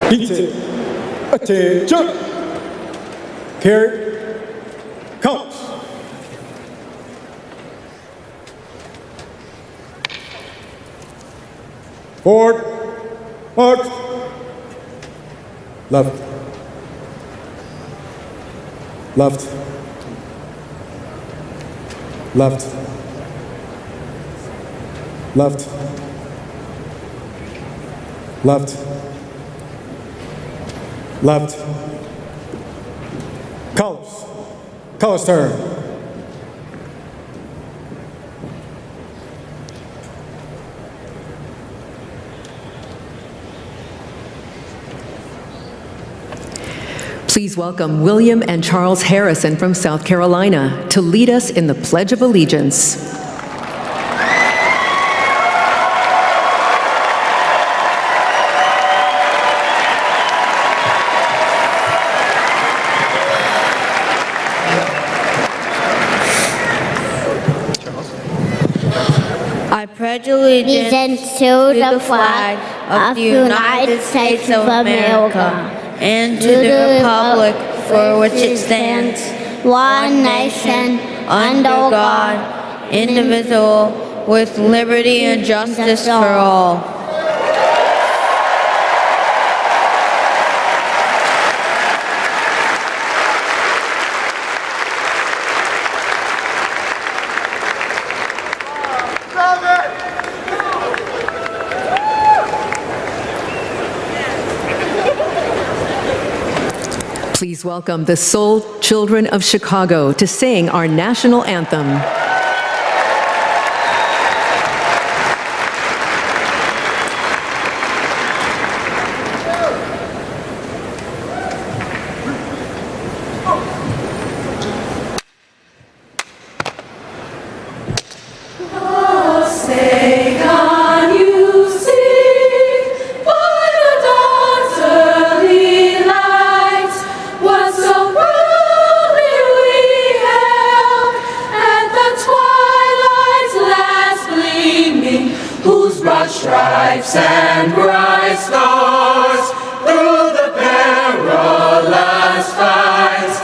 Beat attention. Carry. Comes. Forward. March. Left. Left. Left. Left. Left. Left. Colors. Colors turn. Please welcome William and Charles Harrison from South Carolina to lead us in the Pledge of Allegiance. I pledge allegiance to the flag of the United States of America and to the republic for which it stands, one nation, under God, indivisible, with liberty and justice for all. Please welcome the Soul Children of Chicago to sing our national anthem. Stripes and bright stars through the perilous fights,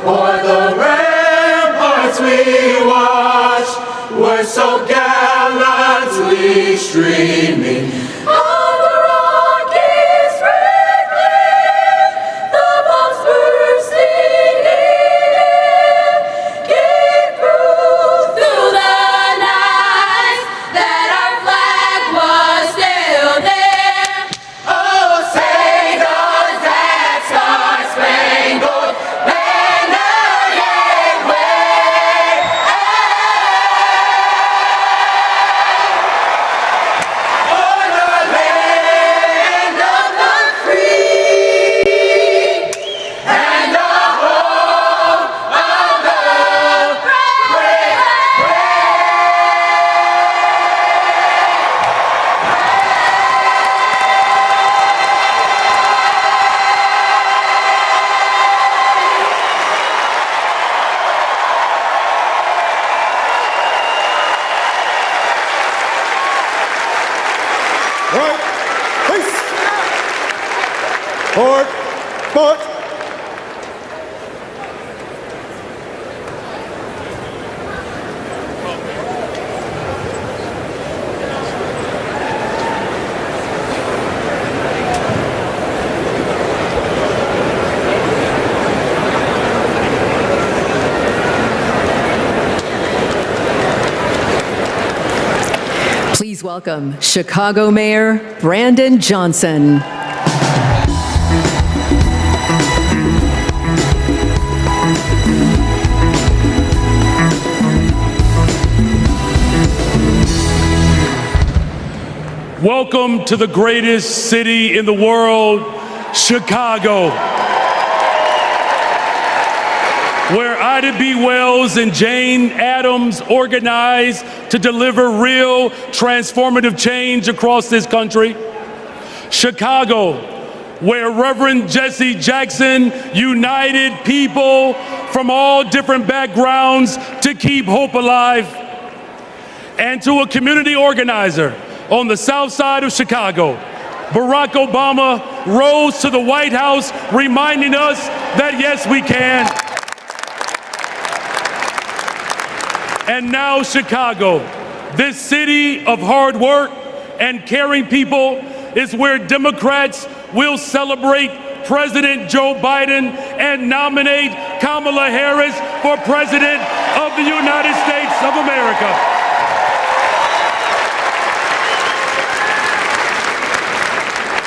o'er the ramparts we watched, were so gallantly streaming. On the Rockies sprinkling, the bombs bursting in air, gave proof through the night that our flag was still there. Oh, say does that star-spangled banner yet wave o'er the land of the free and the home of the brave. Right. Peace. Forward. March. Please welcome Chicago Mayor Brandon Johnson. Welcome to the greatest city in the world, Chicago, where Ida B. Wells and Jane Addams organized to deliver real transformative change across this country. Chicago, where Reverend Jesse Jackson united people from all different backgrounds to keep hope alive. And to a community organizer on the south side of Chicago, Barack Obama rose to the White House, reminding us that yes, we can. And now Chicago, this city of hard work and caring people, is where Democrats will celebrate President Joe Biden and nominate Kamala Harris for President of the United States of America.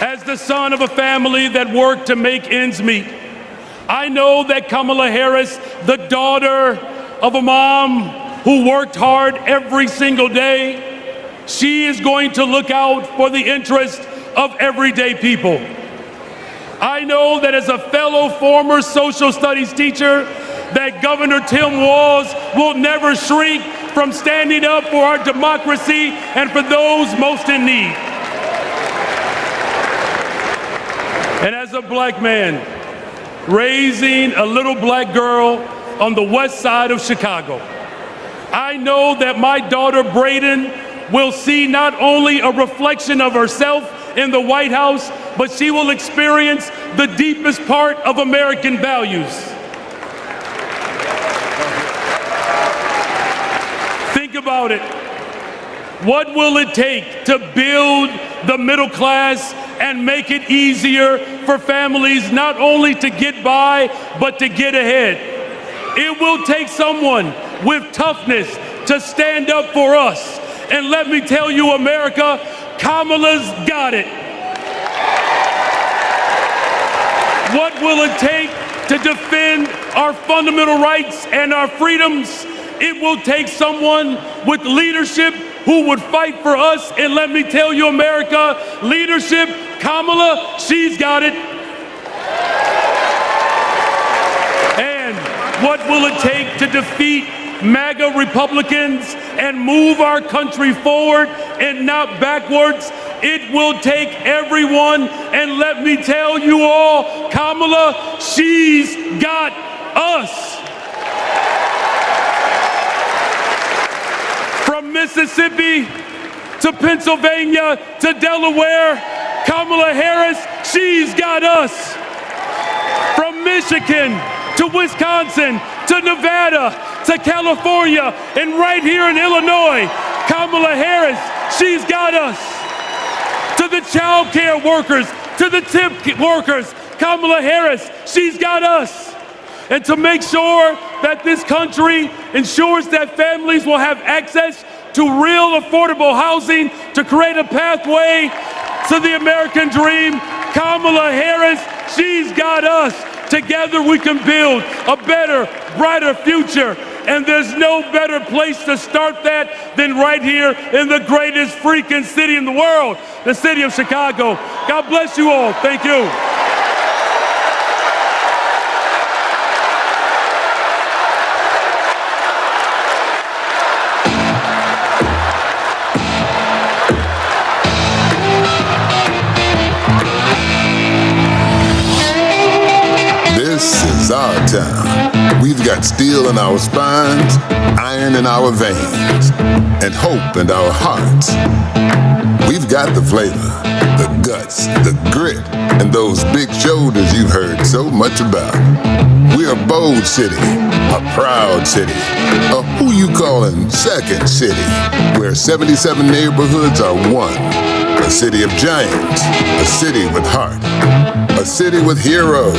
As the son of a family that worked to make ends meet, I know that Kamala Harris, the daughter of a mom who worked hard every single day, she is going to look out for the interest of everyday people. I know that as a fellow former social studies teacher, that Governor Tim Walz will never shrink from standing up for our democracy and for those most in need. And as a black man, raising a little black girl on the west side of Chicago, I know that my daughter Brayden will see not only a reflection of herself in the White House, but she will experience the deepest part of American values. Think about it. What will it take to build the middle class and make it easier for families not only to get by, but to get ahead? It will take someone with toughness to stand up for us. And let me tell you, America, Kamala's got it. What will it take to defend our fundamental rights and our freedoms? It will take someone with leadership who would fight for us. And let me tell you, America, leadership, Kamala, she's got it. And what will it take to defeat MAGA Republicans and move our country forward and not backwards? It will take everyone, and let me tell you all, Kamala, she's got us. From Mississippi to Pennsylvania to Delaware, Kamala Harris, she's got us. From Michigan to Wisconsin to Nevada to California and right here in Illinois, Kamala Harris, she's got us. To the child care workers, to the tip workers, Kamala Harris, she's got us. And to make sure that this country ensures that families will have access to real affordable housing, to create a pathway to the American dream, Kamala Harris, she's got us. Together we can build a better, brighter future. And there's no better place to start that than right here in the greatest freaking city in the world, the city of Chicago. God bless you all. Thank you. This is our town. We've got steel in our spines, iron in our veins, and hope in our hearts. We've got the flavor, the guts, the grit, and those big shoulders you've heard so much about. We're a bold city, a proud city, a who you callin' second city, where 77 neighborhoods are one. A city of giants, a city with heart, a city with heroes,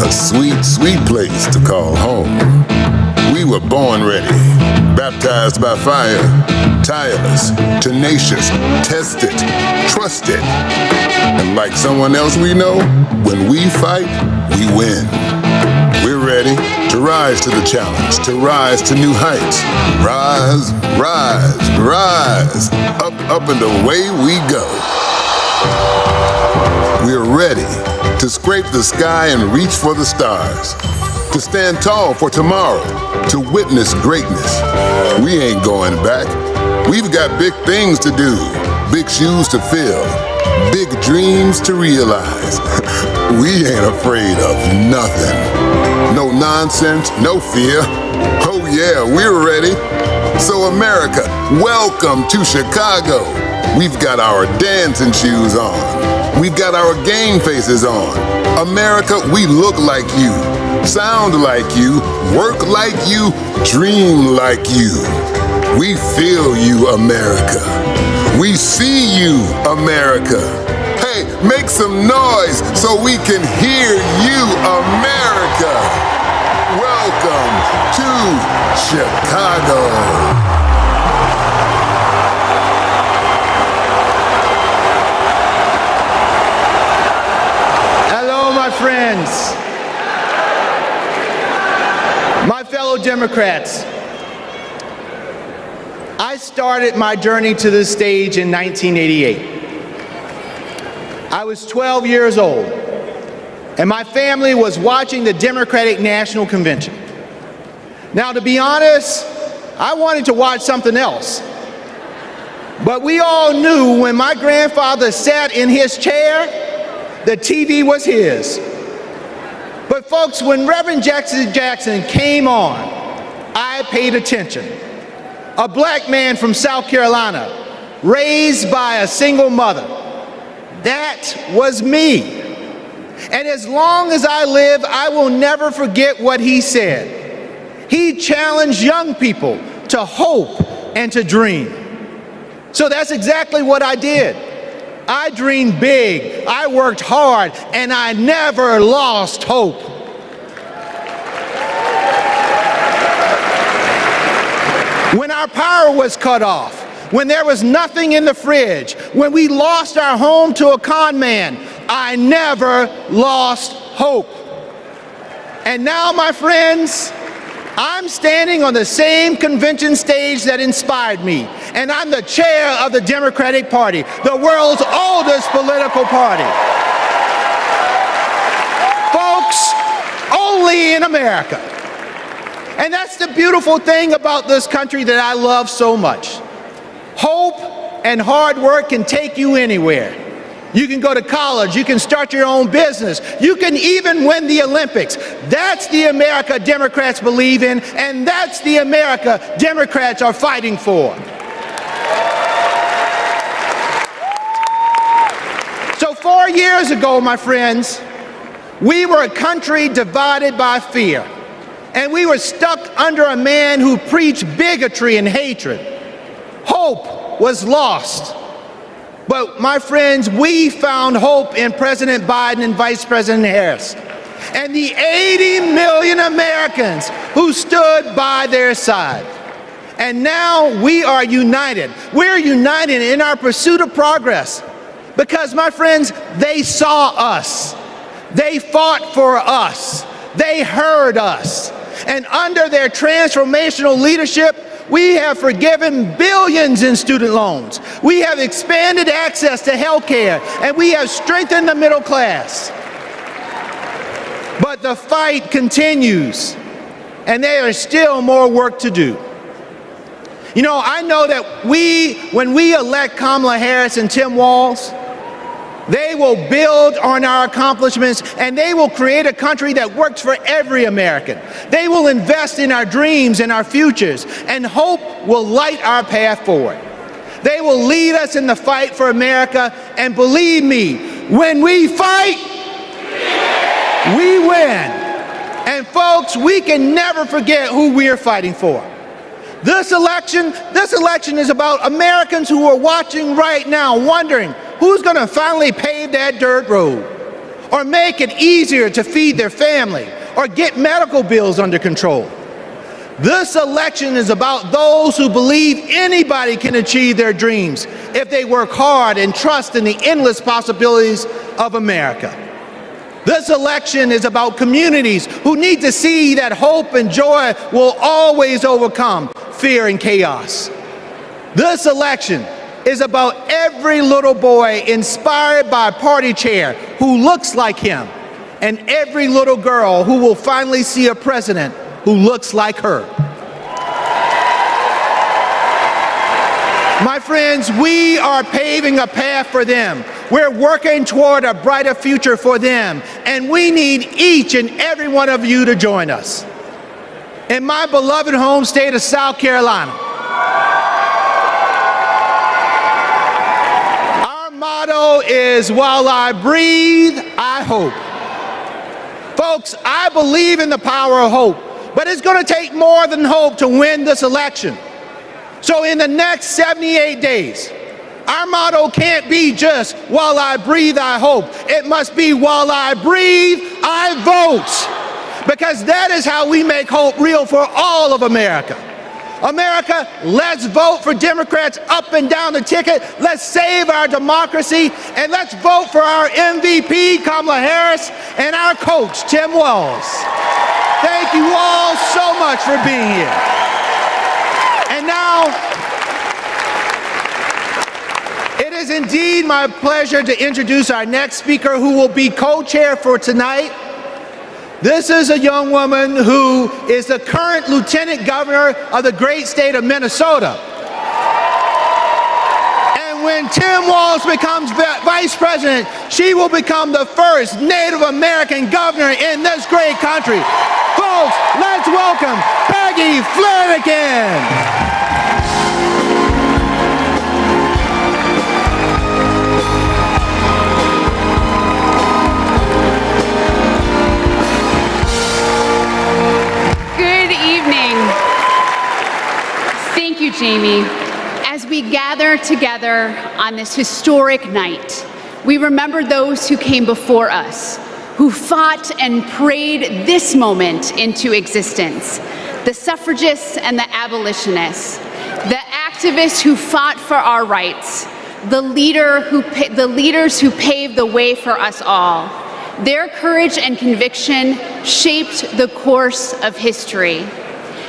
a sweet, sweet place to call home. We were born ready, baptized by fire, tireless, tenacious, tested, trusted. And like someone else we know, when we fight, we win. We're ready to rise to the challenge, to rise to new heights. Rise, rise, rise, up, up and away we go. We're ready to scrape the sky and reach for the stars, to stand tall for tomorrow, to witness greatness. We ain't going back. We've got big things to do, big shoes to fill, big dreams to realize. We ain't afraid of nothing. No nonsense, no fear. Oh yeah, we're ready. So America, welcome to Chicago. We've got our dancing shoes on. We've got our game faces on. America, we look like you, sound like you, work like you, dream like you. We feel you, America. We see you, America. Hey, make some noise so we can hear you, America. Welcome to Chicago. Friends, my fellow Democrats, I started my journey to this stage in 1988. I was 12 years old, and my family was watching the Democratic National Convention. Now, to be honest, I wanted to watch something else. But we all knew when my grandfather sat in his chair, the TV was his. But folks, when Reverend Jackson came on, I paid attention. A black man from South Carolina, raised by a single mother. That was me. And as long as I live, I will never forget what he said. He challenged young people to hope and to dream. So that's exactly what I did. I dreamed big, I worked hard, and I never lost hope. When our power was cut off, when there was nothing in the fridge, when we lost our home to a con man, I never lost hope. And now, my friends, I'm standing on the same convention stage that inspired me, and I'm the chair of the Democratic Party, the world's oldest political party. Folks, only in America. And that's the beautiful thing about this country that I love so much. Hope and hard work can take you anywhere. You can go to college, you can start your own business, you can even win the Olympics. That's the America Democrats believe in, and that's the America Democrats are fighting for. So 4 years ago, my friends, we were a country divided by fear, and we were stuck under a man who preached bigotry and hatred. Hope was lost. But my friends, we found hope in President Biden and Vice President Harris and the 80 million Americans who stood by their side. And now we are united. We're united in our pursuit of progress because, my friends, they saw us. They fought for us. They heard us. And under their transformational leadership, we have forgiven billions in student loans. We have expanded access to health care, and we have strengthened the middle class. But the fight continues, and there is still more work to do. You know, I know that when we elect Kamala Harris and Tim Walz, they will build on our accomplishments, and they will create a country that works for every American. They will invest in our dreams and our futures, and hope will light our path forward. They will lead us in the fight for America, and believe me, when we fight, we win. And folks, we can never forget who we are fighting for. This election is about Americans who are watching right now, wondering, who's going to finally pave that dirt road or make it easier to feed their family or get medical bills under control? This election is about those who believe anybody can achieve their dreams if they work hard and trust in the endless possibilities of America. This election is about communities who need to see that hope and joy will always overcome fear and chaos. This election is about every little boy inspired by a party chair who looks like him, and every little girl who will finally see a president who looks like her. My friends, we are paving a path for them. We're working toward a brighter future for them, and we need each and every one of you to join us. In my beloved home state of South Carolina, motto is, while I breathe, I hope. Folks, I believe in the power of hope, but it's going to take more than hope to win this election. So in the next 78 days, our motto can't be just, while I breathe, I hope. It must be, while I breathe, I vote. Because that is how we make hope real for all of America. America, let's vote for Democrats up and down the ticket. Let's save our democracy, and let's vote for our MVP, Kamala Harris, and our coach, Tim Walz. Thank you all so much for being here. And now, it is indeed my pleasure to introduce our next speaker, who will be co-chair for tonight. This is a young woman who is the current lieutenant governor of the great state of Minnesota. And when Tim Walz becomes vice president, she will become the first Native American governor in this great country. Folks, let's welcome Peggy Flanagan. Thank you, Jamie. As we gather together on this historic night, we remember those who came before us, who fought and prayed this moment into existence. The suffragists and the abolitionists, the activists who fought for our rights, the leaders who paved the way for us all. Their courage and conviction shaped the course of history.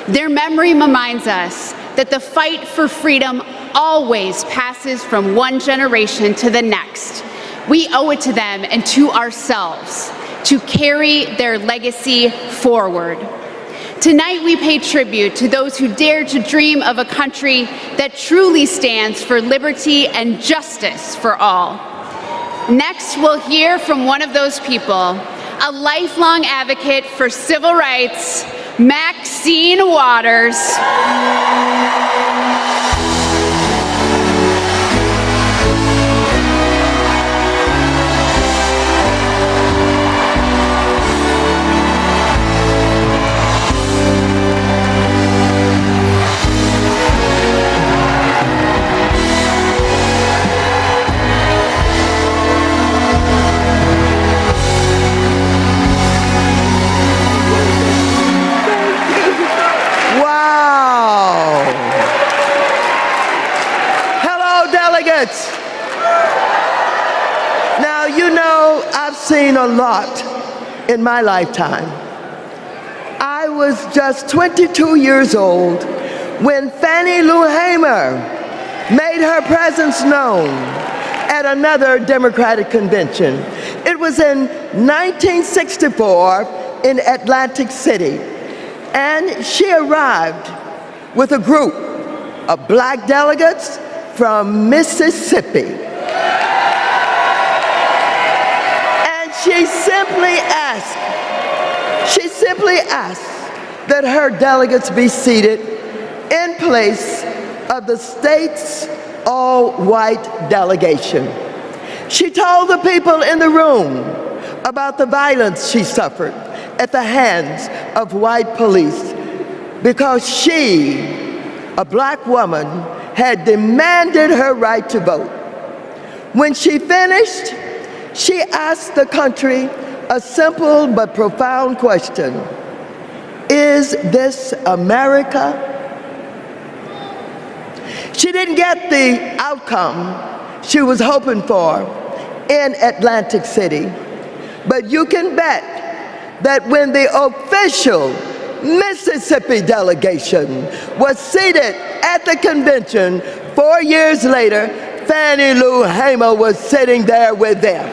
Their memory reminds us that the fight for freedom always passes from one generation to the next. We owe it to them and to ourselves to carry their legacy forward. Tonight we pay tribute to those who dared to dream of a country that truly stands for liberty and justice for all. Next, we'll hear from one of those people, a lifelong advocate for civil rights, Maxine Waters. Now, you know, I've seen a lot in my lifetime. I was just 22 years old when Fannie Lou Hamer made her presence known at another Democratic convention. It was in 1964 in Atlantic City, and she arrived with a group of black delegates from Mississippi. And she simply asked that her delegates be seated in place of the state's all-white delegation. She told the people in the room about the violence she suffered at the hands of white police because she, a black woman, had demanded her right to vote. When she finished, she asked the country a simple but profound question: is this America? She didn't get the outcome she was hoping for in Atlantic City, but you can bet that when the official Mississippi delegation was seated at the convention 4 years later, Fannie Lou Hamer was sitting there with them.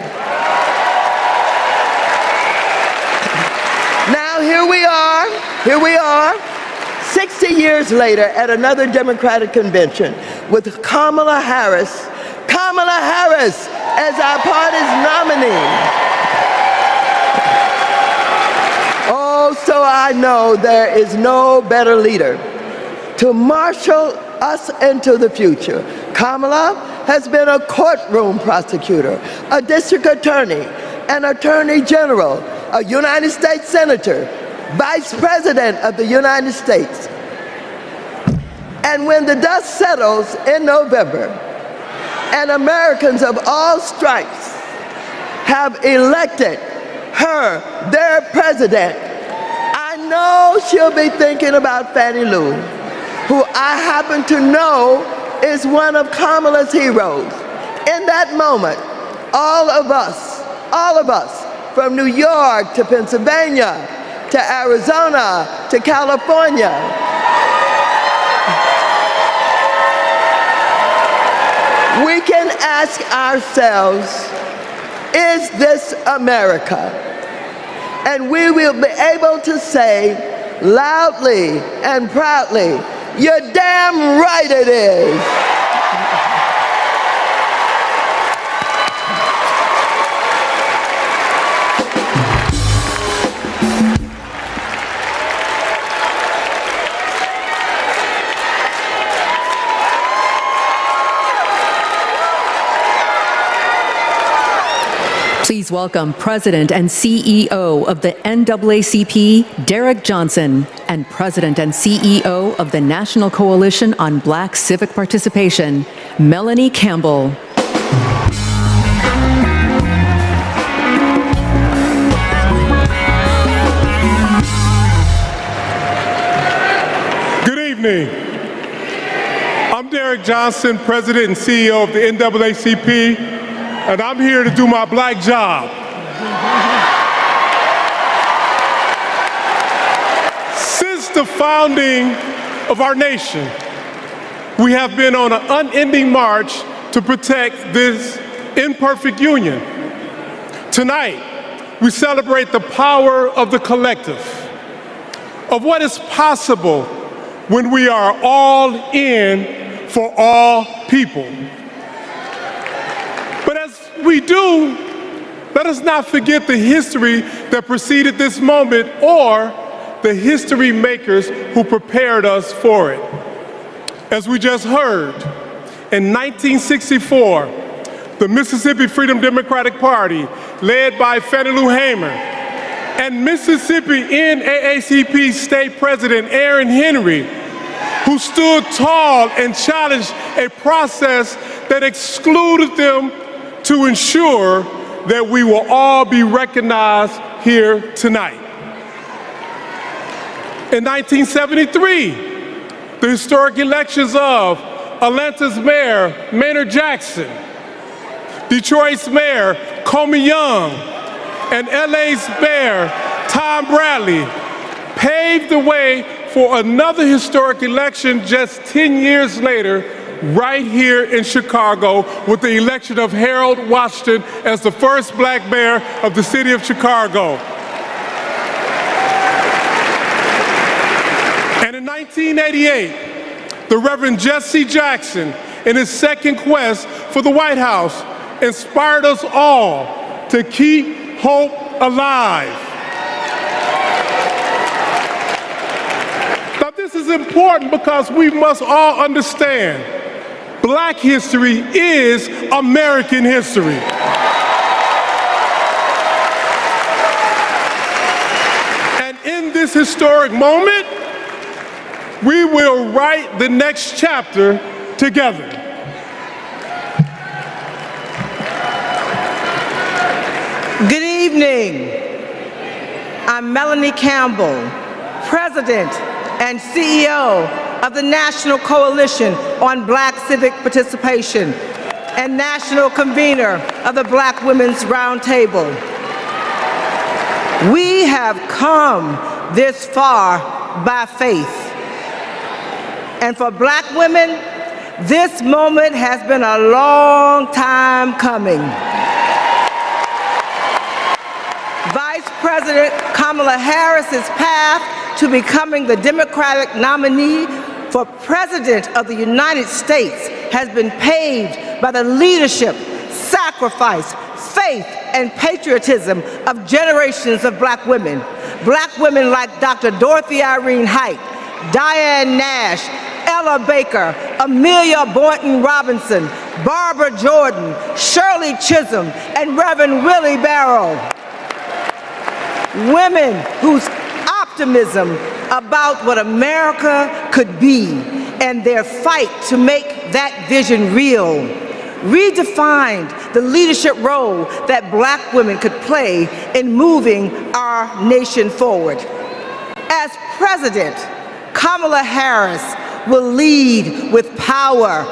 Now here we are, 60 years later at another Democratic convention with Kamala Harris as our party's nominee. Oh, so I know there is no better leader to marshal us into the future. Kamala has been a courtroom prosecutor, a district attorney, an attorney general, a United States senator, vice president of the United States. And when the dust settles in November, and Americans of all stripes have elected her their president, I know she'll be thinking about Fannie Lou, who I happen to know is one of Kamala's heroes. In that moment, all of us, from New York to Pennsylvania to Arizona to California, we can ask ourselves, is this America? And we will be able to say loudly and proudly, you're damn right it is. Please welcome President and CEO of the NAACP, Derek Johnson, and President and CEO of the National Coalition on Black Civic Participation, Melanie Campbell. Good evening. I'm Derek Johnson, President and CEO of the NAACP, and I'm here to do my black job. Since the founding of our nation, we have been on an unending march to protect this imperfect union. Tonight, we celebrate the power of the collective, of what is possible when we are all in for all people. But as we do, let us not forget the history that preceded this moment or the history makers who prepared us for it. As we just heard, in 1964, the Mississippi Freedom Democratic Party, led by Fannie Lou Hamer, and Mississippi NAACP State President Aaron Henry, who stood tall and challenged a process that excluded them to ensure that we will all be recognized here tonight. In 1973, the historic elections of Atlanta's Mayor Maynard Jackson, Detroit's Mayor Comey Young, and LA's Mayor Tom Bradley paved the way for another historic election just 10 years later, right here in Chicago, with the election of Harold Washington as the first black mayor of the city of Chicago. And in 1988, the Reverend Jesse Jackson, in his second quest for the White House, inspired us all to keep hope alive. Now, this is important because we must all understand Black history is American history. And in this historic moment, we will write the next chapter together. Good evening. I'm Melanie Campbell, President and CEO of the National Coalition on Black Civic Participation and National Convener of the Black Women's Roundtable. We have come this far by faith. And for Black women, this moment has been a long time coming. Vice President Kamala Harris's path to becoming the Democratic nominee for President of the United States has been paved by the leadership, sacrifice, faith, and patriotism of generations of Black women like Dr. Dorothy Irene Height, Diane Nash, Ella Baker, Amelia Boynton Robinson, Barbara Jordan, Shirley Chisholm, and Reverend Willie Barrow. Women whose optimism about what America could be and their fight to make that vision real redefined the leadership role that Black women could play in moving our nation forward. As president, Kamala Harris will lead with power,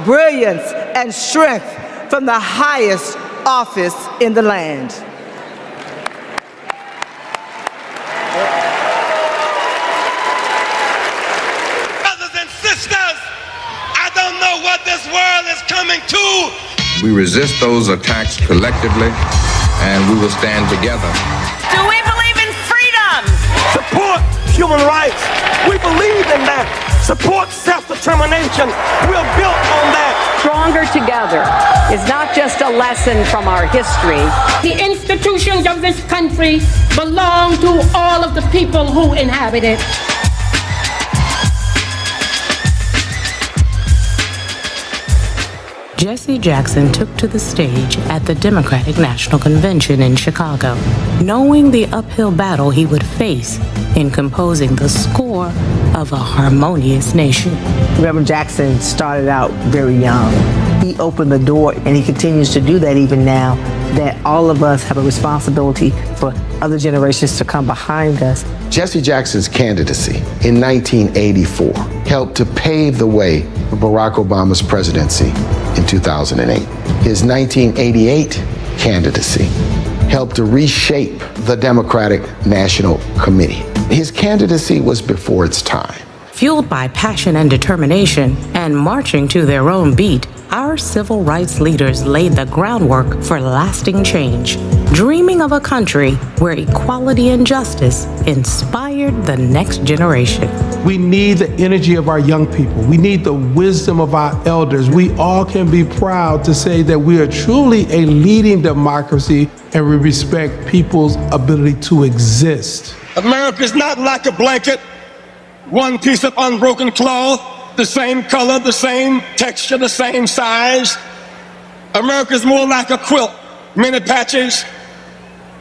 brilliance, and strength from the highest office in the land. Brothers and sisters, I don't know what this world is coming to. We resist those attacks collectively, and we will stand together. Do we believe in freedom? Support human rights. We believe in that. Support self-determination. We're built on that. Stronger together is not just a lesson from our history. The institutions of this country belong to all of the people who inhabit it. Jesse Jackson took to the stage at the Democratic National Convention in Chicago, knowing the uphill battle he would face in composing the score of a harmonious nation. Reverend Jackson started out very young. He opened the door, and he continues to do that even now, that all of us have a responsibility for other generations to come behind us. Jesse Jackson's candidacy in 1984 helped to pave the way for Barack Obama's presidency in 2008. His 1988 candidacy helped to reshape the Democratic National Committee. His candidacy was before its time. Fueled by passion and determination and marching to their own beat, our civil rights leaders laid the groundwork for lasting change, dreaming of a country where equality and justice inspired the next generation. We need the energy of our young people. We need the wisdom of our elders. We all can be proud to say that we are truly a leading democracy and we respect people's ability to exist. America is not like a blanket, one piece of unbroken cloth, the same color, the same texture, the same size. America is more like a quilt, many patches,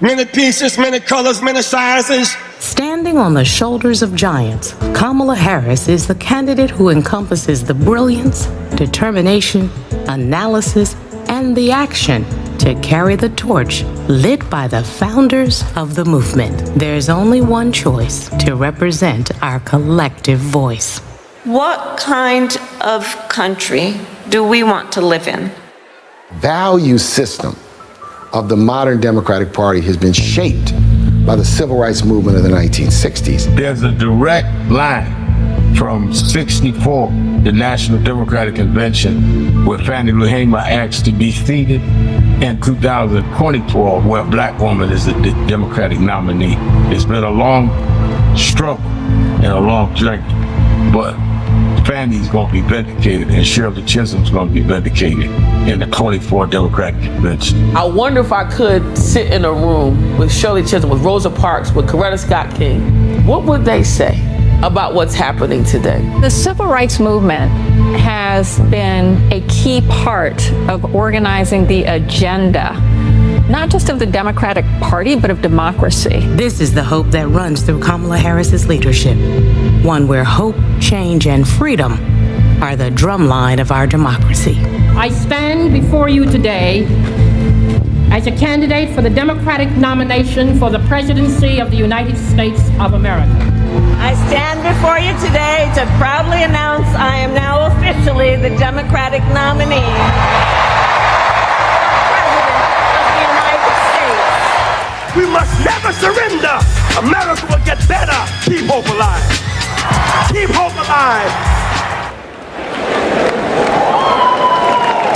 many pieces, many colors, many sizes. Standing on the shoulders of giants, Kamala Harris is the candidate who encompasses the brilliance, determination, analysis, and the action to carry the torch lit by the founders of the movement. There's only one choice to represent our collective voice. What kind of country do we want to live in? Value system of the modern Democratic Party has been shaped by the civil rights movement of the 1960s. There's a direct line from 64, the National Democratic Convention, where Fannie Lou Hamer asked to be seated, and 2024, where a Black woman is the Democratic nominee. It's been a long struggle and a long journey, but Fannie's going to be vindicated and Shirley Chisholm's going to be vindicated in the 24 Democratic Convention. I wonder if I could sit in a room with Shirley Chisholm, with Rosa Parks, with Coretta Scott King. What would they say about what's happening today? The civil rights movement has been a key part of organizing the agenda, not just of the Democratic Party, but of democracy. This is the hope that runs through Kamala Harris's leadership, one where hope, change, and freedom are the drumline of our democracy. I stand before you today as a candidate for the Democratic nomination for the presidency of the United States of America. I stand before you today to proudly announce I am now officially the Democratic nominee. We must never surrender. America will get better. Keep hope alive. Keep hope alive.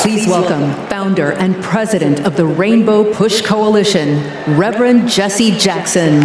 Please welcome founder and president of the Rainbow Push Coalition, Reverend Jesse Jackson.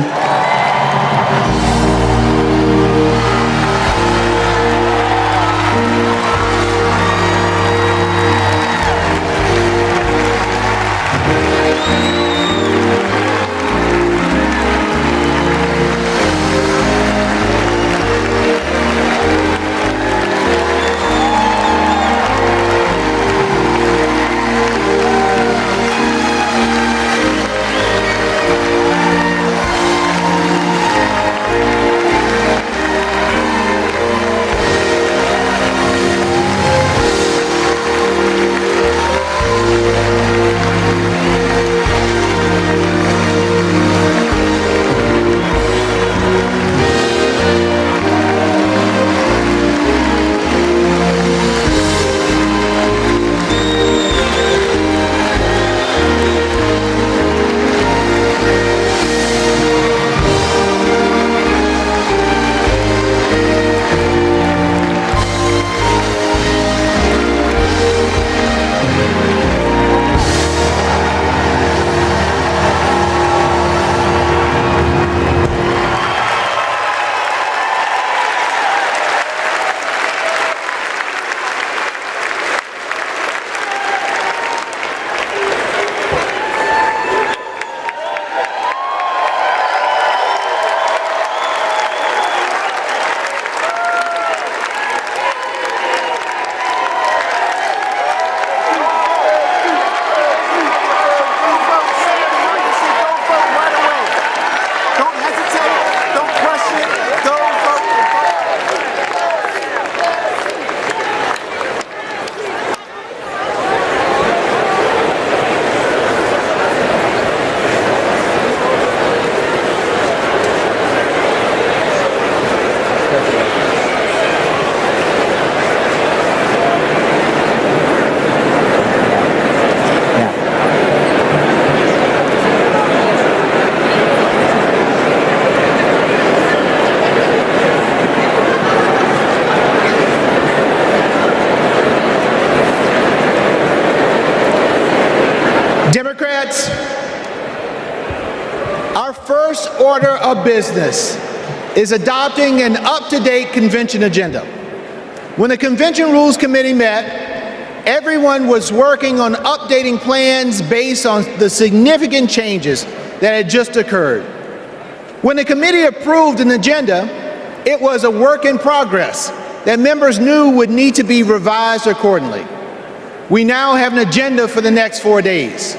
order of business is adopting an up-to-date convention agenda. When the Convention Rules Committee met, everyone was working on updating plans based on the significant changes that had just occurred. When the committee approved an agenda, it was a work in progress that members knew would need to be revised accordingly. We now have an agenda for the next 4 days.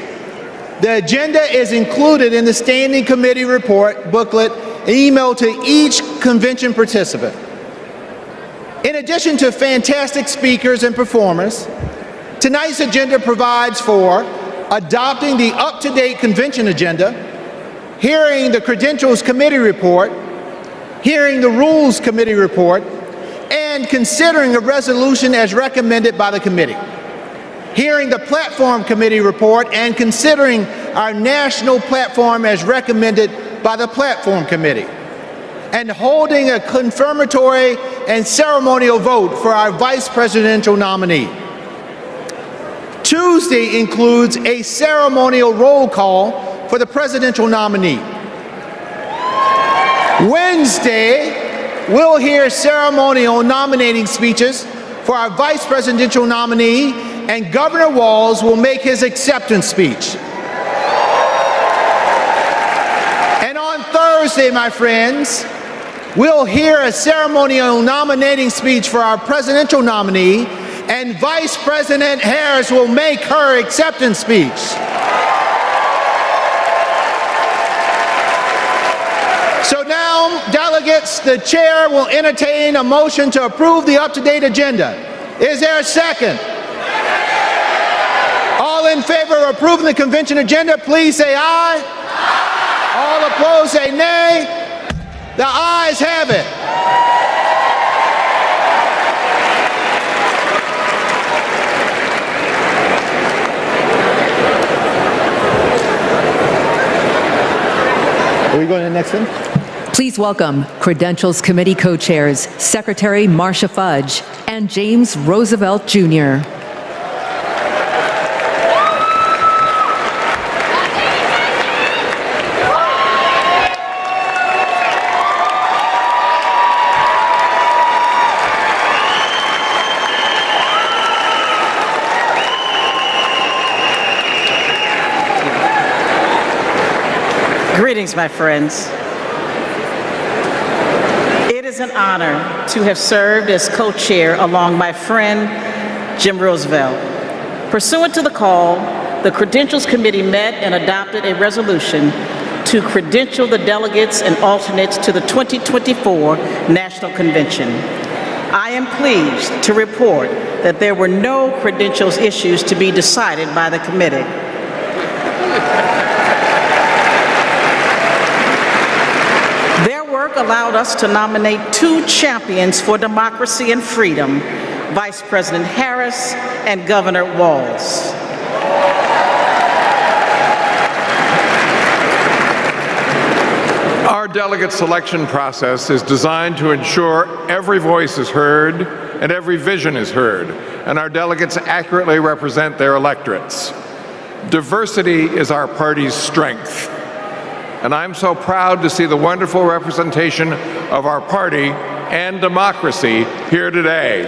The agenda is included in the Standing Committee report booklet emailed to each convention participant. In addition to fantastic speakers and performers, tonight's agenda provides for adopting the up-to-date convention agenda, hearing the Credentials Committee report, hearing the Rules Committee report, and considering a resolution as recommended by the committee, hearing the Platform Committee report and considering our national platform as recommended by the Platform Committee, and holding a confirmatory and ceremonial vote for our vice presidential nominee. Tuesday includes a ceremonial roll call for the presidential nominee. Wednesday, we'll hear ceremonial nominating speeches for our vice presidential nominee, and Governor Walz will make his acceptance speech. And on Thursday, my friends, we'll hear a ceremonial nominating speech for our presidential nominee, and Vice President Harris will make her acceptance speech. So now, delegates, the chair will entertain a motion to approve the up-to-date agenda. Is there a second? All in favor of approving the convention agenda, please say aye. Aye. All opposed, say nay. The ayes have it. Are we going to the next one? Please welcome Credentials Committee co-chairs, Secretary Marcia Fudge and James Roosevelt Jr. Greetings, my friends. It is an honor to have served as co-chair along my friend, Jim Roosevelt. Pursuant to the call, the Credentials Committee met and adopted a resolution to credential the delegates and alternates to the 2024 National Convention. I am pleased to report that there were no credentials issues to be decided by the committee. Allowed us to nominate two champions for democracy and freedom, Vice President Harris and Governor Walz. Our delegate selection process is designed to ensure every voice is heard and every vision is heard, and our delegates accurately represent their electorates. Diversity is our party's strength. And I'm so proud to see the wonderful representation of our party and democracy here today.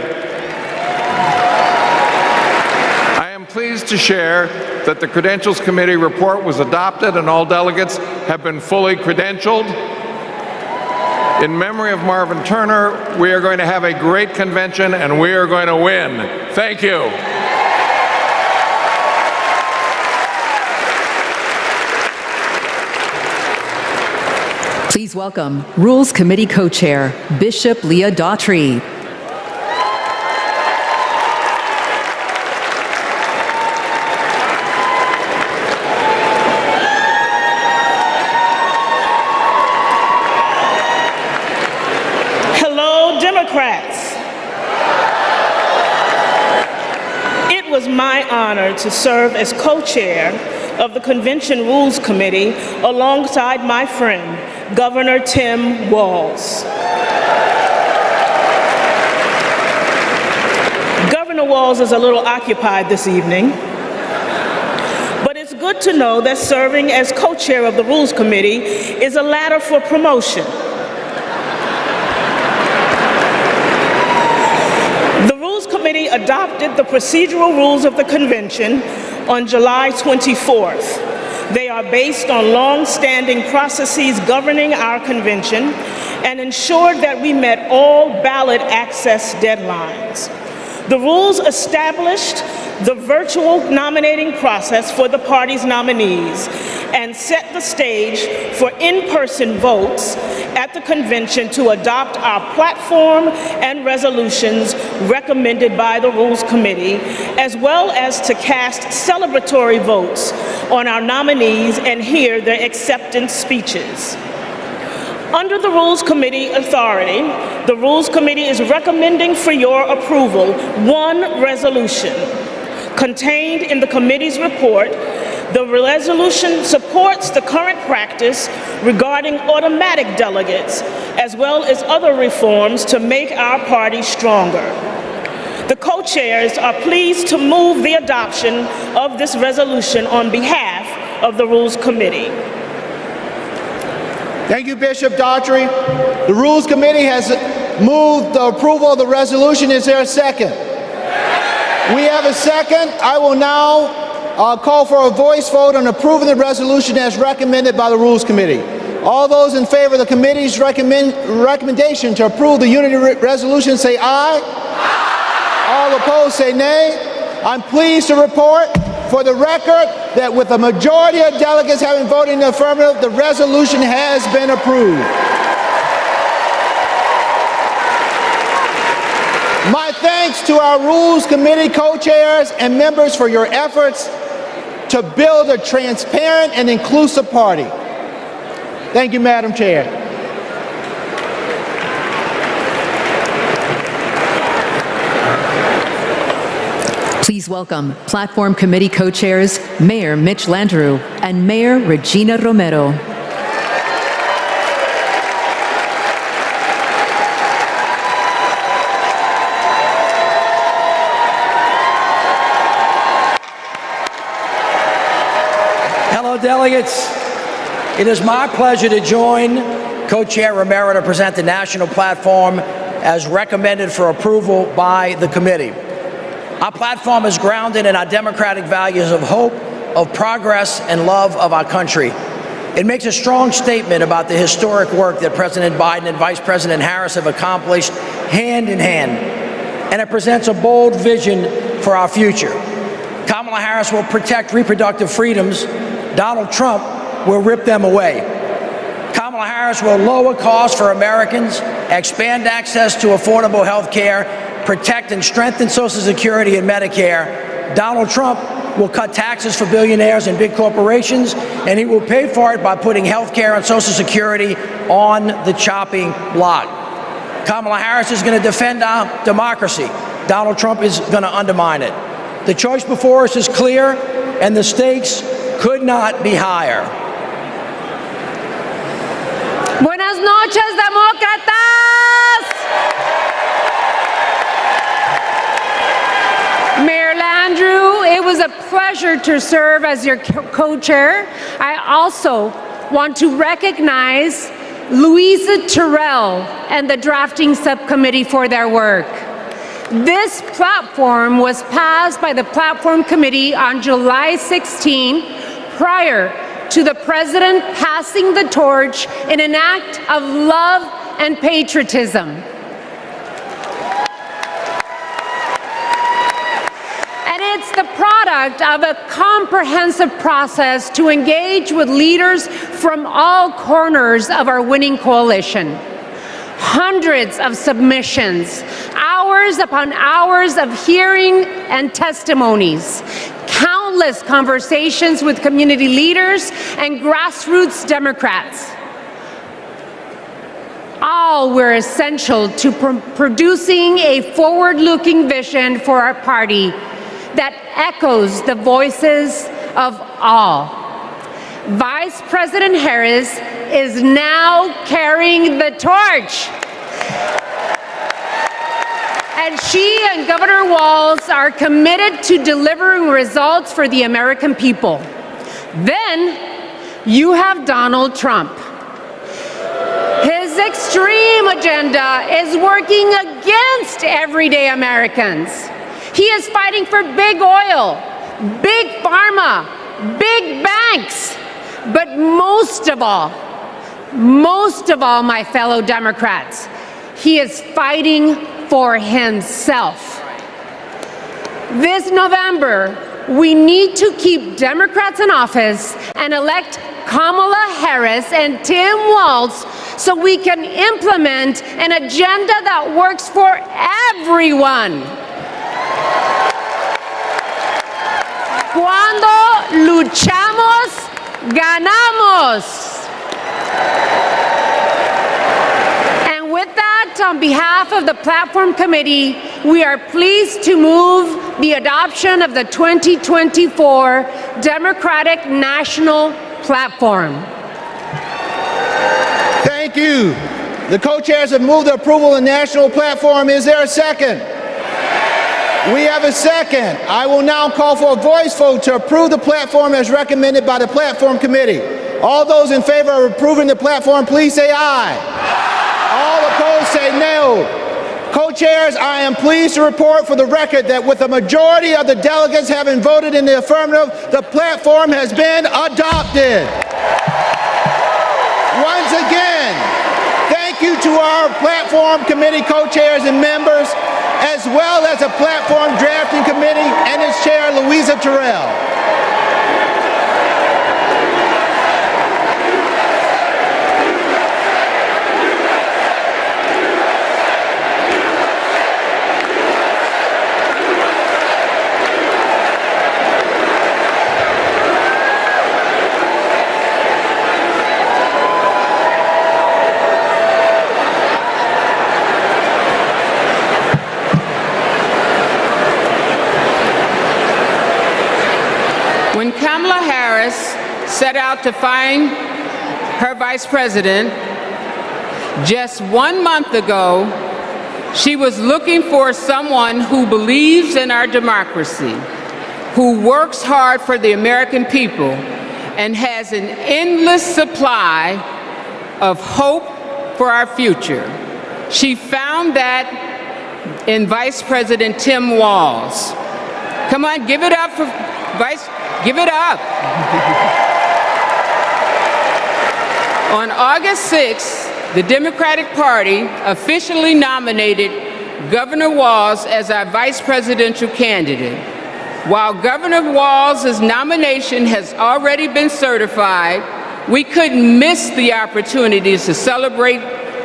I am pleased to share that the Credentials Committee report was adopted and all delegates have been fully credentialed. In memory of Marvin Turner, we are going to have a great convention and we are going to win. Thank you. Please welcome Rules Committee co-chair, Bishop Leah Daughtry. Hello, Democrats. It was my honor to serve as co-chair of the Convention Rules Committee alongside my friend, Governor Tim Walz. Governor Walz is a little occupied this evening, but it's good good to know that serving as co-chair of the Rules Committee is a ladder for promotion. The Rules Committee adopted the procedural rules of the convention on July 24th. They are based on long-standing processes governing our convention and ensured that we met all ballot access deadlines. The rules established the virtual nominating process for the party's nominees and set the stage for in-person votes at the convention to adopt our platform and resolutions recommended by the Rules Committee, as well as to cast celebratory votes on our nominees and hear their acceptance speeches. Under the Rules Committee authority, the Rules Committee is recommending for your approval one resolution. Contained in the committee's report, the resolution supports the current practice regarding automatic delegates, as well as other reforms to make our party stronger. The co-chairs are pleased to move the adoption of this resolution on behalf of the Rules Committee. Thank you, Bishop Daughtry. The Rules Committee has moved the approval of the resolution. Is there a second? We have a second. I will now call for a voice vote on approving the resolution as recommended by the Rules Committee. All those in favor of the committee's recommendation to approve the unity resolution say aye. Aye. All opposed say nay. I'm pleased to report for the record that with a majority of delegates having voted in the affirmative, the resolution has been approved. My thanks to our Rules Committee co-chairs and members for your efforts to build a transparent and inclusive party. Thank you, Madam Chair. Please welcome Platform Committee co-chairs Mayor Mitch Landrieu and Mayor Regina Romero. Hello, delegates. It is my pleasure to join Co-Chair Romero to present the national platform as recommended for approval by the committee. Our platform is grounded in our democratic values of hope, of progress, and love of our country. It makes a strong statement about the historic work that President Biden and Vice President Harris have accomplished hand in hand, and it presents a bold vision for our future. Kamala Harris will protect reproductive freedoms. Donald Trump will rip them away. Kamala Harris will lower costs for Americans, expand access to affordable health care, protect and strengthen Social Security and Medicare. Donald Trump will cut taxes for billionaires and big corporations, and he will pay for it by putting health care and Social Security on the chopping block. Kamala Harris is going to defend our democracy. Donald Trump is going to undermine it. The choice before us is clear, and the stakes could not be higher. Buenas noches, demócratas. Mayor Landrieu, it was a pleasure to serve as your co-chair. I also want to recognize Louisa Terrell and the drafting subcommittee for their work. This platform was passed by the Platform Committee on July 16, prior to the President passing the torch in an act of love and patriotism. And it's the product of a comprehensive process to engage with leaders from all corners of our winning coalition. Hundreds of submissions, hours upon hours of hearing and testimonies, countless conversations with community leaders and grassroots Democrats. All were essential to producing a forward-looking vision for our party that echoes the voices of all. Vice President Harris is now carrying the torch. And she and Governor Walz are committed to delivering results for the American people. Then you have Donald Trump. His extreme agenda is working against everyday Americans. He is fighting for big oil, big pharma, big banks, but most of all, my fellow Democrats, he is fighting for himself. This November, we need to keep Democrats in office and elect Kamala Harris and Tim Walz so we can implement an agenda that works for everyone. Cuando luchamos, ganamos. And with that, on behalf of the Platform Committee, we are pleased to move the adoption of the 2024 Democratic National Platform. Thank you. The co-chairs have moved the approval of the national platform. Is there a second? We have a second. I will now call for a voice vote to approve the platform as recommended by the Platform Committee. All those in favor of approving the platform, please say aye. All opposed, say no. Co-chairs, I am pleased to report for the record that with a majority of the delegates having voted in the affirmative, the platform has been adopted. Once again, thank you to our Platform Committee co-chairs and members, as well as the Platform Drafting Committee and its chair, Louisa Terrell. When Kamala Harris set out to find her vice president just 1 month ago, she was looking for someone who believes in our democracy, who works hard for the American people, and has an endless supply of hope for our future. She found that in Vice President Tim Walz. Come on, give it up for give it up. On August 6th, the Democratic Party officially nominated Governor Walz as our vice presidential candidate. While Governor Walz's nomination has already been certified, we couldn't miss the opportunity to celebrate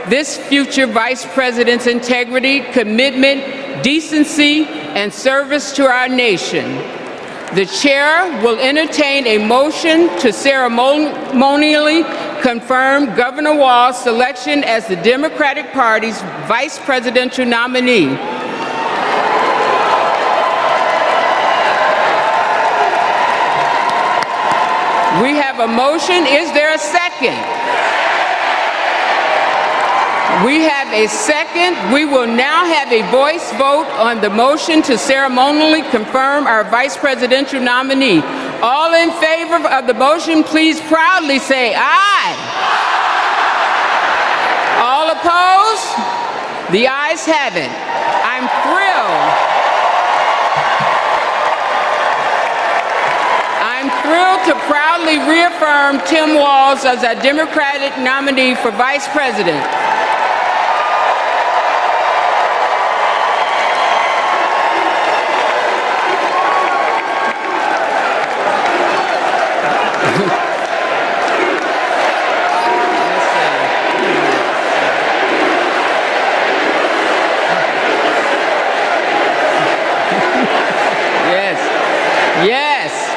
this future vice president's integrity, commitment, decency, and service to our nation. The chair will entertain a motion to ceremonially confirm Governor Walz's selection as the Democratic Party's vice presidential nominee. We have a motion. Is there a second? We have a second. We will now have a voice vote on the motion to ceremonially confirm our vice presidential nominee. All in favor of the motion, please proudly say aye. All opposed? The ayes have it. I'm thrilled. I'm thrilled to proudly reaffirm Tim Walz as our Democratic nominee for vice president.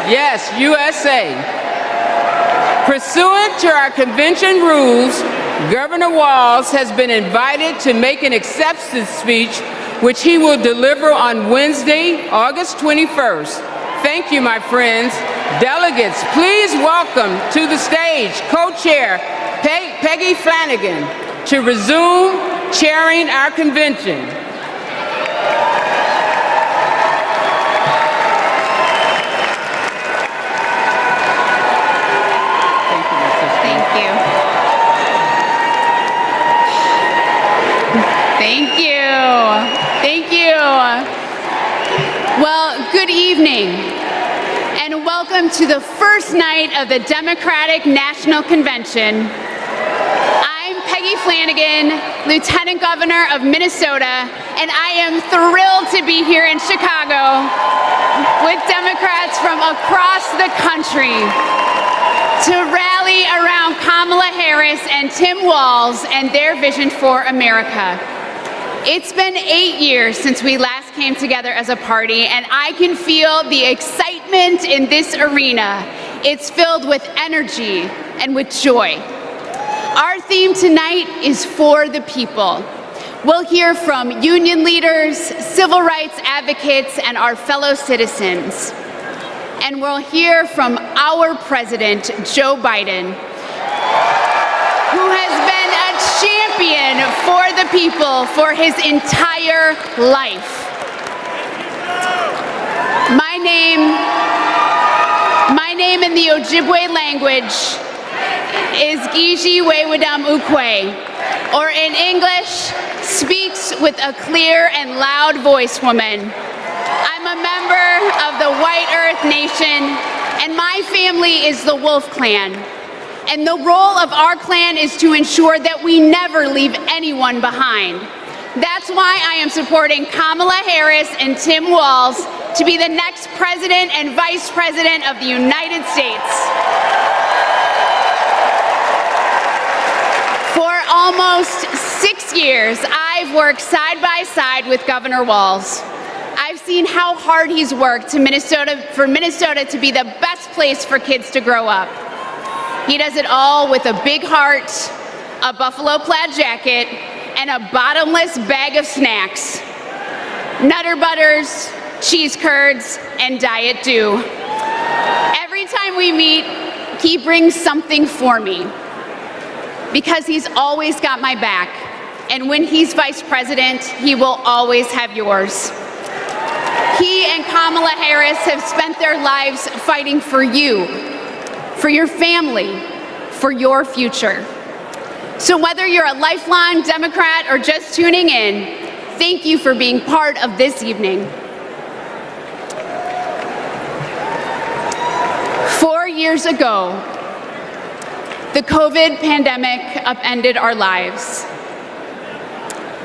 Yes, USA. Pursuant to our convention rules, Governor Walz has been invited to make an acceptance speech, which he will deliver on Wednesday, August 21st. Thank you, my friends. Delegates, please welcome to the stage co-chair Peggy Flanagan to resume chairing our convention. Thank you. Thank you. Well, good evening, and welcome to the first night of the Democratic National Convention. I'm Peggy Flanagan, Lieutenant Governor of Minnesota, and I am thrilled to be here in Chicago with Democrats from across the country to rally around Kamala Harris and Tim Walz and their vision for America. It's been 8 years since we last came together as a party, and I can feel the excitement in this arena. It's filled with energy and with joy. Our theme tonight is For the People. We'll hear from union leaders, civil rights advocates, and our fellow citizens. And we'll hear from our president, Joe Biden, who has been a champion for the people for his entire life. My name in the Ojibwe language is Gigi Wewadam Ukwe, or in English, speaks with a clear and loud voice woman. I'm a member of the White Earth Nation, and my family is the Wolf Clan. And the role of our clan is to ensure that we never leave anyone behind. That's why I am supporting Kamala Harris and Tim Walz to be the next president and vice president of the United States. For almost 6 years, I've worked side by side with Governor Walz. I've seen how hard he's worked for Minnesota to be the best place for kids to grow up. He does it all with a big heart, a buffalo plaid jacket, and a bottomless bag of snacks. Nutter Butters, cheese curds, and Diet Dew. Every time we meet, he brings something for me, because he's always got my back. And when he's vice president, he will always have yours. He and Kamala Harris have spent their lives fighting for you, for your family, for your future. So whether you're a lifelong Democrat or just tuning in, thank you for being part of this evening. 4 years ago, the COVID pandemic upended our lives.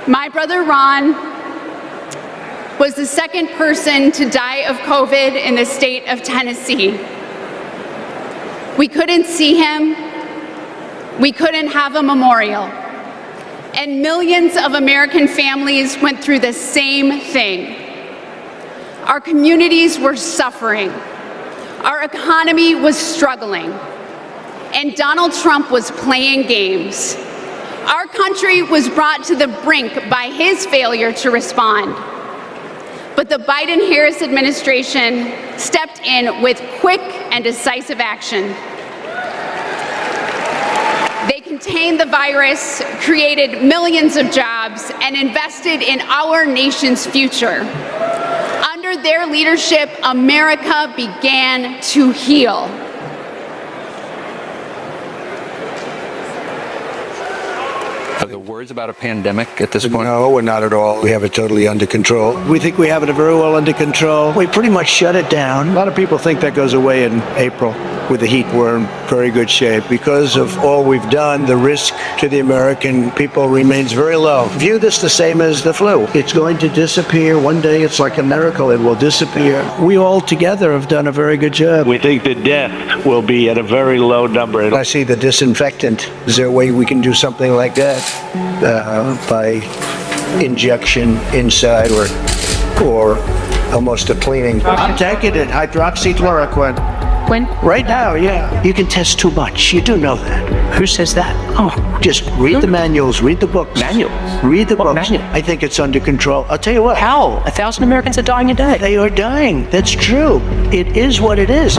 My brother Ron was the second person to die of COVID in the state of Tennessee. We couldn't see him. We couldn't have a memorial. And millions of American families went through the same thing. Our communities were suffering. Our economy was struggling. And Donald Trump was playing games. Our country was brought to the brink by his failure to respond. But the Biden-Harris administration stepped in with quick and decisive action. They contained the virus, created millions of jobs, and invested in our nation's future. Under their leadership, America began to heal. Are there words about a pandemic at this point? No, we're not at all. We have it totally under control. We think we have it very well under control. We pretty much shut it down. A lot of people think that goes away in April. With the heat, we're in very good shape. Because of all we've done, the risk to the American people remains very low. View this the same as the flu. It's going to disappear. One day, it's like a miracle. It will disappear. We all together have done a very good job. We think the death will be at a very low number. I see the disinfectant. Is there a way we can do something like that? By injection inside or almost a cleaning. I'm taking it, hydroxychloroquine. When? Right now, yeah. You can test too much. You do know that. Who says that? Oh, just read the manuals, read the books. Manuals? Read the books. Manual? I think it's under control. I'll tell you what. How? 1,000 Americans are dying a day. They are dying. That's true. It is what it is.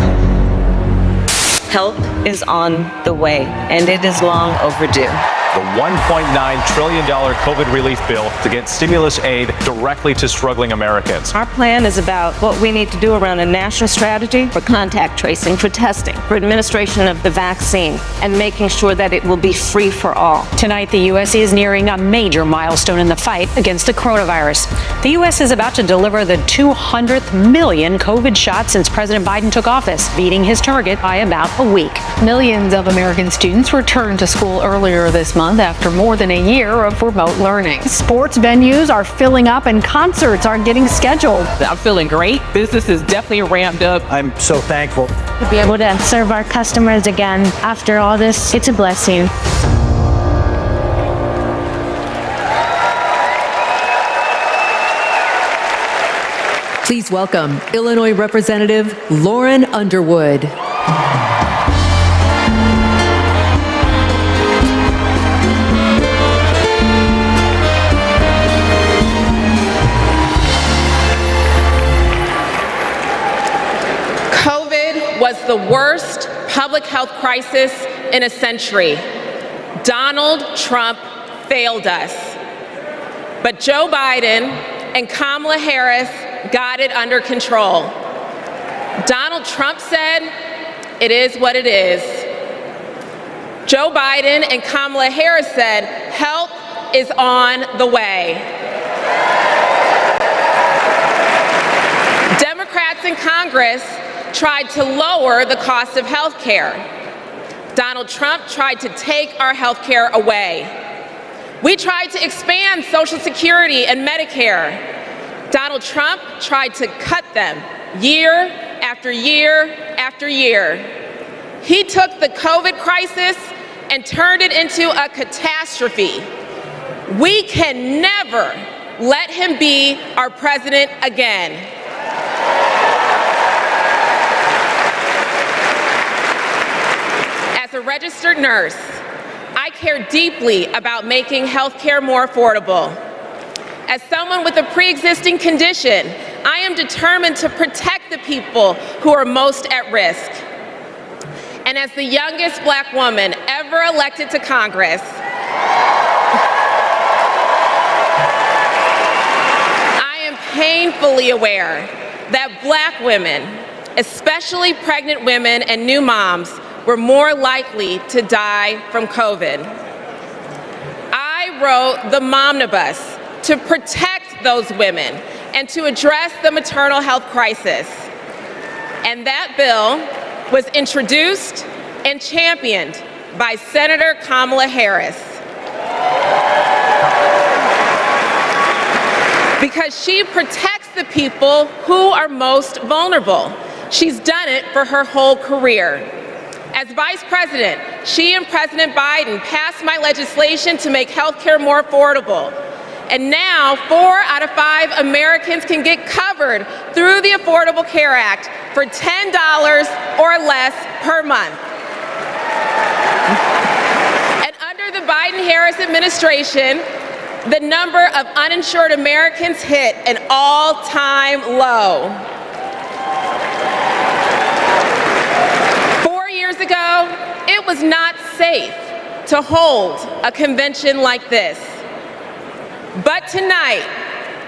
Help is on the way, and it is long overdue. the $1.9 trillion COVID relief bill to get stimulus aid directly to struggling Americans. Our plan is about what we need to do around a national strategy for contact tracing, for testing, for administration of the vaccine, and making sure that it will be free for all. Tonight, the U.S. is nearing a major milestone in the fight against the coronavirus. The U.S. is about to deliver the 200th million COVID shots since President Biden took office, beating his target by about a week. Millions of American students returned to school earlier this month after more than a year of remote learning. Sports venues are filling up and concerts are getting scheduled. I'm feeling great. Business is definitely ramped up. I'm so thankful. To be able to serve our customers again after all this, it's a blessing. Please welcome Illinois Representative Lauren Underwood. COVID was the worst public health crisis in a century. Donald Trump failed us. But Joe Biden and Kamala Harris got it under control. Donald Trump said, "It is what it is." Joe Biden and Kamala Harris said, "Help is on the way." Democrats in Congress tried to lower the cost of health care. Donald Trump tried to take our health care away. We tried to expand Social Security and Medicare. Donald Trump tried to cut them year after year after year. He took the COVID crisis and turned it into a catastrophe. We can never let him be our president again. As a registered nurse, I care deeply about making health care more affordable. As someone with a pre-existing condition, I am determined to protect the people who are most at risk. And as the youngest Black woman ever elected to Congress, I am painfully aware that Black women, especially pregnant women and new moms, were more likely to die from COVID. I wrote the Momnibus to protect those women and to address the maternal health crisis. And that bill was introduced and championed by Senator Kamala Harris. Because she protects the people who are most vulnerable. She's done it for her whole career. As Vice President, she and President Biden passed my legislation to make health care more affordable. And now 4 out of 5 Americans can get covered through the Affordable Care Act for $10 or less per month. And under the Biden-Harris administration, the number of uninsured Americans hit an all-time low. 4 years ago, it was not safe to hold a convention like this. But tonight,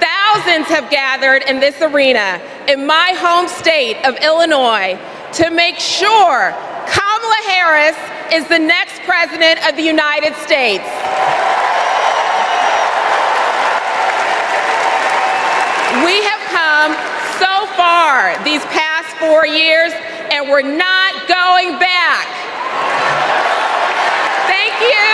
thousands have gathered in this arena in my home state of Illinois to make sure Kamala Harris is the next president of the United States. We have come so far these past 4 years, and we're not going back. Thank you.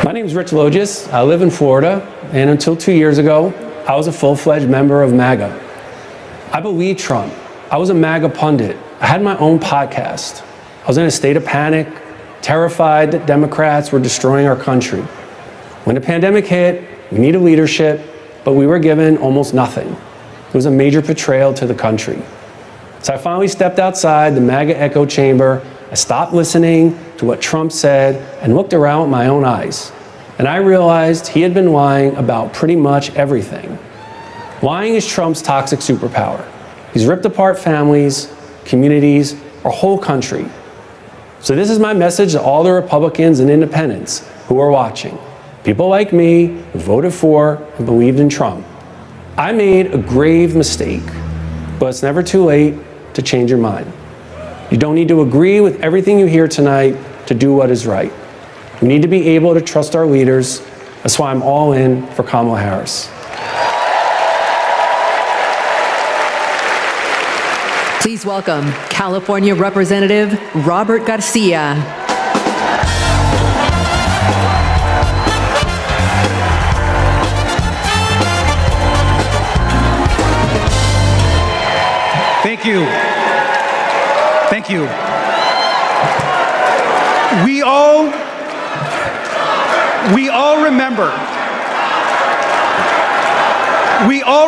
My name is Rich Logis. I live in Florida, and until 2 years ago, I was a full-fledged member of MAGA. I believed Trump. I was a MAGA pundit. I had my own podcast. I was in a state of panic, terrified that Democrats were destroying our country. When the pandemic hit, we needed leadership, but we were given almost nothing. It was a major betrayal to the country. So I finally stepped outside the MAGA echo chamber. I stopped listening to what Trump said and looked around with my own eyes. and I realized he had been lying about pretty much everything. Lying is Trump's toxic superpower. He's ripped apart families, communities, our whole country. So this is my message to all the Republicans and independents who are watching. People like me who voted for and believed in Trump. I made a grave mistake, but it's never too late to change your mind. You don't need to agree with everything you hear tonight to do what is right. We need to be able to trust our leaders. That's why I'm all in for Kamala Harris. Please welcome California Representative Robert Garcia. Thank you. Thank you. We all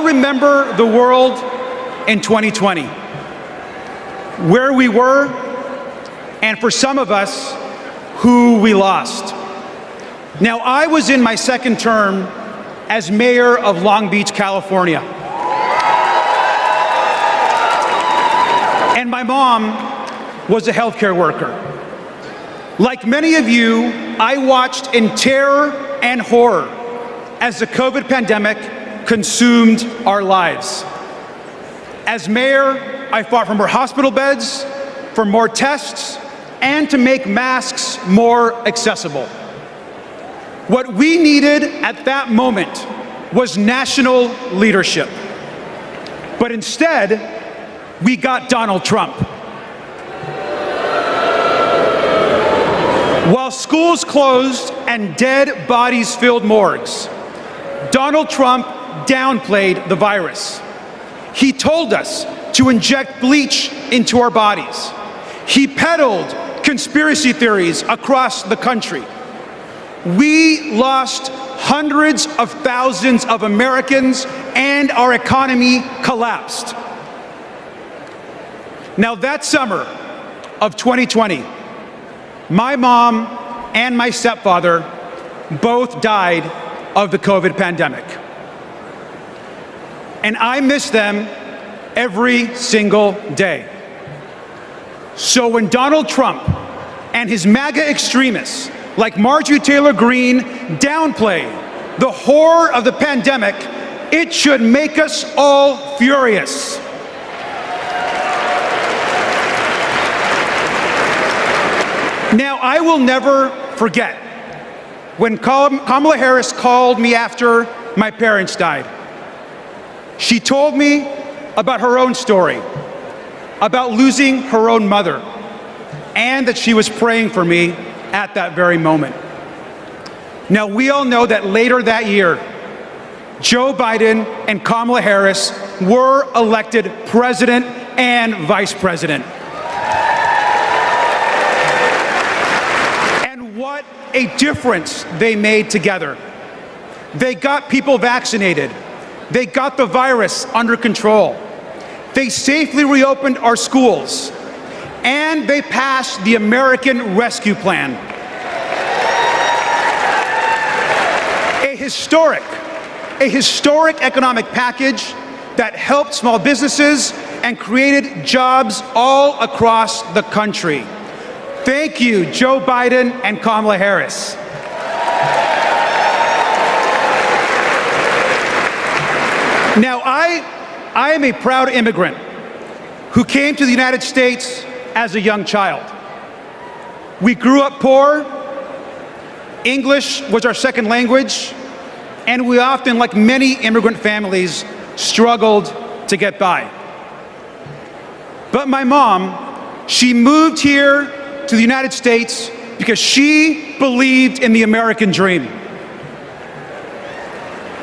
remember the world in 2020, where we were, and for some of us, who we lost. Now, I was in my second term as mayor of Long Beach, California. And my mom was a healthcare worker. Like many of you, I watched in terror and horror as the COVID pandemic consumed our lives. As mayor, I fought for more hospital beds, for more tests, and to make masks more accessible. What we needed at that moment was national leadership. But instead, we got Donald Trump. While schools closed and dead bodies filled morgues, Donald Trump downplayed the virus. He told us to inject bleach into our bodies. He peddled conspiracy theories across the country. We lost hundreds of thousands of Americans and our economy collapsed. Now, that summer of 2020, my mom and my stepfather both died of the COVID pandemic. And I miss them every single day. So when Donald Trump and his MAGA extremists like Marjorie Taylor Greene downplay the horror of the pandemic, it should make us all furious. Now, I will never forget when Kamala Harris called me after my parents died. She told me about her own story, about losing her own mother, and that she was praying for me at that very moment. Now, we all know that later that year, Joe Biden and Kamala Harris were elected president and vice president. What a difference they made together. They got people vaccinated. They got the virus under control. They safely reopened our schools. And they passed the American Rescue Plan. A historic economic package that helped small businesses and created jobs all across the country. Thank you, Joe Biden and Kamala Harris. Now, I am a proud immigrant who came to the United States as a young child. We grew up poor. English was our second language, and we often, like many immigrant families, struggled to get by. But my mom, she moved here to the United States because she believed in the American dream.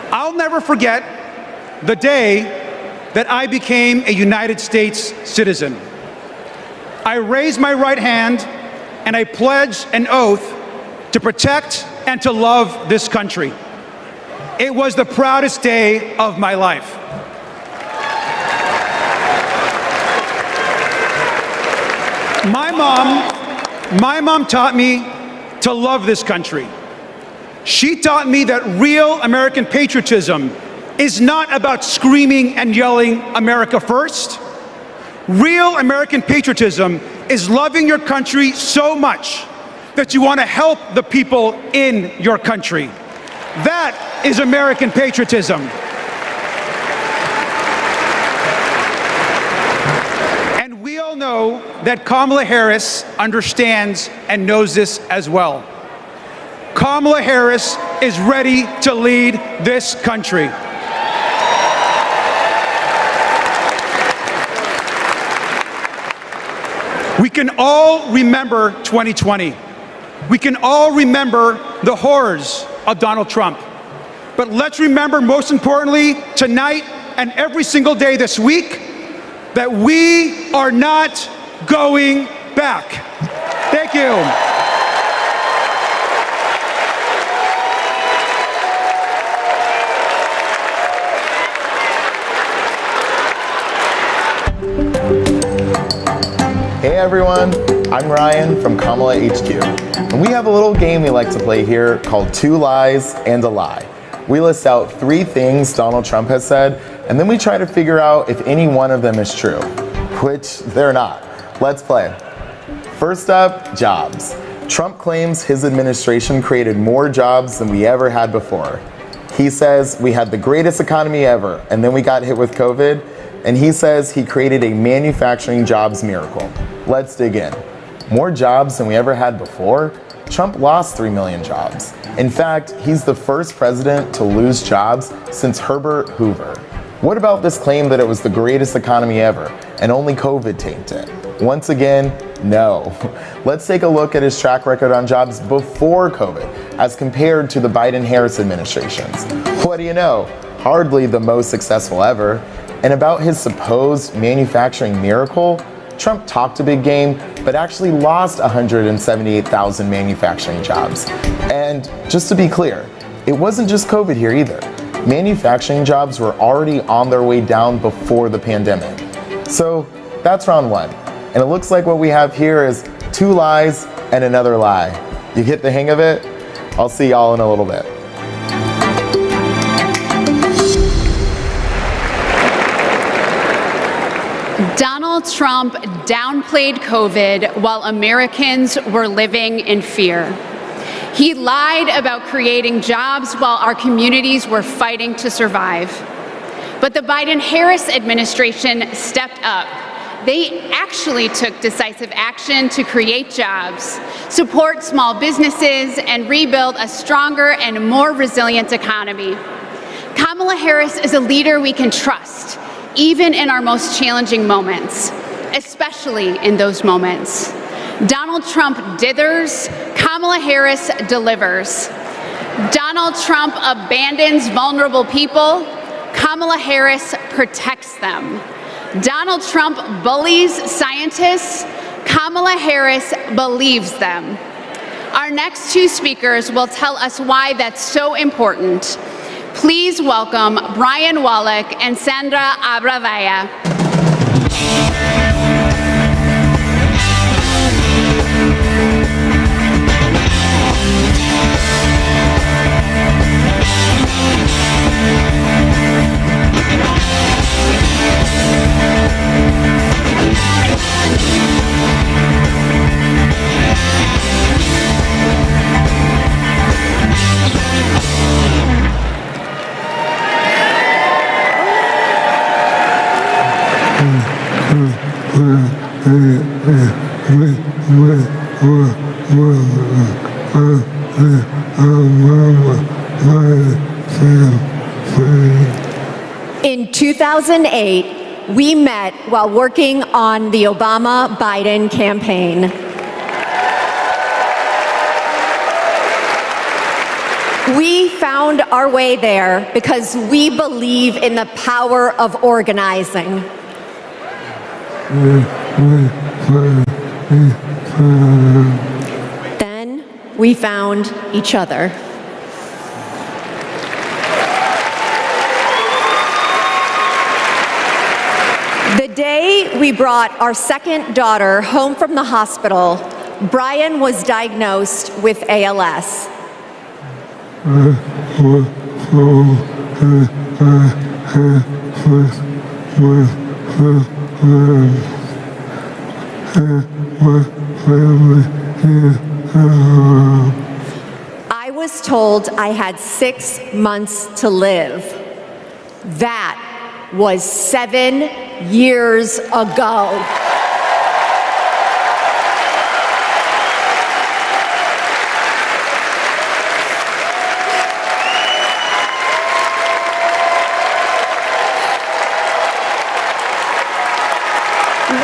I'll never forget the day that I became a United States citizen. I raised my right hand and I pledged an oath to protect and to love this country. It was the proudest day of my life. My mom taught me to love this country. She taught me that real American patriotism is not about screaming and yelling America first. Real American patriotism is loving your country so much that you want to help the people in your country. That is American patriotism. And we all know that Kamala Harris understands and knows this as well. Kamala Harris is ready to lead this country. We can all remember 2020. We can all remember the horrors of Donald Trump. But let's remember, most importantly, tonight and every single day this week, that we are not going back. Thank you. Hey everyone, I'm Ryan from Kamala HQ, and we have a little game we like to play here called Two Lies and a Lie. We list out 3 things Donald Trump has said, and then we try to figure out if any one of them is true, which they're not. Let's play. First up, jobs. Trump claims his administration created more jobs than we ever had before. He says we had the greatest economy ever, and then we got hit with COVID. And he says he created a manufacturing jobs miracle. Let's dig in. More jobs than we ever had before? Trump lost 3 million jobs. In fact, he's the first president to lose jobs since Herbert Hoover. What about this claim that it was the greatest economy ever and only COVID tanked it? Once again, no. Let's take a look at his track record on jobs before COVID as compared to the Biden-Harris administrations. What do you know? Hardly the most successful ever. And about his supposed manufacturing miracle, Trump talked a big game, but actually lost 178,000 manufacturing jobs. And just to be clear, it wasn't just COVID here either. Manufacturing jobs were already on their way down before the pandemic. So that's round 1. And it looks like what we have here is 2 lies and another lie. You get the hang of it? I'll see y'all in a little bit. Donald Trump downplayed COVID while Americans were living in fear. He lied about creating jobs while our communities were fighting to survive. But the Biden-Harris administration stepped up. They actually took decisive action to create jobs, support small businesses, and rebuild a stronger and more resilient economy. Kamala Harris is a leader we can trust, even in our most challenging moments, especially in those moments. Donald Trump dithers, Kamala Harris delivers. Donald Trump abandons vulnerable people, Kamala Harris protects them. Donald Trump bullies scientists, Kamala Harris believes them. Our next 2 speakers will tell us why that's so important. Please welcome Brian Warnock and Sandra Abravaya. In 2008, we met while working on the Obama-Biden campaign. We found our way there because we believe in the power of organizing. Then we found each other. The day we brought our second daughter home from the hospital, Brian was diagnosed with ALS. I was told I had 6 months to live. That was 7 years ago.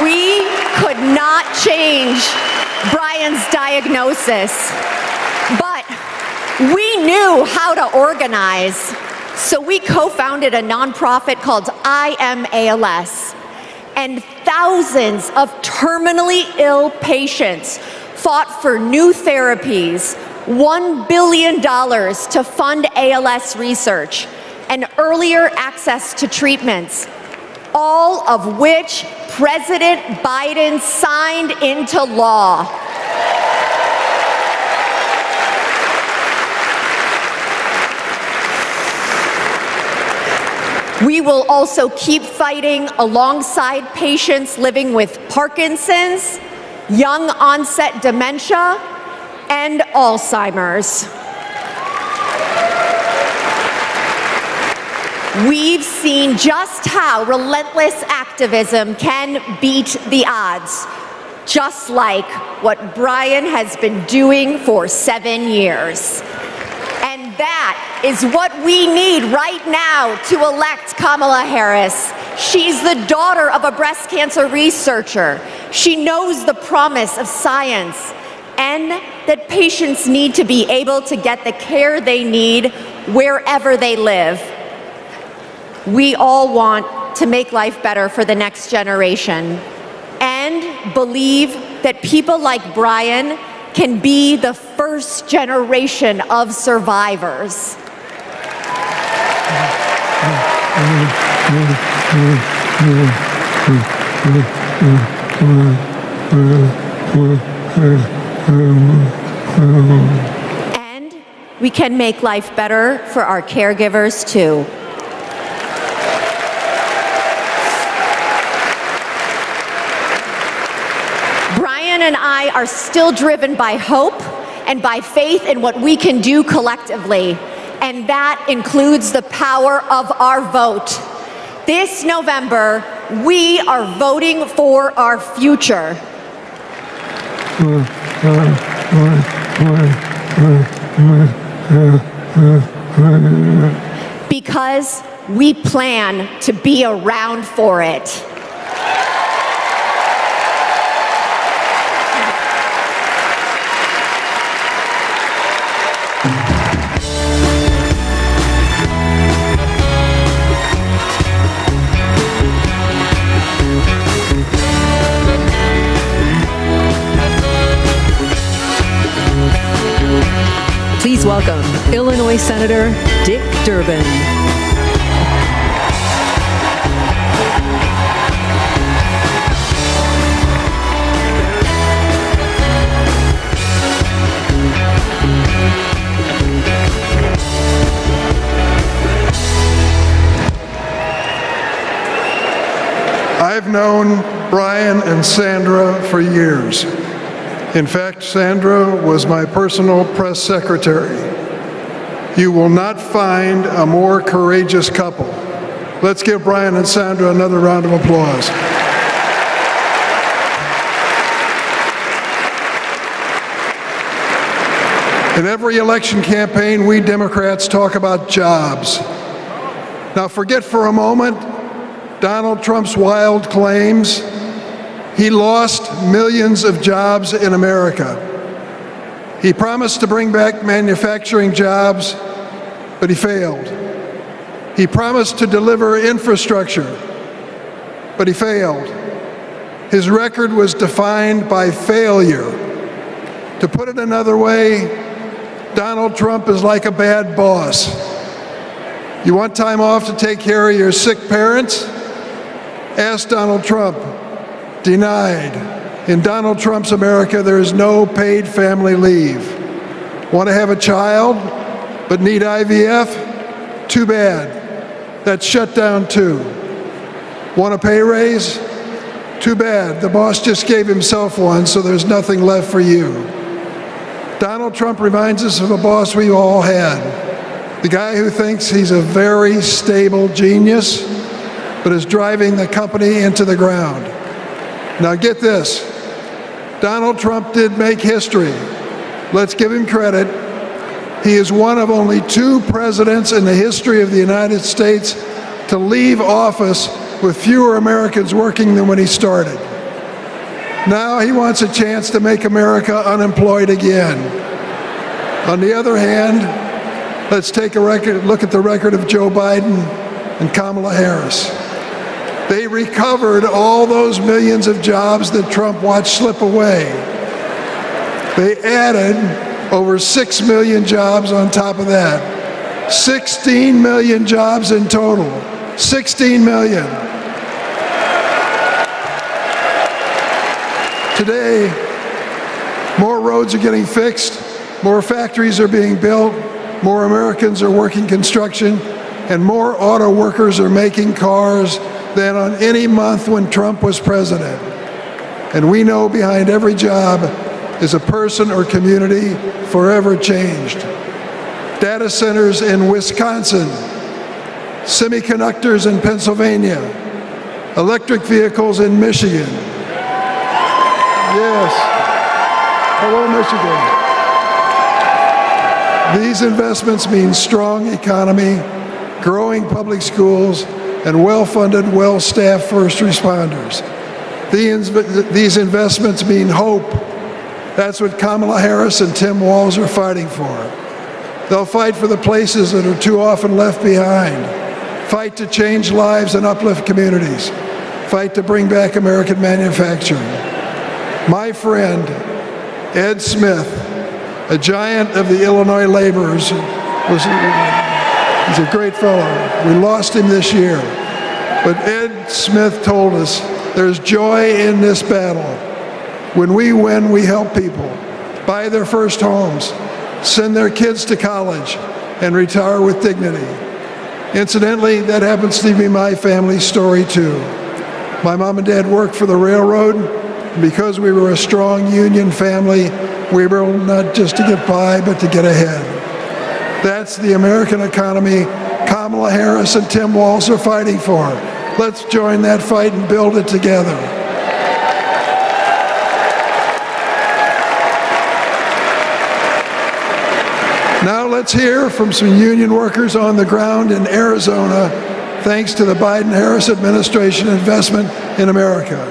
We could not change Brian's diagnosis, but we knew how to organize. So we co-founded a nonprofit called I Am ALS, and thousands of terminally ill patients fought for new therapies, $1 billion to fund ALS research, and earlier access to treatments, all of which President Biden signed into law. We will also keep fighting alongside patients living with Parkinson's, young onset dementia, and Alzheimer's. We've seen just how relentless activism can beat the odds, just like what Brian has been doing for 7 years. And that is what we need right now to elect Kamala Harris. She's the daughter of a breast cancer researcher. She knows the promise of science and that patients need to be able to get the care they need wherever they live. We all want to make life better for the next generation and believe that people like Brian can be the first generation of survivors. And we can make life better for our caregivers too. Brian and I are still driven by hope and by faith in what we can do collectively, and that includes the power of our vote. This November, we are voting for our future. Because we plan to be around for it. Please welcome Illinois Senator Dick Durbin. I've known Brian and Sandra for years. In fact, Sandra was my personal press secretary. You will not find a more courageous couple. Let's give Brian and Sandra another round of applause. In every election campaign, we Democrats talk about jobs. Now forget for a moment Donald Trump's wild claims. He lost millions of jobs in America. He promised to bring back manufacturing jobs, but he failed. He promised to deliver infrastructure, but he failed. His record was defined by failure. To put it another way, Donald Trump is like a bad boss. You want time off to take care of your sick parents? Ask Donald Trump. Denied. In Donald Trump's America, there is no paid family leave. Want to have a child? but need IVF? Too bad. That's shut down too. Want a pay raise? Too bad. The boss just gave himself one, so there's nothing left for you. Donald Trump reminds us of a boss we all had. The guy who thinks he's a very stable genius, but is driving the company into the ground. Now get this. Donald Trump did make history. Let's give him credit. He is one of only 2 presidents in the history of the United States to leave office with fewer Americans working than when he started. Now he wants a chance to make America unemployed again. On the other hand, let's take a look at the record of Joe Biden and Kamala Harris. They recovered all those millions of jobs that Trump watched slip away. They added over 6 million jobs on top of that. 16 million jobs in total. 16 million. Today, more roads are getting fixed, more factories are being built, more Americans are working construction, and more auto workers are making cars than on any month when Trump was president. And we know behind every job is a person or community forever changed. Data centers in Wisconsin, semiconductors in Pennsylvania, electric vehicles in Michigan. Yes. Hello, Michigan. These investments mean strong economy, growing public schools, and well-funded, well-staffed first responders. These investments mean hope. That's what Kamala Harris and Tim Walz are fighting for. They'll fight for the places that are too often left behind. Fight to change lives and uplift communities. Fight to bring back American manufacturing. My friend, Ed Smith, a giant of the Illinois laborers, he's a great fellow. We lost him this year. But Ed Smith told us there's joy in this battle. When we win, we help people buy their first homes, send their kids to college, and retire with dignity. Incidentally, that happens to be my family's story too. My mom and dad worked for the railroad. Because we were a strong union family, we were able not just to get by, but to get ahead. That's the American economy Kamala Harris and Tim Walz are fighting for. Let's join that fight and build it together. Now let's hear from some union workers on the ground in Arizona, thanks to the Biden-Harris administration investment in America.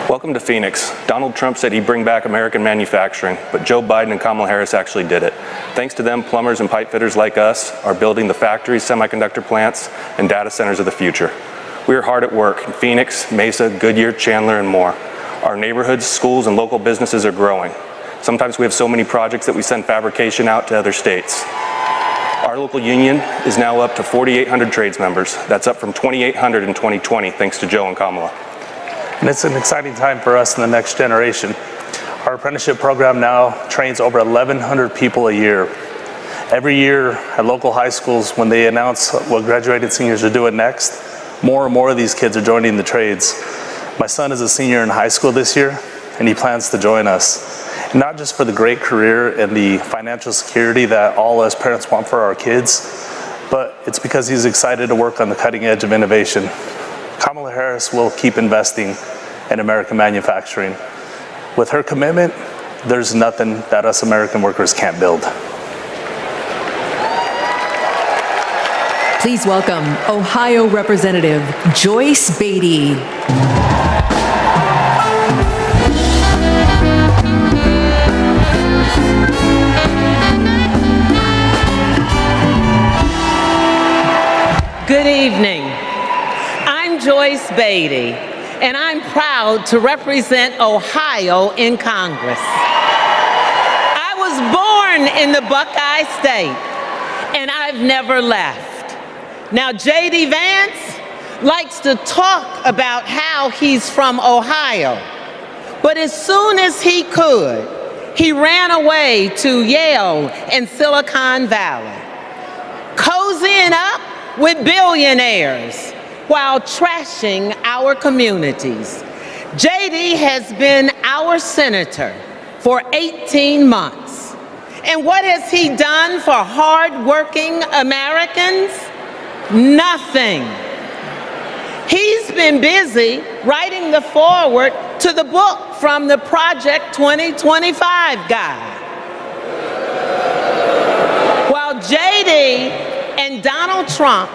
Welcome to Phoenix. Donald Trump said he'd bring back American manufacturing, but Joe Biden and Kamala Harris actually did it. Thanks to them, plumbers and pipe fitters like us are building the factories, semiconductor plants, and data centers of the future. We are hard at work in Phoenix, Mesa, Goodyear, Chandler, and more. Our neighborhoods, schools, and local businesses are growing. Sometimes we have so many projects that we send fabrication out to other states. Our local union is now up to 4,800 trades members. That's up from 2,800 in 2020, thanks to Joe and Kamala. And it's an exciting time for us in the next generation. Our apprenticeship program now trains over 1,100 people a year. Every year at local high schools, when they announce what graduating seniors are doing next, more and more of these kids are joining the trades. My son is a senior in high school this year, and he plans to join us. And not just for the great career and the financial security that all us parents want for our kids, but it's because he's excited to work on the cutting edge of innovation. Kamala Harris will keep investing in American manufacturing. With her commitment, there's nothing that us American workers can't build. Please welcome Ohio Representative Joyce Beatty. Good evening. I'm Joyce Beatty, and I'm proud to represent Ohio in Congress. I was born in the Buckeye State, and I've never left. Now, J.D. Vance likes to talk about how he's from Ohio, but as soon as he could, he ran away to Yale and Silicon Valley, cozying up with billionaires while trashing our communities. JD has been our senator for 18 months. And what has he done for hardworking Americans? Nothing. He's been busy writing the foreword to the book from the Project 2025 guy. While JD and Donald Trump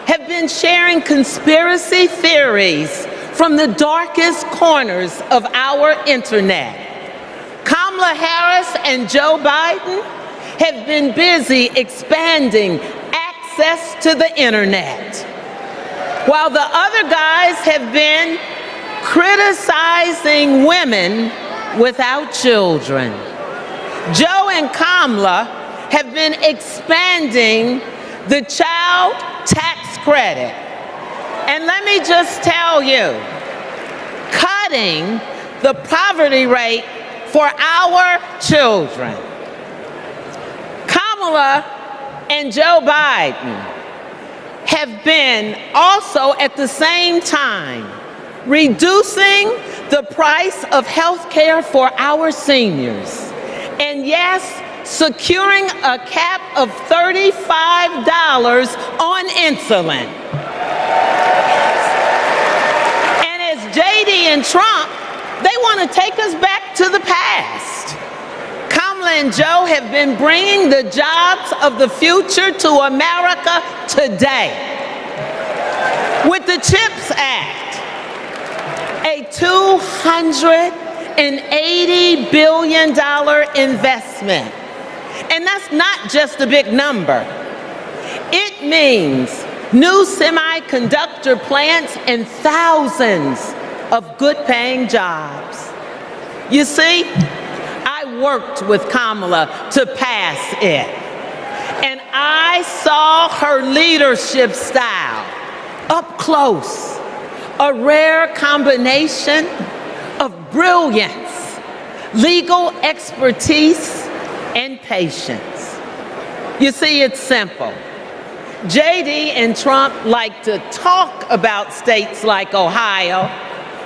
have been sharing conspiracy theories from the darkest corners of our internet, Kamala Harris and Joe Biden have been busy expanding access to the internet, while the other guys have been criticizing women without children. Joe and Kamala have been expanding the child tax credit. And let me just tell you, cutting the poverty rate for our children. Kamala and Joe Biden have been also at the same time reducing the price of health care for our seniors. And yes, securing a cap of $35 on insulin. And as JD and Trump, they want to take us back to the past. Kamala and Joe have been bringing the jobs of the future to America today. With the CHIPS Act, a $280 billion investment. And that's not just a big number. It means new semiconductor plants and thousands of good-paying jobs. You see, I worked with Kamala to pass it, and I saw her leadership style up close, a rare combination of brilliance, legal expertise, and patience. You see, it's simple. JD and Trump like to talk about states like Ohio,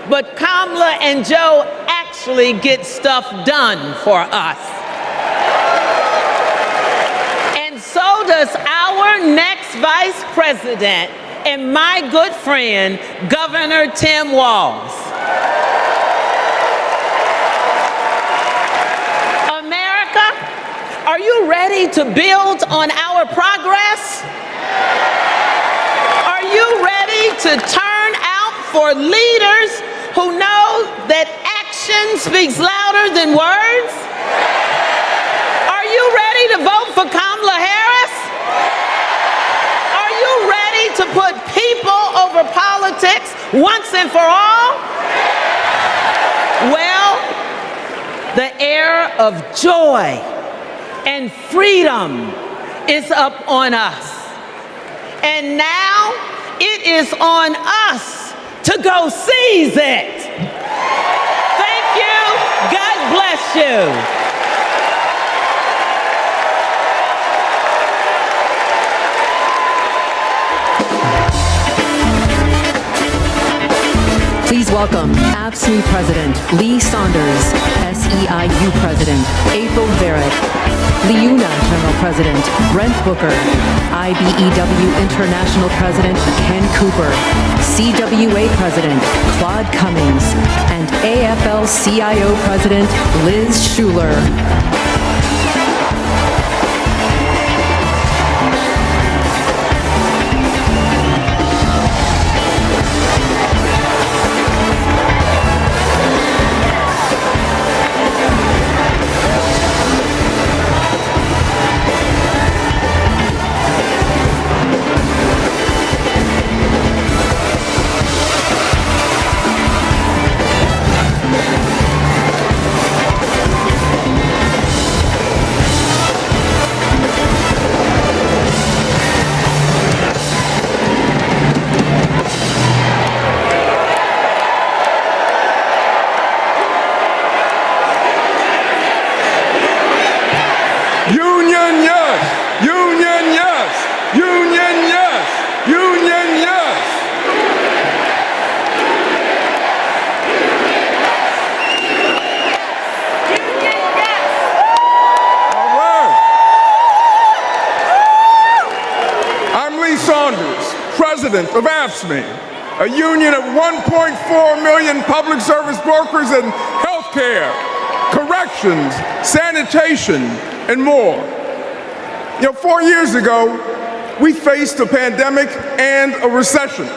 but Kamala and Joe actually get stuff done for us. And so does our next vice president and my good friend, Governor Tim Walz. America, are you ready to build on our progress? Are you ready to turn out for leaders who know that action speaks louder than words? Are you ready to vote for Kamala Harris? Are you ready to put people over politics once and for all? Well, the era of joy and freedom is up on us. And now it is on us to go seize it. Thank you. God bless you. Please welcome AFSCME President Lee Saunders, SEIU President April Barrett, LIUNA General President Brent Booker, IBEW International President Ken Cooper, CWA President Claude Cummings, and AFL-CIO President Liz Schuler. Bernie Sanders, president of AFSCME, a union of 1.4 million public service workers in healthcare, corrections, sanitation, and more. 4 years ago, we faced a pandemic and a recession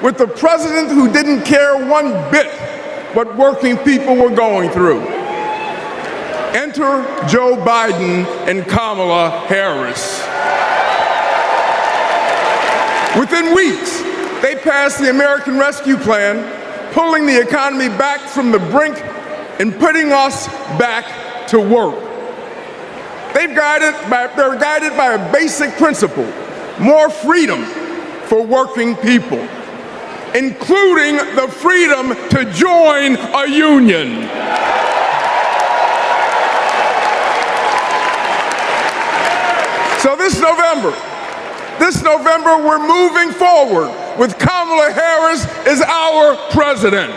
with a president who didn't care one bit what working people were going through. Enter Joe Biden and Kamala Harris. Within weeks, they passed the American Rescue Plan, pulling the economy back from the brink and putting us back to work. They're guided by a basic principle: more freedom for working people, including the freedom to join a union. So this November, we're moving forward with Kamala Harris as our president.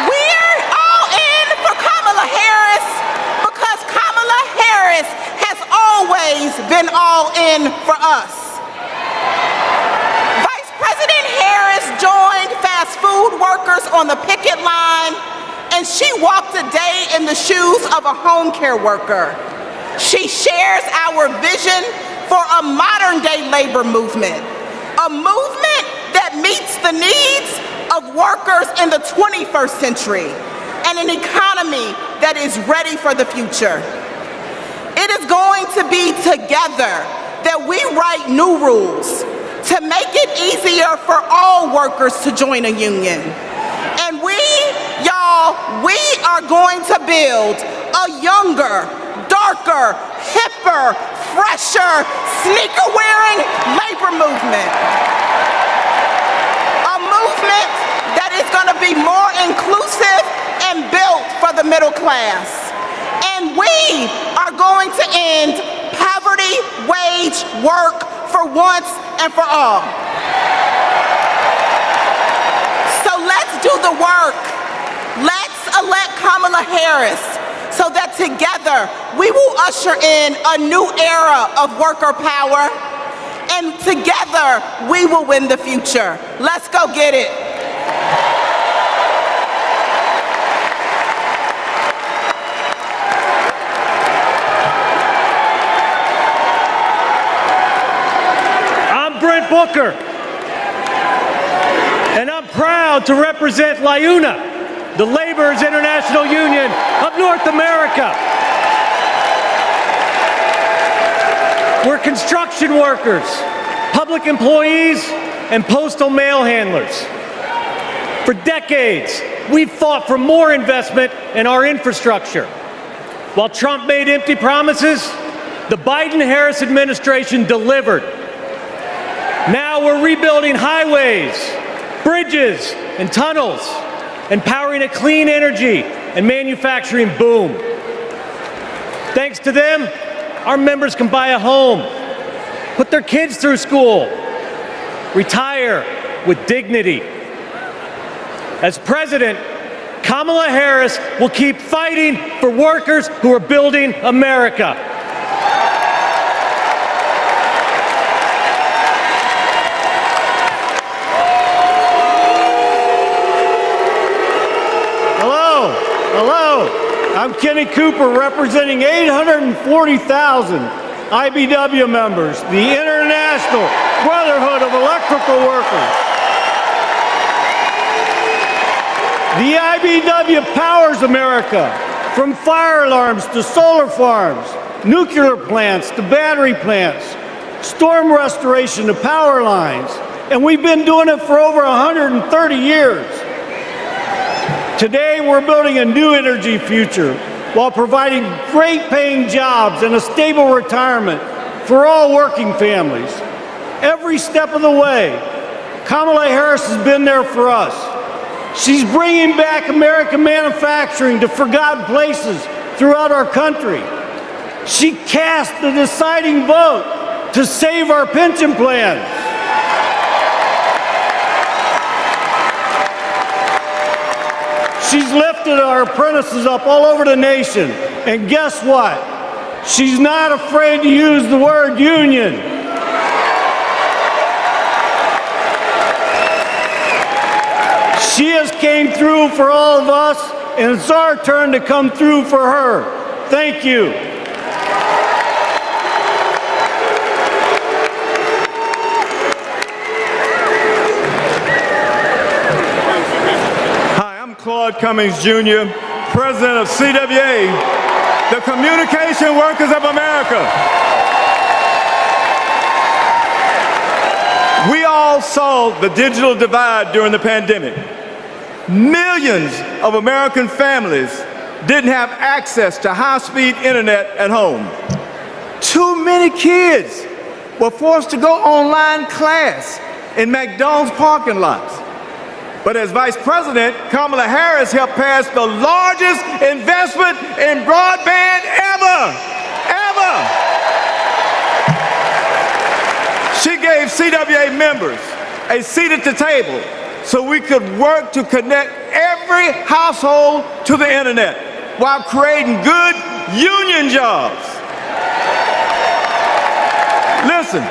We're all in for Kamala Harris because Kamala Harris has always been all in for us. Vice President Harris joined fast food workers on the picket line, and she walked a day in the shoes of a home care worker. She shares our vision for a modern-day labor movement, a movement that meets the needs of workers in the 21st century and an economy that is ready for the future. It is going to be together that we write new rules to make it easier for all workers to join a union. And we are going to build a younger, darker, hipper, fresher, sneaker-wearing labor movement. A movement that is going to be more inclusive and built for the middle class. And we are going to end poverty wage work for once and for all. So let's do the work. Let's elect Kamala Harris so that together we will usher in a new era of worker power, and together we will win the future. Let's go get it. I'm Brent Booker, and I'm proud to represent LIUNA, the Laborers International Union of North America. We're construction workers, public employees, and postal mail handlers. For decades, we've fought for more investment in our infrastructure. While Trump made empty promises, the Biden-Harris administration delivered. Now we're rebuilding highways, bridges, and tunnels, and powering a clean energy and manufacturing boom. Thanks to them, our members can buy a home, put their kids through school, retire with dignity. As president, Kamala Harris will keep fighting for workers who are building America. Hello, I'm Kenny Cooper, representing 840,000 IBW members, the International Brotherhood of Electrical Workers. The IBW powers America, from fire alarms to solar farms, nuclear plants to battery plants, storm restoration to power lines, and we've been doing it for over 130 years. Today, we're building a new energy future while providing great paying jobs and a stable retirement for all working families. Every step of the way, Kamala Harris has been there for us. She's bringing back American manufacturing to forgotten places throughout our country. She cast the deciding vote to save our pension plans. She's lifted our apprentices up all over the nation. And guess what? She's not afraid to use the word union. She has came through for all of us, and it's our turn to come through for her. Thank you. Claude Cummings Jr., President of CWA, the Communication Workers of America. We all saw the digital divide during the pandemic. Millions of American families didn't have access to high-speed internet at home. Too many kids were forced to go online class in McDonald's parking lots. But as Vice President, Kamala Harris helped pass the largest investment in broadband ever. She gave CWA members a seat at the table so we could work to connect every household to the internet while creating good union jobs. Listen,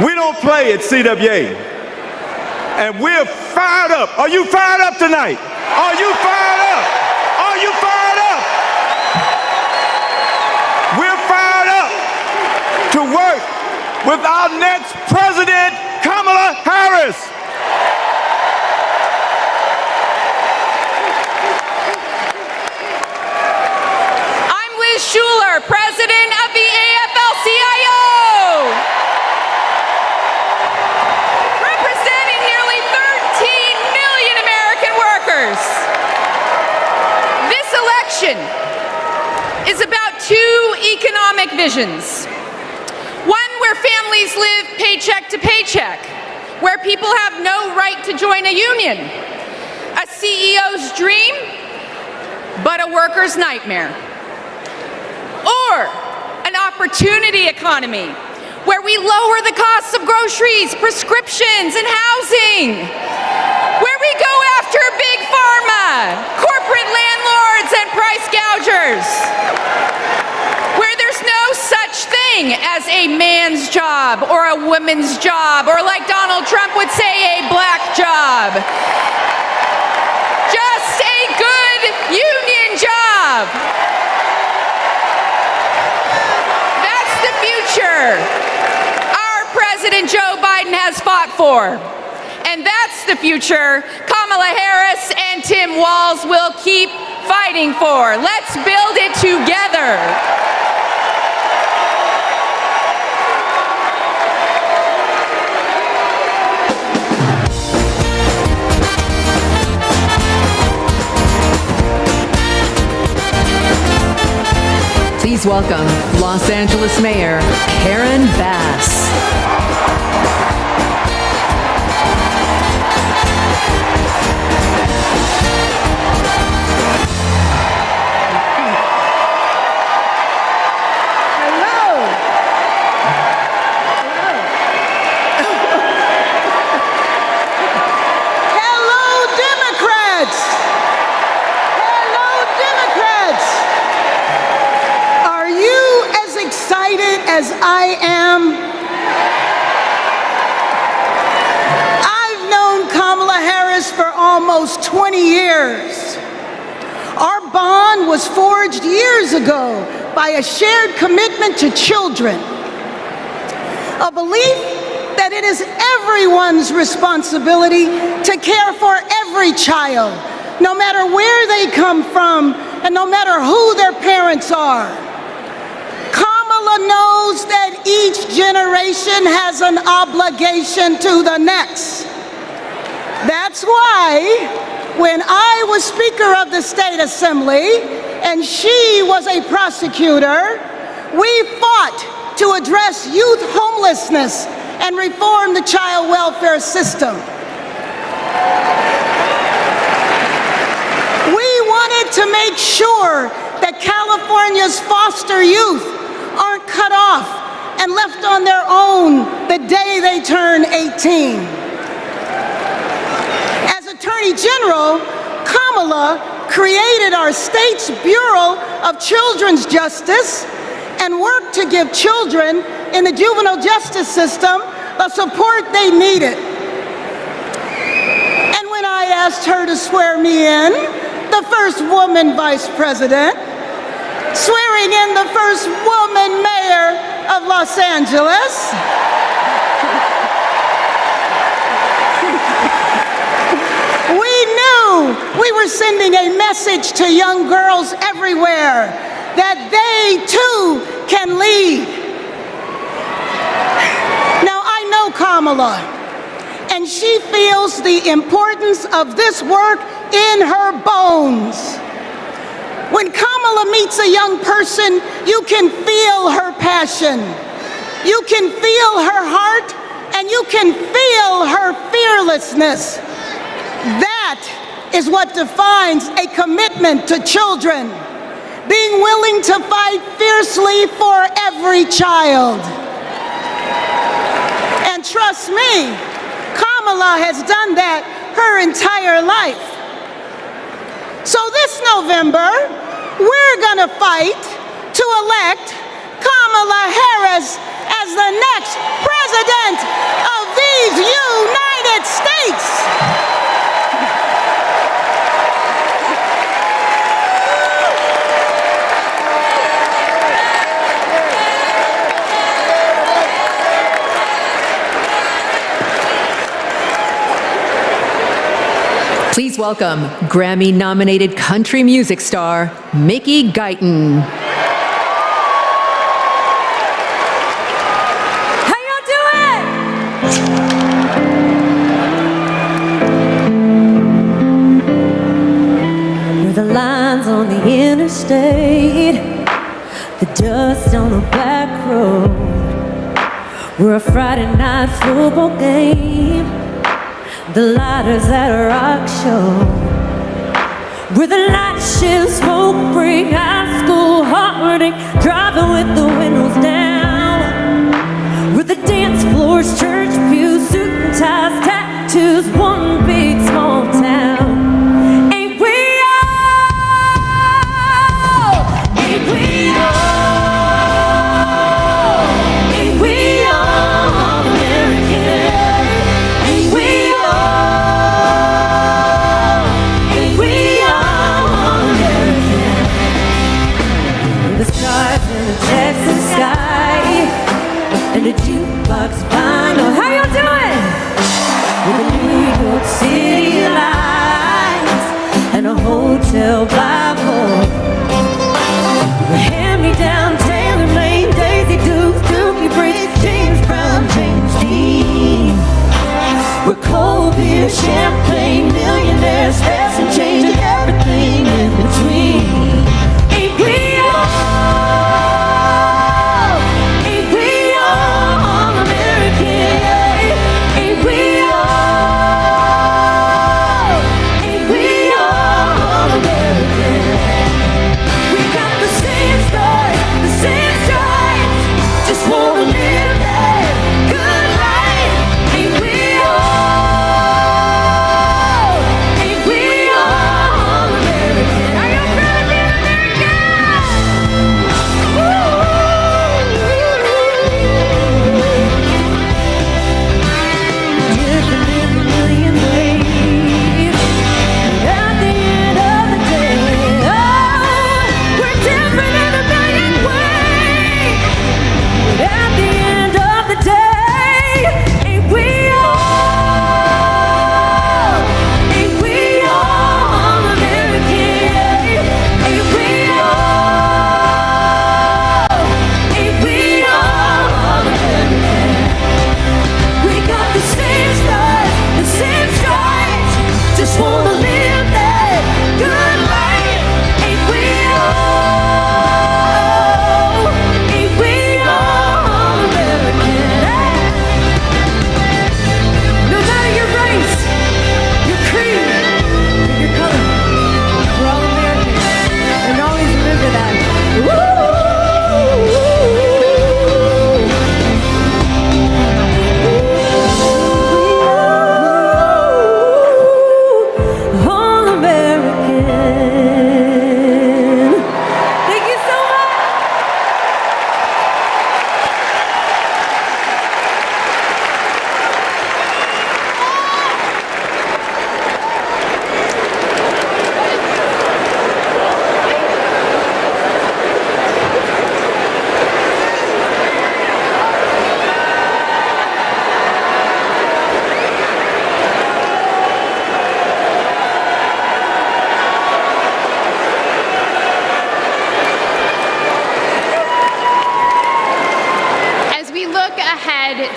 we don't play at CWA. And we're fired up. Are you fired up tonight? Are you fired up? Are you fired up? We're fired up to work with our next president, Kamala Harris. I'm Liz Schuler, president of the AFL-CIO. This election is about two economic visions. One where families live paycheck to paycheck, where people have no right to join a union. A CEO's dream, but a worker's nightmare. Or an opportunity economy, where we lower the costs of groceries, prescriptions, and housing. Where we go after big pharma, corporate landlords, and price gougers. Where there's no such thing as a man's job or a woman's job, or like Donald Trump would say, a black job. Just a good union job. That's the future our President Joe Biden has fought for. And that's the future Kamala Harris and Tim Walz will keep fighting for. Let's build it together. Please welcome Los Angeles Mayor Karen Bass. As I am. I've known Kamala Harris for almost 20 years. Our bond was forged years ago by a shared commitment to children, a belief that it is everyone's responsibility to care for every child, no matter where they come from and no matter who their parents are. Kamala knows that each generation has an obligation to the next. That's why when I was Speaker of the State Assembly and she was a prosecutor, we fought to address youth homelessness and reform the child welfare system. We wanted to make sure that California's foster youth aren't cut off and left on their own the day they turn 18. As Attorney General, Kamala created our state's Bureau of Children's Justice and worked to give children in the juvenile justice system the support they needed. And when I asked her to swear me in, the first woman vice president, swearing in the first woman mayor of Los Angeles, we knew we were sending a message to young girls everywhere that they too can lead. Now I know Kamala, and she feels the importance of this work in her bones. When Kamala meets a young person, you can feel her passion. You can feel her heart, and you can feel her fearlessness. That is what defines a commitment to children, being willing to fight fiercely for every child. And trust me, Kamala has done that her entire life. So this November, we're gonna fight to elect Kamala Harris as the next president of these United States. Please welcome Grammy-nominated country music star, Mickey Guyton. How y'all doing? Where the lines on the interstate, the dust on the back road, we're a Friday night football game, the lighters at a rock show, where the night shift smoke break, high school heartache, driving with the windows down, where the dance floors, church pews, suit and ties, tattoos, one big small town. Ain't we all? Ain't we all? Ain't we all American? Ain't we all? Ain't we all American? The stars in the Texas sky and a jukebox vinyl. How y'all doing? With a New York City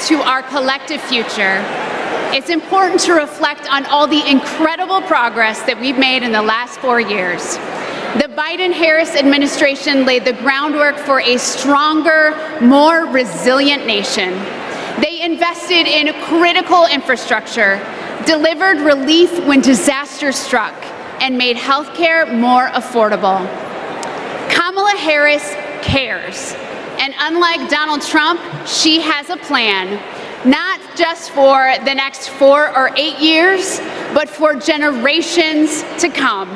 to our collective future, it's important to reflect on all the incredible progress that we've made in the last 4 years. The Biden-Harris administration laid the groundwork for a stronger, more resilient nation. They invested in critical infrastructure, delivered relief when disaster struck, and made healthcare more affordable. Kamala Harris cares. And unlike Donald Trump, she has a plan, not just for the next 4 or 8 years, but for generations to come.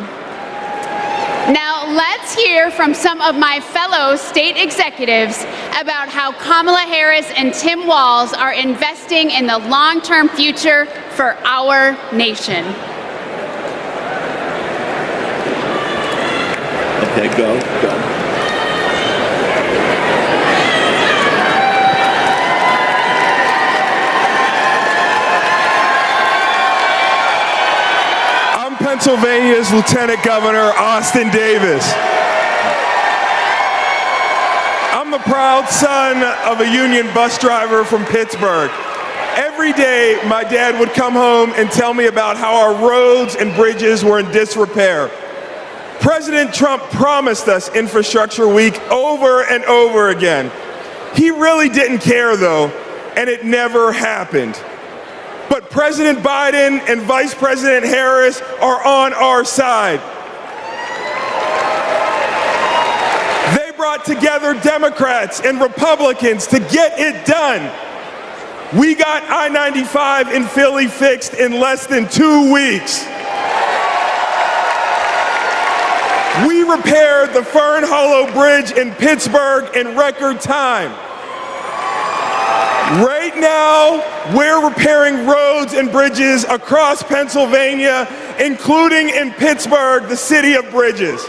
Now, let's hear from some of my fellow state executives about how Kamala Harris and Tim Walz are investing in the long-term future for our nation. Okay, go. Pennsylvania's Lieutenant Governor Austin Davis. I'm the proud son of a union bus driver from Pittsburgh. Every day, my dad would come home and tell me about how our roads and bridges were in disrepair. President Trump promised us Infrastructure Week over and over again. He really didn't care, though, and it never happened. But President Biden and Vice President Harris are on our side. They brought together Democrats and Republicans to get it done. We got I-95 in Philly fixed in less than 2 weeks. We repaired the Fern Hollow Bridge in Pittsburgh in record time. Right now, we're repairing roads and bridges across Pennsylvania, including in Pittsburgh, the city of bridges.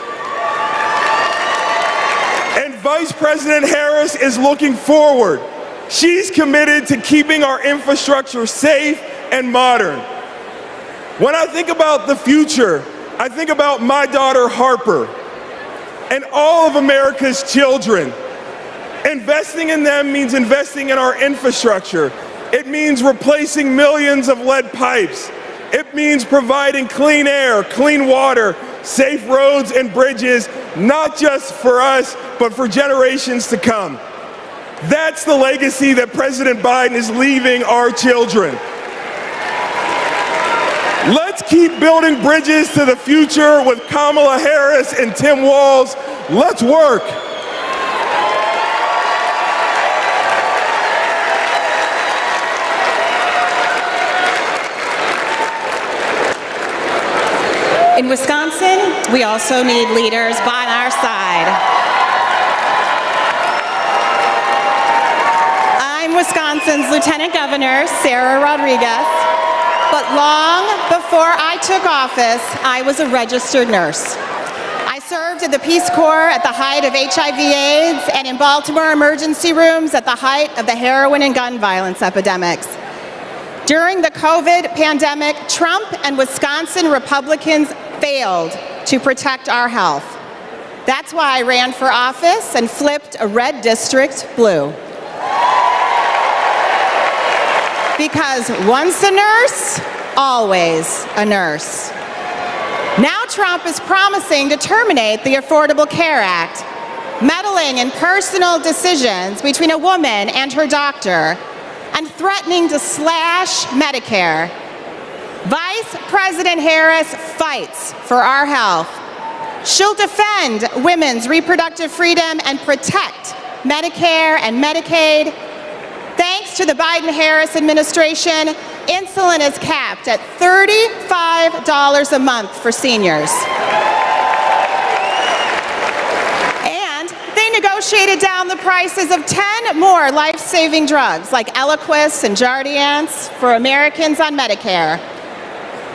And Vice President Harris is looking forward. She's committed to keeping our infrastructure safe and modern. When I think about the future, I think about my daughter Harper and all of America's children. Investing in them means investing in our infrastructure. It means replacing millions of lead pipes. It means providing clean air, clean water, safe roads and bridges, not just for us, but for generations to come. That's the legacy that President Biden is leaving our children. Let's keep building bridges to the future with Kamala Harris and Tim Walz. Let's work. In Wisconsin, we also need leaders by our side. I'm Wisconsin's Lieutenant Governor, Sarah Rodriguez, but long before I took office, I was a registered nurse. I served in the Peace Corps at the height of HIV/AIDS and in Baltimore emergency rooms at the height of the heroin and gun violence epidemics. During the COVID pandemic, Trump and Wisconsin Republicans failed to protect our health. That's why I ran for office and flipped a red district blue. Because once a nurse, always a nurse. Now Trump is promising to terminate the Affordable Care Act, meddling in personal decisions between a woman and her doctor, and threatening to slash Medicare. Vice President Harris fights for our health. She'll defend women's reproductive freedom and protect Medicare and Medicaid. Thanks to the Biden-Harris administration, insulin is capped at $35 a month for seniors. And they negotiated down the prices of 10 more life-saving drugs like Eliquis and Jardiance for Americans on Medicare.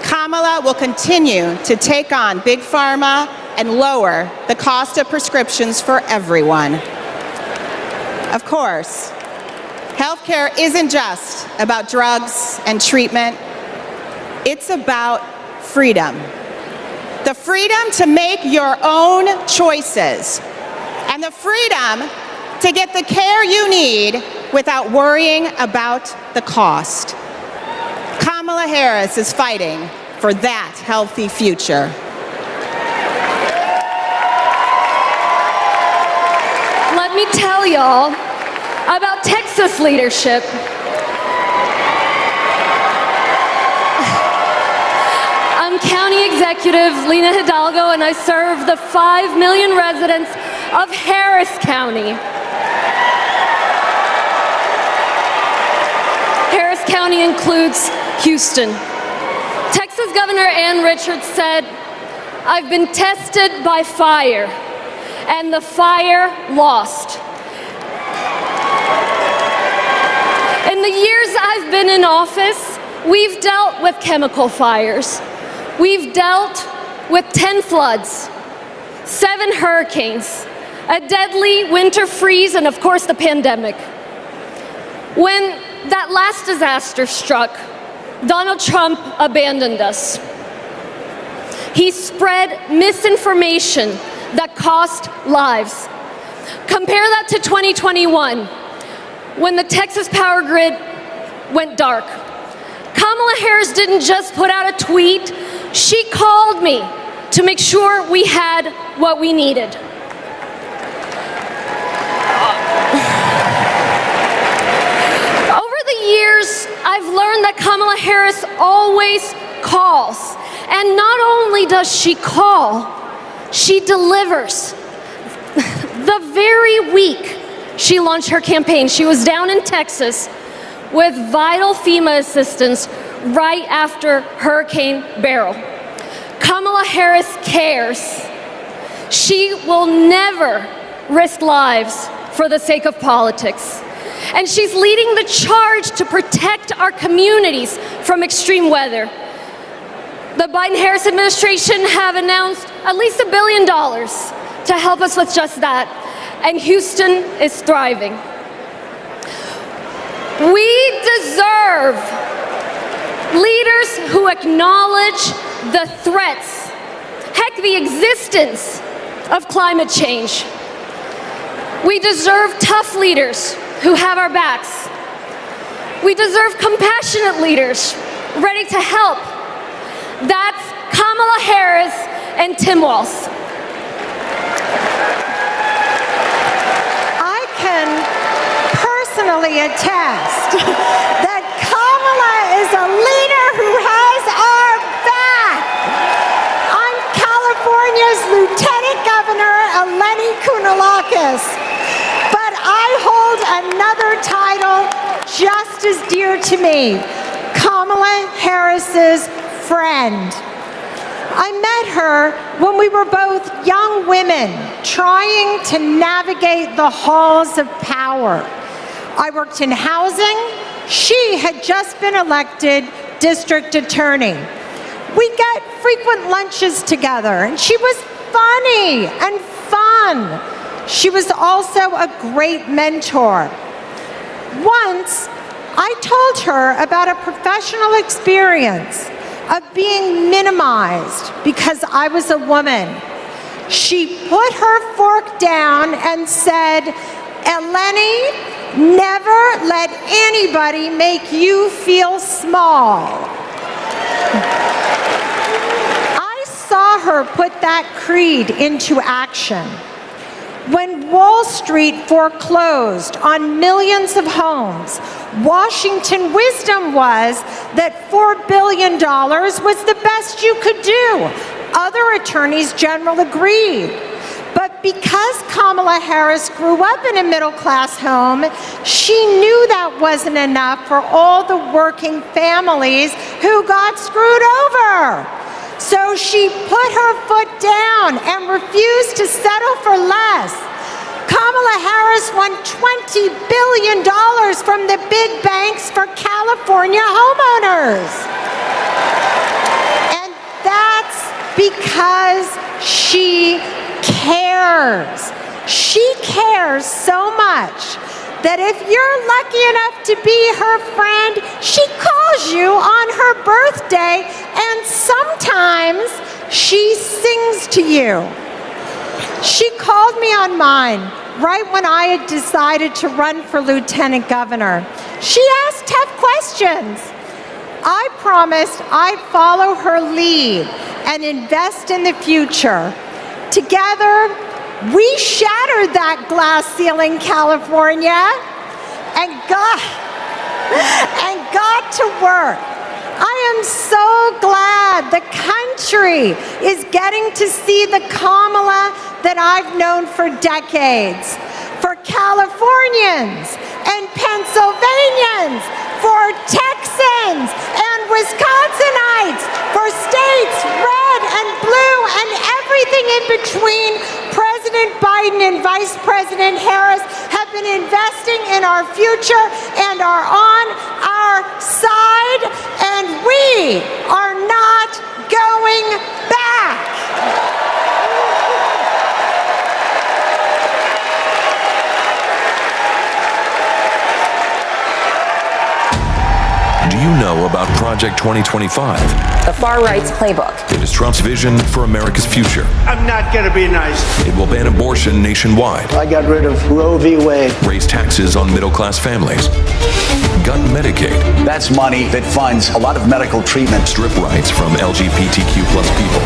Kamala will continue to take on Big Pharma and lower the cost of prescriptions for everyone. Of course, healthcare isn't just about drugs and treatment. It's about freedom. The freedom to make your own choices and the freedom to get the care you need without worrying about the cost. Kamala Harris is fighting for that healthy future. Let me tell y'all about Texas leadership. I'm County Executive Lena Hidalgo, and I serve the 5 million residents of Harris County. Harris County includes Houston. Texas Governor Ann Richards said, "I've been tested by fire, and the fire lost." In the years I've been in office, we've dealt with chemical fires. We've dealt with 10 floods, 7 hurricanes, a deadly winter freeze, and of course the pandemic. When that last disaster struck, Donald Trump abandoned us. He spread misinformation that cost lives. Compare that to 2021, when the Texas power grid went dark. Kamala Harris didn't just put out a tweet, she called me to make sure we had what we needed. Over the years, I've learned that Kamala Harris always calls. And not only does she call, she delivers. The very week she launched her campaign, she was down in Texas with vital FEMA assistance right after Hurricane Beryl. Kamala Harris cares. She will never risk lives for the sake of politics. And she's leading the charge to protect our communities from extreme weather. The Biden-Harris administration have announced at least $1 billion to help us with just that. And Houston is thriving. We deserve leaders who acknowledge the threats, heck, the existence of climate change. We deserve tough leaders who have our backs. We deserve compassionate leaders ready to help. That's Kamala Harris and Tim Walz. I can personally attest that Kamala is a leader who has our back. I'm California's Lieutenant Governor Eleni Kounalakis, but I hold another title just as dear to me, Kamala Harris's friend. I met her when we were both young women trying to navigate the halls of power. I worked in housing. She had just been elected district attorney. We got frequent lunches together, and she was funny and fun. She was also a great mentor. Once, I told her about a professional experience of being minimized because I was a woman. She put her fork down and said, "Eleni, never let anybody make you feel small." I saw her put that creed into action. When Wall Street foreclosed on millions of homes, Washington wisdom was that $4 billion was the best you could do. Other attorneys general agreed. But because Kamala Harris grew up in a middle-class home, she knew that wasn't enough for all the working families who got screwed over. So she put her foot down and refused to settle for less. Kamala Harris won $20 billion from the big banks for California homeowners. And that's because she cares. She cares so much that if you're lucky enough to be her friend, she calls you on her birthday, and sometimes she sings to you. She called me on mine right when I had decided to run for lieutenant governor. She asked tough questions. I promised I'd follow her lead and invest in the future. Together, we shattered that glass ceiling, California, and got to work. I am so glad the country is getting to see the Kamala that I've known for decades. For Californians and Pennsylvanians, for Texans and Wisconsinites, for states red and blue and everything in between, President Biden and Vice President Harris have been investing in our future and are on our side, and we are not going back. Do you know about Project 2025? The far right's playbook. It is Trump's vision for America's future. I'm not going to be nice. It will ban abortion nationwide. I got rid of Roe v. Wade. Raise taxes on middle-class families. Gut Medicaid. That's money that funds a lot of medical treatment. Strip rights from LGBTQ+ people.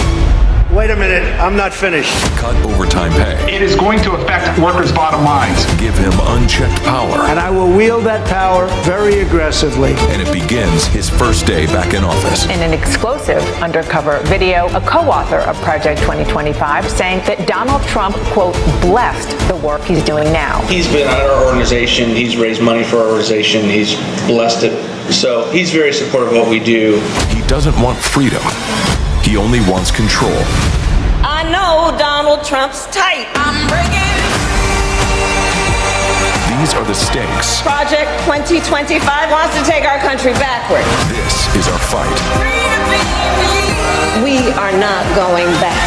Wait a minute, I'm not finished. Cut overtime pay. It is going to affect workers' bottom lines. Give him unchecked power. And I will wield that power very aggressively. And it begins his first day back in office. In an explosive undercover video, a co-author of Project 2025 saying that Donald Trump, quote, blessed the work he's doing now. He's been at our organization. He's raised money for our organization. He's blessed it. So he's very supportive of what we do. He doesn't want freedom. He only wants control. I know Donald Trump's tight. I'm breaking. These are the stakes. Project 2025 wants to take our country backward. This is our fight. We are not going back.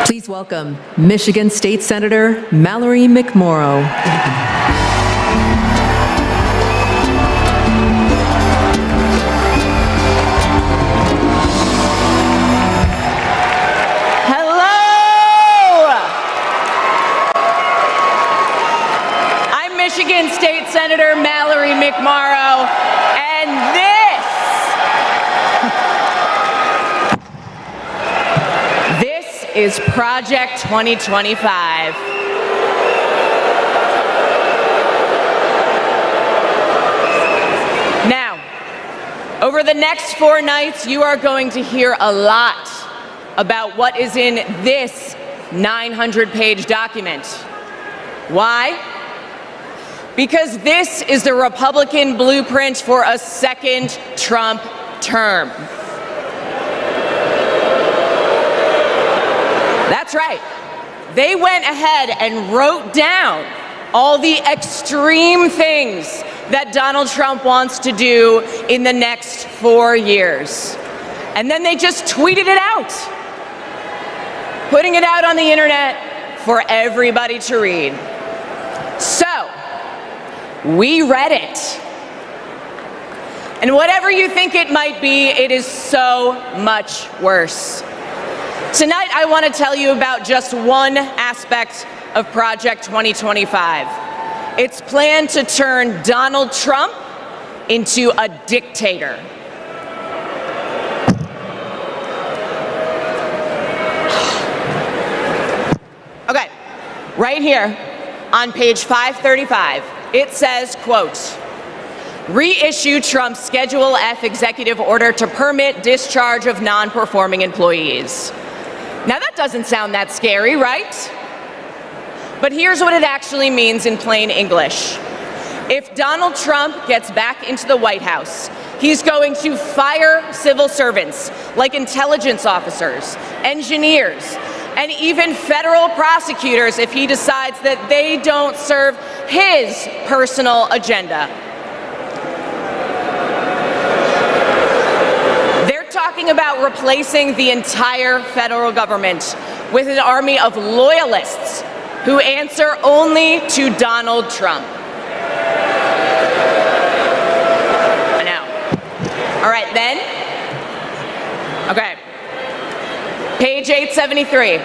Please welcome Michigan State Senator Mallory McMorrow. Michigan State Senator Mallory McMorrow, and this is Project 2025. Now, over the next 4 nights, you are going to hear a lot about what is in this 900-page document. Why? Because this is the Republican blueprint for a second Trump term. That's right. They went ahead and wrote down all the extreme things that Donald Trump wants to do in the next 4 years. And then they just tweeted it out, putting it out on the internet for everybody to read. So, we read it. And whatever you think it might be, it is so much worse. Tonight, I want to tell you about just one aspect of Project 2025. Its plan to turn Donald Trump into a dictator. Okay, right here on page 535, it says, quote, reissue Trump's Schedule F executive order to permit discharge of non-performing employees. Now that doesn't sound that scary, right? But here's what it actually means in plain English. If Donald Trump gets back into the White House, he's going to fire civil servants like intelligence officers, engineers, and even federal prosecutors if he decides that they don't serve his personal agenda. They're talking about replacing the entire federal government with an army of loyalists who answer only to Donald Trump. I know. All right, then. Okay. 873.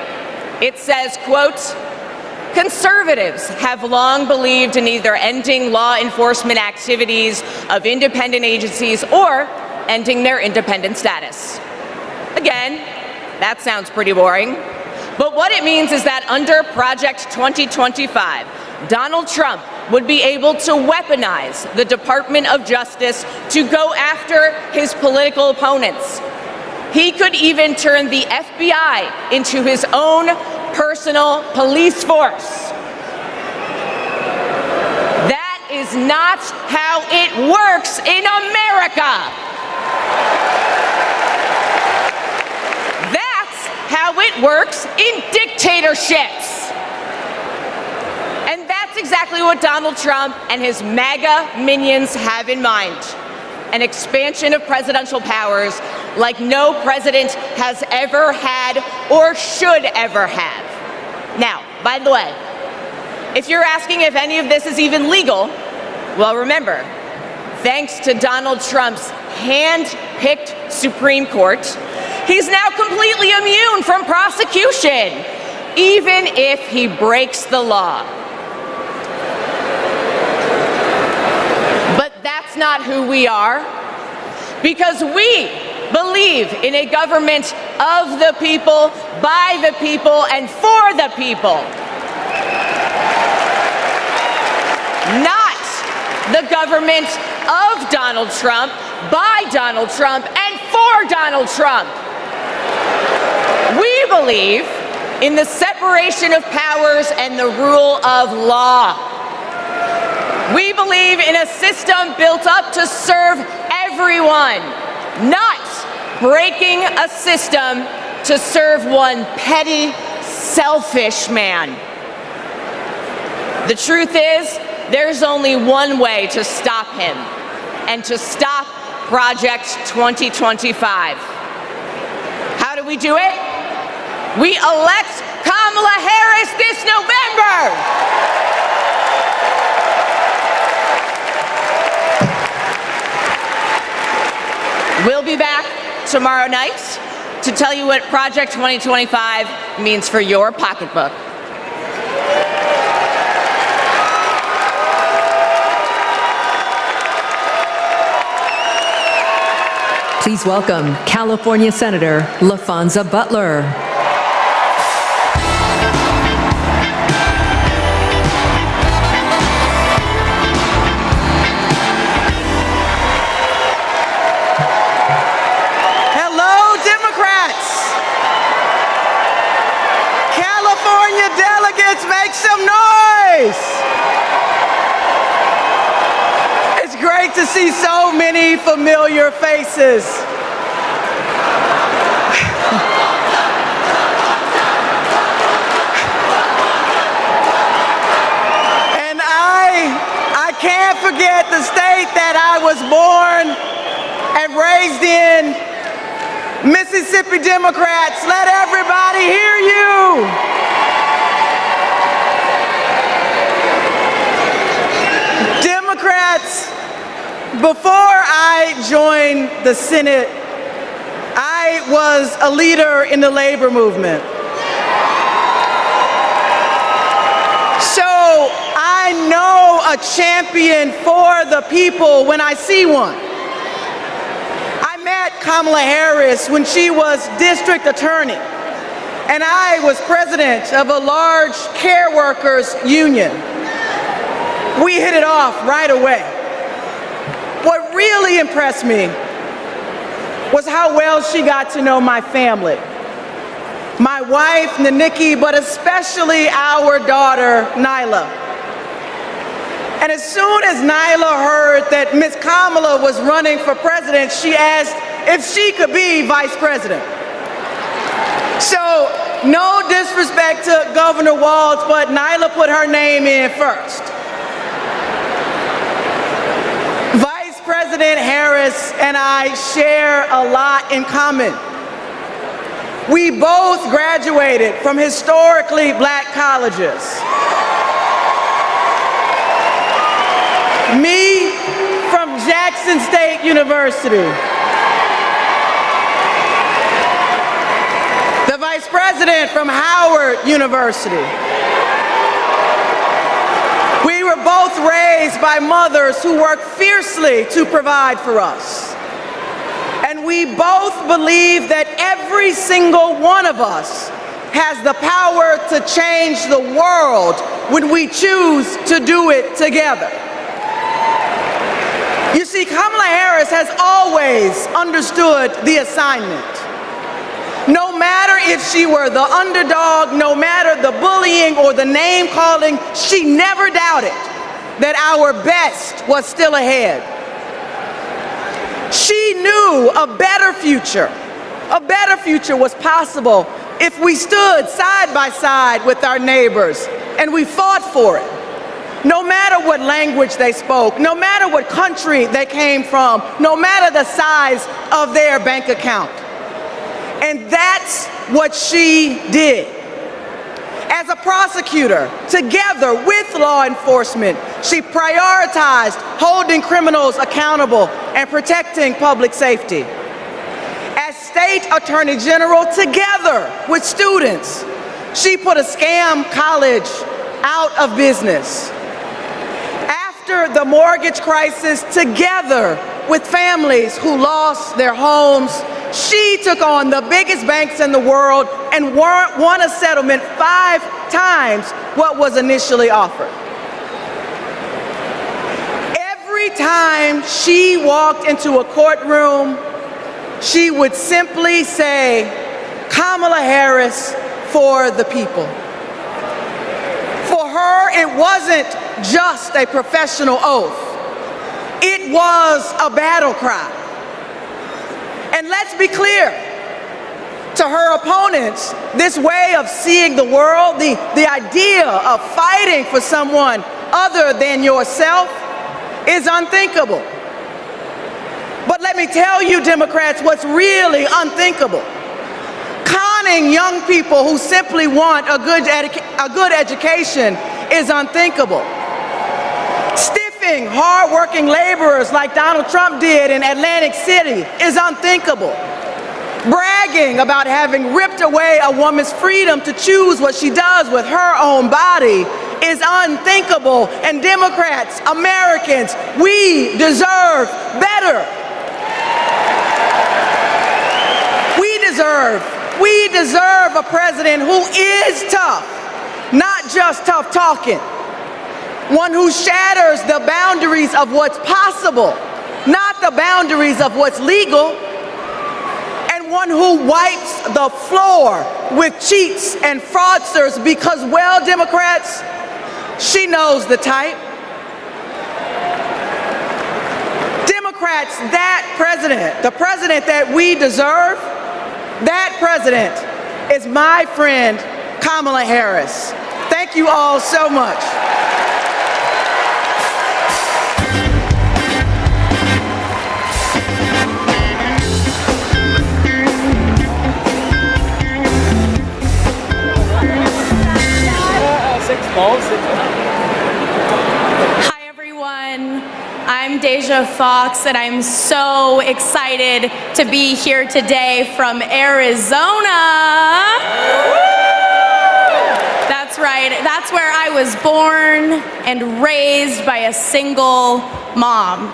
It says, quote, "Conservatives have long believed in either ending law enforcement activities of independent agencies or ending their independent status." Again, that sounds pretty boring. But what it means is that under Project 2025, Donald Trump would be able to weaponize the Department of Justice to go after his political opponents. He could even turn the FBI into his own personal police force. That is not how it works in America. That's how it works in dictatorships. And that's exactly what Donald Trump and his MAGA minions have in mind. An expansion of presidential powers like no president has ever had or should ever have. Now, by the way, if you're asking if any of this is even legal, well, remember, thanks to Donald Trump's hand-picked Supreme Court, he's now completely immune from prosecution, even if he breaks the law. But that's not who we are, because we believe in a government of the people, by the people, and for the people. Not the government of Donald Trump, by Donald Trump, and for Donald Trump. We believe in the separation of powers and the rule of law. We believe in a system built up to serve everyone, not breaking a system to serve one petty, selfish man. The truth is, there's only one way to stop him, and to stop Project 2025. How do we do it? We elect Kamala Harris this November! We'll be back tomorrow night to tell you what Project 2025 means for your pocketbook. Please welcome California Senator LaFonza Butler. Hello, Democrats. California delegates, make some noise. It's great to see so many familiar faces. And I can't forget the state that I was born and raised in. Mississippi Democrats, let everybody hear you. Democrats, before I joined the Senate, I was a leader in the labor movement. So I know a champion for the people when I see one. I met Kamala Harris when she was district attorney, and I was president of a large care workers union. We hit it off right away. What really impressed me was how well she got to know my family. My wife, Naniki, but especially our daughter, Nyla. And as soon as Nyla heard that Miss Kamala was running for president, she asked if she could be vice president. So, no disrespect to Governor Walz, but Nyla put her name in first. Vice President Harris and I share a lot in common. We both graduated from historically black colleges. Me from Jackson State University. The Vice President president from Howard University. We were both raised by mothers who worked fiercely to provide for us. And we both believe that every single one of us has the power to change the world when we choose to do it together. You see, Kamala Harris has always understood the assignment. No matter if she were the underdog, no matter the bullying or the name calling, she never doubted that our best was still ahead. She knew a better future was possible if we stood side by side with our neighbors and we fought for it. No matter what language they spoke, no matter what country they came from, no matter the size of their bank account. And that's what she did. As a prosecutor, together with law enforcement, she prioritized holding criminals accountable and protecting public safety. As state attorney general, together with students, she put a scam college out of business. After the mortgage crisis, together with families who lost their homes, she took on the biggest banks in the world and won a settlement 5 times what was initially offered. Every time she walked into a courtroom, she would simply say, "Kamala Harris for the people." For her, it wasn't just a professional oath. It was a battle cry. And let's be clear, to her opponents, this way of seeing the world, the idea of fighting for someone other than yourself is unthinkable. But let me tell you, Democrats, what's really unthinkable. Conning young people who simply want a good education is unthinkable. Stiffing hard-working laborers like Donald Trump did in Atlantic City is unthinkable. Bragging about having ripped away a woman's freedom to choose what she does with her own body is unthinkable. And Democrats, Americans, we deserve better. We deserve a president who is tough, not just tough talking. One who shatters the boundaries of what's possible, not the boundaries of what's legal. And one who wipes the floor with cheats and fraudsters because, well, Democrats, she knows the type. Democrats, that president, the president that we deserve, that president is my friend, Kamala Harris. Thank you all so much. Hi, everyone. I'm Deja Fox, and I'm so excited to be here today from Arizona. That's right. That's where I was born and raised by a single mom.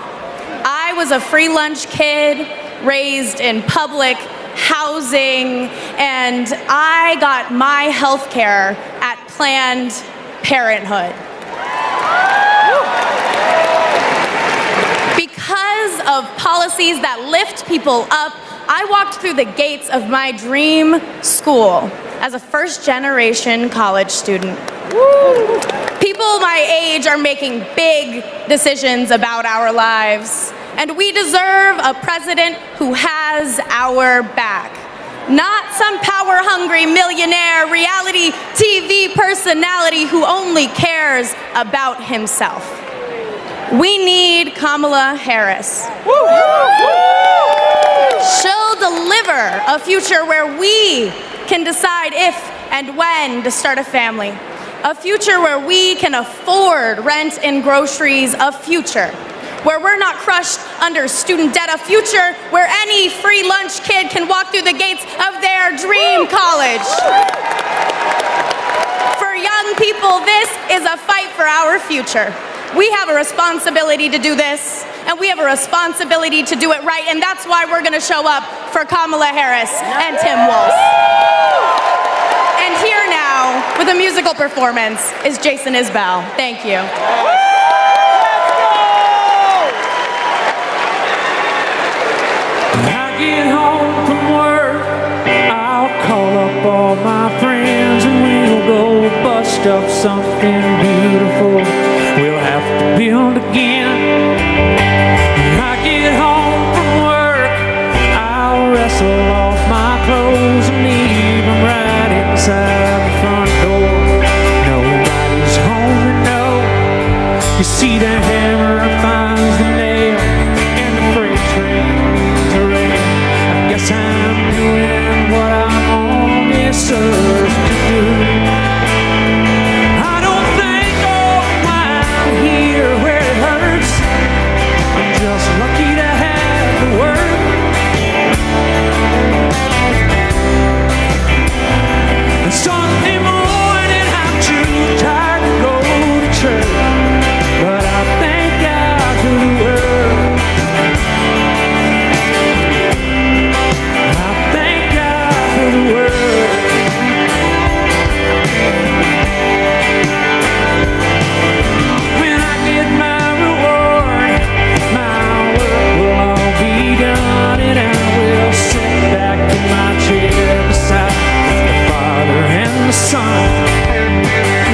I was a free lunch kid, raised in public housing, and I got my health care at Planned Parenthood. Because of policies that lift people up, I walked through the gates of my dream school as a first-generation college student. People my age are making big decisions about our lives, and we deserve a president who has our back. Not some power-hungry millionaire reality TV personality who only cares about himself. We need Kamala Harris. She'll deliver a future where we can decide if and when to start a family. A future where we can afford rent and groceries. A future where we're not crushed under student debt, a future where any free lunch kid can walk through the gates of their dream college. For young people, this is a fight for our future. We have a responsibility to do this, and we have a responsibility to do it right, and that's why we're going to show up for Kamala Harris and Tim Walz. And here now, with a musical performance, is Jason Isbell. Thank you. When I get home from work, I'll call up all my friends and we'll go bust up something beautiful we'll have to build again. When I get home from work, I'll wrestle off my clothes and leave them right inside the front door. Nobody's home to know. You see the hammer finds the nail and the freight train's a rail. I guess I'm doing what I'm on this earth to do. I don't think why I'm here where it hurts. I'm just lucky to have the word. And Sunday morning I'm too tired to go to church, but I thank God for the word. I thank God for the word. When I get my reward, my work will all be done, and I will sit back in my chair beside the Father and the Son,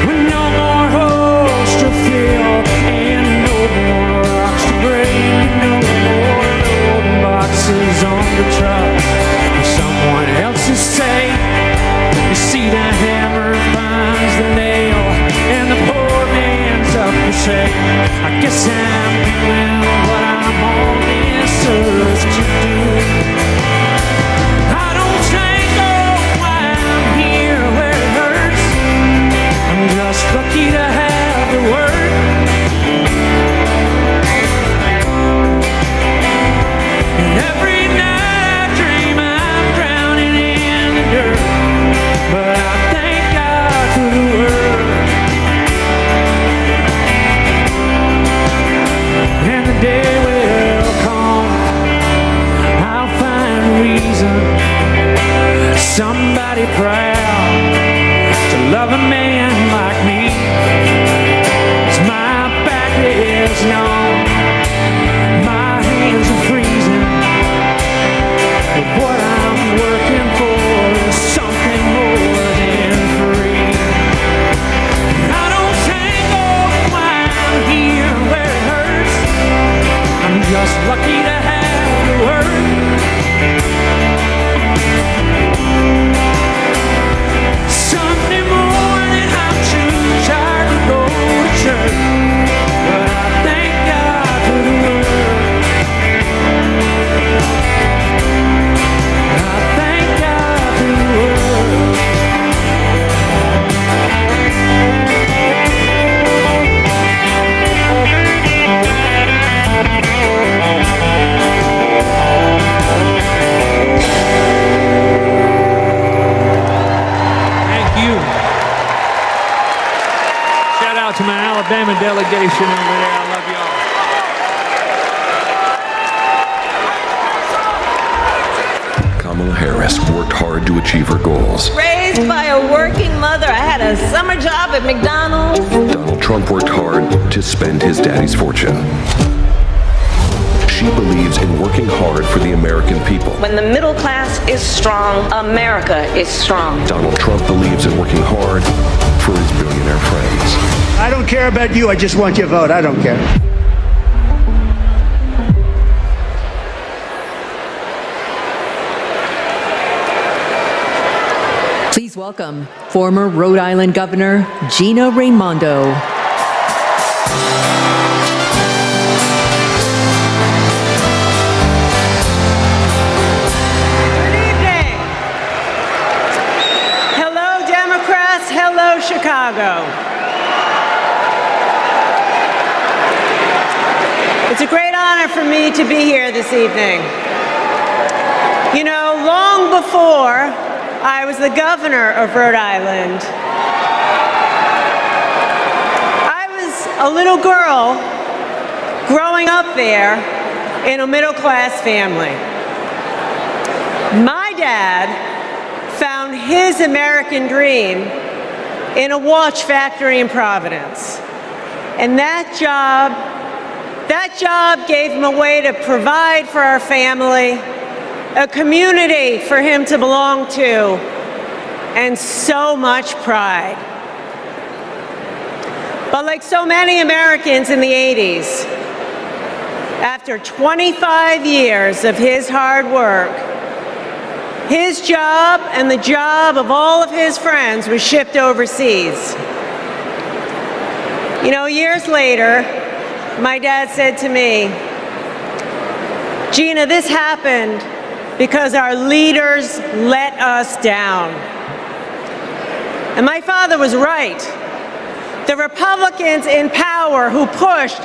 with no more holes to fill and no more rocks to break, no more golden boxes on the truck for someone else to say. You see the hammer finds the nail and the poor man's up to say, I guess I'm doing what I'm on this earth to do. I don't think why I'm here where it hurts. I'm just lucky to have the word. And every night I dream I'm drowning in the dirt, but I thank God for the word. And the day will come, I'll find reason, somebody proud to love a man like me. 'Cause my back is numb, my hands are freezing, but what I'm working for is something more than free. I don't think why I'm here where it hurts. I'm just lucky to have the word. Sunday morning I'm too tired to go to church, but I thank God for the word. I thank God for the word. Thank you. Shout out to my Alabama delegation over there. I love y'all. Kamala Harris worked hard to achieve her goals. Raised by a working mother, I had a summer job at McDonald's. Donald Trump worked hard to spend his daddy's fortune. She believes in working hard for the American people. When the middle class is strong, America is strong. Donald Trump believes in working hard for his billionaire friends. I don't care about you. I just want your vote. I don't care. Please welcome former Rhode Island Governor Gina Raimondo. Hello, Democrats. Hello, Chicago. It's a great me to be here this evening. You know, long before I was the governor of Rhode Island, I was a little girl growing up there in a middle-class family. My dad found his American dream in a watch factory in Providence. And that job gave him a way to provide for our family, a community for him to belong to, and so much pride. But like so many Americans in the 80s, after 25 years of his hard work, his job and the job of all of his friends was shipped overseas. You know, years later, my dad said to me, "Gina, this happened because our leaders let us down." And my father was right. The Republicans in power who pushed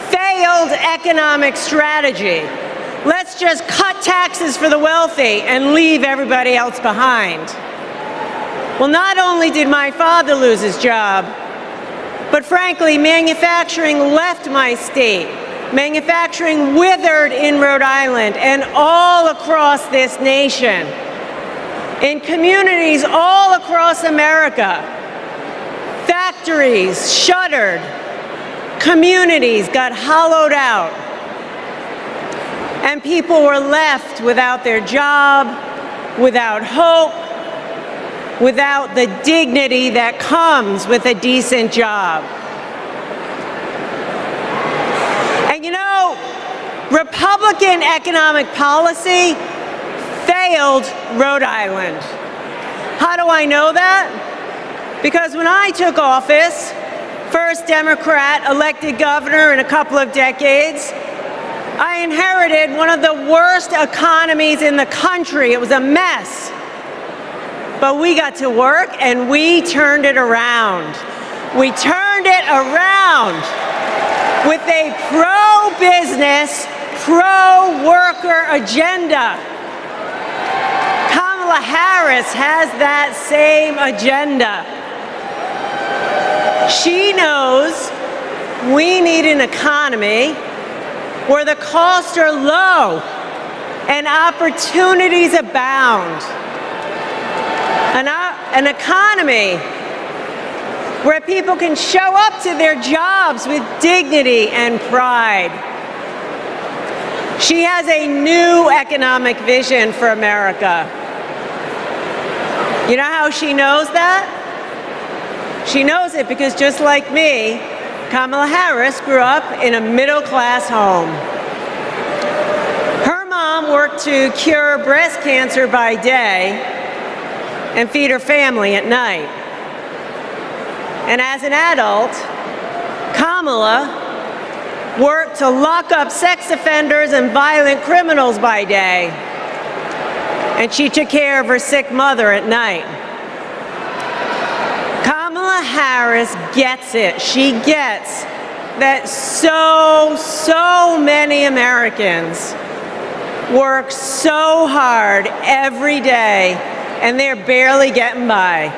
failed economic strategy. Let's just cut taxes for the wealthy and leave everybody else behind. Well, not only did my father lose his job, but frankly, manufacturing left my state. Manufacturing withered in Rhode Island and all across this nation. In communities all across America, factories shuttered, communities got hollowed out, and people were left without their job, without hope, without the dignity that comes with a decent job. And you know, Republican economic policy failed Rhode Island. How do I know that? Because when I took office, first Democrat elected governor in a couple of decades, I inherited one of the worst economies in the country. It was a mess. But we got to work and we turned it around. We turned it around with a pro-business, pro-worker agenda. Kamala Harris has that same agenda. She knows we need an economy where the costs are low and opportunities abound. An economy where people can show up to their jobs with dignity and pride. She has a new economic vision for America. You know how she knows that? She knows it because just like me, Kamala Harris grew up in a middle-class home. Her mom worked to cure breast cancer by day and feed her family at night. And as an adult, Kamala worked to lock up sex offenders and violent criminals by day. And she took care of her sick mother at night. Kamala Harris gets it. She gets that so many Americans work so hard every day and they're barely getting by.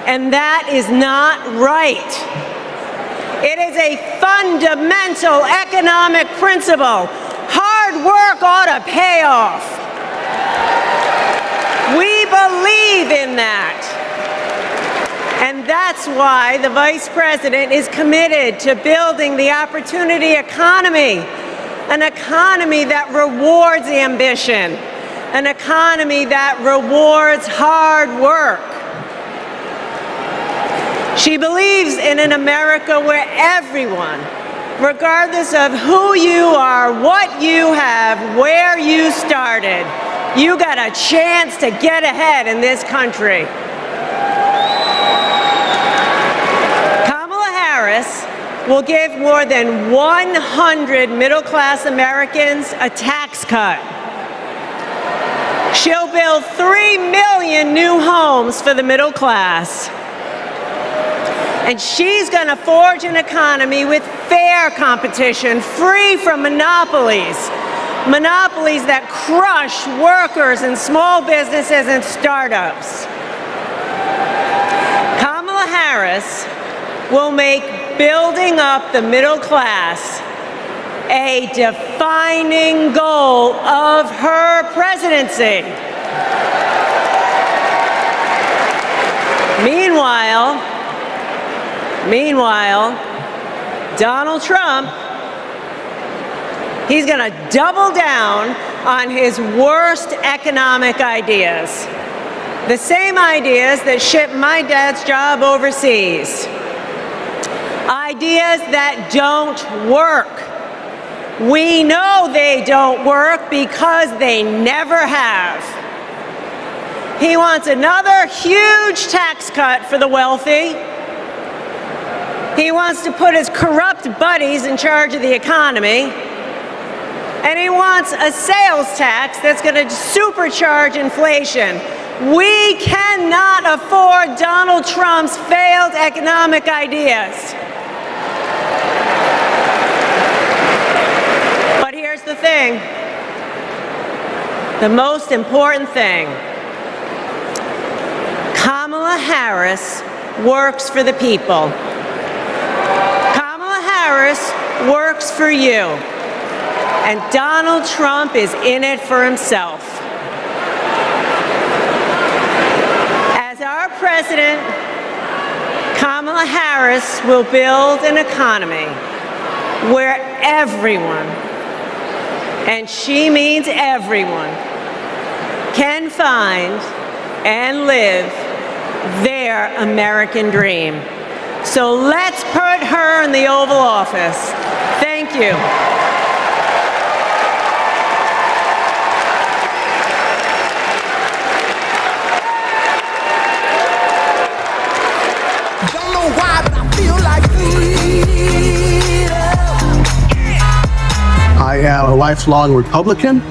And that is not right. It is a fundamental economic principle. Hard work ought to pay off. We believe in that. And that's why the Vice President is committed to building the opportunity economy, an economy that rewards ambition, an economy that rewards hard work. She believes in an America where everyone, regardless of who you are, what you have, where you started, you got a chance to get ahead in this country. Kamala Harris will give more than 100 middle-class Americans a tax cut. She'll build 3 million new homes for the middle class. And she's going to forge an economy with fair competition, free from monopolies, monopolies that crush workers and small businesses and startups. Kamala Harris will make building up the middle class a defining goal of her presidency. Meanwhile, Donald Trump, he's going to double down on his worst economic ideas. The same ideas that shipped my dad's job overseas. Ideas that don't work. We know they don't work because they never have. He wants another huge tax cut for the wealthy. He wants to put his corrupt buddies in charge of the economy. And he wants a sales tax that's going to supercharge inflation. We cannot afford Donald Trump's failed economic ideas. But here's the thing. The most important thing. Kamala Harris works for the people. Kamala Harris works for you. And Donald Trump is in it for himself. As our president, Kamala Harris will build an economy where everyone, and she means everyone, can find and live their American dream. So let's put her in the Oval Office. Thank you. Don't know why, but I feel like I am a lifelong Republican,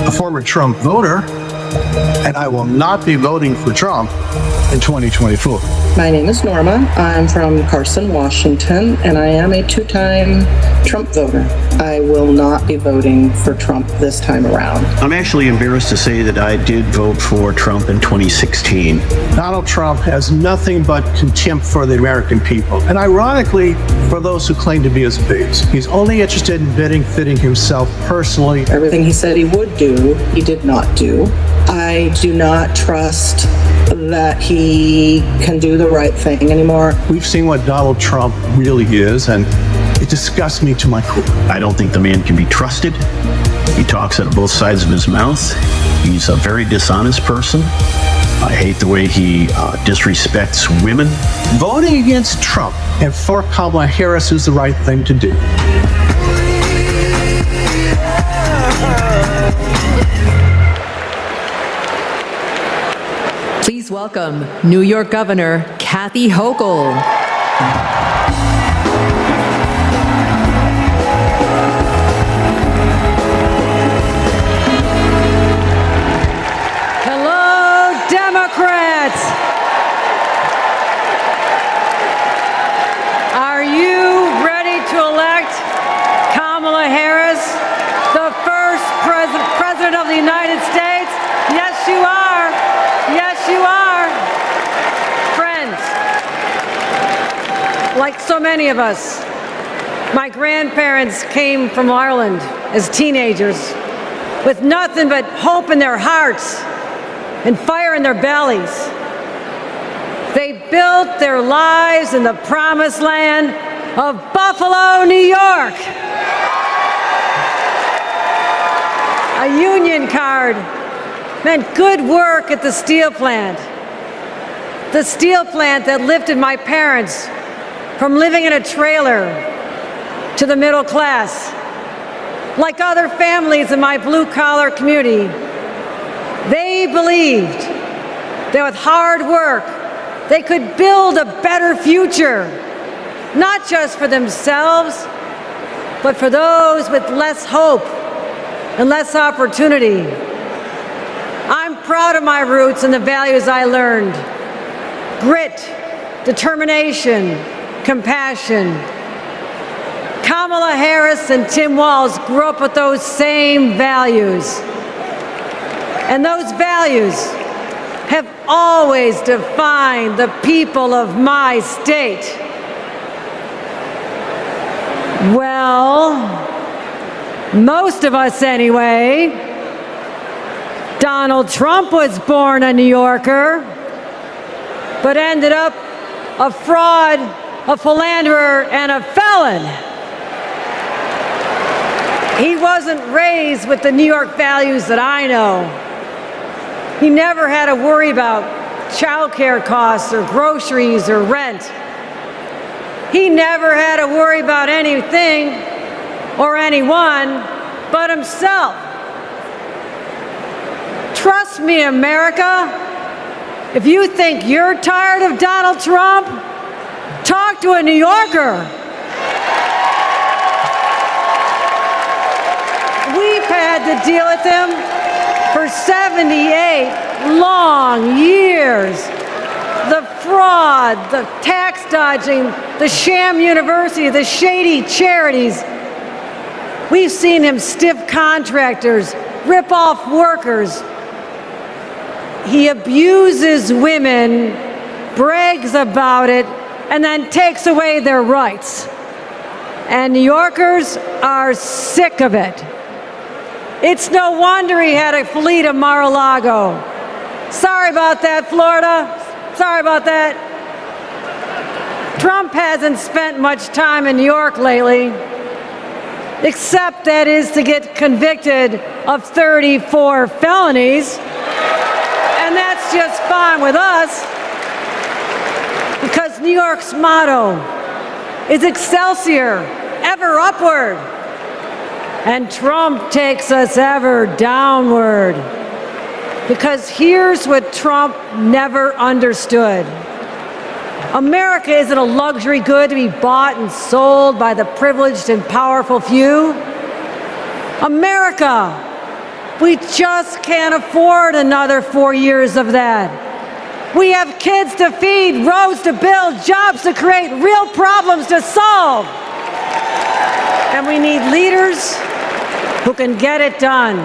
a former Trump voter, and I will not be voting for Trump in 2024. My name is Norma. I'm from Carson, Washington, and I am a two-time Trump voter. I will not be voting for Trump this time around. I'm actually embarrassed to say that I did vote for Trump in 2016. Donald Trump has nothing but contempt for the American people, and ironically, for those who claim to be his base. He's only interested in benefiting himself personally. Everything he said he would do, he did not do. I do not trust that he can do the right thing anymore. We've seen what Donald Trump really is, and it disgusts me to my core. I don't think the man can be trusted. He talks out of both sides of his mouth. He's a very dishonest person. I hate the way he disrespects women. Voting against Trump and for Kamala Harris is the right thing to do. Please welcome New York Governor Kathy Hochul. Hello, Democrats! Are you ready to elect Kamala Harris, the first president of the United States? Yes, you are. Yes, you are. Friends, like so many of us, my grandparents came from Ireland as teenagers with nothing but hope in their hearts and fire in their bellies. They built their lives in the promised land of Buffalo, New York. A union card meant good work at the steel plant. The steel plant that lifted my parents from living in a trailer to the middle class. Like other families in my blue-collar community, they believed that with hard work, they could build a better future, not just for themselves, but for those with less hope and less opportunity. I'm proud of my roots and the values I learned. Grit, determination, compassion. Kamala Harris and Tim Walz grew up with those same values. And those values have always defined the people of my state. Well, most of us anyway. Donald Trump was born a New Yorker, but ended up a fraud, a philanderer, and a felon. He wasn't raised with the New York values that I know. He never had to worry about childcare costs or groceries or rent. He never had to worry about anything or anyone but himself. Trust me, America, if you think you're tired of Donald Trump, talk to a New Yorker. We've had to deal with him for 78 long years. The fraud, the tax dodging, the sham university, the shady charities. We've seen him stiff contractors, rip off workers. He abuses women, brags about it, and then takes away their rights. And New Yorkers are sick of it. It's no wonder he had to flee to Mar-a-Lago. Sorry about that, Florida. Sorry about that. Trump hasn't spent much time in New York lately, except that is to get convicted of 34 felonies. And that's just fine with us, because New York's motto is Excelsior, ever upward. And Trump takes us ever downward. Because here's what Trump never understood. America isn't a luxury good to be bought and sold by the privileged and powerful few. America, we just can't afford another 4 years of that. We have kids to feed, roads to build, jobs to create, real problems to solve. And we need leaders who can get it done.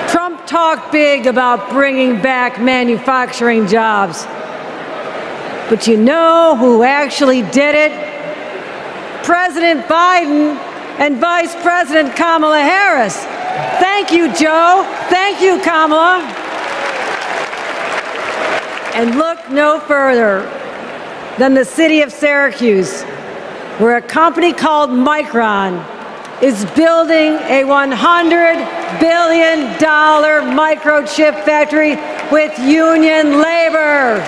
Trump talked big about bringing back manufacturing jobs. But you know who actually did it? President Biden and Vice President Kamala Harris. Thank you, Joe. Thank you, Kamala. And look no further than the city of Syracuse, where a company called Micron is building a $100 billion microchip factory with union labor.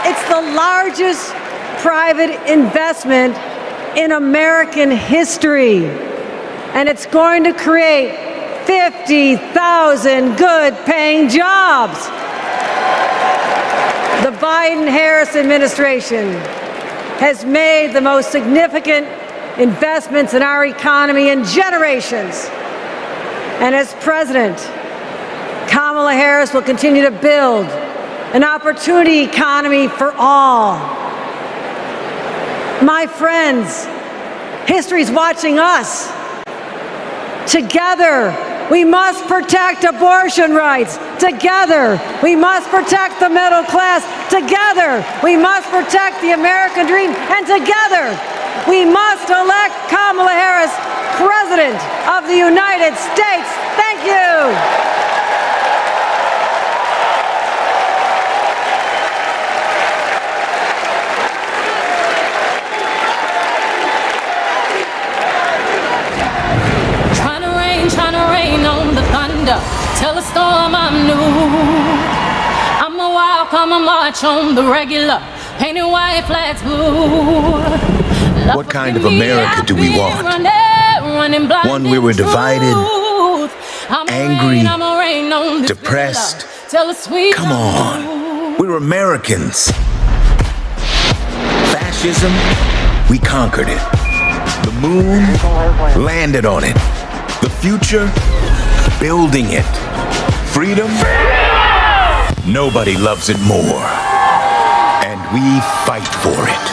It's the largest private investment in American history, and it's going to create 50,000 good-paying jobs. The Biden-Harris administration has made the most significant investments in our economy in generations. And as president, Kamala Harris will continue to build an opportunity economy for all. My friends, history's watching us. Together, we must protect abortion rights. Together, we must protect the middle class. Together, we must protect the American dream. And together, we must elect Kamala Harris, President of the United States. Thank you. Tell the storm I'm new. I'm a walk, I'm a march on the regular, painted white flags blue. What kind of America do we want? One where we're divided, angry, depressed. Come on, we're Americans. Fascism, we conquered it. The moon, landed on it. The future, building it. Freedom? Nobody loves it more. And We fight for it.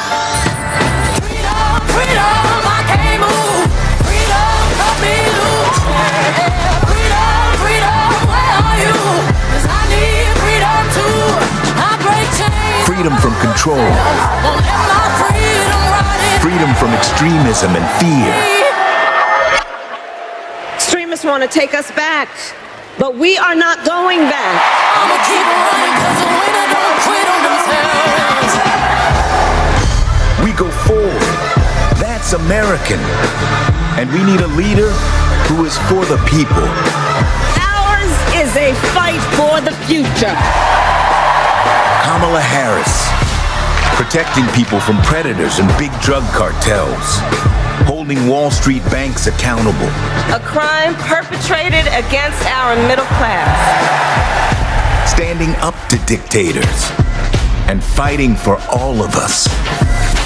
Freedom, I can't move. Freedom, cut me loose. Freedom, where are you? 'Cause I need freedom too. I break chains. Freedom from control. Won't let my freedom rot in. Freedom from extremism and fear. Extremists want to take us back, but we are not going back. I'ma keep running 'cause the winner don't quit on themselves. We go forward. That's American. And we need a leader who is for the people. Ours is a fight for the future. Kamala Harris. Protecting people from predators and big drug cartels. Holding Wall Street banks accountable. A crime perpetrated against our middle class. Standing up to dictators. And fighting for all of us.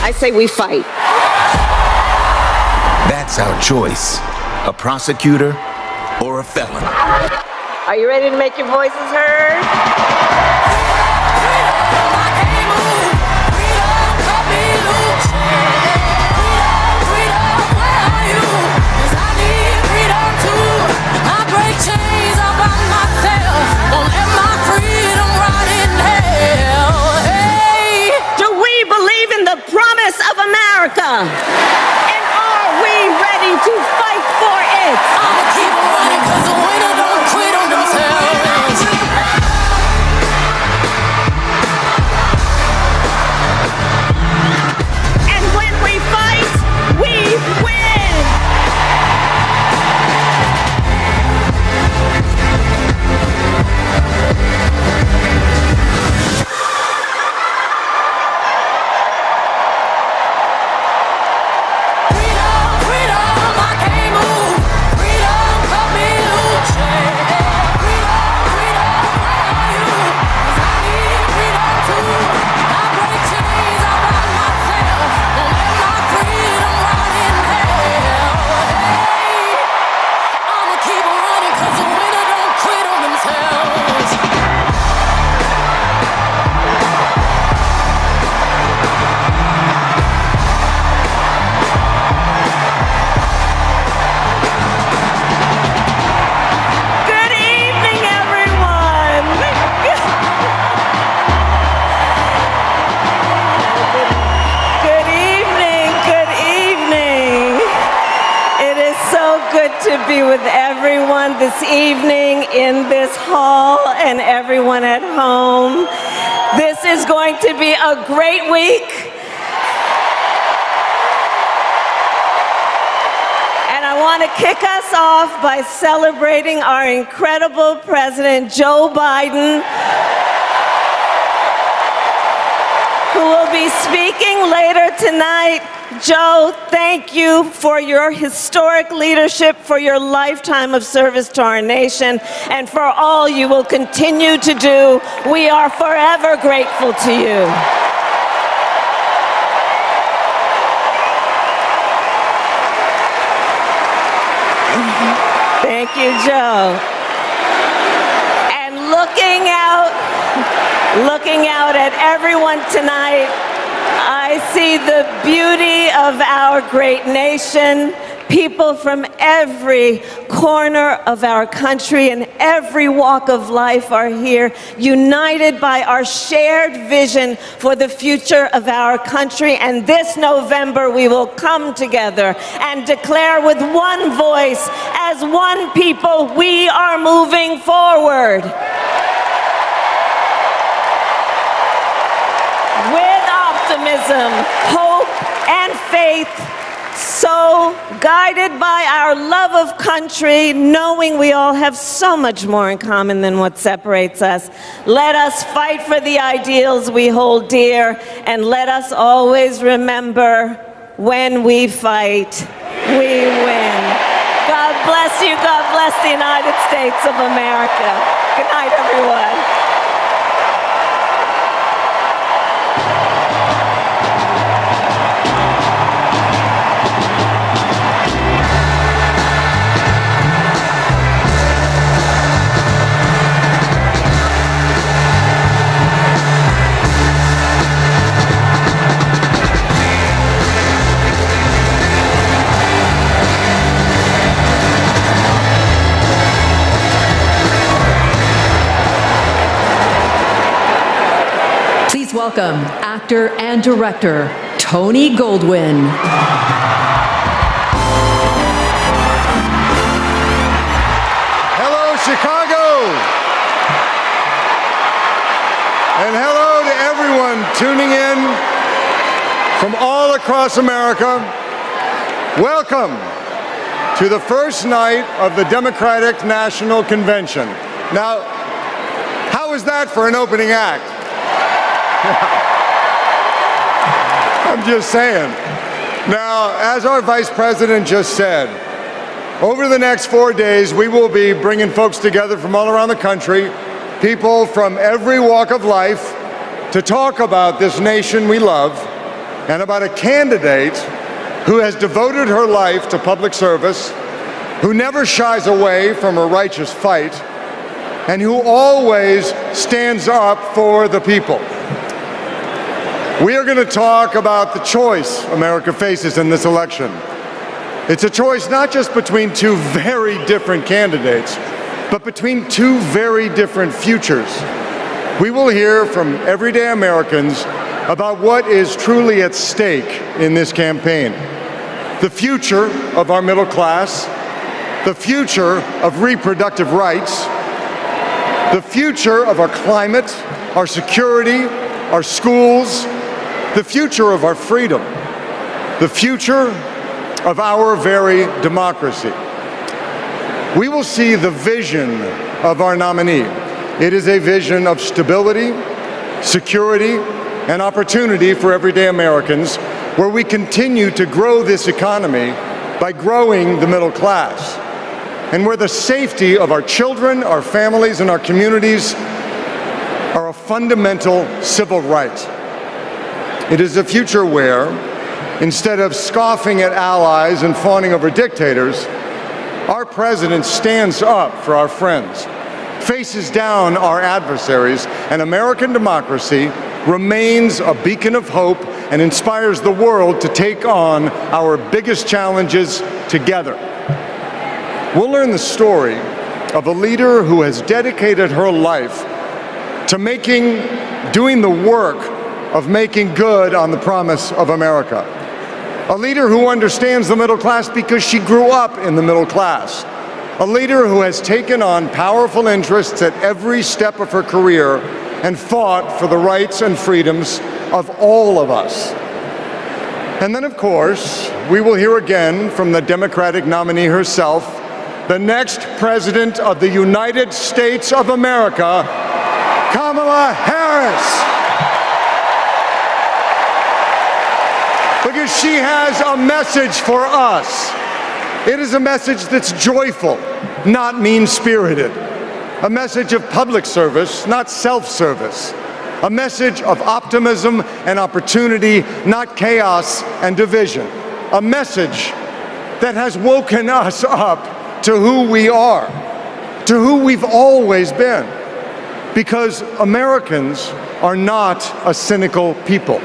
I say we fight. That's our choice. A prosecutor or a felon. Are you ready to make your voices heard? Chains all by myself. Won't let my freedom rot in hell. Hey. Do we believe in the promise of America? And are we ready to fight for it? I'ma keep running 'cause the winner don't quit on themselves. And when we fight, we win. To be with everyone this evening in this hall and everyone at home. This is going to be a great week. And I want to kick us off by celebrating our incredible President Joe Biden, who will be speaking later tonight. Joe, thank you for your historic leadership, for your lifetime of service to our nation, and for all you will continue to do. We are forever grateful to you. Thank you, Joe. And looking out at everyone tonight, I see the beauty of our great nation. People from every corner of our country and every walk of life are here, united by our shared vision for the future of our country. And this November, we will come together and declare with one voice, as one people, we are moving forward. With optimism, hope, and faith, so guided by our love of country, knowing we all have so much more in common than what separates us, let us fight for the ideals we hold dear, and let us always remember, when we fight, we win. God bless you. God bless the United States of America. Good night, everyone. welcome actor and director Tony Goldwyn. Hello, Chicago! And hello to everyone tuning in from all across America. Welcome to the first night of the Democratic National Convention. Now, how was that for an opening act? I'm just saying. Now, as our Vice President just said, over the next 4 days, we will be bringing folks together from all around the country, people from every walk of life, to talk about this nation we love and about a candidate who has devoted her life to public service, who never shies away from a righteous fight, and who always stands up for the people. We are going to talk about the choice America faces in this election. It's a choice not just between two very different candidates, but between two very different futures. We will hear from everyday Americans about what is truly at stake in this campaign. The future of our middle class, the future of reproductive rights, the future of our climate, our security, our schools, the future of our freedom, the future of our very democracy. We will see the vision of our nominee. It is a vision of stability, security, and opportunity for everyday Americans, where we continue to grow this economy by growing the middle class, and where the safety of our children, our families, and our communities are a fundamental civil right. It is a future where, instead of scoffing at allies and fawning over dictators, our president stands up for our friends, faces down our adversaries, and American democracy remains a beacon of hope and inspires the world to take on our biggest challenges together. We'll learn the story of a leader who has dedicated her life to doing the work of making good on the promise of America. A leader who understands the middle class because she grew up in the middle class. A leader who has taken on powerful interests at every step of her career and fought for the rights and freedoms of all of us. And then, of course, we will hear again from the Democratic nominee herself, the next President of the United States of America, Kamala Harris. Because she has a message for us. It is a message that's joyful, not mean-spirited. A message of public service, not self-service. A message of optimism and opportunity, not chaos and division. A message that has woken us up to who we are, to who we've always been. Because Americans are not a cynical people.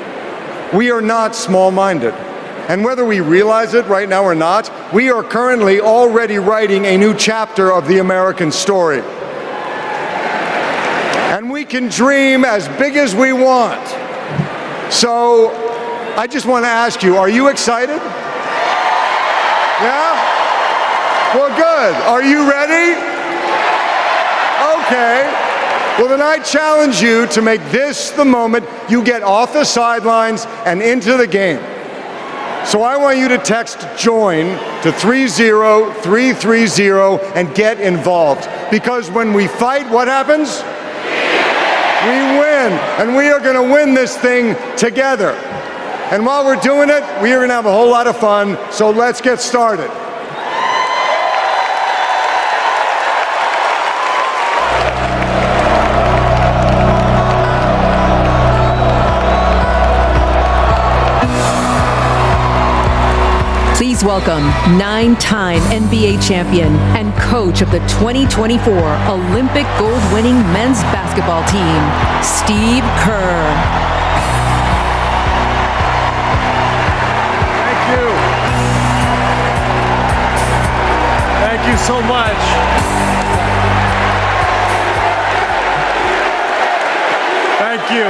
We are not small-minded. And whether we realize it right now or not, we are currently already writing a new chapter of the American story. And we can dream as big as we want. So I just want to ask you, are you excited? Yeah? Well, good. Are you ready? Okay. Well, then I challenge you to make this the moment you get off the sidelines and into the game. So I want you to text JOIN to 30330 and get involved. Because when we fight, what happens? We win. And we are going to win this thing together. And while we're doing it, we are going to have a whole lot of fun. So let's get started. Please welcome 9-time NBA champion and coach of the 2024 Olympic gold-winning men's basketball team, Steve Kerr. Thank you. Thank you so much. Thank you.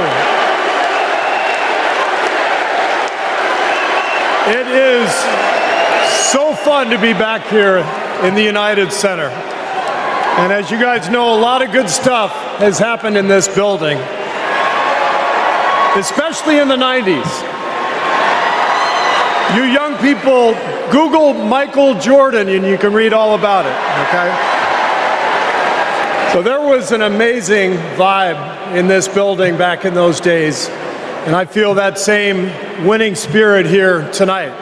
It is so fun to be back here in the United Center. And as you guys know, a lot of good stuff has happened in this building, especially in the 90s. You young people, Google Michael Jordan and you can read all about it, okay? So there was an amazing vibe in this building back in those days, and I feel that same winning spirit here tonight.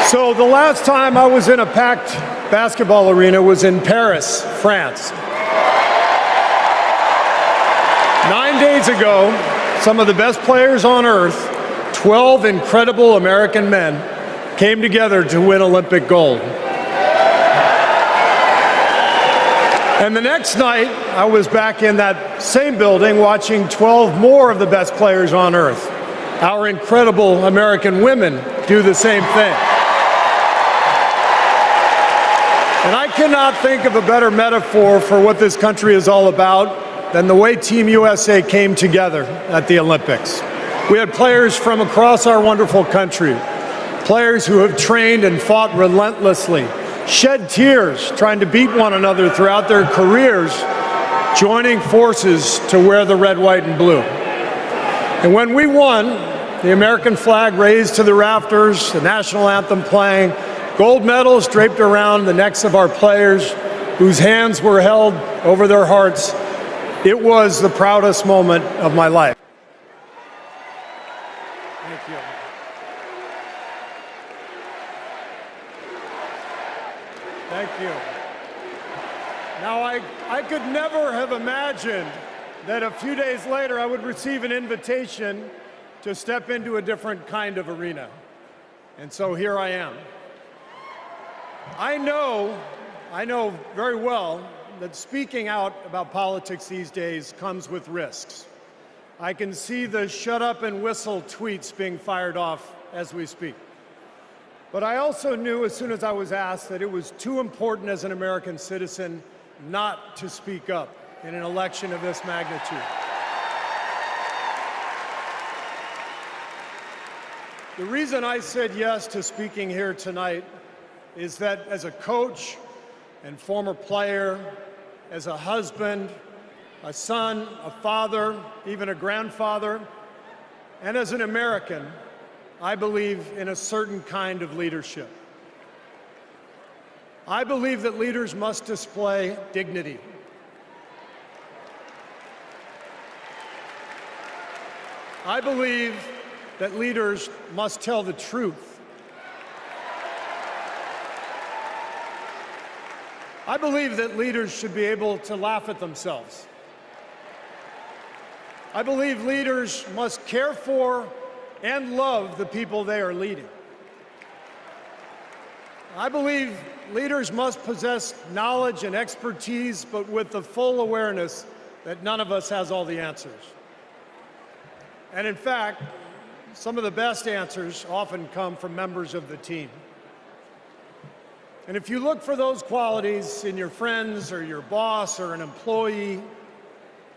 So the last time I was in a packed basketball arena was in Paris, France. 9 days ago, some of the best players on earth, 12 incredible American men, came together to win Olympic gold. And the next night, I was back in that same building watching 12 more of the best players on earth. Our incredible American women do the same thing. And I cannot think of a better metaphor for what this country is all about than the way Team USA came together at the Olympics. We had players from across our wonderful country, players who have trained and fought relentlessly, shed tears trying to beat one another throughout their careers, joining forces to wear the red, white, and blue. And when we won, the American flag raised to the rafters, the national anthem playing, gold medals draped around the necks of our players, whose hands were held over their hearts. It was the proudest moment of my life. Thank you. Thank you. Now, I could never have imagined that a few days later I would receive an invitation to step into a different kind of arena. And so here I am. I know very well that speaking out about politics these days comes with risks. I can see the shut up and whistle tweets being fired off as we speak. But I also knew as soon as I was asked that it was too important as an American citizen not to speak up in an election of this magnitude. The reason I said yes to speaking here tonight is that as a coach and former player, as a husband, a son, a father, even a grandfather, and as an American, I believe in a certain kind of leadership. I believe that leaders must display dignity. I believe that leaders must tell the truth. I believe that leaders should be able to laugh at themselves. I believe leaders must care for and love the people they are leading. I believe leaders must possess knowledge and expertise, but with the full awareness that none of us has all the answers. And in fact, some of the best answers often come from members of the team. And if you look for those qualities in your friends or your boss or an employee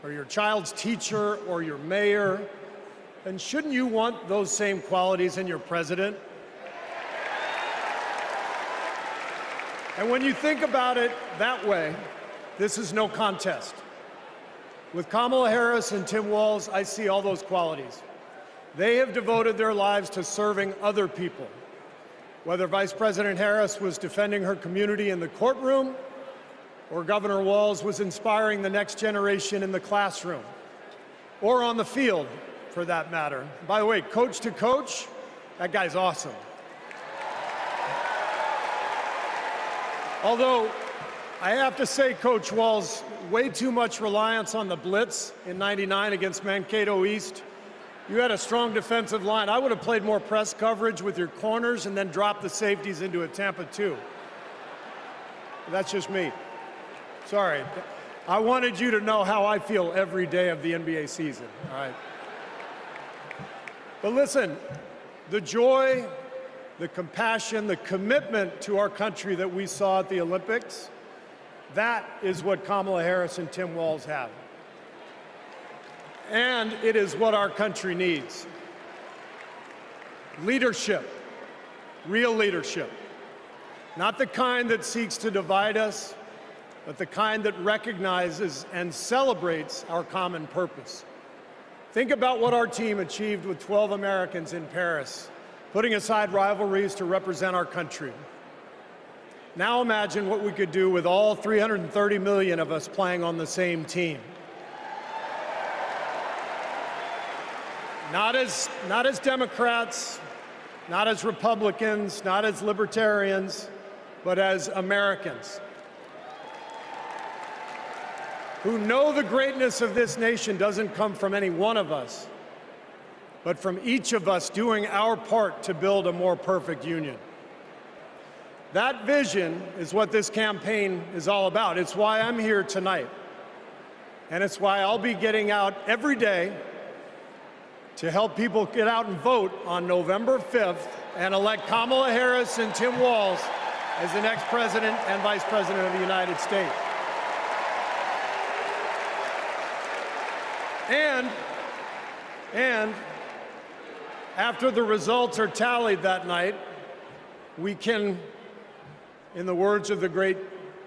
or your child's teacher or your mayor, then shouldn't you want those same qualities in your president? And when you think about it that way, this is no contest. With Kamala Harris and Tim Walz, I see all those qualities. They have devoted their lives to serving other people. Whether Vice President Harris was defending her community in the courtroom, or Governor Walz was inspiring the next generation in the classroom, or on the field, for that matter. By the way, coach to coach, that guy's awesome. Although, I have to say, Coach Walz, way too much reliance on the blitz in '99 against Mankato East. You had a strong defensive line. I would have played more press coverage with your corners and then dropped the safeties into a Tampa 2. That's just me. Sorry. I wanted you to know how I feel every day of the NBA season, all right? But listen, the joy, the compassion, the commitment to our country that we saw at the Olympics, that is what Kamala Harris and Tim Walz have. And it is what our country needs. Leadership, real leadership. Not the kind that seeks to divide us, but the kind that recognizes and celebrates our common purpose. Think about what our team achieved with 12 Americans in Paris, putting aside rivalries to represent our country. Now imagine what we could do with all 330 million of us playing on the same team. Not as Democrats, not as Republicans, not as libertarians, but as Americans who know the greatness of this nation doesn't come from any one of us, but from each of us doing our part to build a more perfect union. That vision is what this campaign is all about. It's why I'm here tonight. And it's why I'll be getting out every day to help people get out and vote on November 5th and elect Kamala Harris and Tim Walz as the next president and vice president of the United States. And after the results are tallied that night, we can, in the words of the great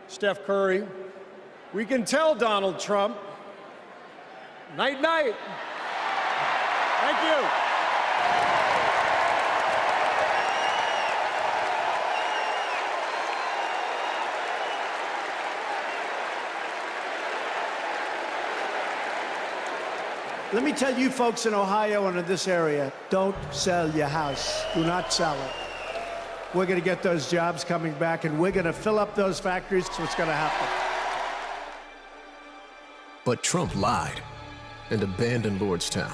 Steph Curry, we can tell Donald Trump, night, night. Thank you. Let me tell you folks in Ohio and in this area, don't sell your house. Do not sell it. We're going to get those jobs coming back, and we're going to fill up those factories. That's what's going to happen. But Trump lied and abandoned Lordstown.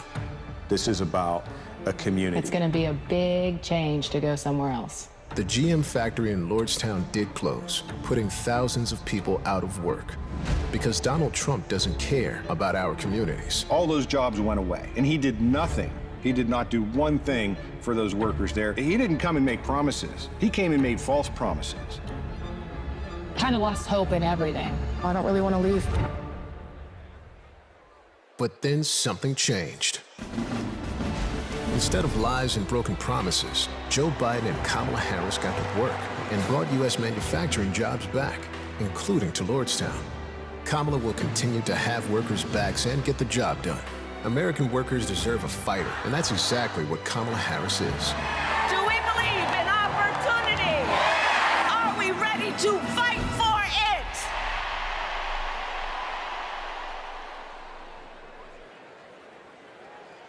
This is about a community. It's going to be a big change to go somewhere else. The GM factory in Lordstown did close, putting thousands of people out of work. Because Donald Trump doesn't care about our communities. All those jobs went away, and he did nothing. He did not do one thing for those workers there. He didn't come and make promises. He came and made false promises. Kind of lost hope in everything. I don't really want to leave. But then something changed. Instead of lies and broken promises, Joe Biden and Kamala Harris got to work and brought U.S. manufacturing jobs back, including to Lordstown. Kamala will continue to have workers' backs and get the job done. American workers deserve a fighter, and that's exactly what Kamala Harris is. Do we believe in opportunity? Are we ready to fight for it?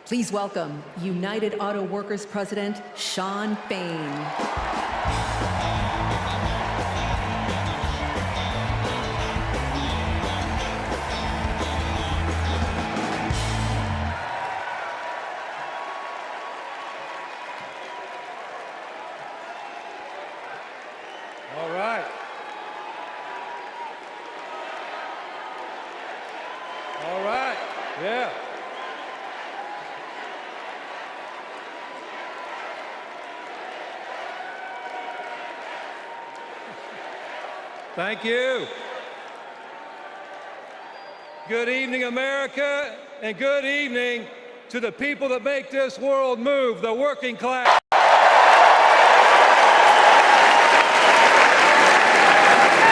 Please welcome United Auto Workers President Shawn Fain. All right. All right. Yeah. Thank you. Good evening, America, and good evening to the people that make this world move, the working class.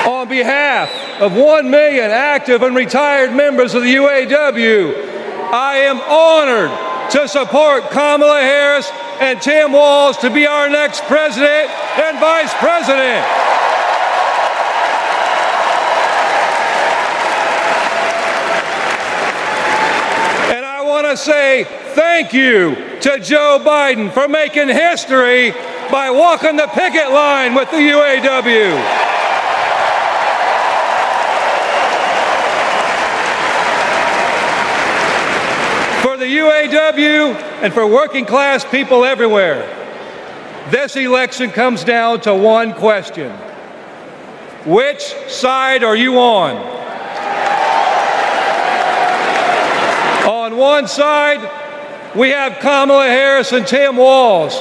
On behalf of 1 million active and retired members of the UAW, I am honored to support Kamala Harris and Tim Walz to be our next president and vice president. And I want to say thank you to Joe Biden for making history by walking the picket line with the UAW. For the UAW and for working class people everywhere, this election comes down to one question. Which side are you on? On one side, we have Kamala Harris and Tim Walz,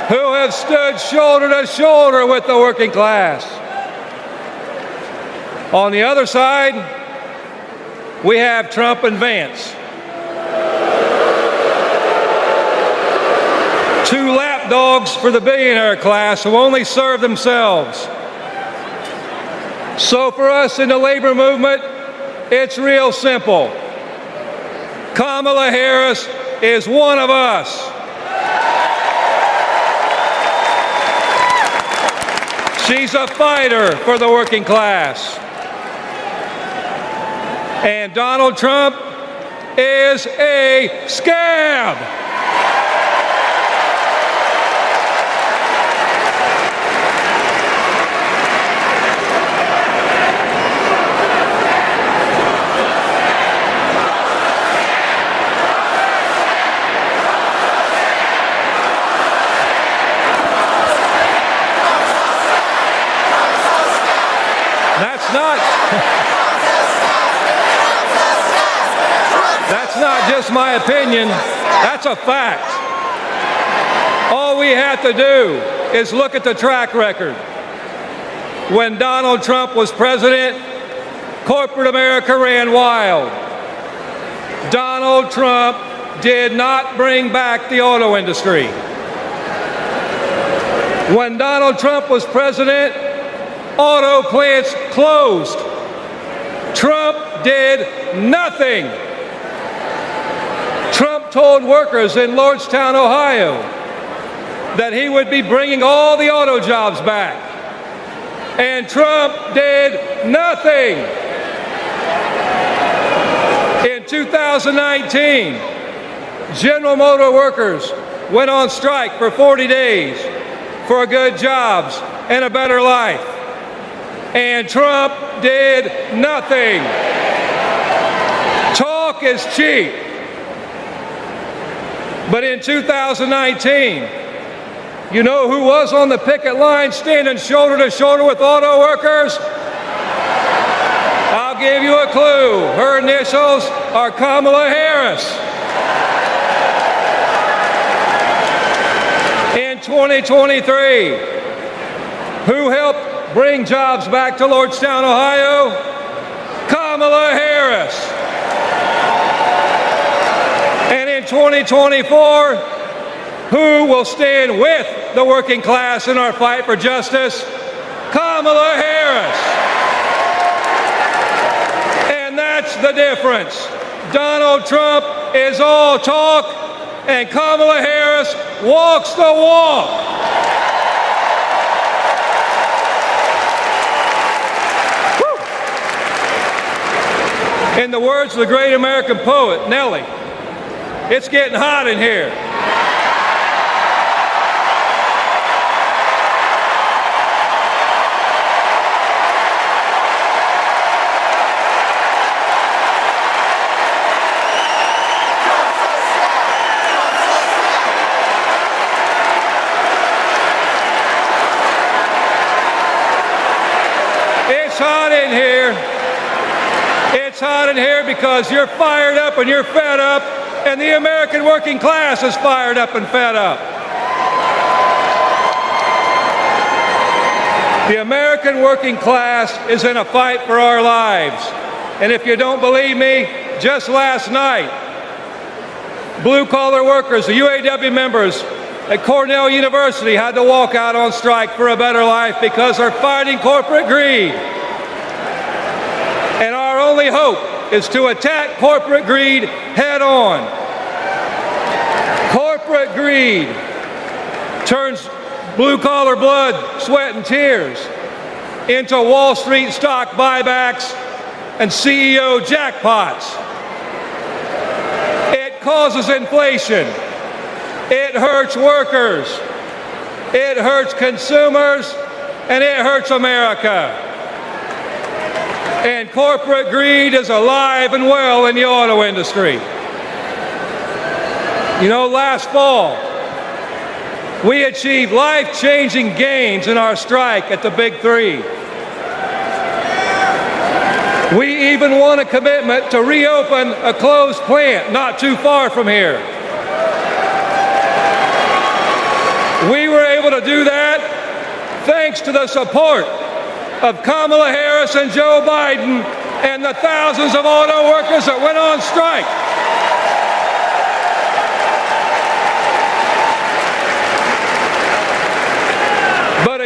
who have stood shoulder to shoulder with the working class. On the other side, we have Trump and Vance, two lap lapdogs for the billionaire class who only serve themselves. So for us in the labor movement, it's real simple. Kamala Harris is one of us. She's a fighter for the working class. And Donald Trump is a scab. That's not just my opinion, that's a fact. All we have to do is look at the track record. When Donald Trump was president, corporate America ran wild. Donald Trump did not bring back the auto industry. When Donald Trump was president, auto plants closed. Trump did nothing. Trump told workers in Lordstown, Ohio, that he would be bringing all the auto jobs back. And Trump did nothing. In 2019, General Motor workers went on strike for 40 days for good jobs and a better life. And Trump did nothing. Talk is cheap. But in 2019, you know who was on the picket line standing shoulder to shoulder with auto workers? I'll give you a clue. Her initials are Kamala Harris. In 2023, who helped bring jobs back to Lordstown, Ohio? Kamala Harris. And in 2024, who will stand with the working class in our fight for justice? Kamala Harris. And that's the difference. Donald Trump is all talk, and Kamala Harris walks the walk. In the words of the great American poet, Nellie, it's getting hot in here. It's hot in here. It's hot in here because you're fired up and you're fed up, and the American working class is fired up and fed up. The American working class is in a fight for our lives. And if you don't believe me, just last night, blue-collar workers, the UAW members at Cornell University had to walk out on strike for a better life because they're fighting corporate greed. And our only hope is to attack corporate greed head on. Corporate greed turns blue-collar blood, sweat, and tears into Wall Street stock buybacks and CEO jackpots. It causes inflation. It hurts workers. It hurts consumers, and it hurts America. And corporate greed is alive and well in the auto industry. You know, last fall, we achieved life-changing gains in our strike at the Big Three. We even won a commitment to reopen a closed plant not too far from here. We were able to do that thanks to the support of Kamala Harris and Joe Biden and the thousands of auto workers that went on strike.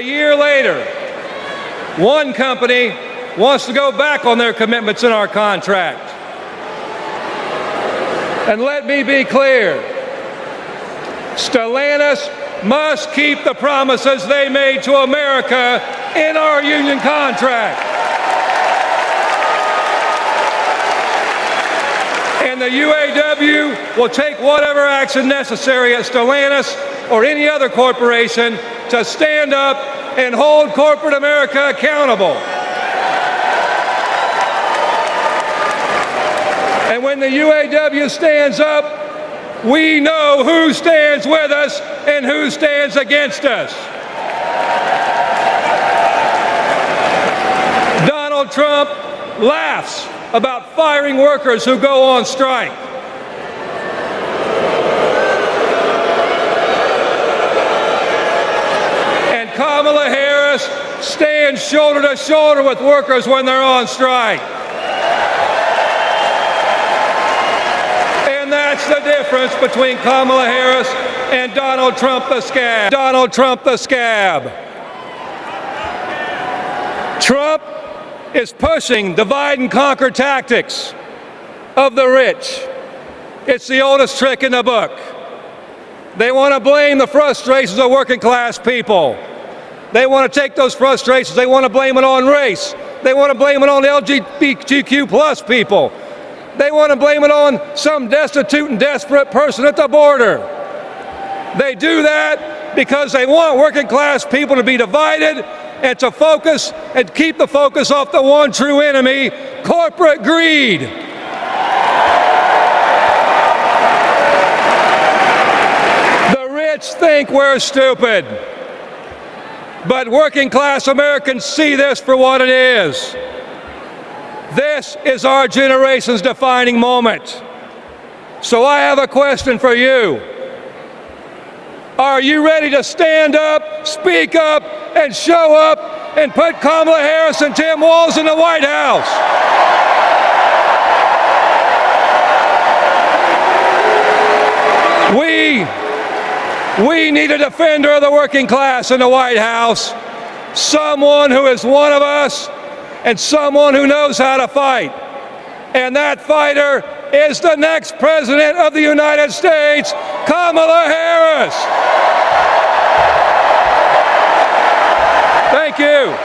year later, one company wants to go back on their commitments in our contract. And let me be clear, Stellantis must keep the promises they made to America in our union contract. And the UAW will take whatever action necessary at Stellantis or any other corporation to stand up and hold corporate America accountable. And when the UAW stands up, we know who stands with us and who stands against us. Donald Trump laughs about firing workers who go on strike. And Kamala Harris stands shoulder to shoulder with workers when they're on strike. And that's the difference between Kamala Harris and Donald Trump the scab. Donald Trump the scab. Trump is pushing divide and conquer tactics of the rich. It's the oldest trick in the book. They want to blame the frustrations of working class people. They want to take those frustrations, they want to blame it on race. They want to blame it on LGBTQ plus people. They want to blame it on some destitute and desperate person at the border. They do that because they want working class people to be divided and to focus and keep the focus off the one true enemy, corporate greed. The rich think we're stupid, but working class Americans see this for what it is. This is our generation's defining moment. So I have a question for you. Are you ready to stand up, speak up, and show up and put Kamala Harris and Tim Walz in the White House? We need a defender of the working class in the White House, someone who is one of us and someone who knows how to fight. And that fighter is the next President of the United States, Kamala Harris. Thank you.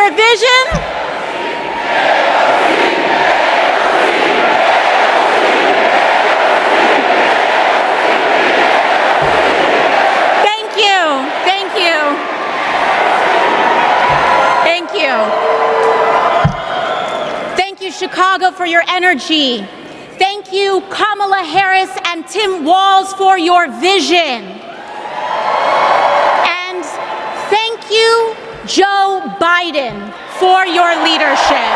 Vision. Thank you. Thank you. Thank you. Thank you, Chicago, for your energy. Thank you, Kamala Harris and Tim Walz, for your vision. And thank you, Joe Biden, for your leadership.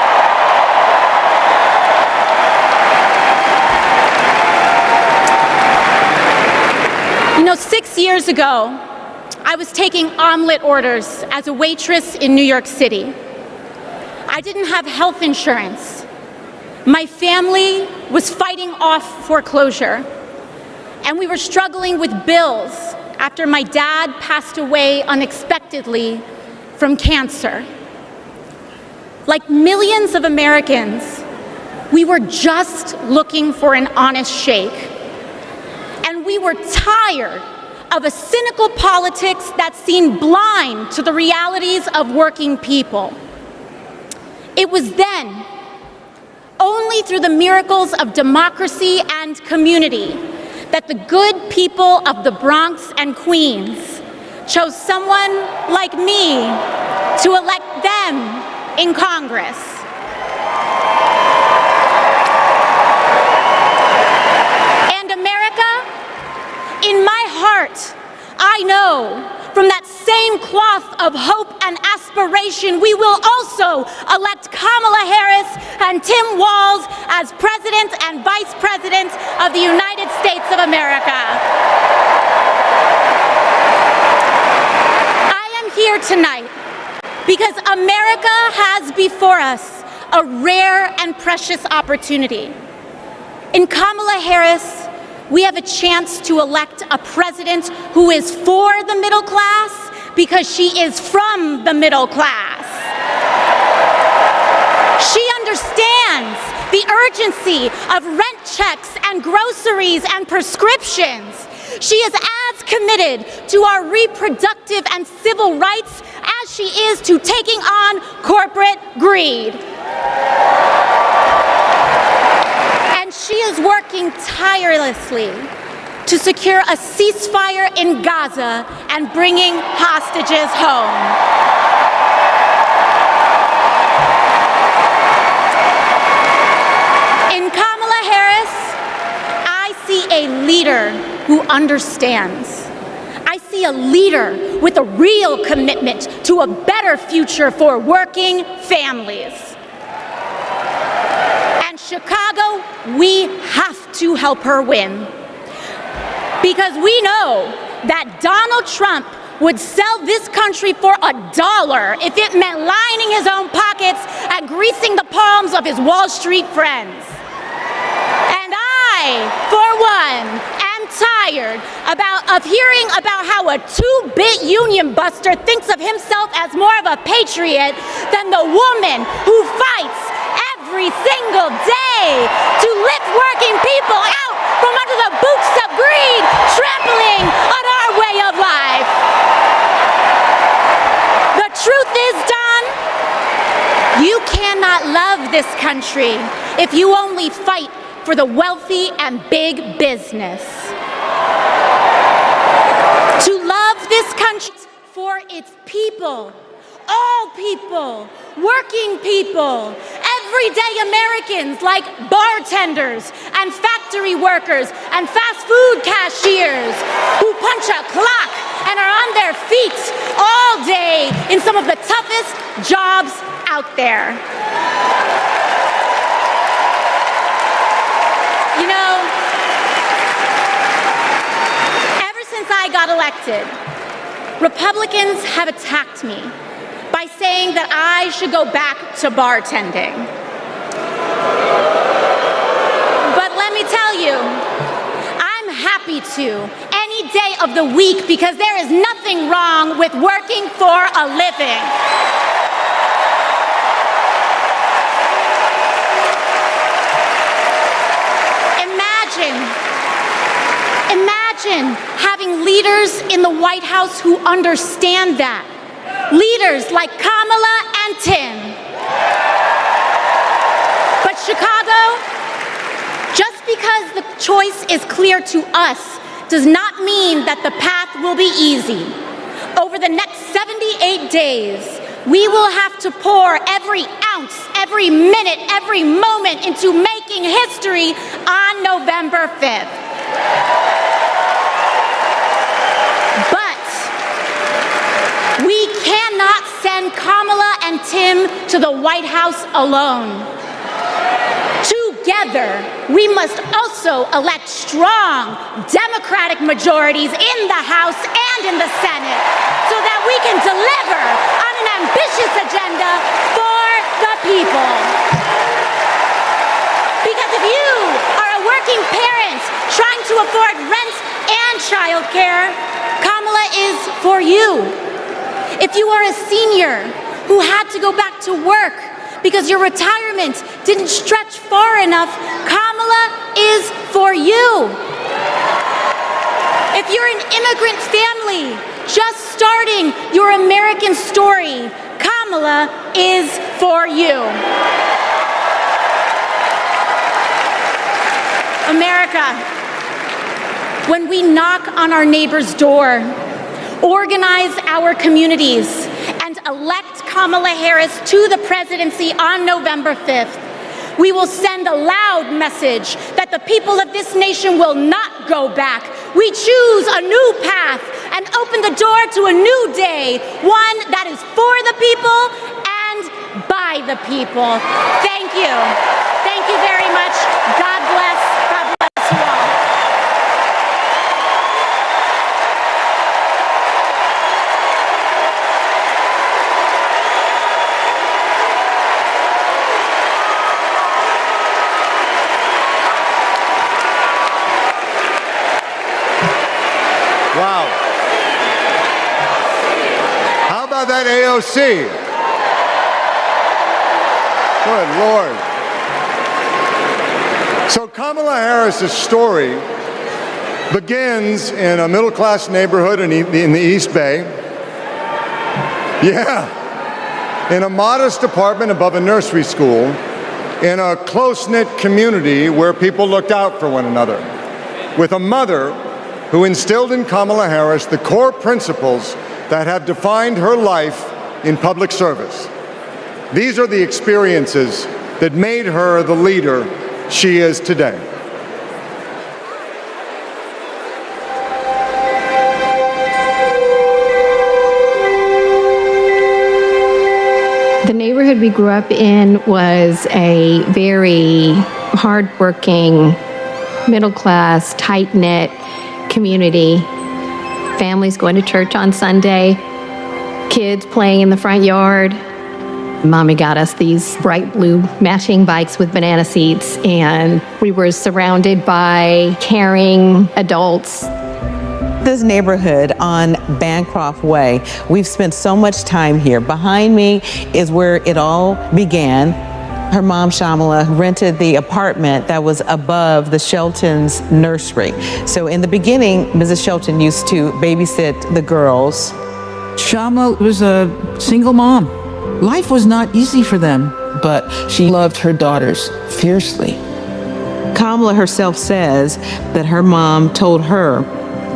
You know, 6 years ago, I was taking omelet orders as a waitress in New York City. I didn't have health insurance. My family was fighting off foreclosure, and we were struggling with bills after my dad passed away unexpectedly from cancer. Like millions of Americans, we were just looking for an honest shake. And we were tired of a cynical politics that seemed blind to the realities of working people. It was then, only through the miracles of democracy and community, that the good people of the Bronx and Queens chose someone like me to elect them in Congress. know from that same cloth of hope and aspiration, we will also elect Kamala Harris and Tim Walz as President and Vice President of the United States of America. I am here tonight because America has before us a rare and precious opportunity. In Kamala Harris, we have a chance to elect a president who is for the middle class because she is from the middle class. She understands the urgency of rent checks and groceries and prescriptions. She is as committed to our reproductive and civil rights as she is to taking on corporate greed. And she is working tirelessly to secure a ceasefire in Gaza and bringing hostages home. In Kamala Harris, I see a leader who understands. I see a leader with a real commitment to a better future for working families. And Chicago, we have to help her win. Because we know that Donald Trump would sell this country for $1 if it meant lining his own pockets and greasing the palms of his Wall Street friends. And I, for one, am tired of hearing about how a two-bit union buster thinks of himself as more of a patriot than the woman who fights every single day to lift working people out from under the boots of greed, trampling on our way of life. The truth is, Don, you cannot love this country if you only fight for the wealthy and big business. To love this country for its people, all people, working people, everyday Americans like bartenders and factory workers and fast food cashiers who punch a clock and are on their feet all day in some of the toughest jobs out there. You know, ever since I got elected, Republicans have attacked me by saying that I should go back to bartending. But let me tell you, I'm happy to any day of the week because there is nothing wrong with working for a living. Imagine having leaders in the White House who understand that. Leaders like Kamala and Tim. But Chicago, just because the choice is clear to us does not mean that the path will be easy. Over the next 78 days, we will have to pour every ounce, every minute, every moment into making history on November 5th. But we cannot send Kamala and Tim to the White House alone. Together, we must also elect strong Democratic majorities in the House and in the Senate so that we can deliver on an ambitious agenda for the people. Because if you are a working parent trying to afford rent and childcare, Kamala is for you. If you are a senior who had to go back to work because your retirement didn't stretch far enough, Kamala is for you. If you're an immigrant family just starting your American story, Kamala is for you. America, when we knock on our neighbor's door, organize our communities, and elect Kamala Harris to the presidency on November 5th, we will send a loud message that the people of this nation will not go back. We choose a new path, an open the door to a new day, one that is for the people and by the people. Thank you. Thank you very much. God bless. God bless you all. Wow. How about that AOC? Good Lord. So Kamala Harris's story begins in a middle-class neighborhood in the East Bay. Yeah. In a modest apartment above a nursery school, in a close-knit community where people looked out for one another, with a mother who instilled in Kamala Harris the core principles that have defined her life in public service. These are the experiences that made her the leader she is today. The neighborhood we grew up in was a very hardworking, middle-class, tight-knit community. Families going to church on Sunday, kids playing in the front yard. Mommy got us these bright blue matching bikes with banana seats, and we were surrounded by caring adults. This neighborhood on Bancroft Way, we've spent so much time here. Behind me is where it all began. Her mom, Shamala, rented the apartment that was above the Shelton's nursery. So in the beginning, Mrs. Shelton used to babysit the girls. Shama was a single mom. Life was not easy for them, but she loved her daughters fiercely. Kamala herself says that her mom told her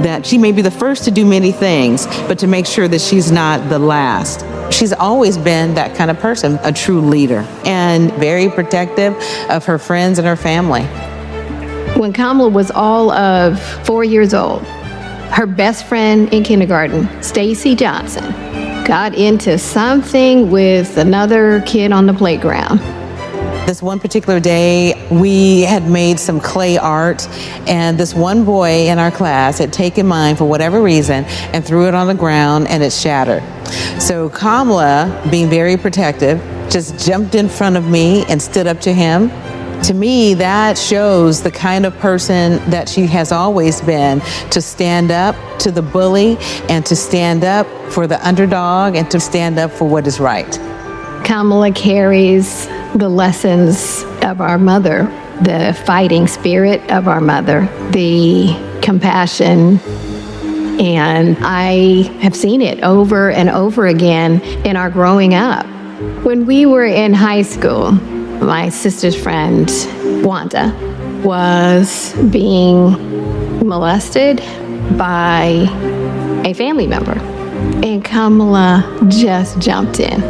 that she may be the first to do many things, but to make sure that she's not the last. She's always been that kind of person, a true leader, and very protective of her friends and her family. When Kamala was all of 4 years old, her best friend in kindergarten, Stacy Johnson, got into something with another kid on the playground. This one particular day, we had made some clay art, and this one boy in our class had taken mine for whatever reason and threw it on the ground, and it shattered. So Kamala, being very protective, just jumped in front of me and stood up to him. To me, that shows the kind of person that she has always been, to stand up to the bully and to stand up for the underdog and to stand up for what is right. Kamala carries the lessons of our mother, the fighting spirit of our mother, the compassion, and I have seen it over and over again in our growing up. When we were in high school, my sister's friend, Wanda, was being molested by a family member, and Kamala just jumped in.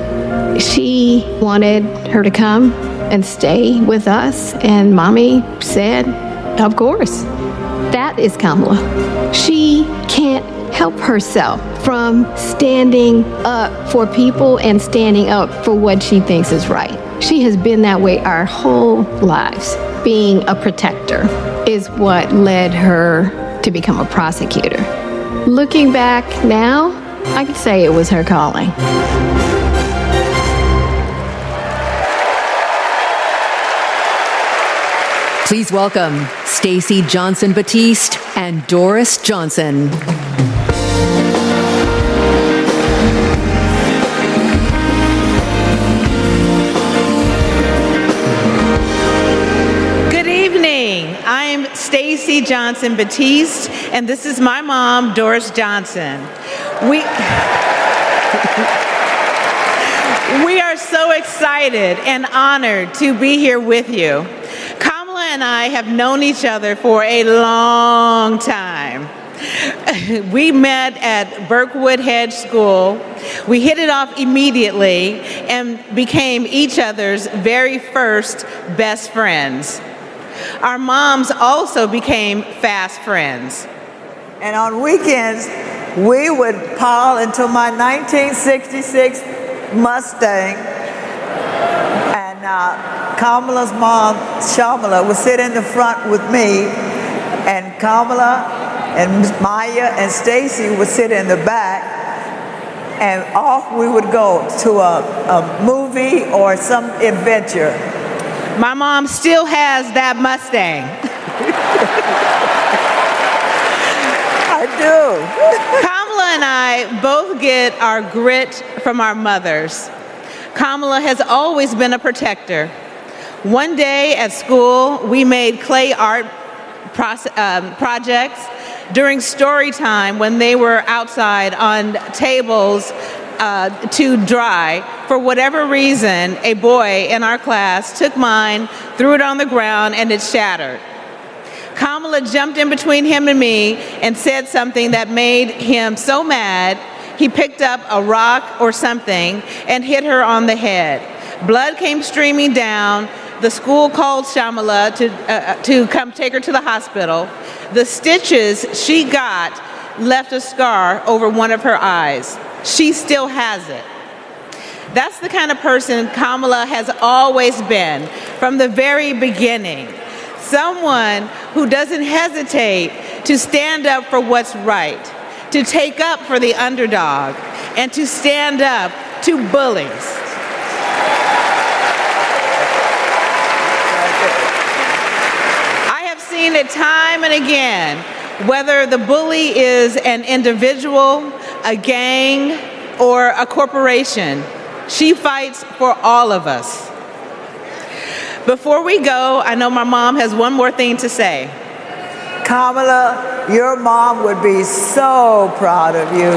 She wanted her to come and stay with us, and Mommy said, of course. That is Kamala. She can't help herself from standing up for people and standing up for what she thinks is right. She has been that way our whole lives. Being a protector is what led her to become a prosecutor. Looking back now, I could say it was her calling. Please welcome Stacey Johnson Batiste and Doris Johnson. Good evening. I'm Stacey Johnson Batiste, and this is my mom, Doris Johnson. We are so excited and honored to be here with you. Kamala and I have known each other for a long time. We met at Burkwood Hedge School. We hit it off immediately and became each other's very first best friends. Our moms also became fast friends. And on weekends, we would pile into my 1966 Mustang, and Kamala's mom, Shamala, would sit in the front with me, and Kamala and Maya and Stacy would sit in the back, and off we would go to a movie or some adventure. My mom still has that Mustang. I do. Kamala and I both get our grit from our mothers. Kamala has always been a protector. One day at school, we made clay art projects during story time when they were outside on tables to dry. For whatever reason, a boy in our class took mine, threw it on the ground, and it shattered. Kamala jumped in between him and me and said something that made him so mad, he picked up a rock or something and hit her on the head. Blood came streaming down. The school called Shamala to come take her to the hospital. The stitches she got left a scar over one of her eyes. She still has it. That's the kind of person Kamala has always been from the very beginning. Someone who doesn't hesitate to stand up for what's right, to take up for the underdog, and to stand up to bullies. I have seen it time and again, whether the bully is an individual, a gang, or a corporation. She fights for all of us. Before we go, I know my mom has one more thing to say. Kamala, your mom would be so proud of you.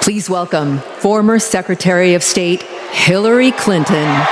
Please welcome former Secretary of State Hillary Clinton.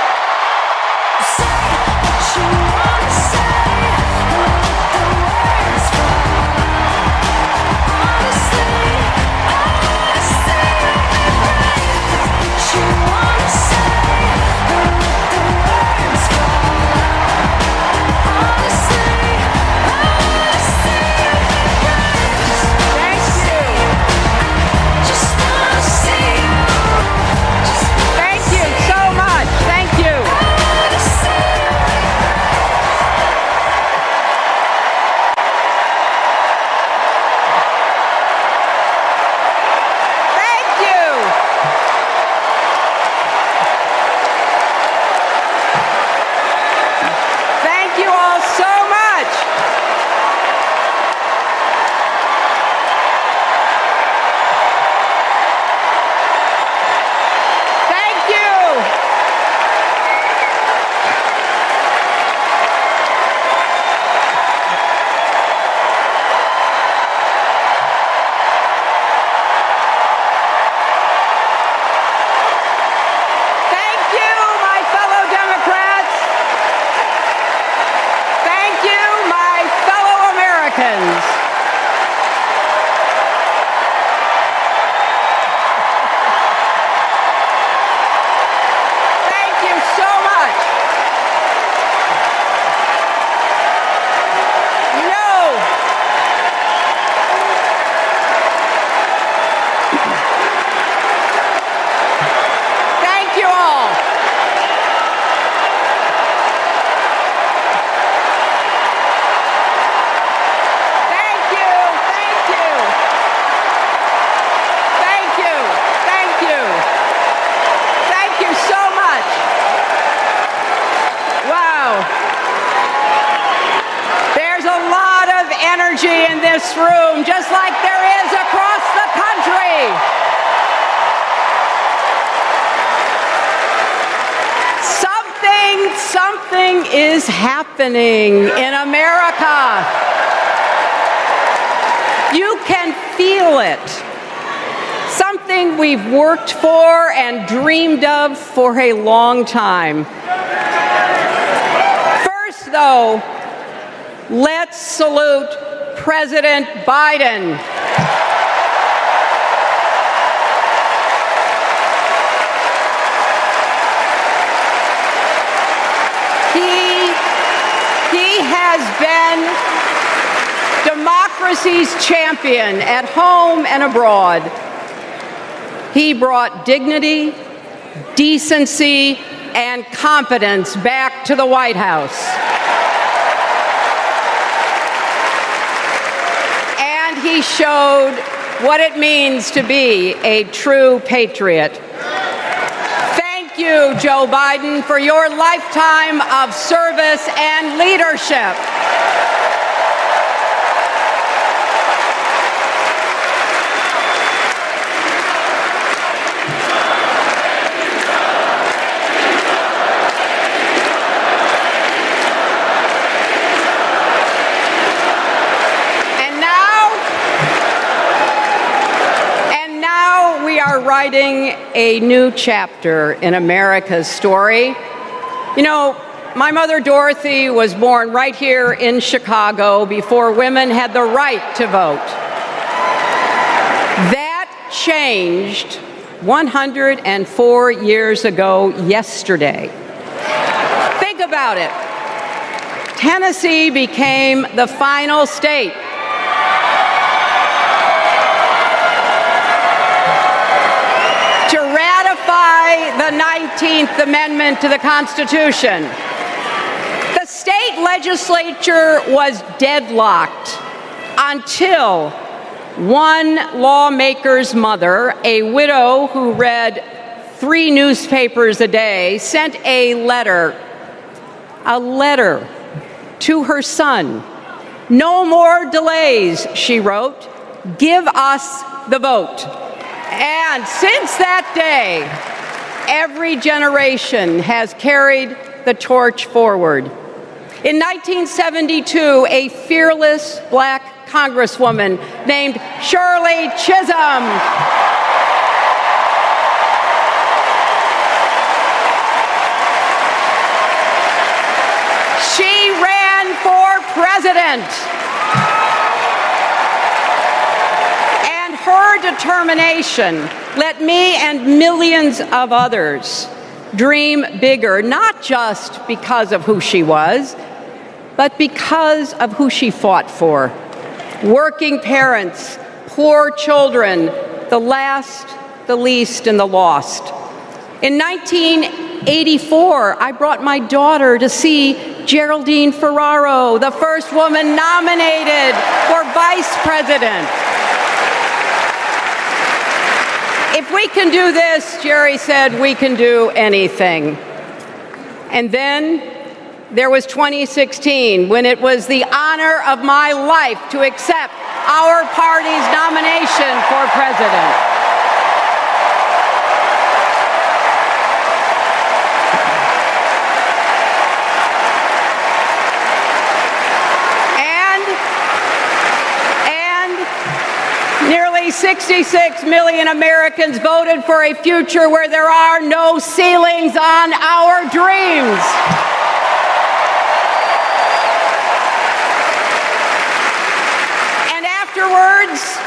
In this room, just like there is across the country. Something is happening in America. You can feel it. Something we've worked for and dreamed of for a long time. First, though, let's salute President Biden. He has been democracy's champion at home and abroad. He brought dignity, decency, and competence back to the White House. And he showed what it means to be a true patriot. Thank you, Joe Biden, for your lifetime of service and leadership. Writing a new chapter in America's story. You know, my mother Dorothy was born right here in Chicago before women had the right to vote. That changed 104 years ago yesterday. Think about it. Tennessee became the final state the 19th Amendment to the Constitution. The state legislature was deadlocked until one lawmaker's mother, a widow who read 3 newspapers a day, sent a letter to her son. "No more delays," she wrote. "Give us the vote." And since that day, every generation has carried the torch forward. In 1972, a fearless black congresswoman named Shirley Chisholm she ran for president. Her determination let me and millions of others dream bigger, not just because of who she was, but because of who she fought for. Working parents, poor children, the last, the least, and the lost. In 1984, I brought my daughter to see Geraldine Ferraro, the first woman nominated for vice president. If we can do this, Jerry said, we can do anything. And then there was 2016, when it was the honor of my life to accept our party's nomination for president. Nearly 66 million Americans voted for a future where there are no ceilings on our dreams. And afterwards,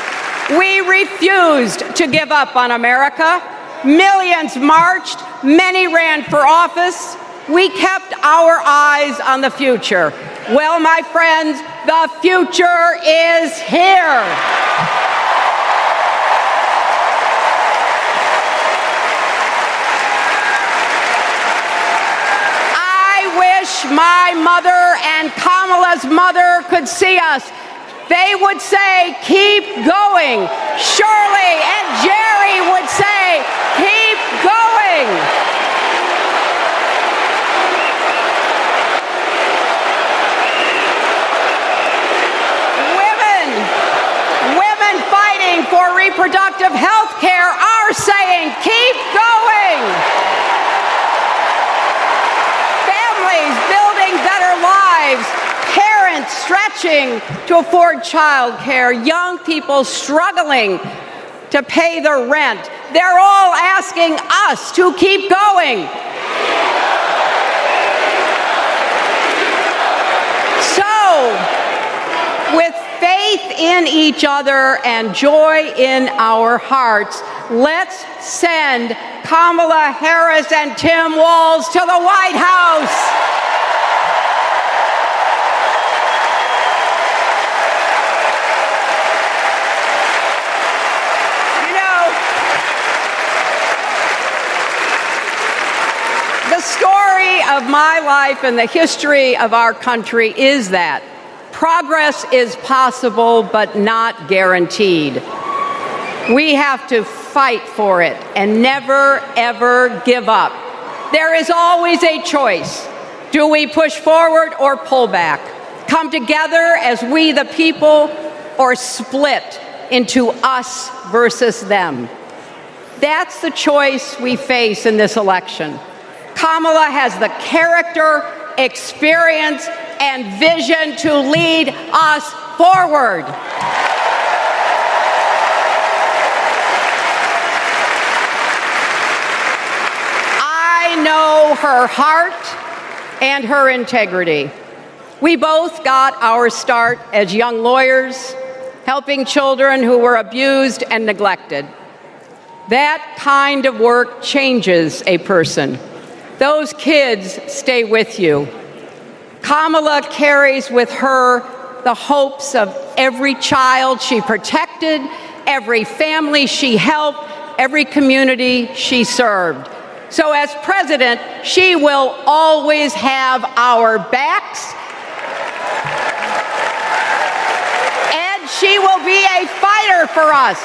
we refused to give up on America. Millions marched, many ran for office. We kept our eyes on the future. Well, my friends, the future is here. My mother and Kamala's mother could see us. They would say, keep going. Shirley and Jerry would say, keep going. Women fighting for reproductive health care are saying, keep going. Building better lives, parents stretching to afford child care, young people struggling to pay their rent. They're all asking us to keep going. So, with faith in each other and joy in our hearts, let's send Kamala Harris and Tim Walz to the White House. The story of my life and the history of our country is that progress is possible but not guaranteed. We have to fight for it and never, ever give up. There is always a choice. Do we push forward or pull back? Come together as we the people, or split into us versus them? That's the choice we face in this election. Kamala has the character, experience, and vision to lead us forward. I know her heart and her integrity. We both got our start as young lawyers, helping children who were abused and neglected. That kind of work changes a person. Those kids stay with you. Kamala carries with her the hopes of every child she protected, every family she helped, every community she served. So as president, she will always have our backs, and she will be a fighter for us.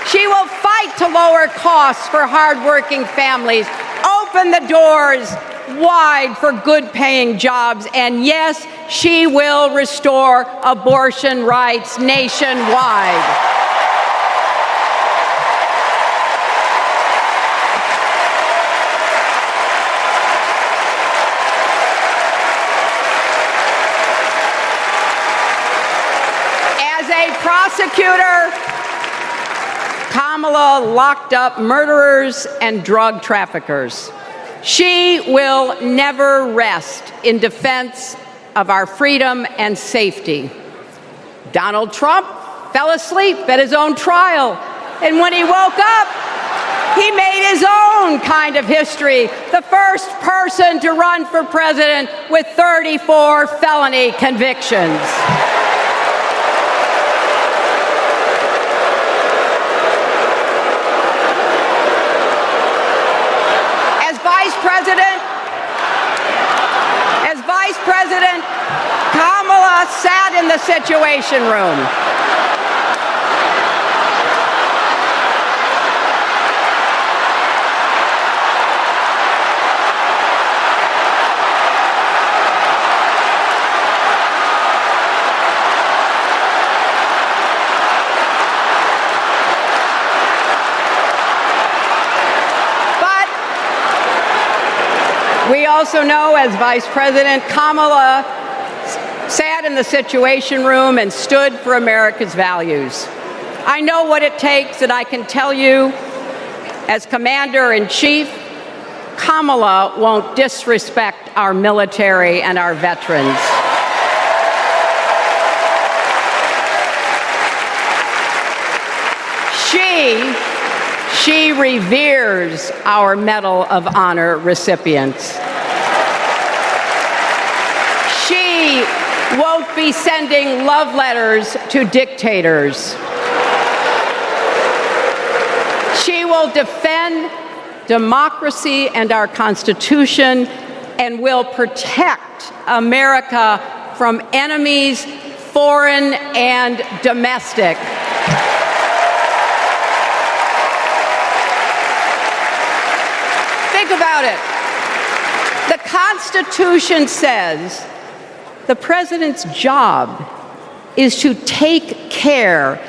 She will fight to lower costs for hardworking families, open the doors wide for good-paying jobs, and yes, she will restore abortion rights nationwide. As a prosecutor, Kamala locked up murderers and drug traffickers. She will never rest in defense of our freedom and safety. Donald Trump fell asleep at his own trial, and when he woke up, he made his own kind of history, the first person to run for president with 34 felony convictions. As Vice President, Kamala sat in the Situation Room. We also know, as Vice President, Kamala sat in the Situation Room and stood for America's values. I know what it takes, and I can tell you, as Commander-in-Chief, Kamala won't disrespect our military and our veterans. She reveres our Medal of Honor recipients. She won't be sending love letters to dictators. She will defend democracy and our Constitution and will protect America from enemies, foreign and domestic. Think about it. The Constitution says the president's job is to take care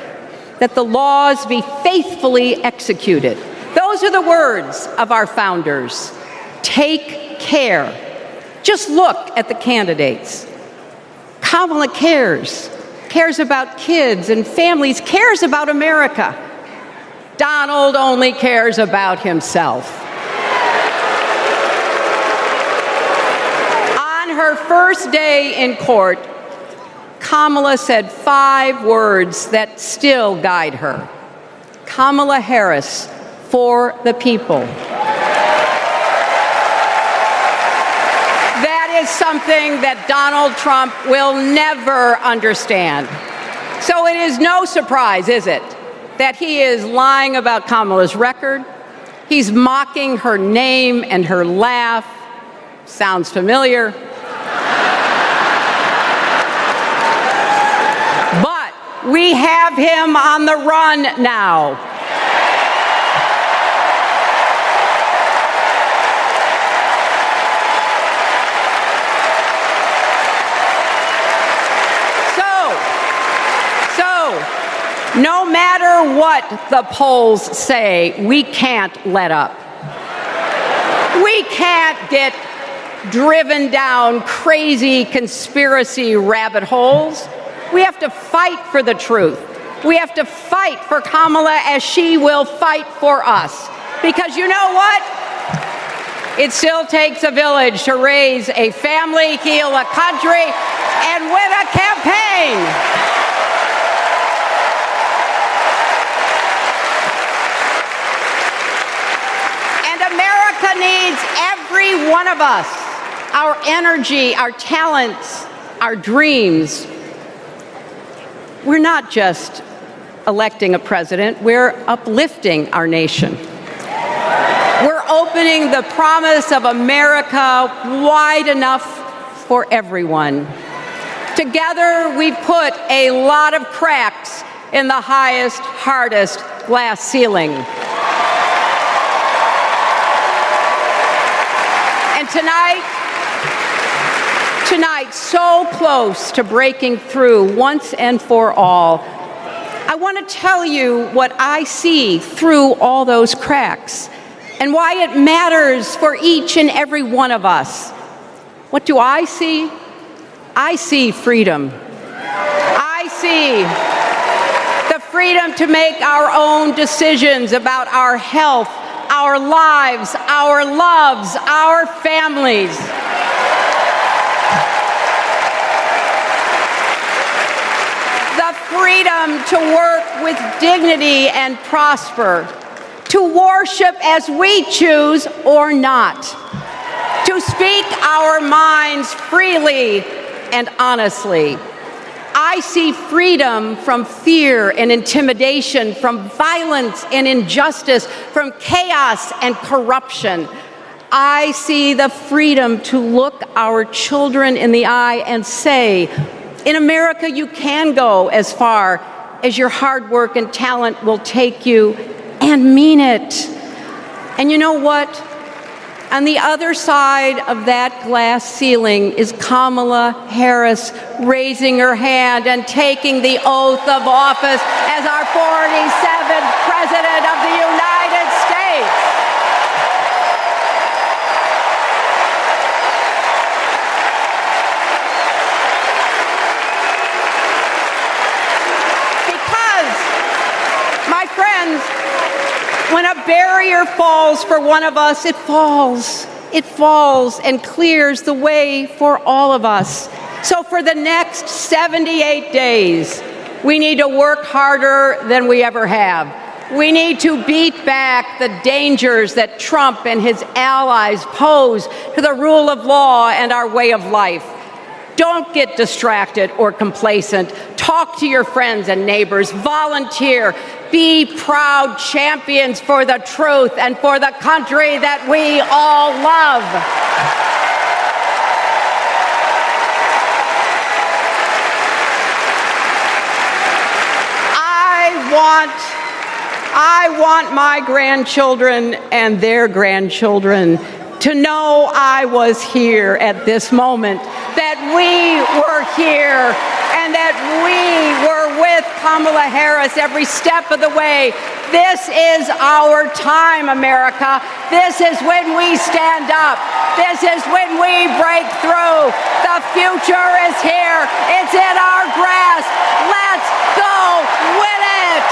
that the laws be faithfully executed. Those are the words of our founders. Take care. Just look at the candidates. Kamala cares about kids and families, cares about America. Donald only cares about himself. On her first day in court, Kamala said 5 words that still guide her. Kamala Harris, for the people. That is something that Donald Trump will never understand. So it is no surprise, is it, that he is lying about Kamala's record. He's mocking her name and her laugh. Sounds familiar. But we have him on the run now. No matter what the polls say, we can't let up. We can't get driven down crazy conspiracy rabbit holes. We have to fight for the truth. We have to fight for Kamala as she will fight for us. Because you know what? It still takes a village to raise a family, heal a country, and win a campaign. America needs every one of us, our energy, our talents, our dreams. We're not just electing a president, we're uplifting our nation. We're opening the promise of America wide enough for everyone. Together, we've put a lot of cracks in the highest, hardest glass ceiling. Tonight, so close to breaking through once and for all, I want to tell you what I see through all those cracks and why it matters for each and every one of us. What do I see? I see freedom. I see the freedom to make our own decisions about our health, our lives, our loves, our families. The freedom to work with dignity and prosper, to worship as we choose or not, to speak our minds freely and honestly. I see freedom from fear and intimidation, from violence and injustice, from chaos and corruption. I see the freedom to look our children in the eye and say, in America, you can go as far as your hard work and talent will take you, and mean it. And you know what? On the other side of that glass ceiling is Kamala Harris raising her hand and taking the oath of office as our 47th President of the United States. Because, my friends, when a barrier falls for one of us, it falls. It falls and clears the way for all of us. So for the next 78 days, we need to work harder than we ever have. We need to beat back the dangers that Trump and his allies pose to the rule of law and our way of life. Don't get distracted or complacent. Talk to your friends and neighbors. Volunteer. Be proud champions for the truth and for the country that we all love. I want my grandchildren and their grandchildren to know I was here at this moment, that we were here, and that we were with Kamala Harris every step of the way. This is our time, America. This is when we stand up. This is when we break through. The future is here. It's in our grasp. Let's go win it.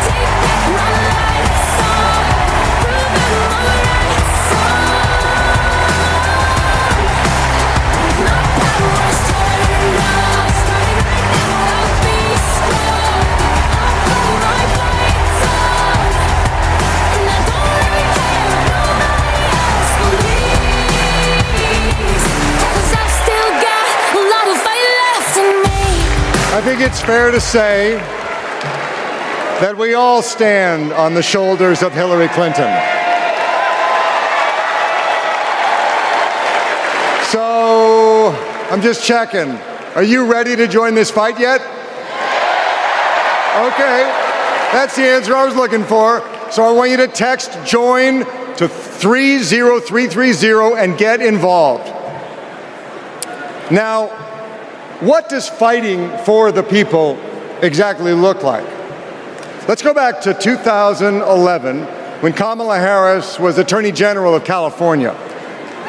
Take back my life song, prove I'm alright. I think it's fair to say that we all stand on the shoulders of Hillary Clinton. So, I'm just checking. Are you ready to join this fight yet? Okay, that's the answer I was looking for. So I want you to text JOIN to 30330 and get involved. Now, what does fighting for the people exactly look like? Let's go back to 2011 when Kamala Harris was Attorney General of California.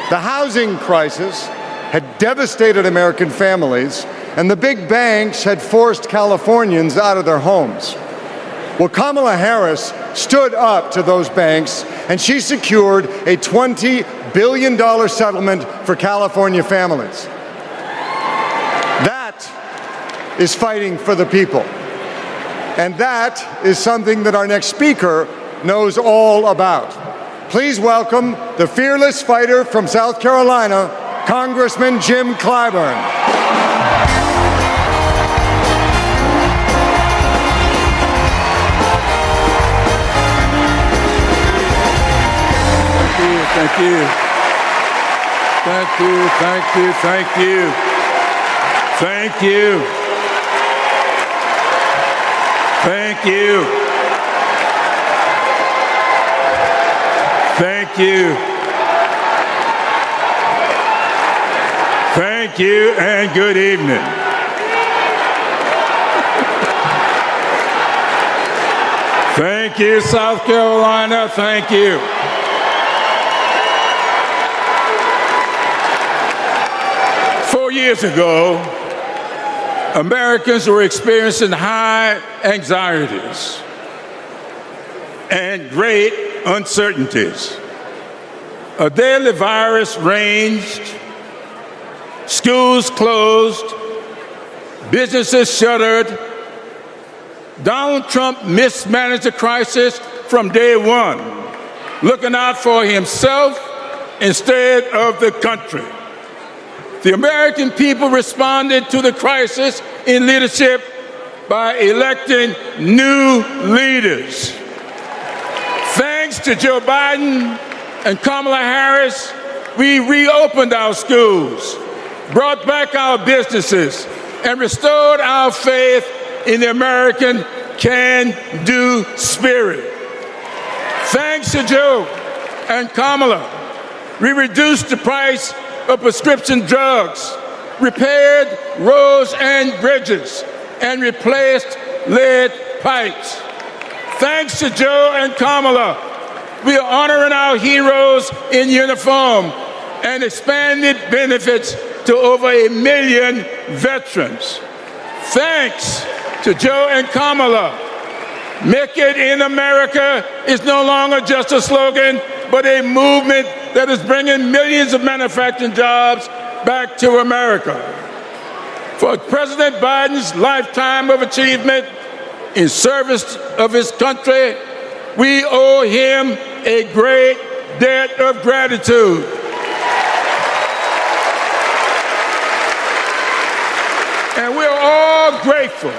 The housing crisis had devastated American families, and the big banks had forced Californians out of their homes. Well, Kamala Harris stood up to those banks, and she secured a $20 billion settlement for California families. That is fighting for the people. And that is something that our next speaker knows all about. Please welcome the fearless fighter from South Carolina, Congressman Jim Clyburn. Thank you. Thank you, thank you, thank you. Thank you. Thank you. Thank you. Thank you and good evening. Thank you, South Carolina. Thank you. Years ago, Americans were experiencing high anxieties and great uncertainties. A deadly virus raged, schools closed, businesses shuttered. Donald Trump mismanaged the crisis from day one, looking out for himself instead of the country. The American people responded to the crisis in leadership by electing new leaders. Thanks to Joe Biden and Kamala Harris, we reopened our schools, brought back our businesses, and restored our faith in the American can-do spirit. Thanks to Joe and Kamala, we reduced the price of prescription drugs, repaired roads and bridges, and replaced lead pipes. Thanks to Joe and Kamala, we are honoring our heroes in uniform and expanded benefits to over 1 million veterans. Thanks to Joe and Kamala, Make It in America is no longer just a slogan, but a movement that is bringing millions of manufacturing jobs back to America. For President Biden's lifetime of achievement in service of his country, we owe him a great debt of gratitude. And we're all grateful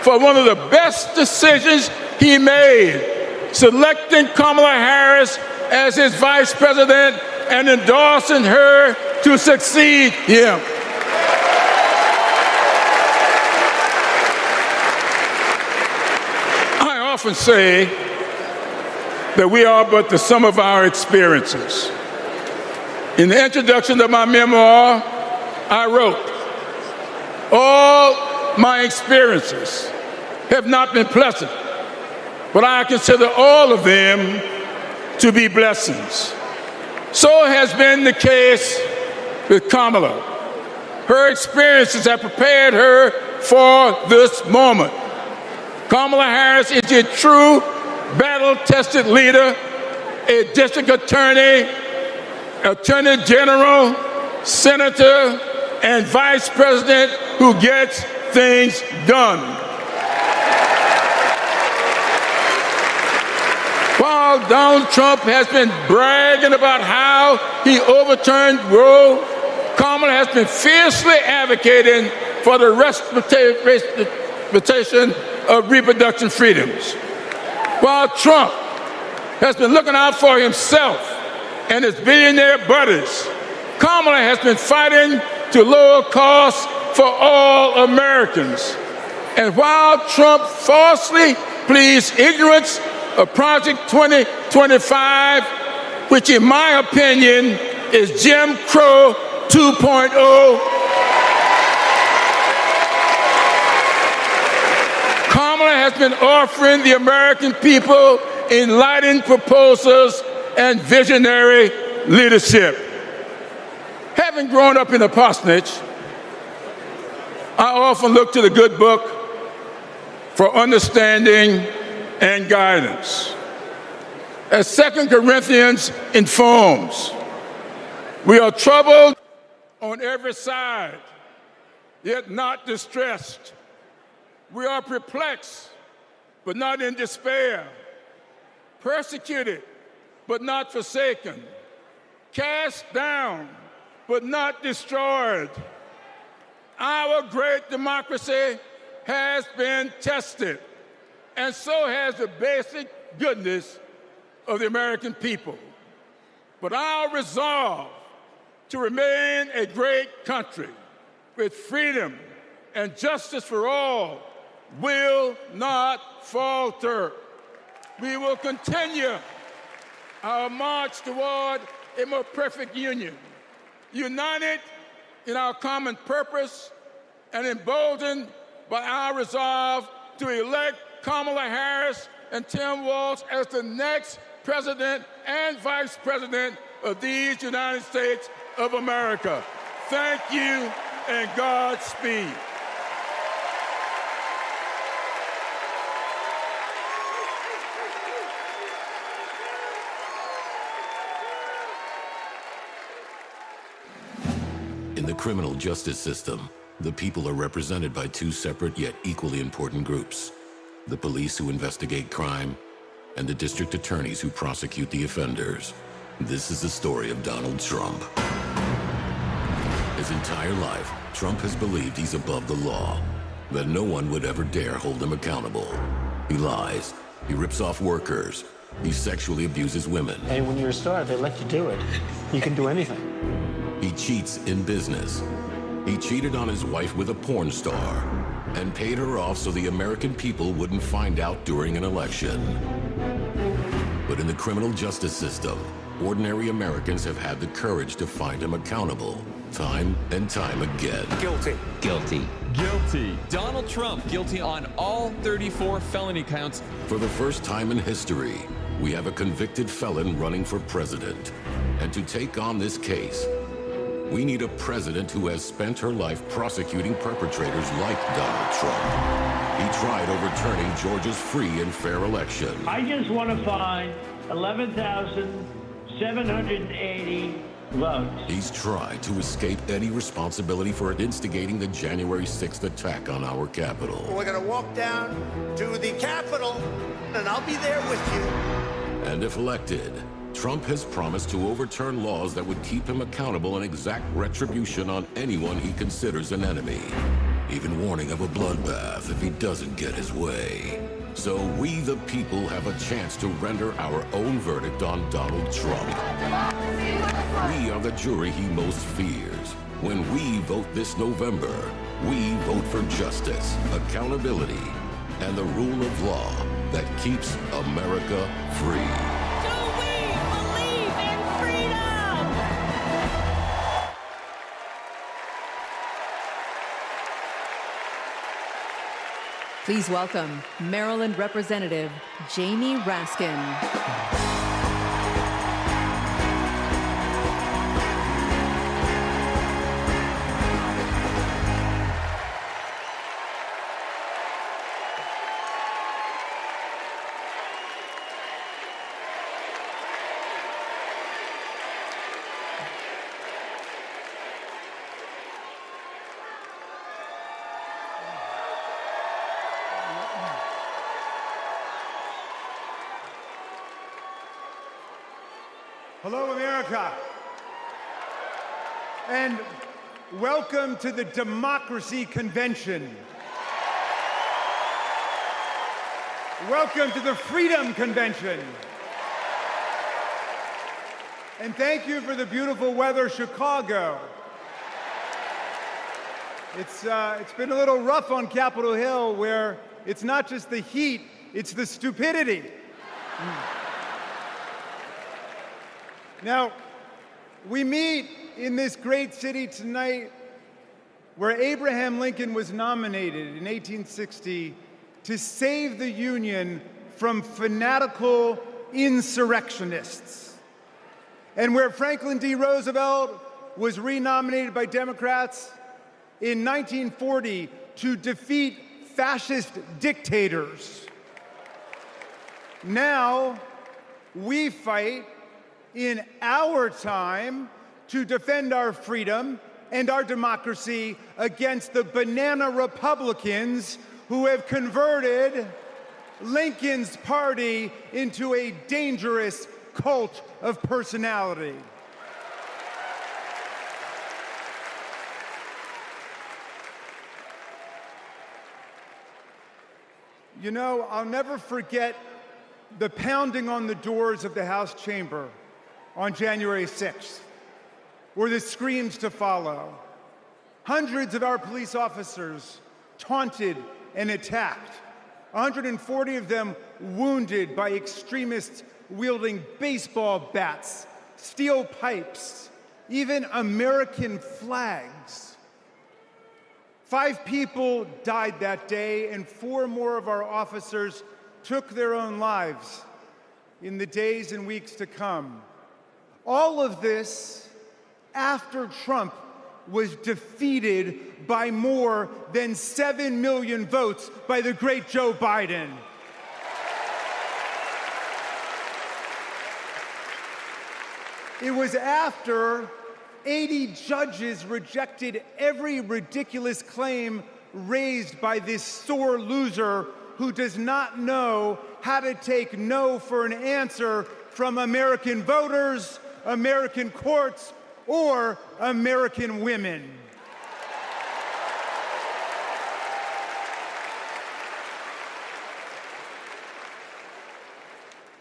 for one of the best decisions he made, selecting Kamala Harris as his vice president and endorsing her to succeed him. I often say that we are but the sum of our experiences. In the introduction to my memoir, I wrote, "All my experiences have not been pleasant, but I consider all of them to be blessings." So has been the case with Kamala. Her experiences have prepared her for this moment. Kamala Harris is a true battle-tested leader, a district attorney, attorney general, senator, and vice president who gets things done. While Donald Trump has been bragging about how he overturned Roe, Kamala has been fiercely advocating for the restoration of reproduction freedoms. While Trump has been looking out for himself and his billionaire buddies, Kamala has been fighting to lower costs for all Americans. And while Trump falsely pleads ignorance of Project 2025, which in my opinion is Jim Crow 2.0, Kamala has been offering the American people enlightening proposals and visionary leadership. Having grown up in a parsonage, I often look to the good book for understanding and guidance. As 2 Corinthians informs, we are troubled on every side, yet not distressed. We are perplexed, but not in despair. Persecuted, but not forsaken. Cast down, but not destroyed. Our great democracy has been tested, and so has the basic goodness of the American people. But our resolve to remain a great country with freedom and justice for all will not falter. We will continue our march toward a more perfect union, united in our common purpose and emboldened by our resolve to elect Kamala Harris and Tim Walz as the next president and vice president of these United States of America. Thank you and Godspeed. In the criminal justice system, the people are represented by two separate yet equally important groups: the police who investigate crime and the district attorneys who prosecute the offenders. This is the story of Donald Trump. His entire life, Trump has believed he's above the law, that no one would ever dare hold him accountable. He lies, he rips off workers, he sexually abuses women. And when you're a star, they let you do it. You can do anything. He cheats in business. He cheated on his wife with a porn star and paid her off so the American people wouldn't find out during an election. But in the criminal justice system, ordinary Americans have had the courage to find him accountable, time and time again. Guilty. Guilty. Guilty. Donald Trump, guilty on all 34 felony counts. For the first time in history, we have a convicted felon running for president. And to take on this case, we need a president who has spent her life prosecuting perpetrators like Donald Trump. He tried overturning Georgia's free and fair election. I just want to find 11,780 votes. He's tried to escape any responsibility for instigating the January 6th attack on our Capitol. We're going to walk down to the Capitol, and I'll be there with you. And if elected, Trump has promised to overturn laws that would keep him accountable and exact retribution on anyone he considers an enemy, even warning of a bloodbath if he doesn't get his way. So we, the people, have a chance to render our own verdict on Donald Trump. We are the jury he most fears. When we vote this November, we vote for justice, accountability, and the rule of law that keeps America free. Please welcome Maryland Representative Jamie Raskin. Hello, America. And welcome to the Democracy Convention. Welcome to the Freedom Convention. And thank you for the beautiful weather, Chicago. It's been a little rough on Capitol Hill, where it's not just the heat, it's the stupidity. Now, we meet in this great city tonight where Abraham Lincoln was nominated in 1860 to save the Union from fanatical insurrectionists, and where Franklin D. Roosevelt was renominated by Democrats in 1940 to defeat fascist dictators. Now, we fight in our time to defend our freedom and our democracy against the banana Republicans who have converted Lincoln's party into a dangerous cult of personality. You know, I'll never forget the pounding on the doors of the House chamber on January 6th, or the screams to follow. Hundreds of our police officers taunted and attacked, 140 of them wounded by extremists wielding baseball bats, steel pipes, even American flags. 5 people died that day, and 4 more of our officers took their own lives in the days and weeks to come. All of this after Trump was defeated by more than 7 million votes by the great Joe Biden. It was after 80 judges rejected every ridiculous claim raised by this sore loser who does not know how to take no for an answer from American voters, American courts, or American women.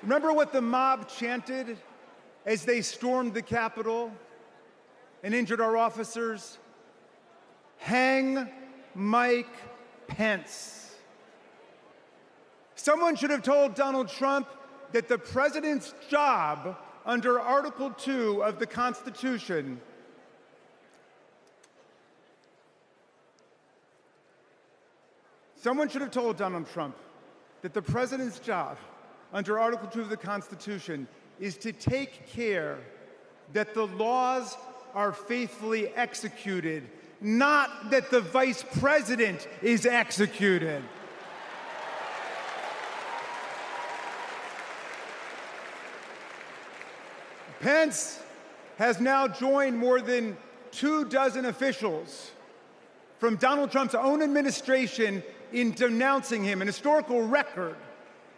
Remember what the mob chanted as they stormed the Capitol and injured our officers? Hang Mike Pence. Someone should have told Donald Trump that the president's job under Article 2 of the Constitution Someone should have told Donald Trump that the president's job under Article 2 of the Constitution is to take care that the laws are faithfully executed, not that the vice president is executed. Pence has now joined more than 24 officials from Donald Trump's own administration in denouncing him, an historical record.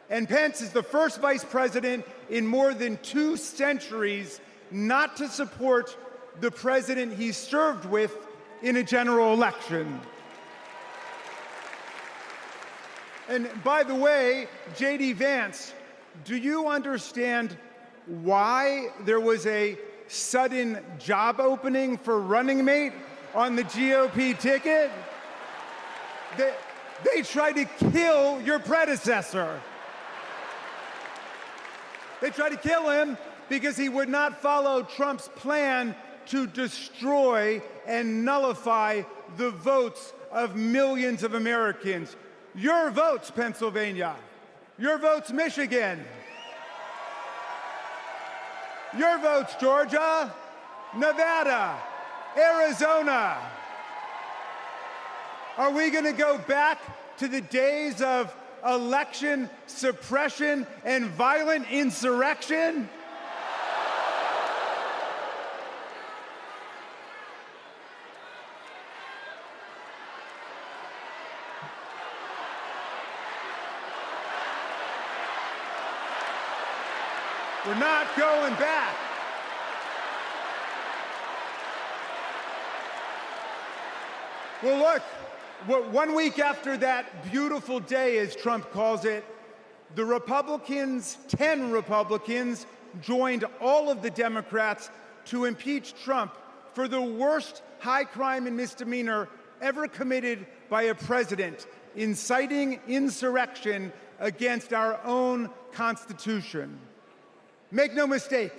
And Pence is the first vice president in more than 2 centuries not to support the president he served with in a general election. And by the way, J.D. Vance, do you understand why there was a sudden job opening for running mate on the GOP ticket? They tried to kill your predecessor. They tried to kill him because he would not follow Trump's plan to destroy and nullify the votes of millions of Americans. Your votes, Pennsylvania. Your votes, Michigan. Your votes, Georgia, Nevada, Arizona. Are we going to go back to the days of election suppression and violent insurrection? We're not going back. Well, look, 1 week after that beautiful day, as Trump calls it, the Republicans, 10 Republicans, joined all of the Democrats to impeach Trump for the worst high crime and misdemeanor ever committed by a president, inciting insurrection against our own Constitution. Make no mistake,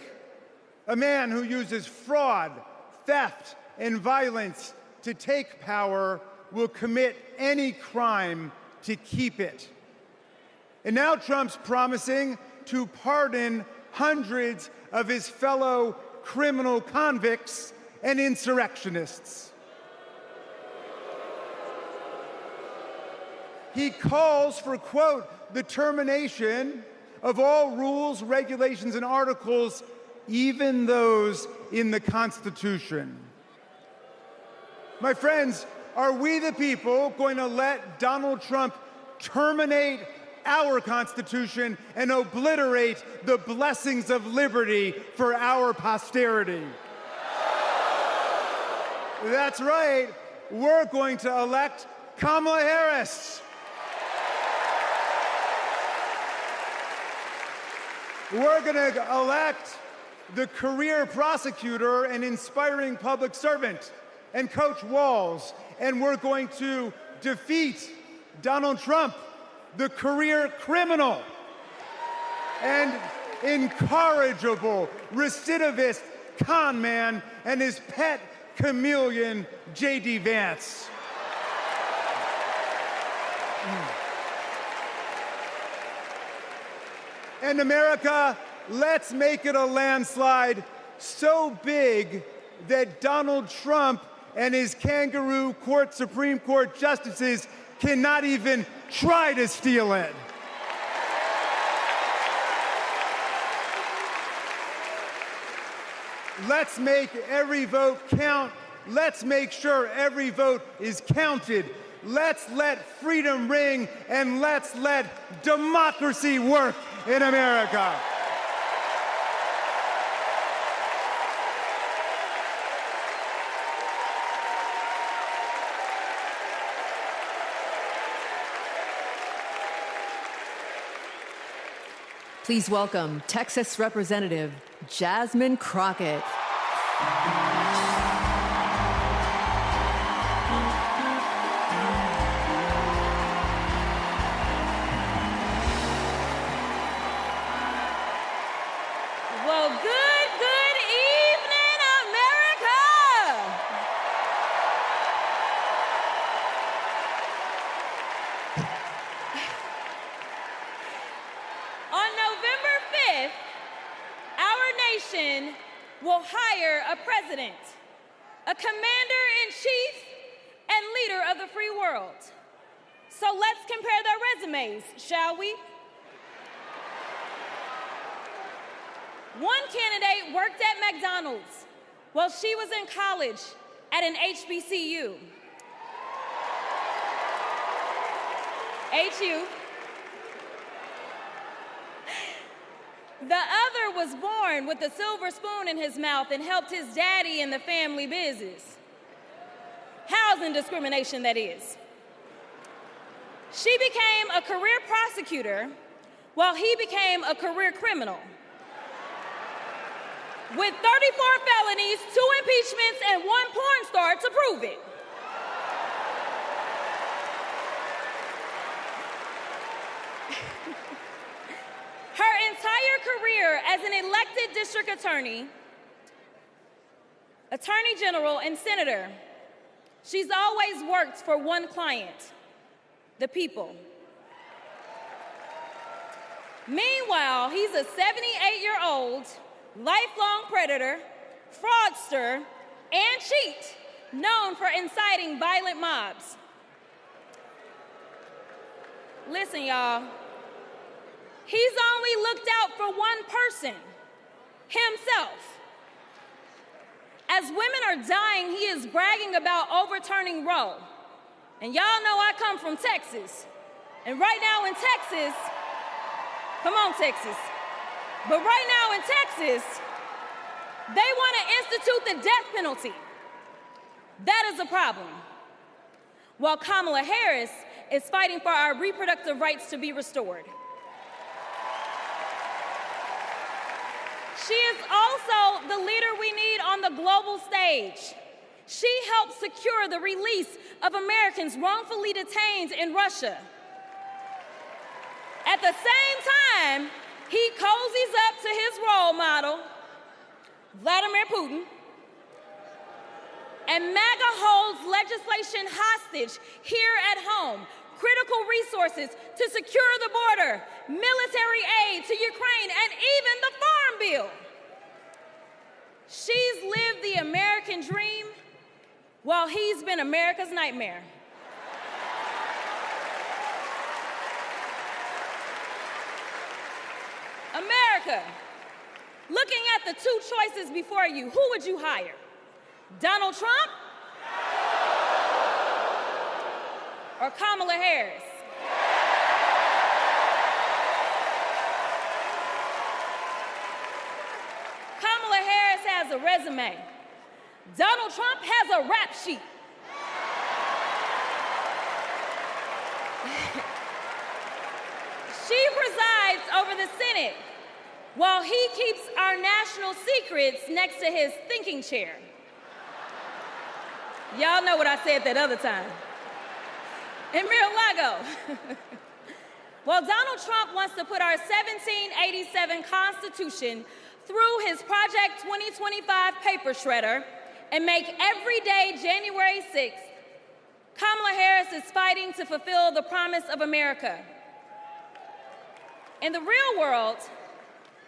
a man who uses fraud, theft, and violence to take power will commit any crime to keep it. And now Trump's promising to pardon hundreds of his fellow criminal convicts and insurrectionists. He calls for, quote, the termination of all rules, regulations, and articles, even those in the Constitution. My friends, are we the people going to let Donald Trump terminate our Constitution and obliterate the blessings of liberty for our posterity? That's right, we're going to elect Kamala Harris. We're going to elect the career prosecutor and inspiring public servant and Coach Walls, and we're going to defeat Donald Trump, the career criminal and incorrigible recidivist con man, and his pet chameleon, J.D. Vance. And America, let's make it a landslide so big that Donald Trump and his kangaroo court Supreme Court justices cannot even try to steal it. Let's make every vote count. Let's make sure every vote is counted. Let's let freedom ring, and let's let democracy work in America. Please welcome Texas Representative Jasmine Crockett. Well, good evening, America! On November 5th, our nation will hire a president, a commander-in-chief, and leader of the free world. So let's compare their resumes, shall we? One candidate worked at McDonald's while she was in college at an HBCU. HU. The other was born with a silver spoon in his mouth and helped his daddy in the family business. Housing discrimination, that is. She became a career prosecutor while he became a career criminal. With 34 felonies, 2 impeachments, and 1 porn star to prove it. Her entire career as an elected district attorney, attorney general, and senator, she's always worked for one client, the people. Meanwhile, he's a 78-year-old, lifelong predator, fraudster, and cheat, known for inciting violent mobs. Listen, y'all. He's only looked out for one person, himself. As women are dying, he is bragging about overturning Roe. And y'all know I come from Texas. And right now in Texas, come on, Texas. But right now in Texas, they want to institute the death penalty. That is a problem. while Kamala Harris is fighting for our reproductive rights to be restored. She is also the leader we need on the global stage. She helped secure the release of Americans wrongfully detained in Russia. At the same time, he cozies up to his role model, Vladimir Putin, and MAGA holds legislation hostage here at home, critical resources to secure the border, military aid to Ukraine, and even the Farm Bill. She's lived the American dream while he's been America's nightmare. America, looking at the two choices before you, who would you hire? Donald Trump or Kamala Harris? Kamala Harris has a resume. Donald Trump has a rap sheet. She presides over the Senate while he keeps our national secrets next to his thinking chair. Y'all know what I said that other time. In Mar-a-Lago. Well, Donald Trump wants to put our 1787 Constitution through his Project 2025 paper shredder and make every day January 6th, Kamala Harris is fighting to fulfill the promise of America. In the real world,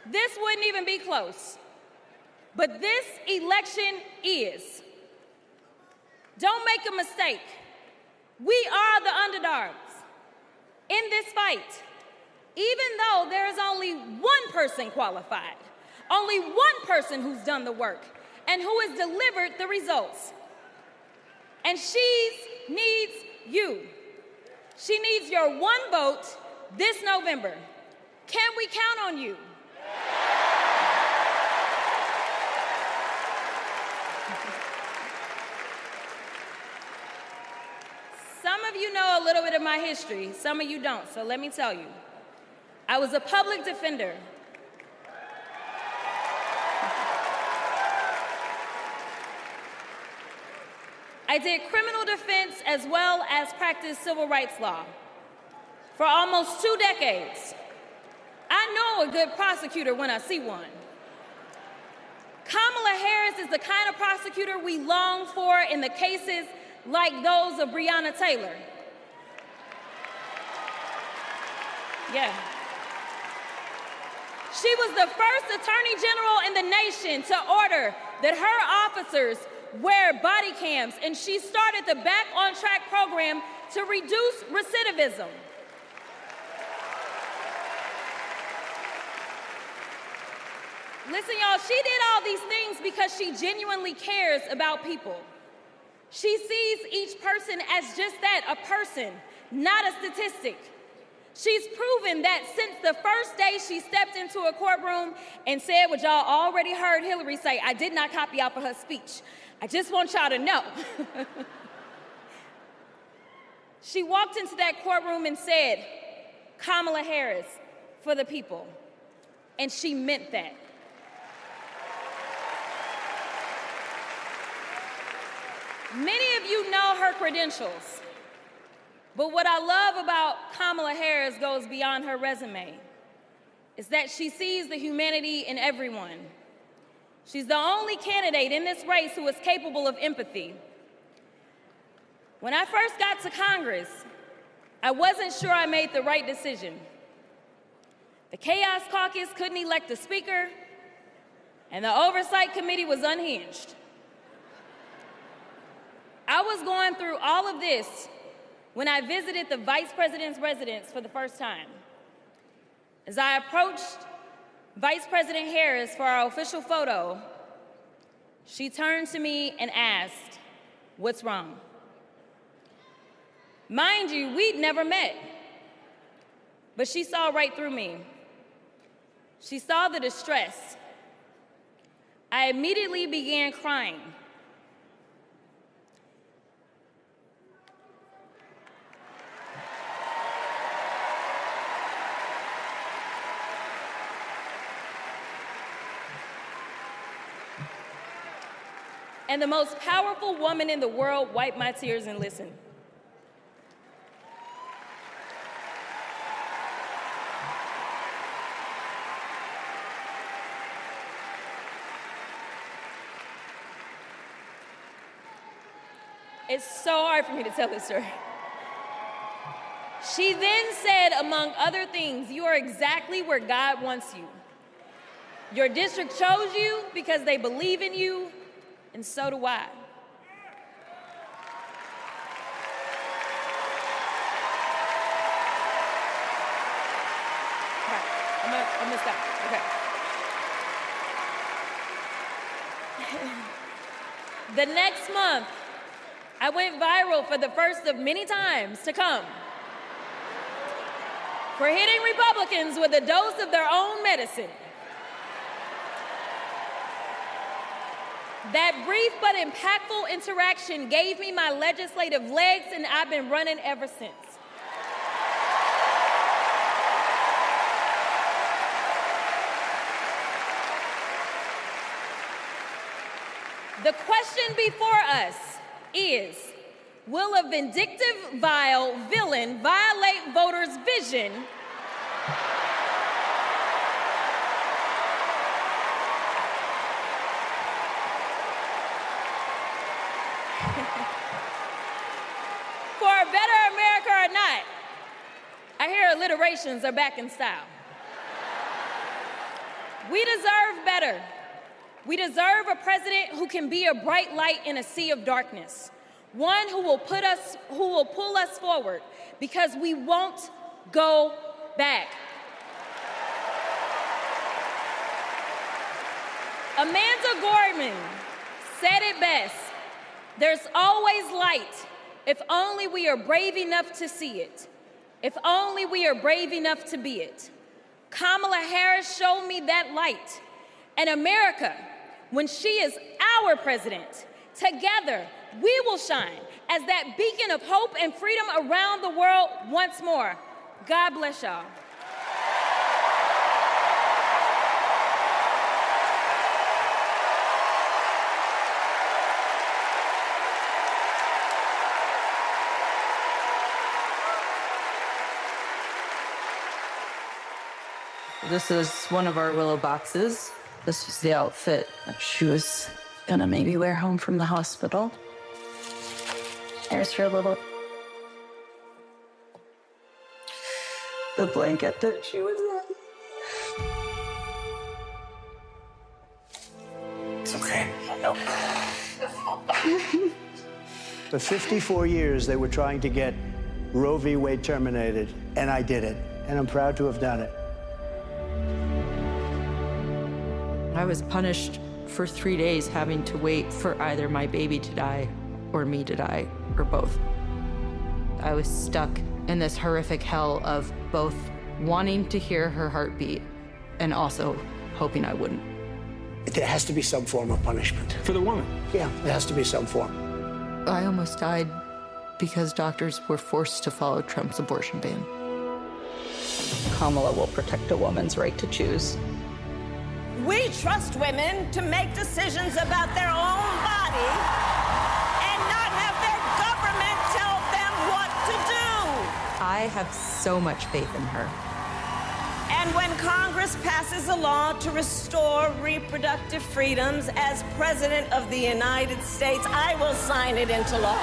this wouldn't even be close. But this election is. Don't make a mistake. We are the underdogs in this fight, even though there is only one person qualified, only one person who's done the work, and who has delivered the results. And she needs you. She needs your one vote this November. Can we count on you? Some of you know a little bit of my history, some of you don't, so let me tell you. I was a public defender. I did criminal defense as well as practiced civil rights law for almost 2 decades. I know a good prosecutor when I see one. Kamala Harris is the kind of prosecutor we long for in the cases like those of Breonna Taylor. Yeah. She was the first attorney general in the nation to order that her officers wear body cams, and she started the Back on Track program to reduce recidivism. Listen, y'all, she did all these things because she genuinely cares about people. She sees each person as just that, a person, not a statistic. She's proven that since the first day she stepped into a courtroom and said what y'all already heard Hillary say, I did not copy off of her speech. I just want y'all to know. She walked into that courtroom and said, Kamala Harris for the people. And she meant that. Many of you know her credentials, but what I love about Kamala Harris goes beyond her resume, is that she sees the humanity in everyone. She's the only candidate in this race who is capable of empathy. When I first got to Congress, I wasn't sure I made the right decision. The Chaos Caucus couldn't elect a speaker, and the Oversight Committee was unhinged. I was going through all of this when I visited the Vice President's residence for the first time. As I approached Vice President Harris for our official photo, she turned to me and asked, "What's wrong?" Mind you, we'd never met, but she saw right through me. She saw the distress. I immediately began crying. and the most powerful woman in the world wipe my tears and listen. It's so hard for me to tell this story. She then said, among other things, "You are exactly where God wants you. Your district chose you because they believe in you, and so do I." Okay, I'm gonna stop. Okay. The next month, I went viral for the first of many times to come for hitting Republicans with a dose of their own medicine. That brief but impactful interaction gave me my legislative legs, and I've been running ever since. The question before us is, will a vindictive, vile villain violate voters' vision for a better America or not? I hear alliterations are back in style. We deserve better. We deserve a president who can be a bright light in a sea of darkness. One who will pull us forward, because we won't go back. Amanda Gorman said it best: "There's always light if only we are brave enough to see it, if only we are brave enough to be it." Kamala Harris showed me that light. And America, when she is our president, together we will shine as that beacon of hope and freedom around the world once more. God bless y'all. This is one of our willow boxes. This was the outfit that she was gonna maybe wear home from the hospital. There's her little... the blanket that she was in. It's okay. No. For 54 years, they were trying to get Roe v. Wade terminated, and I did it, and I'm proud to have done it. I was punished for 3 days having to wait for either my baby to die or me to die, or both. I was stuck in this horrific hell of both wanting to hear her heartbeat and also hoping I wouldn't. There has to be some form of punishment. For the woman? Yeah, there has to be some form. I almost died because doctors were forced to follow Trump's abortion ban. Kamala will protect a woman's right to choose. We trust women to make decisions about their own body and not have their government tell them what to do. I have so much faith in her. And when Congress passes a law to restore reproductive freedoms as President of the United States, I will sign it into law.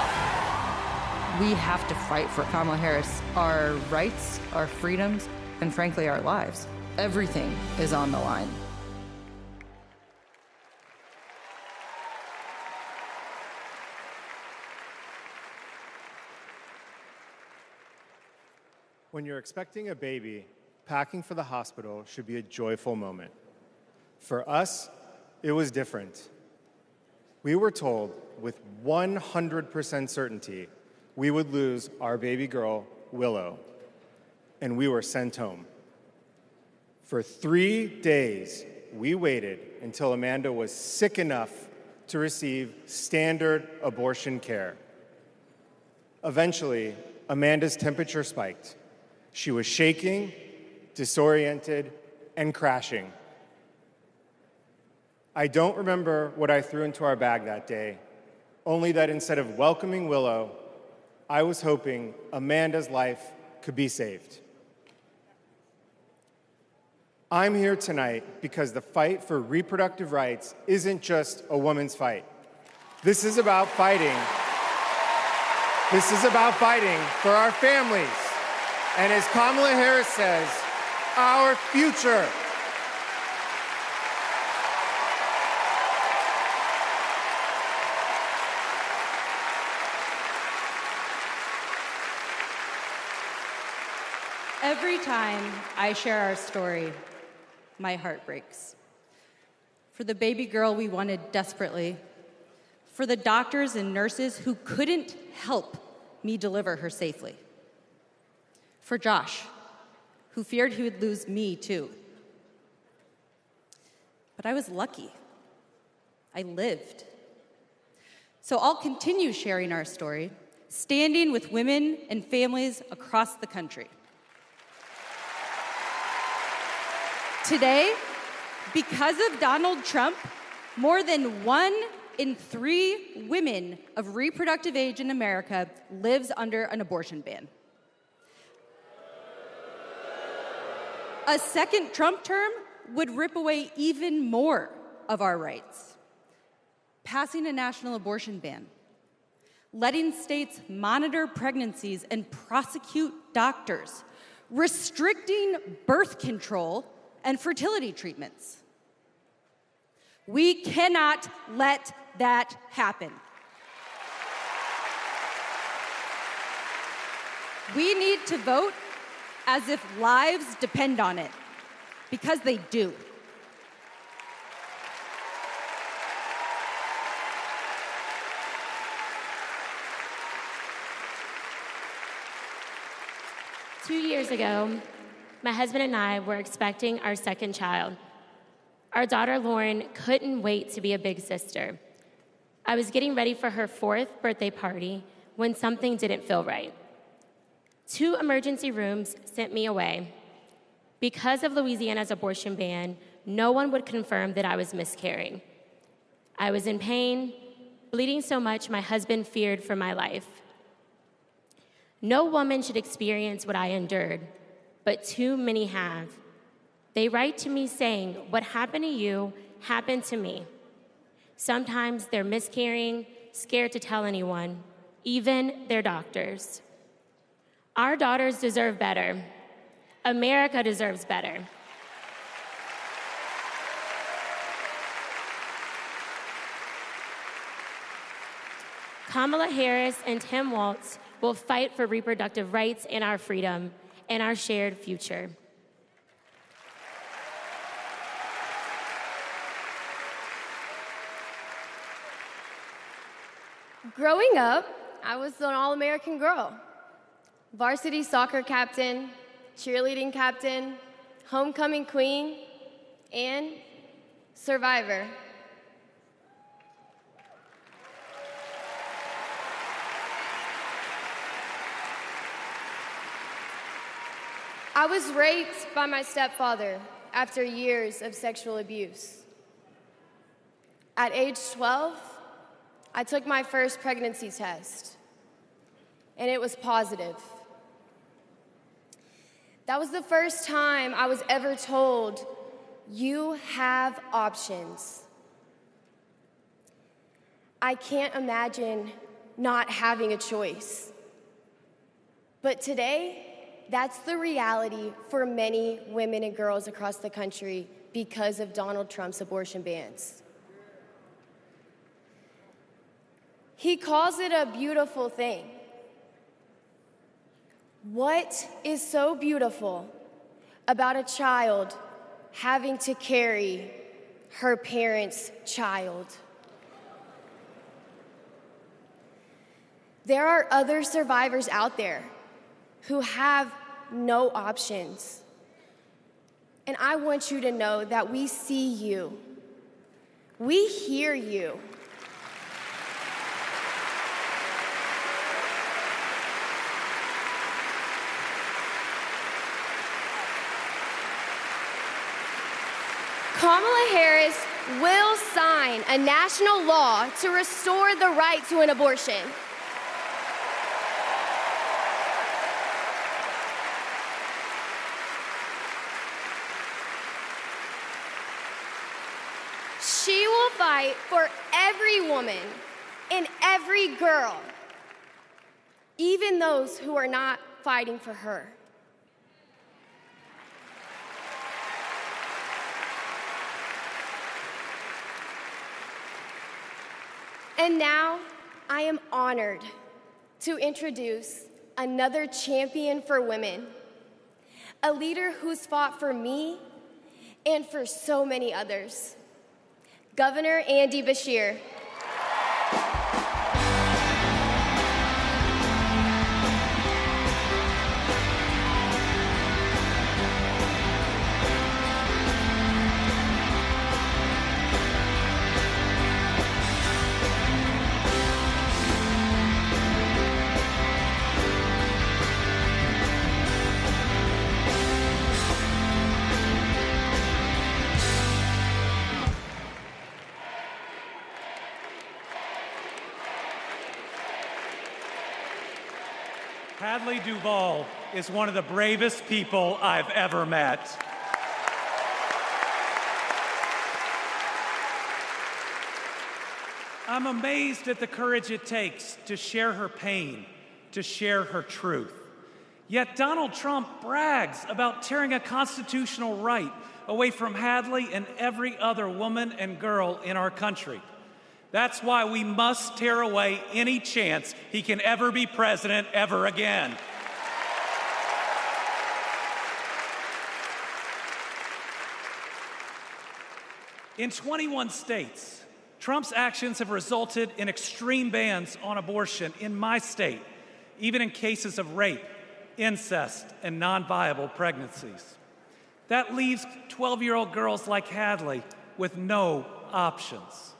We have to fight for Kamala Harris, our rights, our freedoms, and frankly, our lives. Everything is on the line. When you're expecting a baby, packing for the hospital should be a joyful moment. For us, it was different. We were told with 100% certainty we would lose our baby girl, Willow, and we were sent home. For 3 days, we waited until Amanda was sick enough to receive standard abortion care. Eventually, Amanda's temperature spiked. She was shaking, disoriented, and crashing. I don't remember what I threw into our bag that day, only that instead of welcoming Willow, I was hoping Amanda's life could be saved. I'm here tonight because the fight for reproductive rights isn't just a woman's fight. This is about fighting. This is about fighting for our families. And as Kamala Harris says, our future. Every time I share our story, my heart breaks. For the baby girl we wanted desperately, for the doctors and nurses who couldn't help me deliver her safely, for Josh, who feared he would lose me too. But I was lucky. I lived. So I'll continue sharing our story, standing with women and families across the country. Today, because of Donald Trump, more than 1 in 3 women of reproductive age in America lives under an abortion ban. A second Trump term would rip away even more of our rights. Passing a national abortion ban, letting states monitor pregnancies and prosecute doctors, restricting birth control and fertility treatments. We cannot let that happen. We need to vote as if lives depend on it, because they do. Two years ago, my husband and I were expecting our second child. Our daughter, Lauren, couldn't wait to be a big sister. I was getting ready for her 4th birthday party when something didn't feel right. 2 emergency rooms sent me away. Because of Louisiana's abortion ban, no one would confirm that I was miscarrying. I was in pain, bleeding so much my husband feared for my life. No woman should experience what I endured, but too many have. They write to me saying, "What happened to you happened to me." Sometimes they're miscarrying, scared to tell anyone, even their doctors. Our daughters deserve better. America deserves better. Kamala Harris and Tim Walz will fight for reproductive rights and our freedom and our shared future. Growing up, I was an all-American girl. Varsity soccer captain, cheerleading captain, homecoming queen, and survivor. I was raped by my stepfather after years of sexual abuse. At age 12, I took my first pregnancy test, and it was positive. That was the first time I was ever told, "You have options." I can't imagine not having a choice. But today, that's the reality for many women and girls across the country because of Donald Trump's abortion bans. He calls it a beautiful thing. What is so beautiful about a child having to carry her parent's child? There are other survivors out there who have no options. And I want you to know that we see you. We hear you. Kamala Harris will sign a national law to restore the right to an abortion. She will fight for every woman and every girl, even those who are not fighting for her. And now, I am honored to introduce another champion for women, a leader who's fought for me and for so many others, Governor Andy Beshear. Hadley Duvall is one of the bravest people I've ever met. I'm amazed at the courage it takes to share her pain, to share her truth. Yet Donald Trump brags about tearing a constitutional right away from Hadley and every other woman and girl in our country. That's why we must tear away any chance he can ever be president ever again. In 21 states, Trump's actions have resulted in extreme bans on abortion in my state, even in cases of rape, incest, and non-viable pregnancies. That leaves 12-year-old girls like Hadley with no options.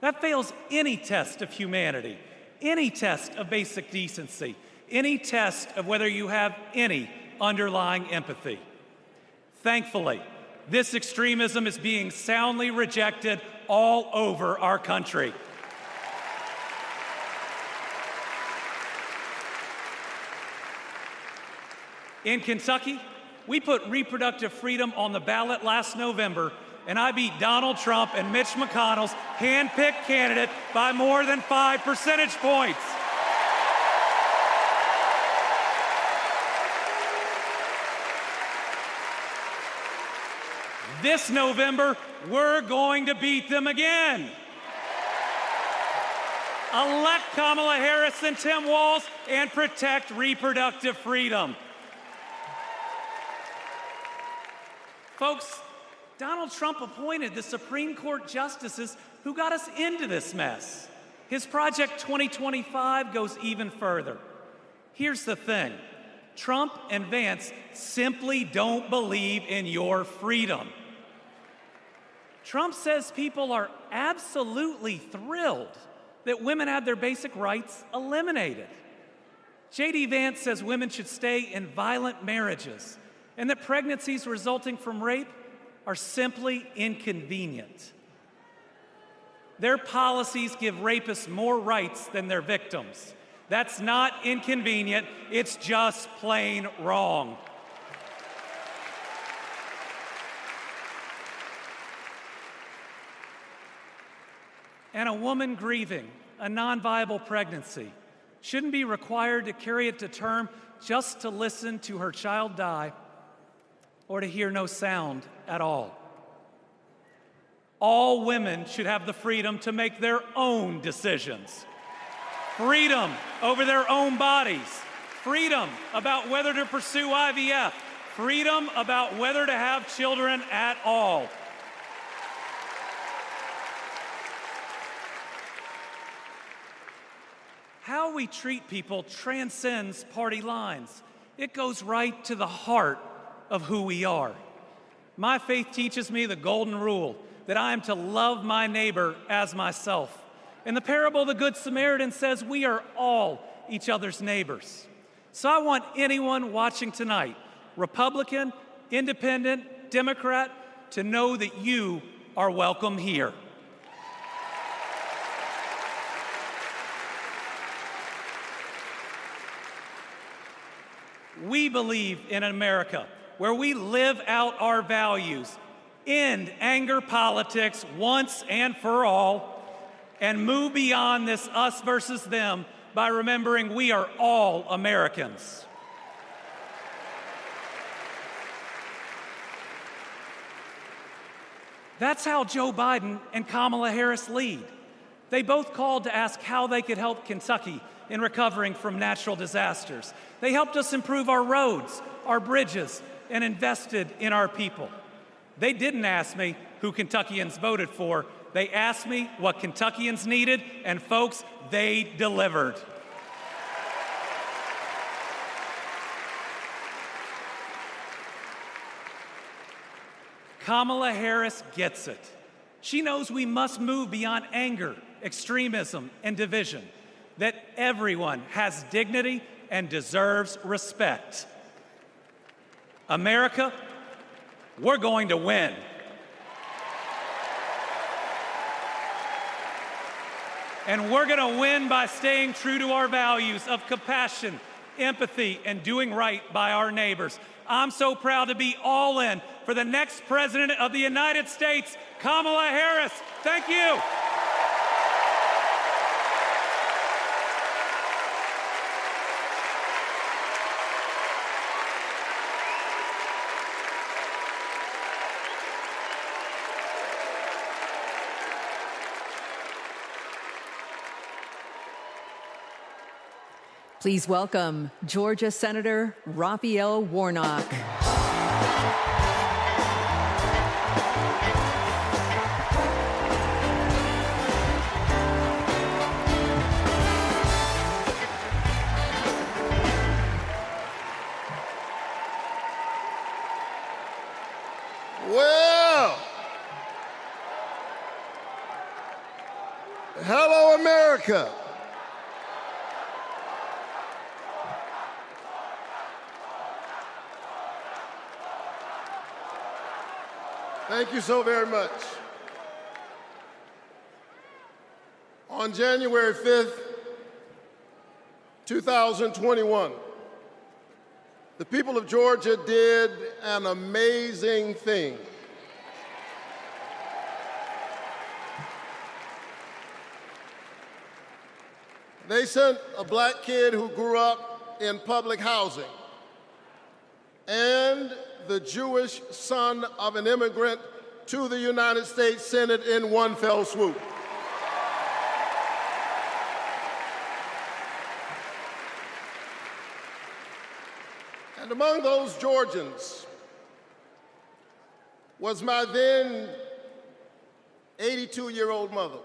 That fails any test of humanity, any test of basic decency, any test of whether you have any underlying empathy. Thankfully, this extremism is being soundly rejected all over our country. In Kentucky, we put reproductive freedom on the ballot last November, and I beat Donald Trump and Mitch McConnell's hand-picked candidate by more than 5 percentage points. This November, we're going to beat them again. Elect Kamala Harris and Tim Walz and protect reproductive freedom. Folks, Donald Trump appointed the Supreme Court justices who got us into this mess. His Project 2025 goes even further. Here's the thing. Trump and Vance simply don't believe in your freedom. Trump says people are absolutely thrilled that women had their basic rights eliminated. J.D. Vance says women should stay in violent marriages and that pregnancies resulting from rape are simply inconvenient. Their policies give rapists more rights than their victims. That's not inconvenient, it's just plain wrong. And a woman grieving a non-viable pregnancy shouldn't be required to carry it to term just to listen to her child die or to hear no sound at all. All women should have the freedom to make their own decisions. Freedom over their own bodies. Freedom about whether to pursue IVF. Freedom about whether to have children at all. How we treat people transcends party lines. It goes right to the heart of who we are. My faith teaches me the golden rule that I am to love my neighbor as myself. And the parable of the Good Samaritan says we are all each other's neighbors. So I want anyone watching tonight, Republican, Independent, Democrat, to know that you are welcome here. We believe in America where we live out our values, end anger politics once and for all, and move beyond this us versus them by remembering we are all Americans. That's how Joe Biden and Kamala Harris lead. They both called to ask how they could help Kentucky in recovering from natural disasters. They helped us improve our roads, our bridges, and invested in our people. They didn't ask me who Kentuckians voted for. They asked me what Kentuckians needed, and folks, they delivered. Kamala Harris gets it. She knows we must move beyond anger, extremism, and division, that everyone has dignity and deserves respect. America, we're going to win. And we're going to win by staying true to our values of compassion, empathy, and doing right by our neighbors. I'm so proud to be all in for the next President of the United States, Kamala Harris. Thank you. Please welcome Georgia Senator Raphael Warnock. Well, hello, America. Thank you so very much. On January 5th, 2021, the people of Georgia did an amazing thing. They sent a black kid who grew up in public housing and the Jewish son of an immigrant to the United States Senate in one fell swoop. And among those Georgians was my then 82-year-old mother.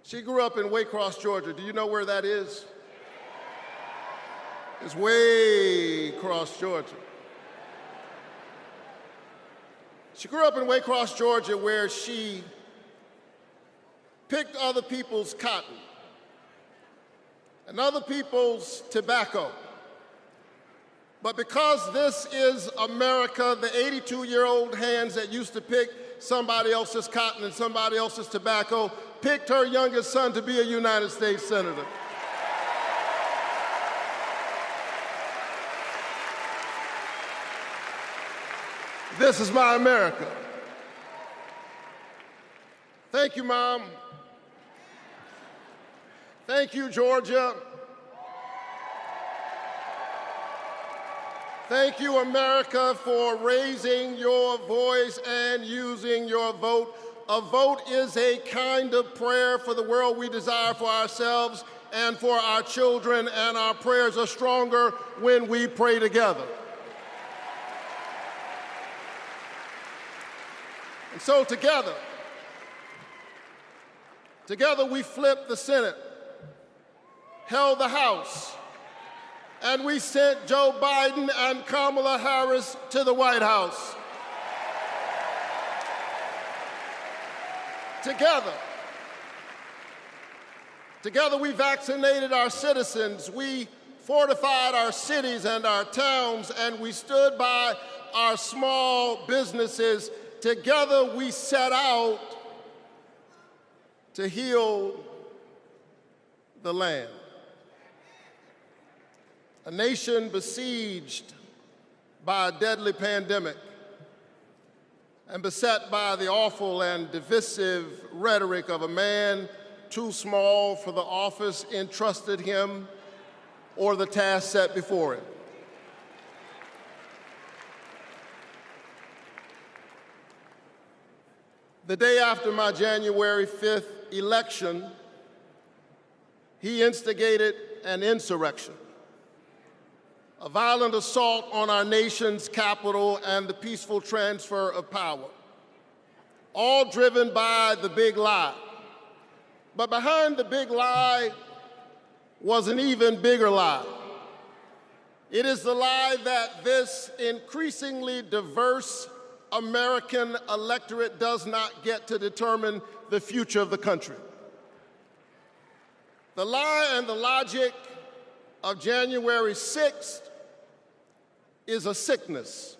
She grew up in Waycross, Georgia. Do you know where that is? It's Waycross, Georgia. She grew up in Waycross, Georgia, where she picked other people's cotton and other people's tobacco. But because this is America, the 82-year-old hands that used to pick somebody else's cotton and somebody else's tobacco picked her youngest son to be a United States Senator. This is my America. Thank you, Mom. Thank you, Georgia. Thank you, America, for raising your voice and using your vote. A vote is a kind of prayer for the world we desire for ourselves and for our children, and our prayers are stronger when we pray together. And so together we flipped the Senate, held the House, and we sent Joe Biden and Kamala Harris to the White House. Together we vaccinated our citizens, we fortified our cities and our towns, and we stood by our small businesses together we set out to heal the land. A nation besieged by a deadly pandemic and beset by the awful and divisive rhetoric of a man too small for the office entrusted him or the task set before him. The day after my January 5th election, he instigated an insurrection, a violent assault on our nation's capital and the peaceful transfer of power, all driven by the big lie. But behind the big lie was an even bigger lie. It is the lie that this increasingly diverse American electorate does not get to determine the future of the country. The lie and the logic of January 6th is a sickness.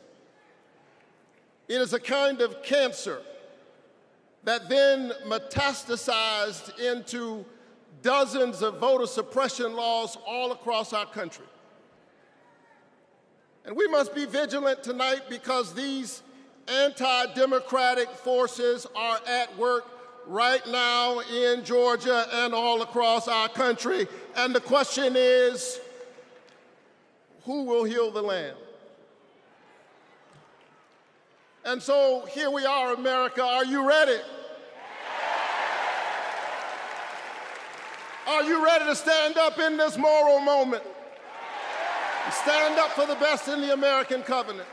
It is a kind of cancer that then metastasized into dozens of voter suppression laws all across our country. And we must be vigilant tonight because these anti-democratic forces are at work right now in Georgia and all across our country. And the question is, who will heal the land? And so here we are, America. Are you ready? Are you ready to stand up in this moral moment? Stand up for the best in the American covenant.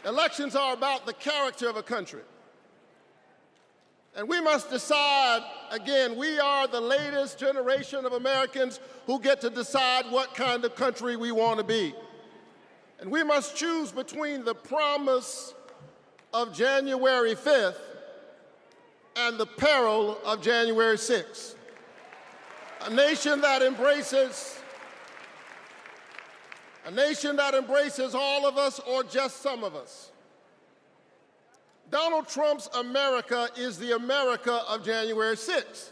Elections are about the character of a country. And we must decide, again, we are the latest generation of Americans who get to decide what kind of country we want to be. And we must choose between the promise of January 5th and the peril of January 6th. A nation that embraces all of us or just some of us. Donald Trump's America is the America of January 6th.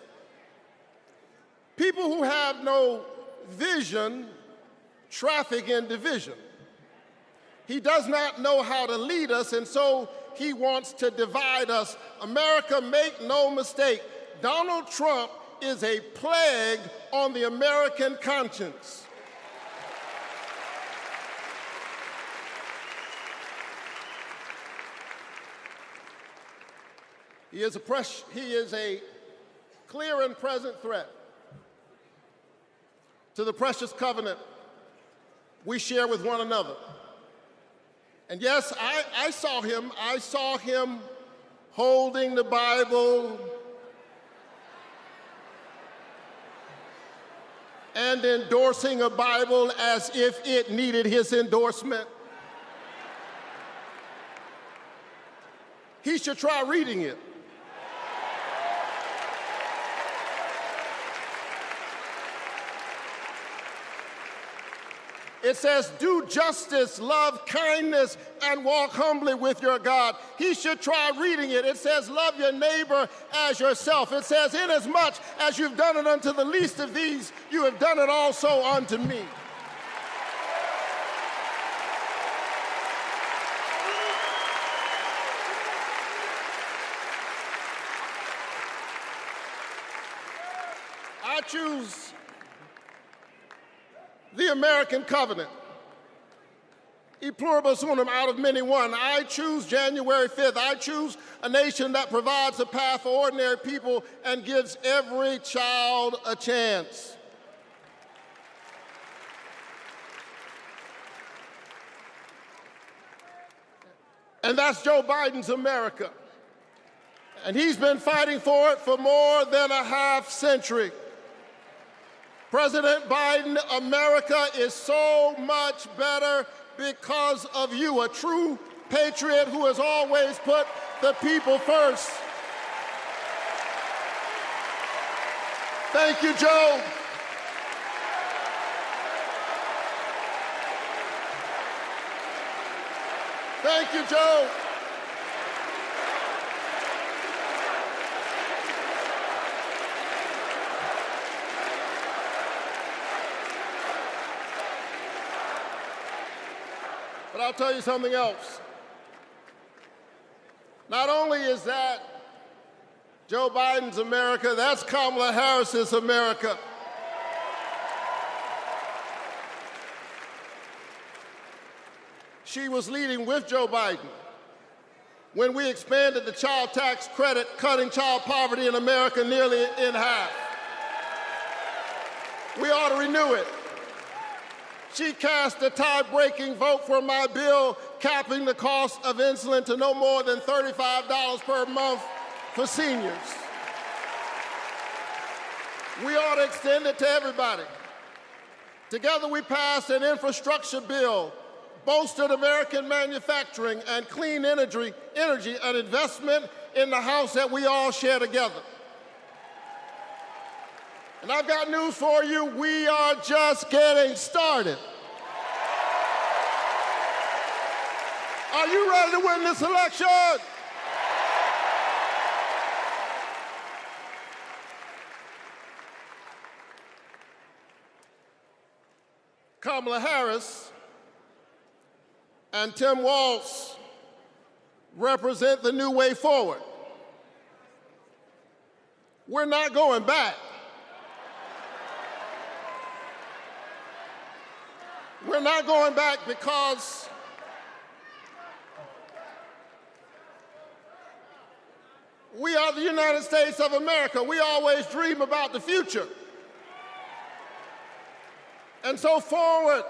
People who have no vision traffic in division. He does not know how to lead us, and so he wants to divide us. America, make no mistake, Donald Trump is a plague on the American conscience. He is a clear and present threat to the precious covenant we share with one another. And yes, I saw him holding the Bible and endorsing a Bible as if it needed his endorsement. He should try reading it. It says, do justice, love kindness, and walk humbly with your God. He should try reading it. It says, love your neighbor as yourself. It says, inasmuch as you've done it unto the least of these, you have done it also unto me. I choose the American covenant. E pluribus unum, out of many one. I choose January 5th. I choose a nation that provides a path for ordinary people and gives every child a chance. And that's Joe Biden's America. And he's been fighting for it for more than a half century. President Biden, America is so much better because of you, a true patriot who has always put the people first. Thank you, Joe. Thank you, Joe. But I'll tell you something else. Not only is that Joe Biden's America, that's Kamala Harris's America. She was leading with Joe Biden when we expanded the child tax credit, cutting child poverty in America nearly in half. We ought to renew it. She cast a tie-breaking vote for my bill capping the cost of insulin to no more than $35 per month for seniors. We ought to extend it to everybody. Together we passed an infrastructure bill, bolstered American manufacturing and clean energy, an investment in the house that we all share together. And I've got news for you, we are just getting started. Are you ready to win this election? Kamala Harris and Tim Walz represent the new way forward. We're not going back. We're not going back because we are the United States of America. We always dream about the future. And so forward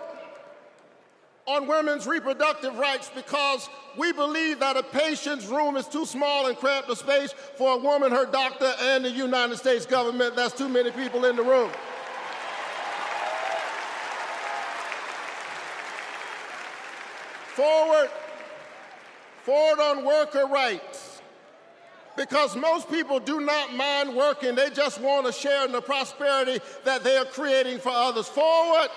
on women's reproductive rights, because we believe that a patient's room is too small and cramped a space for a woman, her doctor, and the United States government. That's too many people in the room. Forward on worker rights, because most people do not mind working, they just want to share in the prosperity that they are creating for others. Forward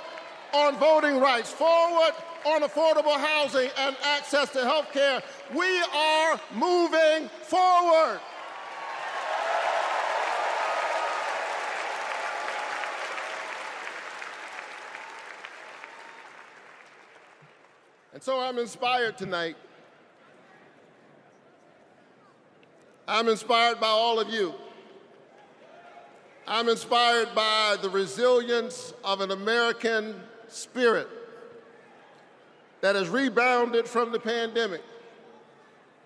on voting rights, forward on affordable housing and access to health care. We are moving forward. And so I'm inspired tonight. I'm inspired by all of you. I'm inspired by the resilience of an American spirit that has rebounded from the pandemic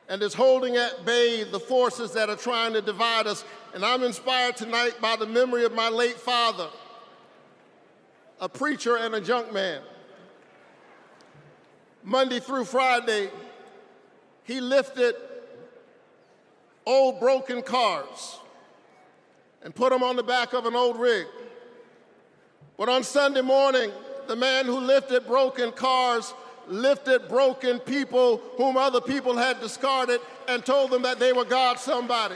and is holding at bay the forces that are trying to divide us. And I'm inspired tonight by the memory of my late father, a preacher and a junk man. Monday through Friday, he lifted old broken cars and put them on the back of an old rig. But on Sunday morning, the man who lifted broken cars lifted broken people whom other people had discarded and told them that they were God's somebody.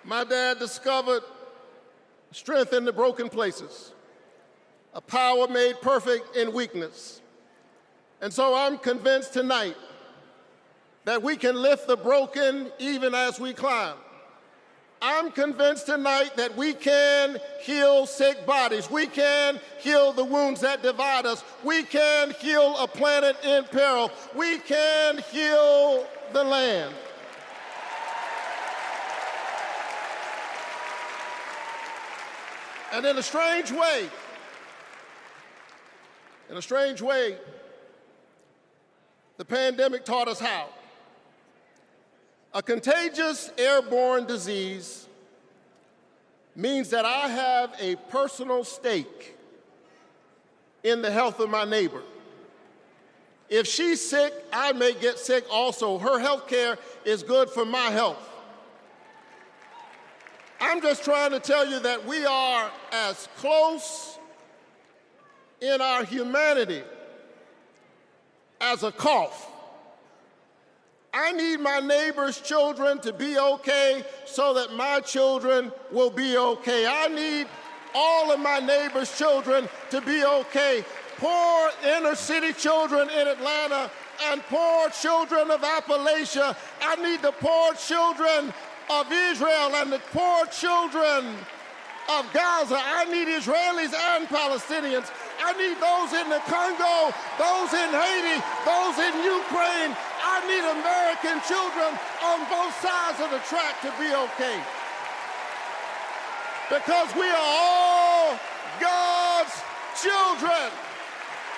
My dad discovered strength in the broken places, a power made perfect in weakness. And so I'm convinced tonight that we can lift the broken even as we climb. I'm convinced tonight that we can heal sick bodies. We can heal the wounds that divide us. We can heal a planet in peril. We can heal the land. And in a strange way, the pandemic taught us how. A contagious airborne disease means that I have a personal stake in the health of my neighbor. If she's sick, I may get sick also. Her health care is good for my health. I'm just trying to tell you that we are as close in our humanity as a cough. I need my neighbor's children to be okay so that my children will be okay. I need all of my neighbors' children to be okay. Poor inner city children in Atlanta and poor children of Appalachia. I need the poor children of Israel and the poor children of Gaza. I need Israelis and Palestinians. I need those in the Congo, those in Haiti, those in Ukraine. I need American children on both sides of the track to be okay. Because we are all God's children.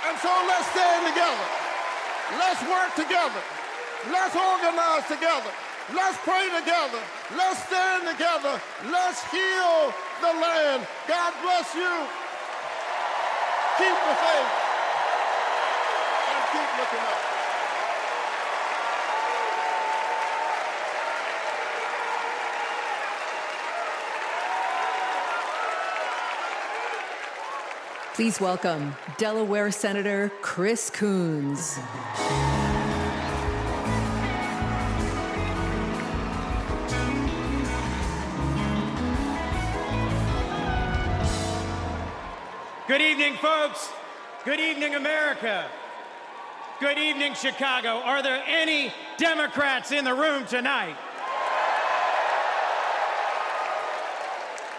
And so let's stand together. Let's work together. Let's organize together. Let's pray together. Let's stand together. Let's heal the land. God bless you. Keep the faith and keep looking up. Please welcome Delaware Senator Chris Coons. Good evening, folks. Good evening, America. Good evening, Chicago. Are there any Democrats in the room tonight?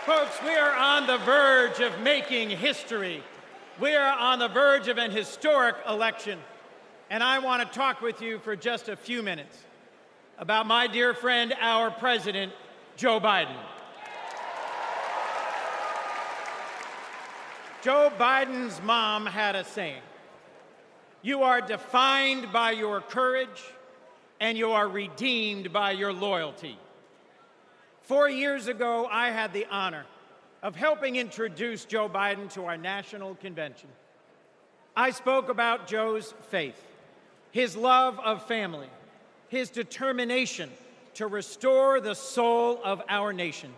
Folks, we are on the verge of making history. We are on the verge of an historic election. And I want to talk with you for just a few minutes about my dear friend, our president, Joe Biden. Joe Biden's mom had a saying: "You are defined by your courage, and you are redeemed by your loyalty." 4 years ago, I had the honor of helping introduce Joe Biden to our national convention. I spoke about Joe's faith, his love of family, his determination to restore the soul of our nation.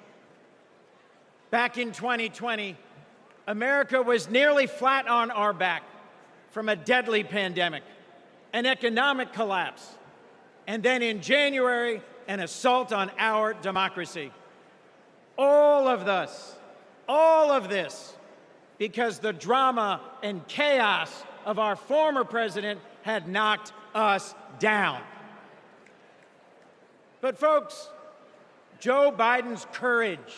Back in 2020, America was nearly flat on our back from a deadly pandemic, an economic collapse, and then in January, an assault on our democracy. All of this, because the drama and chaos of our former president had knocked us down. But folks, Joe Biden's courage,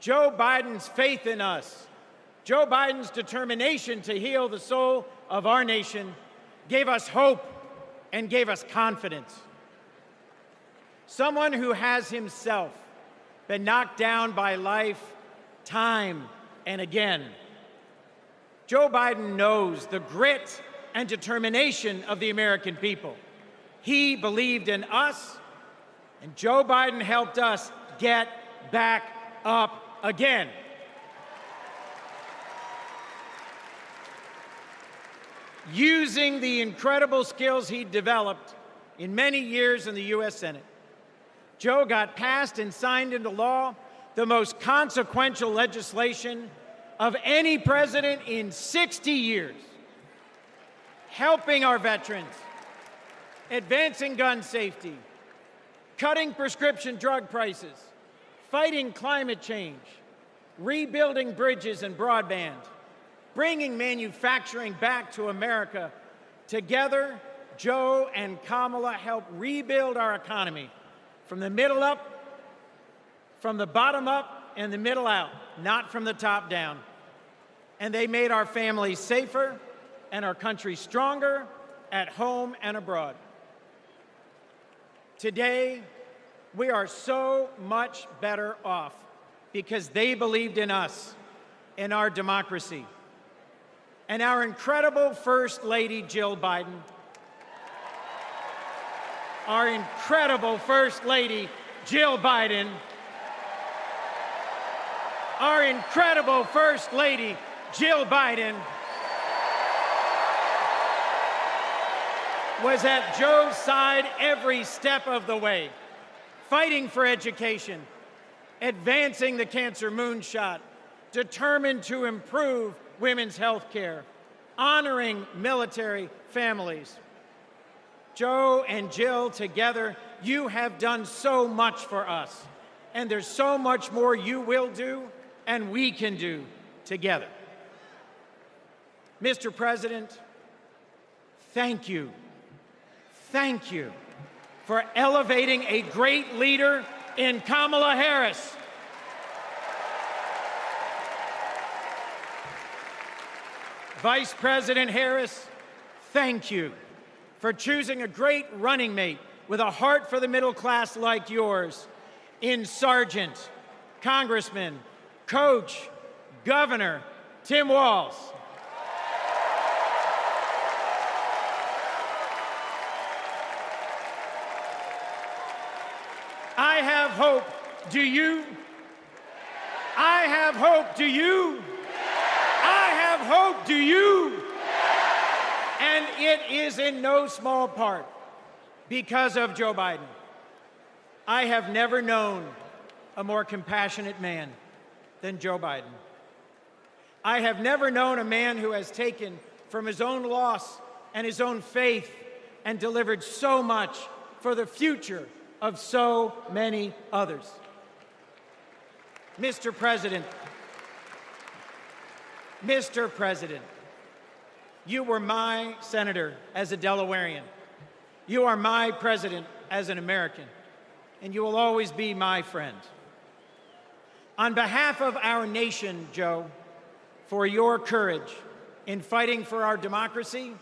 Joe Biden's faith in us, Joe Biden's determination to heal the soul of our nation gave us hope and gave us confidence. Someone who has himself been knocked down by life time and again. Joe Biden knows the grit and determination of the American people. He believed in us, and Joe Biden helped us get back up again. Using the incredible skills he developed in many years in the U.S. Senate, Joe got passed and signed into law the most consequential legislation of any president in 60 years, helping our veterans, advancing gun safety, cutting prescription drug prices, fighting climate change, rebuilding bridges and broadband, bringing manufacturing back to America. Together, Joe and Kamala helped rebuild our economy from the middle up, from the bottom up, and the middle out, not from the top down. And they made our families safer and our country stronger at home and abroad. Today, we are so much better off because they believed in us, in our democracy. And our incredible First Lady, Jill Biden, our incredible First Lady, Jill Biden, our incredible First Lady, Jill Biden, was at Joe's side every step of the way, fighting for education, advancing the cancer moonshot, determined to improve women's health care, honoring military families. Joe and Jill, together, you have done so much for us, and there's so much more you will do and we can do together. Mr. President, thank you for elevating a great leader in Kamala Harris. Vice President Harris, thank you for choosing a great running mate with a heart for the middle class like yours in Sergeant, Congressman, Coach, Governor Tim Walz. I have hope. Do you? I have hope. Do you? I have hope. Do you? And it is in no small part because of Joe Biden. I have never known a more compassionate man than Joe Biden. I have never known a man who has taken from his own loss and his own faith and delivered so much for the future of so many others. Mr. President, you were my senator as a Delawarean. You are my president as an American, and you will always be my friend. On behalf of our nation, Joe, for your courage in fighting for our democracy,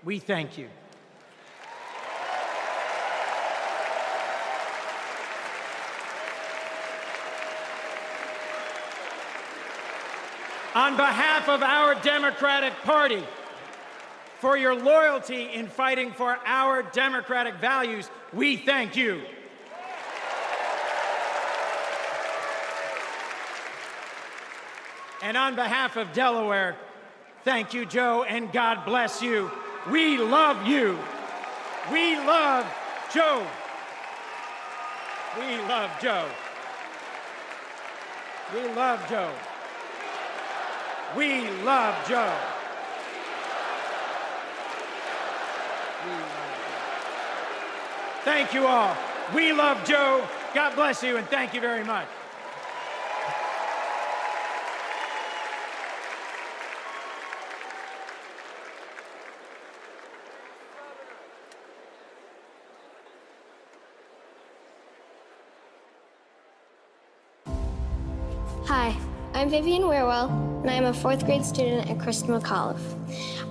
we thank you. On behalf of our Democratic Party, for your loyalty in fighting for our democratic values, we thank you. And on behalf of Delaware, thank you, Joe, and God bless you. We love you. We love Joe. We love Joe. We love Joe. We love Joe. Thank you all. We love Joe. God bless you, and thank you very much. Hi, I'm Vivian Weirwell, and I am a 4th grade student at Kristen McAuliffe.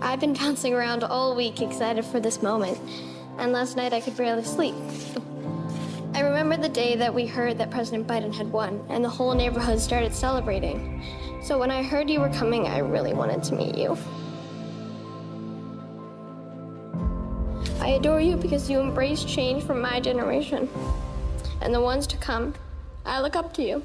I've been bouncing around all week excited for this moment, and last night I could barely sleep. I remember the day that we heard that President Biden had won, and the whole neighborhood started celebrating. So when I heard you were coming, I really wanted to meet you. I adore you because you embrace change from my generation, and the ones to come. I look up to you.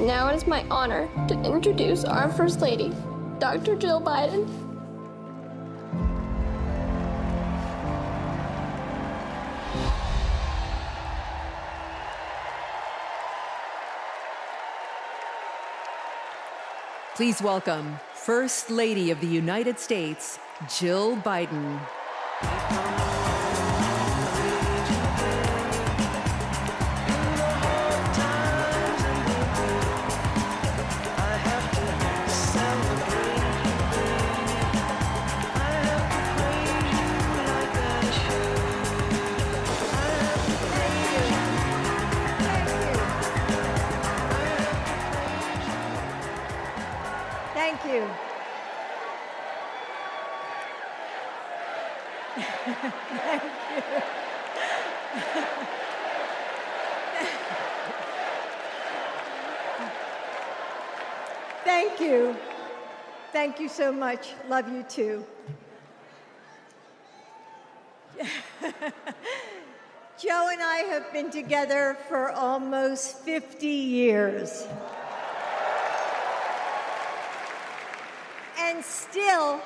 Now it is my honor to introduce our First Lady, Dr. Jill Biden. Please welcome First Lady of the United States, Jill Biden. Thank you. Thank you. Thank you. Thank you so much. Love you too. Joe and I have been together for almost 50 years. And still,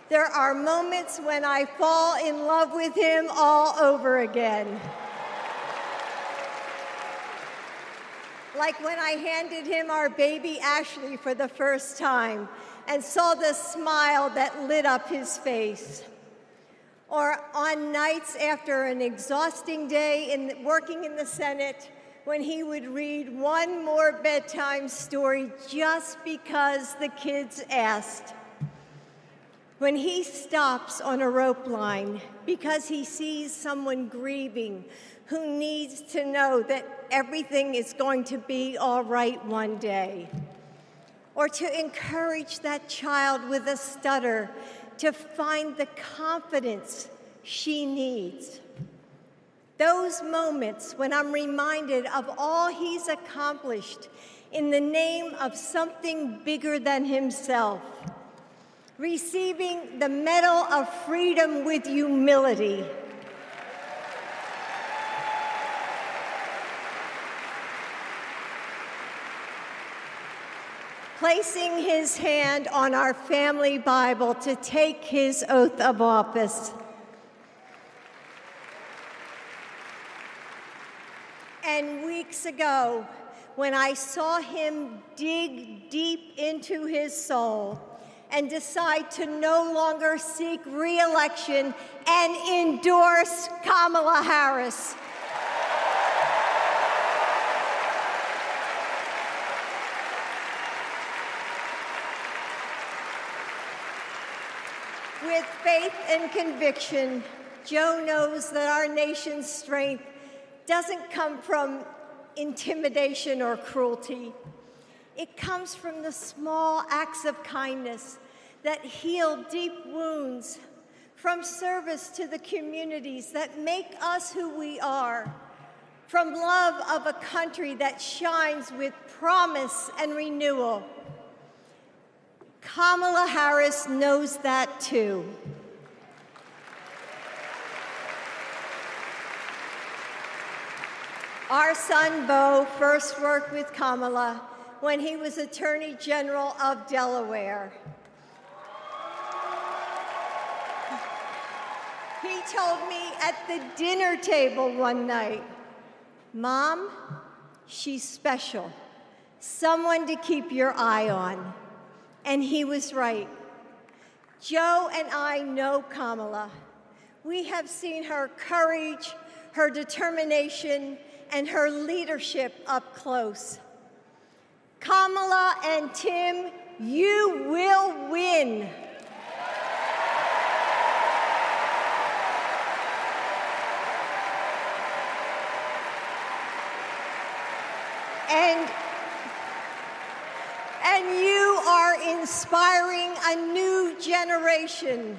there are moments when I fall in love with him all over again. like when I handed him our baby Ashley for the first time and saw the smile that lit up his face. Or on nights after an exhausting day working in the Senate, when he would read one more bedtime story just because the kids asked. When he stops on a rope line because he sees someone grieving who needs to know that everything is going to be all right one day. Or to encourage that child with a stutter to find the confidence she needs. Those moments when I'm reminded of all he's accomplished in the name of something bigger than himself. Receiving the Medal of Freedom with humility. Placing his hand on our family Bible to take his oath of office. And weeks ago, when I saw him dig deep into his soul and decide to no longer seek re-election and endorse Kamala Harris. With faith and conviction, Joe knows that our nation's strength doesn't come from intimidation or cruelty. It comes from the small acts of kindness that heal deep wounds, from service to the communities that make us who we are, from love of a country that shines with promise and renewal. Kamala Harris knows that too. Our son, Beau, first worked with Kamala when he was Attorney General of Delaware. He told me at the dinner table one night, "Mom, she's special, someone to keep your eye on." And he was right. Joe and I know Kamala. We have seen her courage, her determination, and her leadership up close. Kamala and Tim, you will win. And you are inspiring a new generation.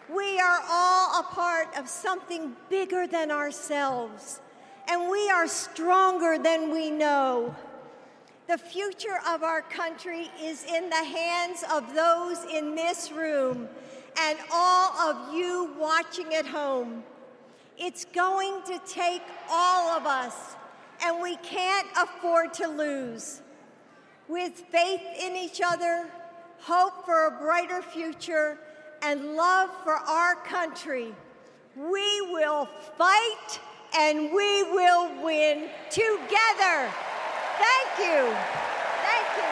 We are all a part of something bigger than ourselves, and we are stronger than we know. The future of our country is in the hands of those in this room and all of you watching at home. It's going to take all of us, and we can't afford to lose. With faith in each other, hope for a brighter future, and love for our country, we will fight and we will win together. Thank you. Thank you.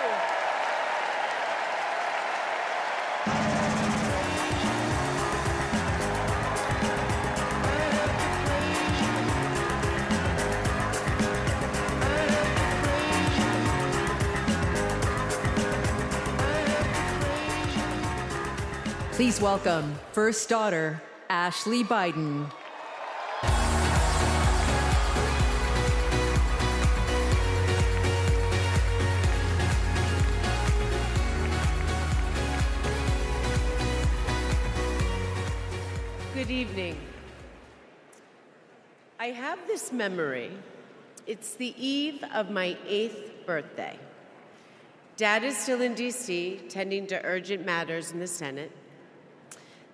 Please welcome first daughter, Ashley Biden. Good evening. I have this memory. It's the eve of my 8th birthday. Dad is still in D.C., tending to urgent matters in the Senate.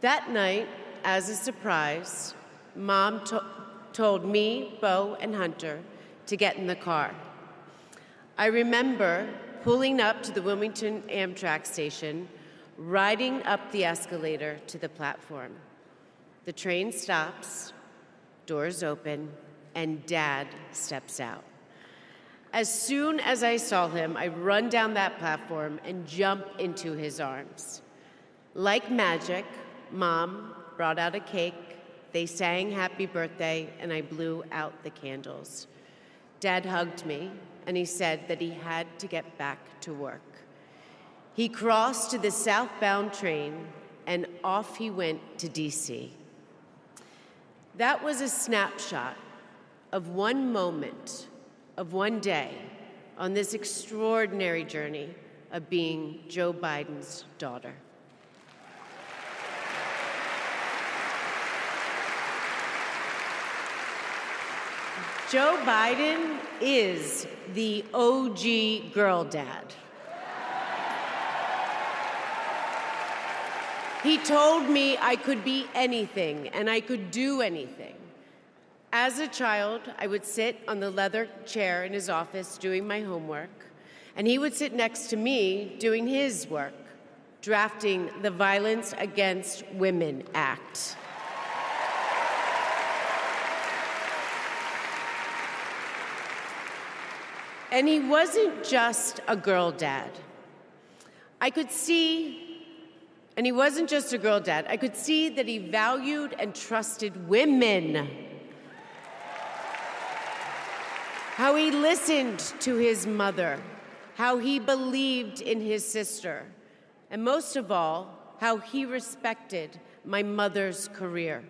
That night, as a surprise, Mom told me, Beau, and Hunter to get in the car. I remember pulling up to the Wilmington Amtrak station, riding up the escalator to the platform. The train stops, doors open, and Dad steps out. As soon as I saw him, I run down that platform and jump into his arms. Like magic, Mom brought out a cake, they sang happy birthday, and I blew out the candles. Dad hugged me, and he said that he had to get back to work. He crossed to the southbound train, and off he went to DC. That was a snapshot of one moment, of one day, on this extraordinary journey of being Joe Biden's daughter. Joe Biden is the OG girl dad. He told me I could be anything and I could do anything. As a child, I would sit on the leather chair in his office doing my homework, and he would sit next to me doing his work, drafting the Violence Against Women Act. And he wasn't just a girl dad. I could see that he valued and trusted women. How he listened to his mother, how he believed in his sister, and most of all, how he respected my mother's career.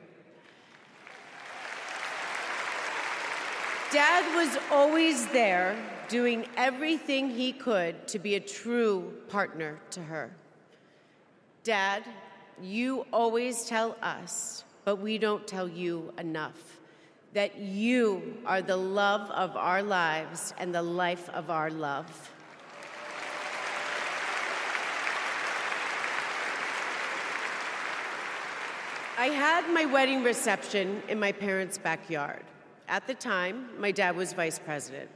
Dad was always there, doing everything he could to be a true partner to her. Dad, you always tell us, but we don't tell you enough, that you are the love of our lives and the life of our love. I had my wedding reception in my parents' backyard. At the time, my dad was vice president.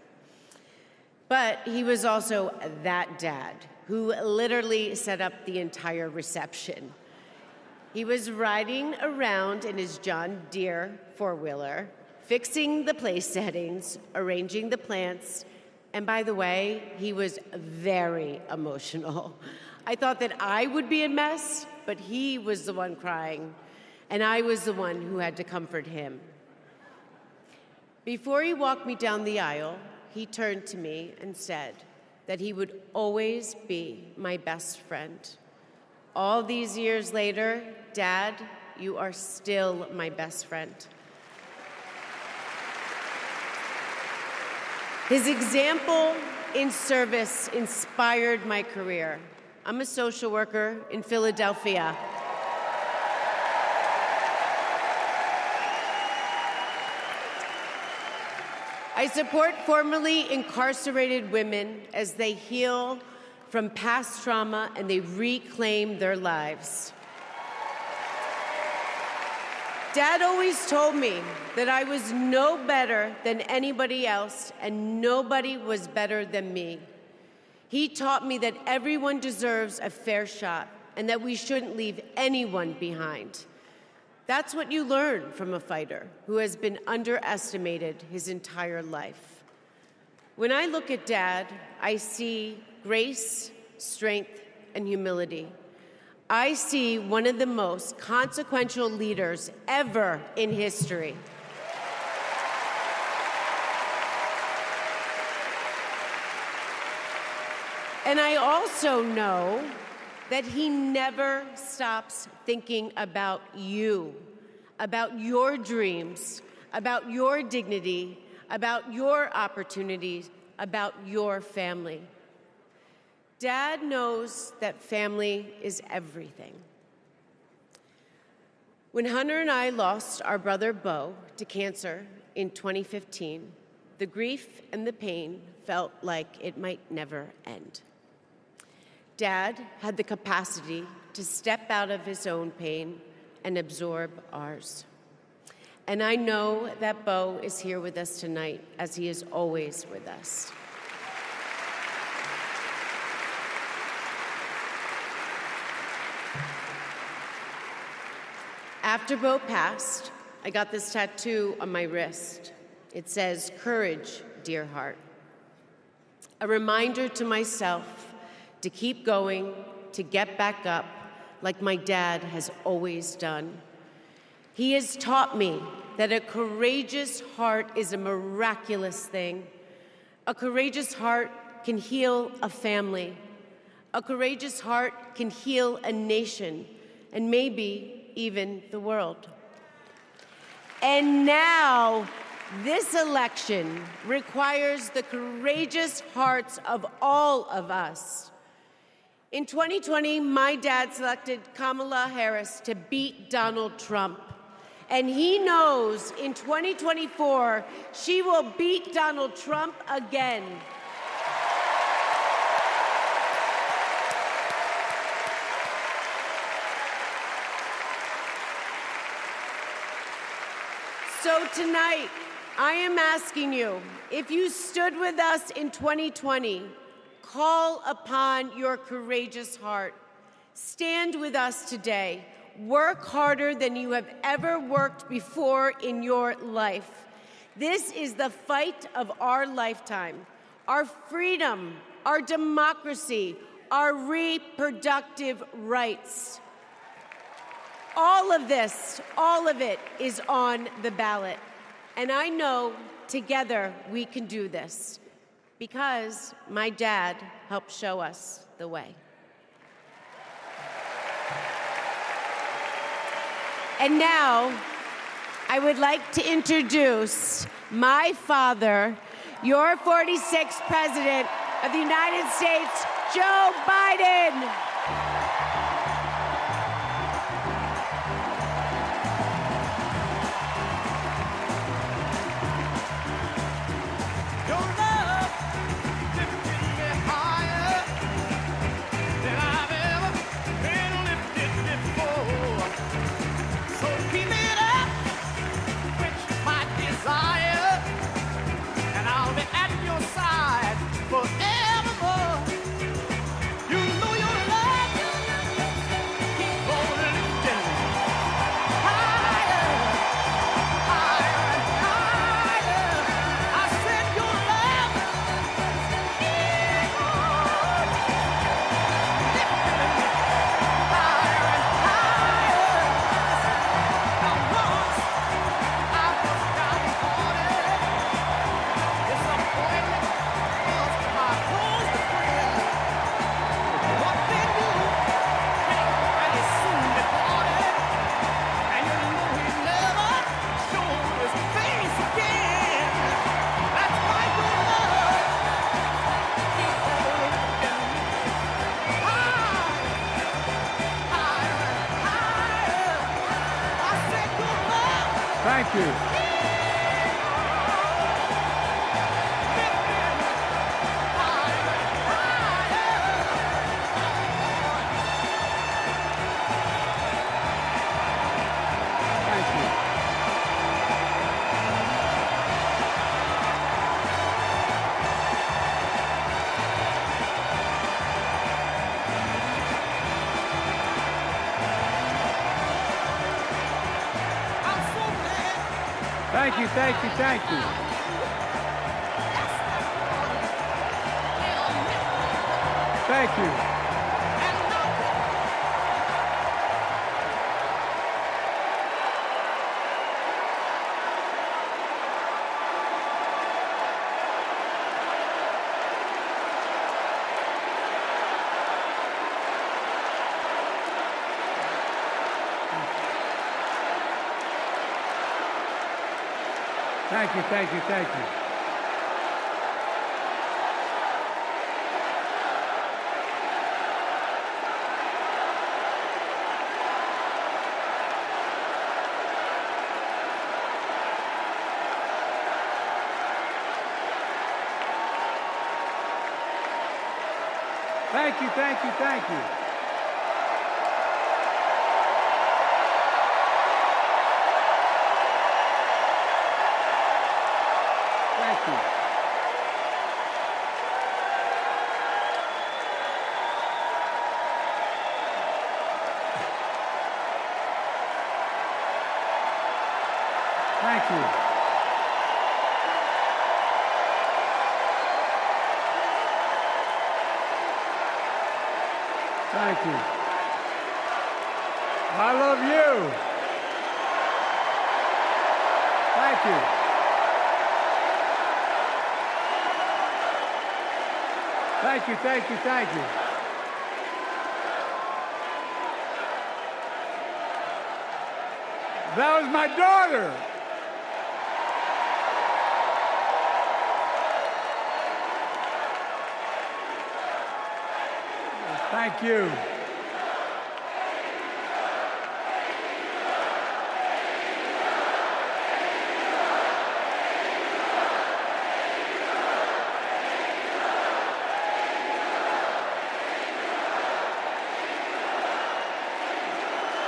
But he was also that dad who literally set up the entire reception. He was riding around in his John Deere four-wheeler, fixing the place settings, arranging the plants, and by the way, he was very emotional. I thought that I would be a mess, but he was the one crying, and I was the one who had to comfort him. Before he walked me down the aisle, he turned to me and said that he would always be my best friend. All these years later, Dad, you are still my best friend. His example in service inspired my career. I'm a social worker in Philadelphia. I support formerly incarcerated women as they heal from past trauma and they reclaim their lives. Dad always told me that I was no better than anybody else and nobody was better than me. He taught me that everyone deserves a fair shot and that we shouldn't leave anyone behind. That's what you learn from a fighter who has been underestimated his entire life. When I look at Dad, I see grace, strength, and humility. I see one of the most consequential leaders ever in history. And I also know that he never stops thinking about you, about your dreams, about your dignity, about your opportunities, about your family. Dad knows that family is everything. When Hunter and I lost our brother Beau to cancer in 2015, the grief and the pain felt like it might never end. Dad had the capacity to step out of his own pain and absorb ours. And I know that Beau is here with us tonight, as he is always with us. After Beau passed, I got this tattoo on my wrist. It says, "Courage, dear heart." a reminder to myself to keep going, to get back up, like my dad has always done. He has taught me that a courageous heart is a miraculous thing. A courageous heart can heal a family. A courageous heart can heal a nation, and maybe even the world. And now, this election requires the courageous hearts of all of us. In 2020, my dad selected Kamala Harris to beat Donald Trump. And he knows in 2024, she will beat Donald Trump again. So tonight, I am asking you, if you stood with us in 2020, call upon your courageous heart. Stand with us today. Work harder than you have ever worked before in your life. This is the fight of our lifetime. Our freedom, our democracy, our reproductive rights. All of this, all of it is on the ballot. And I know together we can do this because my dad helped show us the way. And now, I would like to introduce my father, your 46th President of the United States, Joe Biden. Thank you. Thank you, thank you, thank you. Thank you. Thank you, thank you, thank you. Thank you, thank you, thank you. Thank you. Thank you. Thank you. I love you. Thank you. Thank you, thank you, thank you. That was my daughter. Thank you.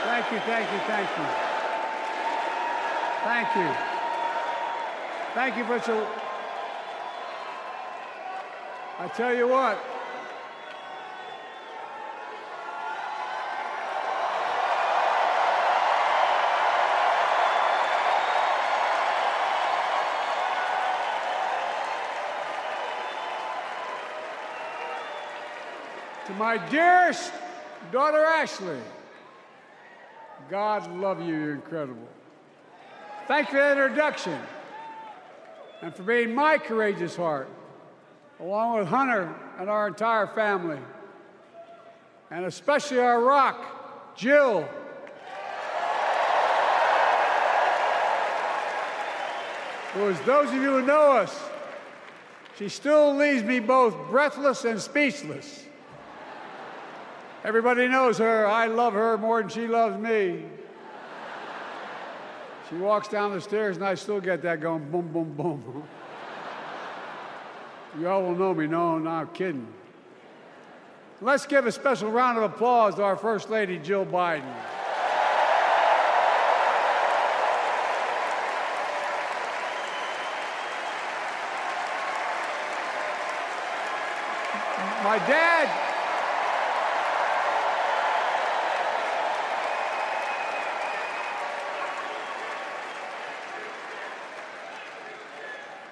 Thank you, thank you, thank you. Thank you. Thank you for so. I tell you what. To my dearest daughter, Ashley, God love you, you're incredible. Thank you for that introduction and for being my courageous heart, along with Hunter and our entire family, and especially our rock, Jill. Who, as those of you who know us, she still leaves me both breathless and speechless. Everybody knows her. I love her more than she loves me. She walks down the stairs and I still get that going boom, boom, boom. You all will know me. No, I'm not kidding. Let's give a special round of applause to our First Lady, Jill Biden.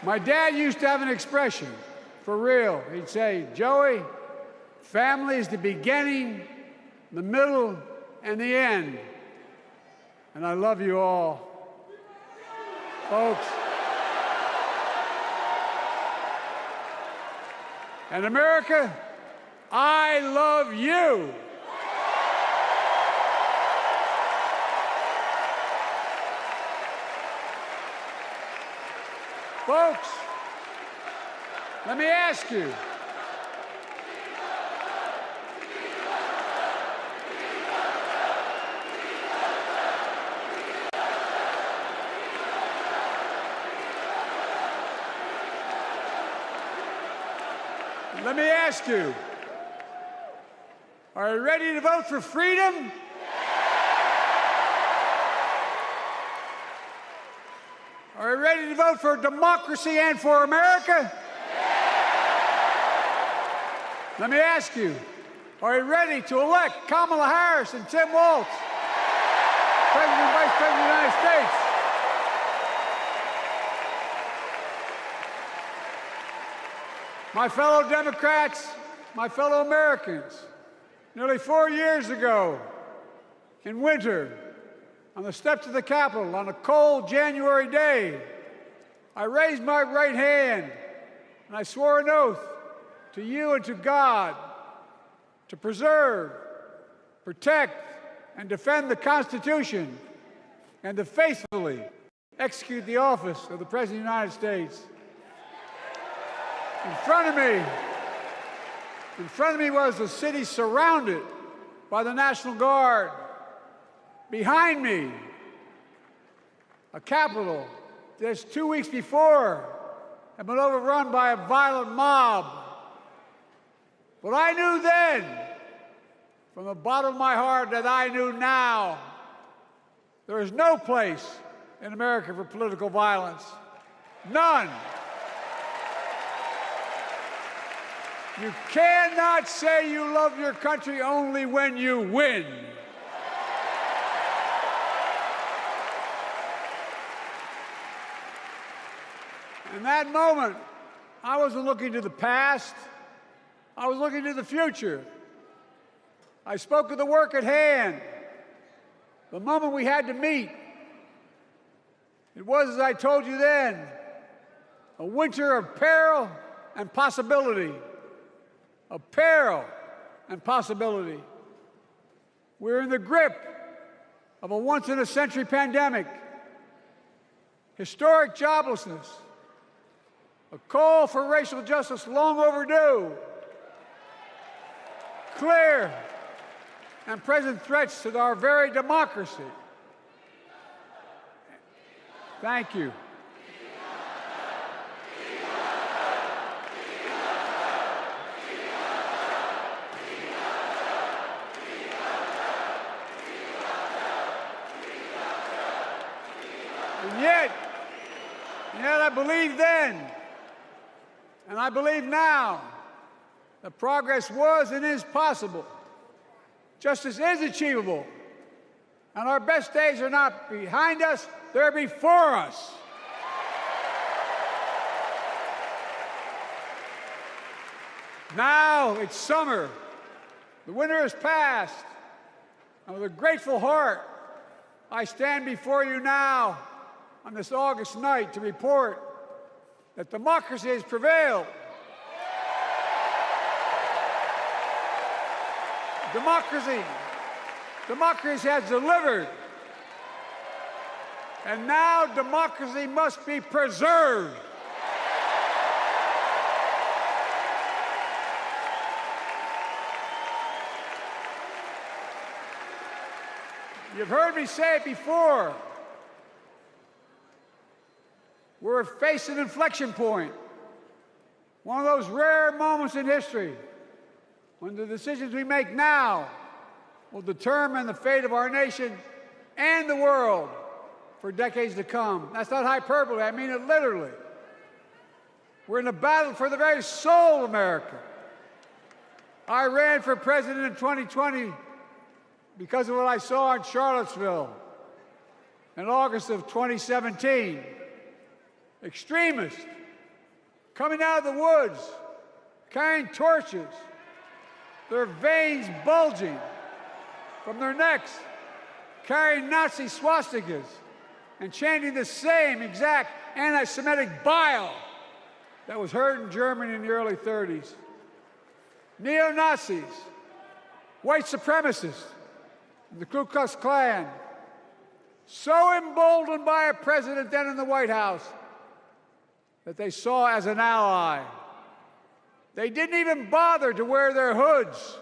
My dad used to have an expression, for real. He'd say, Joey, family is the beginning, the middle, and the end. And I love you all. Folks. And America, I love you. Folks, let me ask you. Let me ask you, are you ready to vote for freedom? Are you ready to vote for democracy and for America? Let me ask you, are you ready to elect Kamala Harris and Tim Walz, President and Vice President of the United States? My fellow Democrats, my fellow Americans, nearly 4 years ago, in winter, on the steps of the Capitol, on a cold January day, I raised my right hand and I swore an oath to you and to God to preserve, protect, and defend the Constitution and to faithfully execute the office of the President of the United States. In front of me was a city surrounded by the National Guard. Behind me, a Capitol just 2 weeks before had been overrun by a violent mob. But I knew then, from the bottom of my heart, that I knew now, there is no place in America for political violence. None. You cannot say you love your country only when you win. In that moment, I wasn't looking to the past. I was looking to the future. I spoke of the work at hand, the moment we had to meet. It was, as I told you then, a winter of peril and possibility. Of peril and possibility. We're in the grip of a once-in-a-century pandemic, historic joblessness, a call for racial justice long overdue, clear and present threats to our very democracy. Thank you. And yet I believed then, and I believe now, that progress was and is possible. Justice is achievable, and our best days are not behind us, they're before us. Now it's summer. The winter has passed, and with a grateful heart, I stand before you now on this August night to report that democracy has prevailed. Democracy has delivered. And now democracy must be preserved. You've heard me say it before. We're facing an inflection point, one of those rare moments in history when the decisions we make now will determine the fate of our nation and the world for decades to come. That's not hyperbole, I mean it literally. We're in a battle for the very soul of America. I ran for president in 2020 because of what I saw in Charlottesville in August of 2017. Extremists coming out of the woods, carrying torches, their veins bulging from their necks, carrying Nazi swastikas, and chanting the same exact anti-Semitic bile that was heard in Germany in the early 30s. Neo-Nazis, white supremacists, and the Ku Klux Klan, so emboldened by a president then in the White House that they saw as an ally. They didn't even bother to wear their hoods.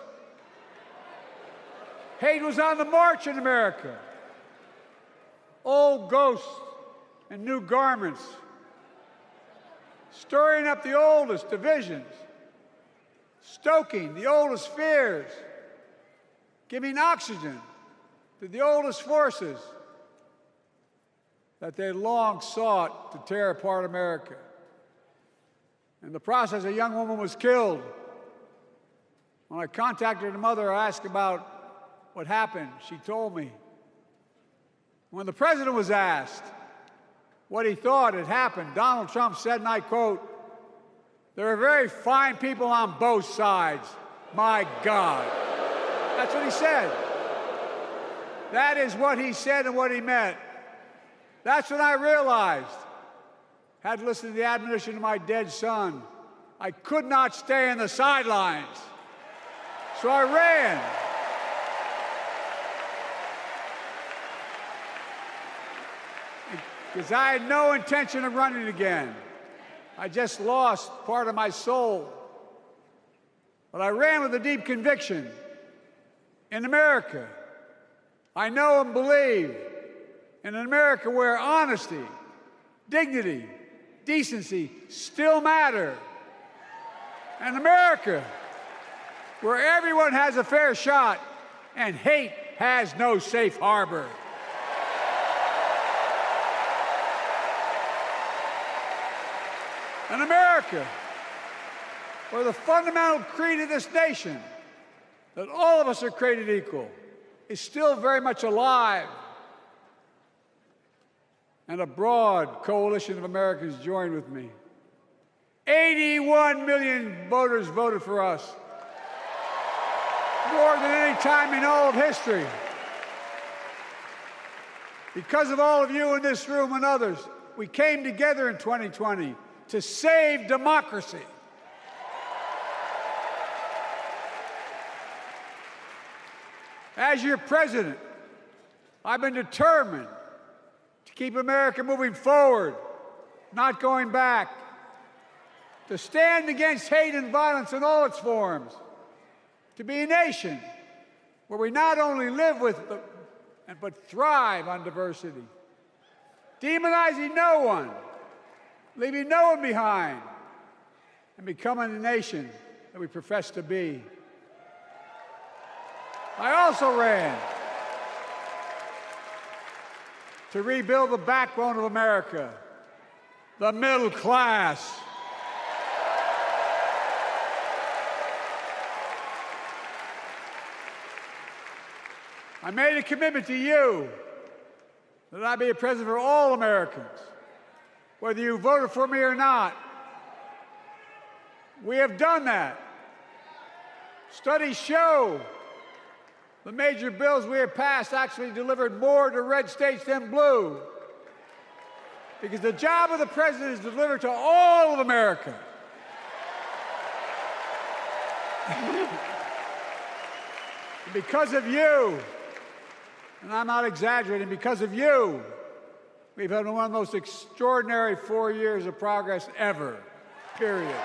Hate was on the march in America. Old ghosts and new garments, stirring up the oldest divisions, stoking the oldest fears, giving oxygen to the oldest forces that they long sought to tear apart America. In the process, a young woman was killed. When I contacted her mother, I asked about what happened. She told me. When the president was asked what he thought had happened, Donald Trump said, and I quote, "There are very fine people on both sides. My God." That's what he said. That is what he said and what he meant. That's when I realized, had to listen to the admonition of my dead son, I could not stay in the sidelines. So I ran. Because I had no intention of running again. I just lost part of my soul. But I ran with a deep conviction. In America, I know and believe in an America where honesty, dignity, decency still matter. An America where everyone has a fair shot and hate has no safe harbor. An America where the fundamental creed of this nation, that all of us are created equal, is still very much alive. And a broad coalition of Americans joined with me. 81 million voters voted for us. more than any time in all of history. Because of all of you in this room and others, we came together in 2020 to save democracy. As your president, I've been determined to keep America moving forward, not going back, to stand against hate and violence in all its forms, to be a nation where we not only live with but thrive on diversity, demonizing no one, leaving no one behind, and becoming the nation that we profess to be. I also ran to rebuild the backbone of America, the middle class. I made a commitment to you that I be a president for all Americans, whether you voted for me or not. We have done that. Studies show the major bills we have passed actually delivered more to red states than blue, because the job of the president is to deliver to all of America. And because of you, and I'm not exaggerating, because of you, we've had one of the most extraordinary 4 years of progress ever, period.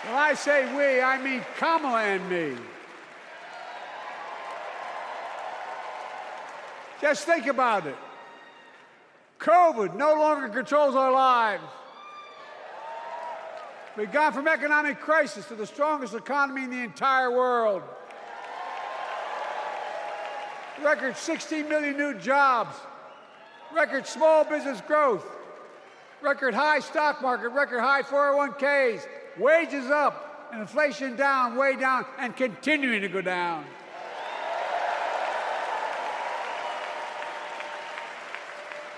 When I say we, I mean Kamala and me. Just think about it. COVID no longer controls our lives. We've gone from economic crisis to the strongest economy in the entire world. Record 16 million new jobs. Record small business growth. Record high stock market. Record high 401ks. Wages up and inflation down, way down, and continuing to go down.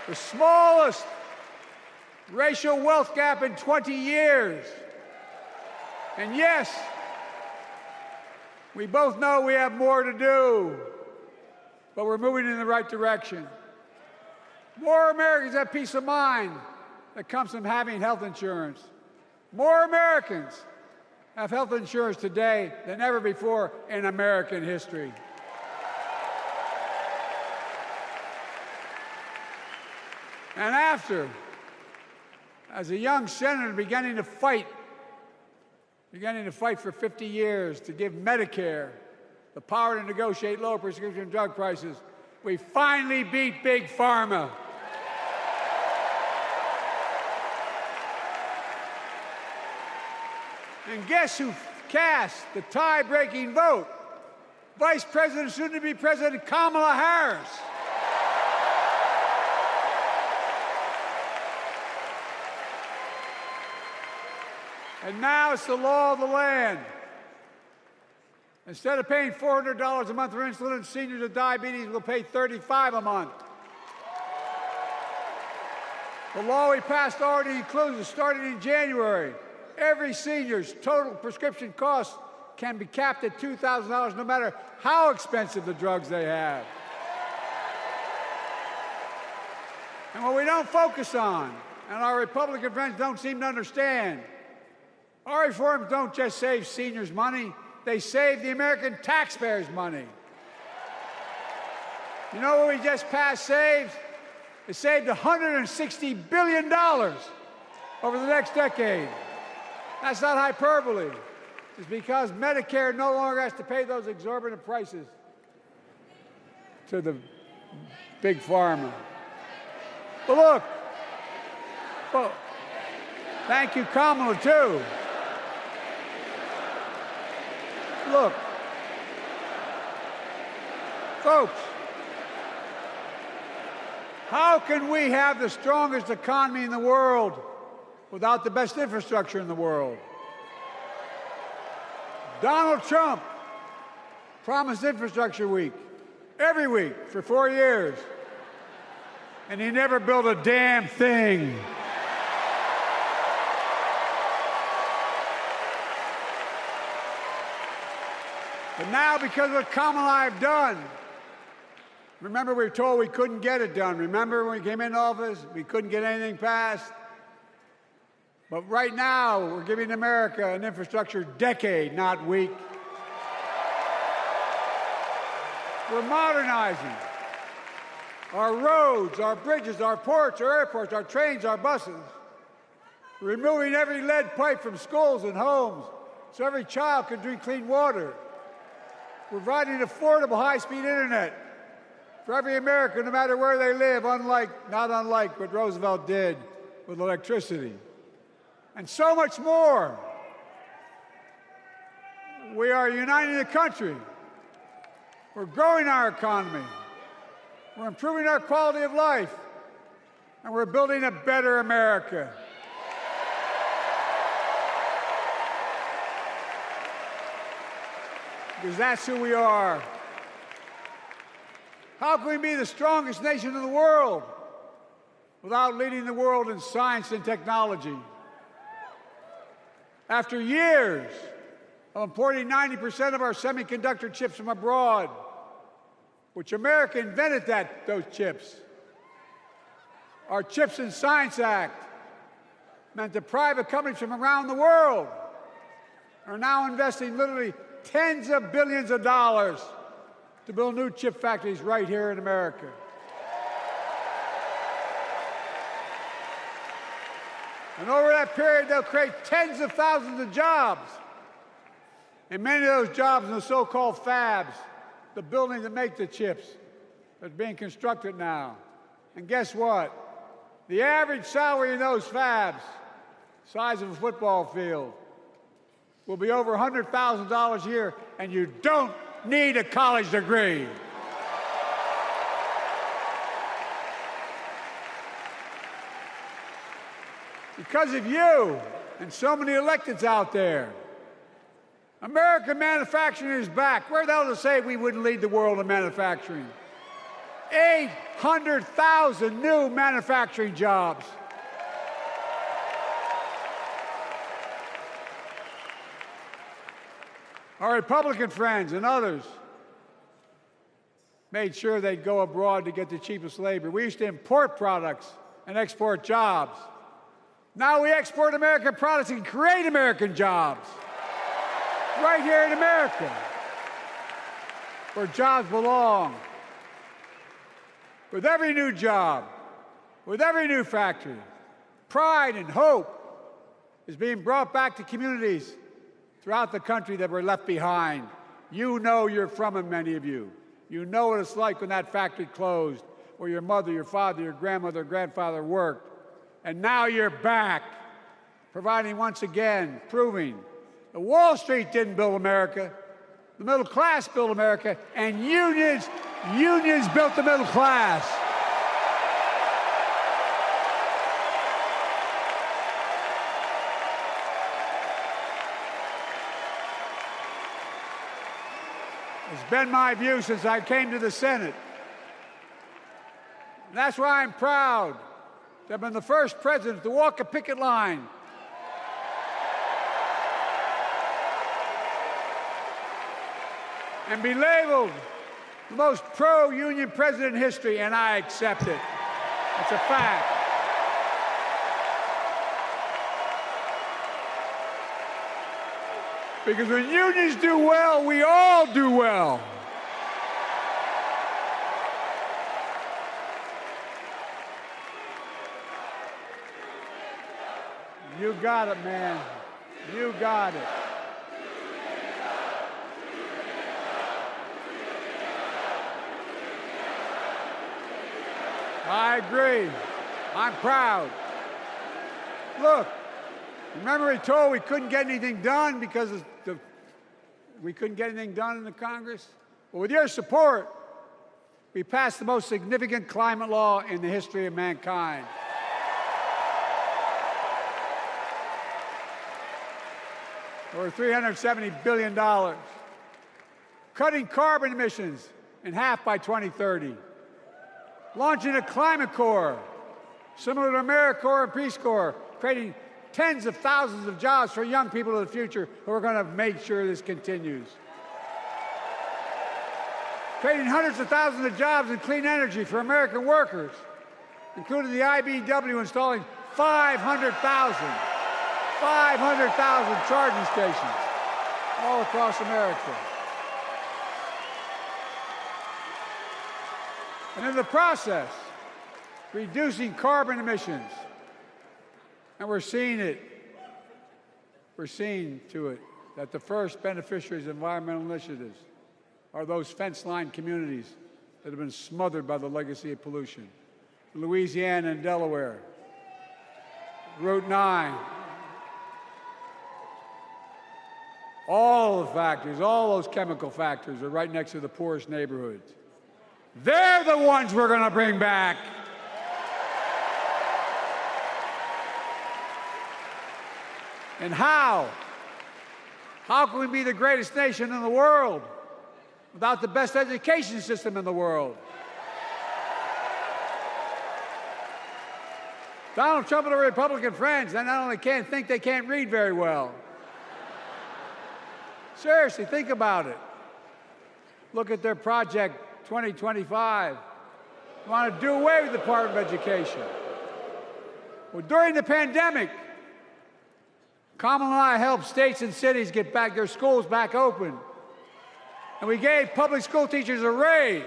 The smallest racial wealth gap in 20 years. And yes, we both know we have more to do, but we're moving in the right direction. More Americans have peace of mind that comes from having health insurance. More Americans have health insurance today than ever before in American history. And after, as a young senator beginning to fight for 50 years to give Medicare the power to negotiate low prescription drug prices, we finally beat Big Pharma. And guess who cast the tie-breaking vote? Vice President, soon-to-be President Kamala Harris. And now it's the law of the land. Instead of paying $400 a month for insulin, seniors with diabetes will pay $35 a month. The law we passed already includes, starting in January, every senior's total prescription cost can be capped at $2,000 no matter how expensive the drugs they have. And what we don't focus on, and our Republican friends don't seem to understand, our reforms don't just save seniors money, they save the American taxpayers money. You know what we just passed saves? It saved $160 billion over the next decade. That's not hyperbole. It's because Medicare no longer has to pay those exorbitant prices to the Big Pharma. But look, well, thank you, Kamala, too. Look, folks, how can we have the strongest economy in the world without the best infrastructure in the world? Donald Trump promised Infrastructure Week every week for 4 years, and he never built a damn thing. But now, because of what Kamala and I have done, remember we were told we couldn't get it done. Remember when we came into office, we couldn't get anything passed? But right now, we're giving America an infrastructure decade, not week. We're modernizing our roads, our bridges, our ports, our airports, our trains, our buses. We're removing every lead pipe from schools and homes so every child can drink clean water. We're providing affordable high-speed internet for every American, no matter where they live, not unlike what Roosevelt did with electricity. And so much more. We are uniting the country. We're growing our economy. We're improving our quality of life. And we're building a better America. Because that's who we are. How can we be the strongest nation in the world without leading the world in science and technology? After years of importing 90% of our semiconductor chips from abroad, which America invented those chips, our Chips and Science Act meant that private companies from around the world are now investing literally tens of billions of dollars to build new chip factories right here in America. And over that period, they'll create tens of thousands of jobs. And many of those jobs in the so-called fabs, the buildings that make the chips, that's being constructed now. And guess what? The average salary in those fabs, size of a football field, will be over $100,000 a year, and you don't need a college degree. Because of you and so many electeds out there, American manufacturing is back. Where the hell to say we wouldn't lead the world in manufacturing? 800,000 new manufacturing jobs. Our Republican friends and others made sure they'd go abroad to get the cheapest labor. We used to import products and export jobs. Now we export American products and create American jobs right here in America, where jobs belong. With every new job, with every new factory, pride and hope is being brought back to communities throughout the country that were left behind. You know you're from them, many of you. You know what it's like when that factory closed, where your mother, your father, your grandmother, or grandfather worked. And now you're back, providing once again, proving that Wall Street didn't build America, the middle class built America, and unions built the middle class. It's been my view since I came to the Senate. And that's why I'm proud to have been the first president to walk a picket line and be labeled the most pro-union president in history, and I accept it. It's a fact. Because when unions do well, we all do well. You got it, man. You got it. I agree. I'm proud. Look, remember we told we couldn't get anything done because we couldn't get anything done in the Congress? Well, with your support, we passed the most significant climate law in the history of mankind. Over $370 billion. Cutting carbon emissions in half by 2030. Launching a climate corps, similar to AmeriCorps and Peace Corps, creating tens of thousands of jobs for young people of the future who are going to make sure this continues. creating hundreds of thousands of jobs in clean energy for American workers, including the IBEW installing 500,000 charging stations all across America. And in the process, reducing carbon emissions. And we're seeing it. We're seeing to it that the first beneficiaries of environmental initiatives are those fence-line communities that have been smothered by the legacy of pollution. Louisiana and Delaware, Route 9, all the factories, all those chemical factories are right next to the poorest neighborhoods. They're the ones we're going to bring back. And how? How can we be the greatest nation in the world without the best education system in the world? Donald Trump and the Republican friends, they not only can't think, they can't read very well. Seriously, think about it. Look at their Project 2025. They want to do away with the Department of Education. Well, during the pandemic, Kamala and I helped states and cities get back their schools back open. And we gave public school teachers a raise.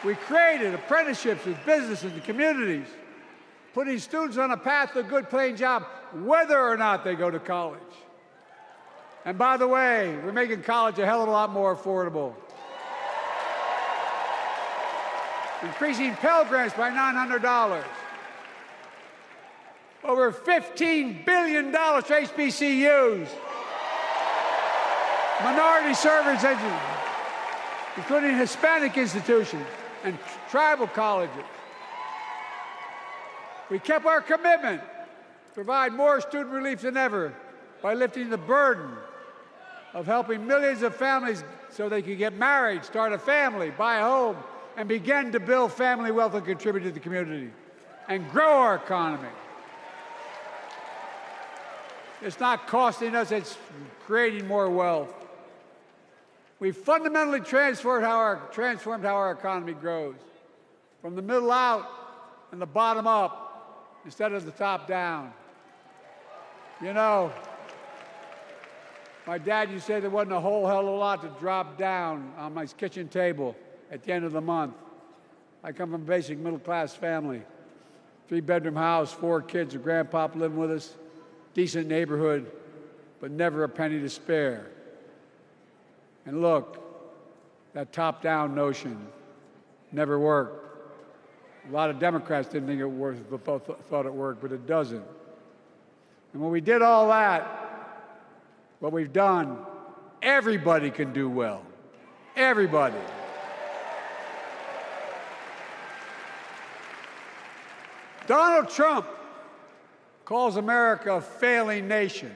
We created apprenticeships with businesses and communities, putting students on a path to a good paying job, whether or not they go to college. And by the way, we're making college a hell of a lot more affordable. Increasing Pell Grants by $900. Over $15 billion to HBCUs. Minority service engines, including Hispanic institutions and tribal colleges. We kept our commitment to provide more student relief than ever by lifting the burden of helping millions of families so they could get married, start a family, buy a home, and begin to build family wealth and contribute to the community and grow our economy. It's not costing us, it's creating more wealth. We've fundamentally transformed how our economy grows, from the middle out and the bottom up instead of the top down. You know, my dad used to say there wasn't a whole hell of a lot to drop down on my kitchen table at the end of the month. I come from a basic middle-class family, 3-bedroom house, 4 kids, a grandpop living with us, decent neighborhood, but never a penny to spare. And look, that top-down notion never worked. A lot of Democrats didn't think it worked, thought it worked, but it doesn't. And when we did all that, what we've done, everybody can do well. Everybody. Donald Trump calls America a failing nation.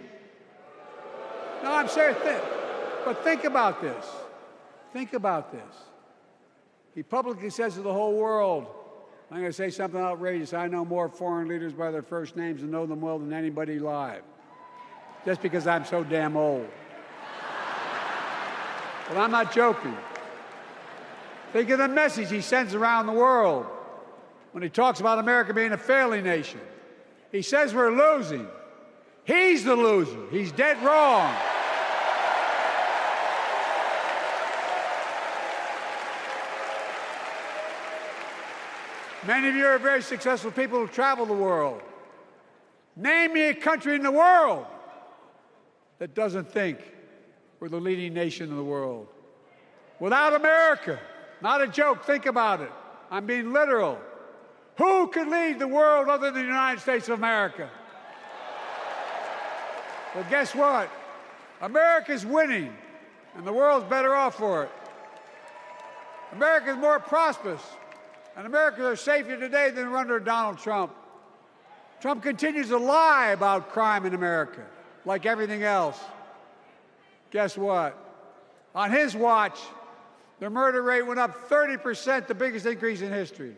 No, I'm serious. But think about this. Think about this. He publicly says to the whole world, I'm going to say something outrageous. I know more foreign leaders by their first names and know them well than anybody alive. Just because I'm so damn old. But I'm not joking. Think of the message he sends around the world when he talks about America being a failing nation. He says we're losing. He's the loser. He's dead wrong. Many of you are very successful people who travel the world. Name me a country in the world that doesn't think we're the leading nation in the world. Without America, not a joke, think about it. I'm being literal. Who could lead the world other than the United States of America? Well, guess what? America's winning, and the world's better off for it. America's more prosperous, and Americans are safer today than under Donald Trump. Trump continues to lie about crime in America, like everything else. Guess what? On his watch, the murder rate went up 30%, the biggest increase in history.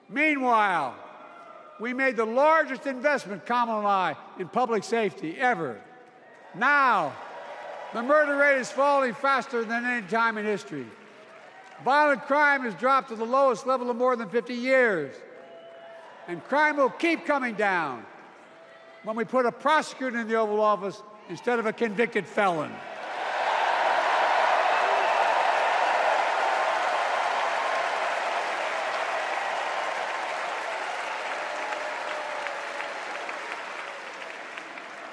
Meanwhile, we made the largest investment, Kamala and I, in public safety ever. Now, The murder rate is falling faster than any time in history. Violent crime has dropped to the lowest level in more than 50 years. And crime will keep coming down when we put a prosecutor in the Oval Office instead of a convicted felon.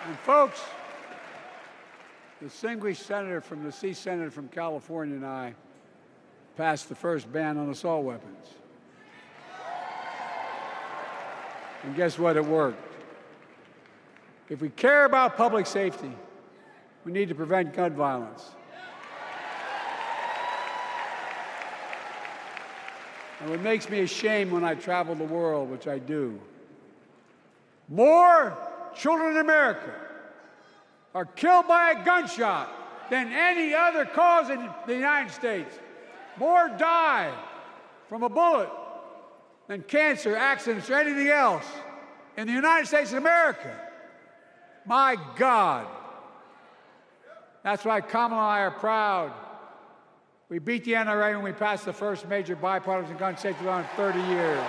And folks, the distinguished senator from the C Senator from California and I passed the first ban on assault weapons. And guess what? It worked. If we care about public safety, we need to prevent gun violence. And what makes me ashamed when I travel the world, which I do, more children in America are killed by a gunshot than any other cause in the United States. More die from a bullet than cancer, accidents, or anything else in the United States of America. My God. That's why Kamala and I are proud. We beat the NRA when we passed the first major bipartisan gun safety law in 30 years.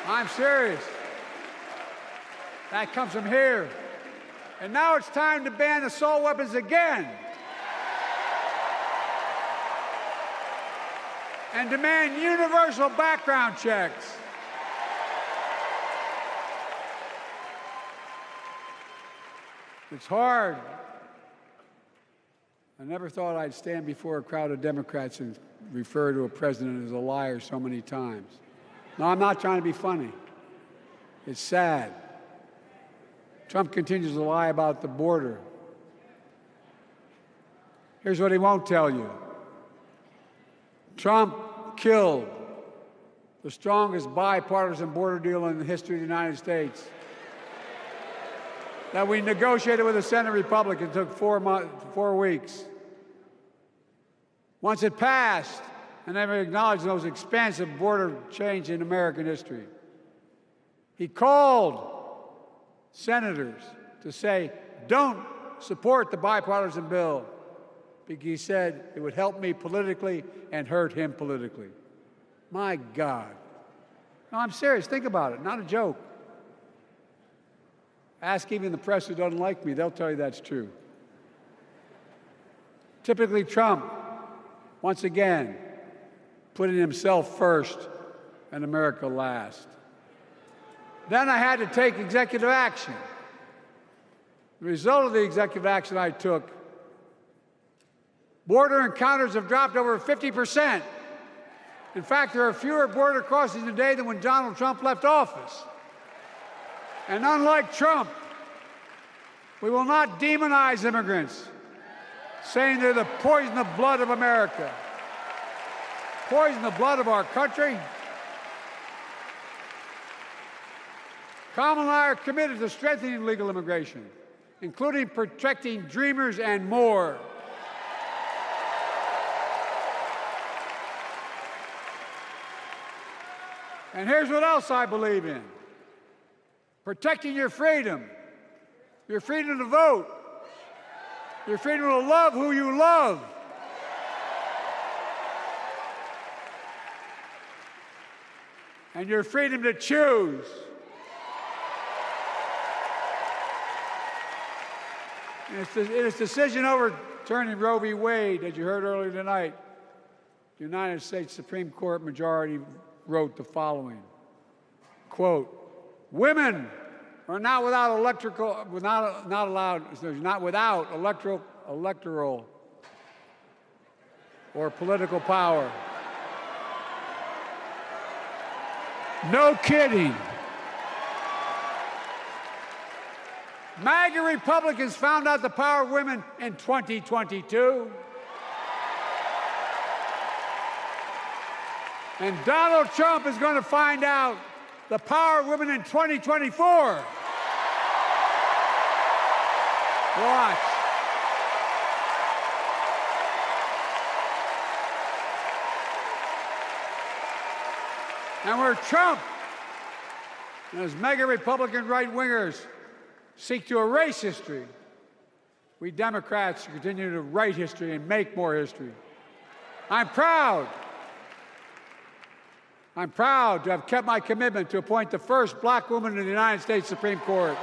I'm serious. That comes from here. And now it's time to ban assault weapons again. And demand universal background checks. It's hard. I never thought I'd stand before a crowd of Democrats and refer to a president as a liar so many times. No, I'm not trying to be funny. It's sad. Trump continues to lie about the border. Here's what he won't tell you. Trump killed the strongest bipartisan border deal in the history of the United States that we negotiated with the Senate Republicans. It took 4 weeks. Once it passed, and never acknowledged the most expansive border change in American history, he called senators to say, don't support the bipartisan bill, because he said it would help me politically and hurt him politically. My God. No, I'm serious. Think about it. Not a joke. Ask even the press who doesn't like me. They'll tell you that's true. Typically, Trump, once again, putting himself first and America last. Then I had to take executive action. The result of the executive action I took, border encounters have dropped over 50%. In fact, there are fewer border crossings today than when Donald Trump left office. And unlike Trump, we will not demonize immigrants, saying they're the poison of blood of America. Poison the blood of our country. Kamala and I are committed to strengthening legal immigration, including protecting dreamers and more. And here's what else I believe in. Protecting your freedom to vote, your freedom to love who you love. And your freedom to choose. In its decision overturning Roe v. Wade, as you heard earlier tonight, the United States Supreme Court majority wrote the following, quote, women are not without electoral or political power. No kidding. MAGA Republicans found out the power of women in 2022. And Donald Trump is going to find out the power of women in 2024. Watch. And where Trump And as mega Republican right-wingers seek to erase history, we Democrats continue to write history and make more history. I'm proud to have kept my commitment to appoint the first black woman to the United States Supreme Court.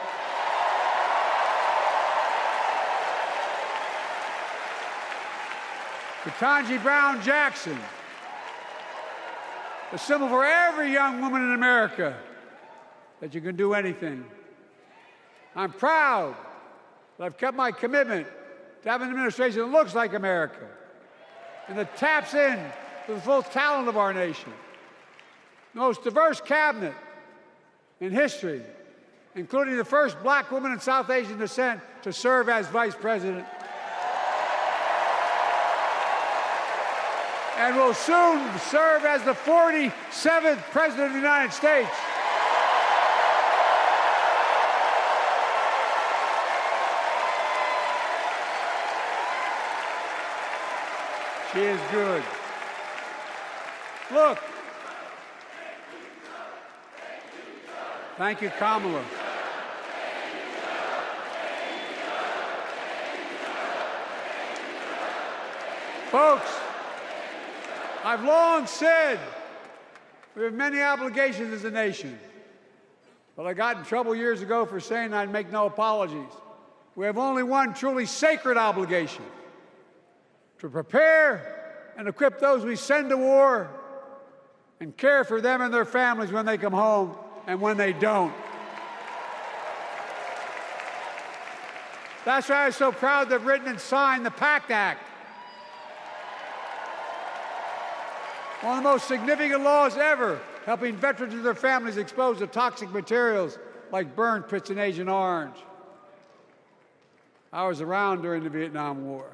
Ketanji Brown Jackson, a symbol for every young woman in America that you can do anything. I'm proud that I've kept my commitment to have an administration that looks like America and that taps in to the full talent of our nation. The most diverse cabinet in history, including the first black woman of South Asian descent to serve as vice president. And will soon serve as the 47th President of the United States. She is good. Look. Thank you, Kamala. Folks, I've long said we have many obligations as a nation, but I got in trouble years ago for saying I'd make no apologies. We have only one truly sacred obligation: to prepare and equip those we send to war and care for them and their families when they come home and when they don't. That's why I'm so proud to have written and signed the PACT Act, one of the most significant laws ever, helping veterans and their families exposed to toxic materials like burn pits in Agent Orange. I was around during the Vietnam War.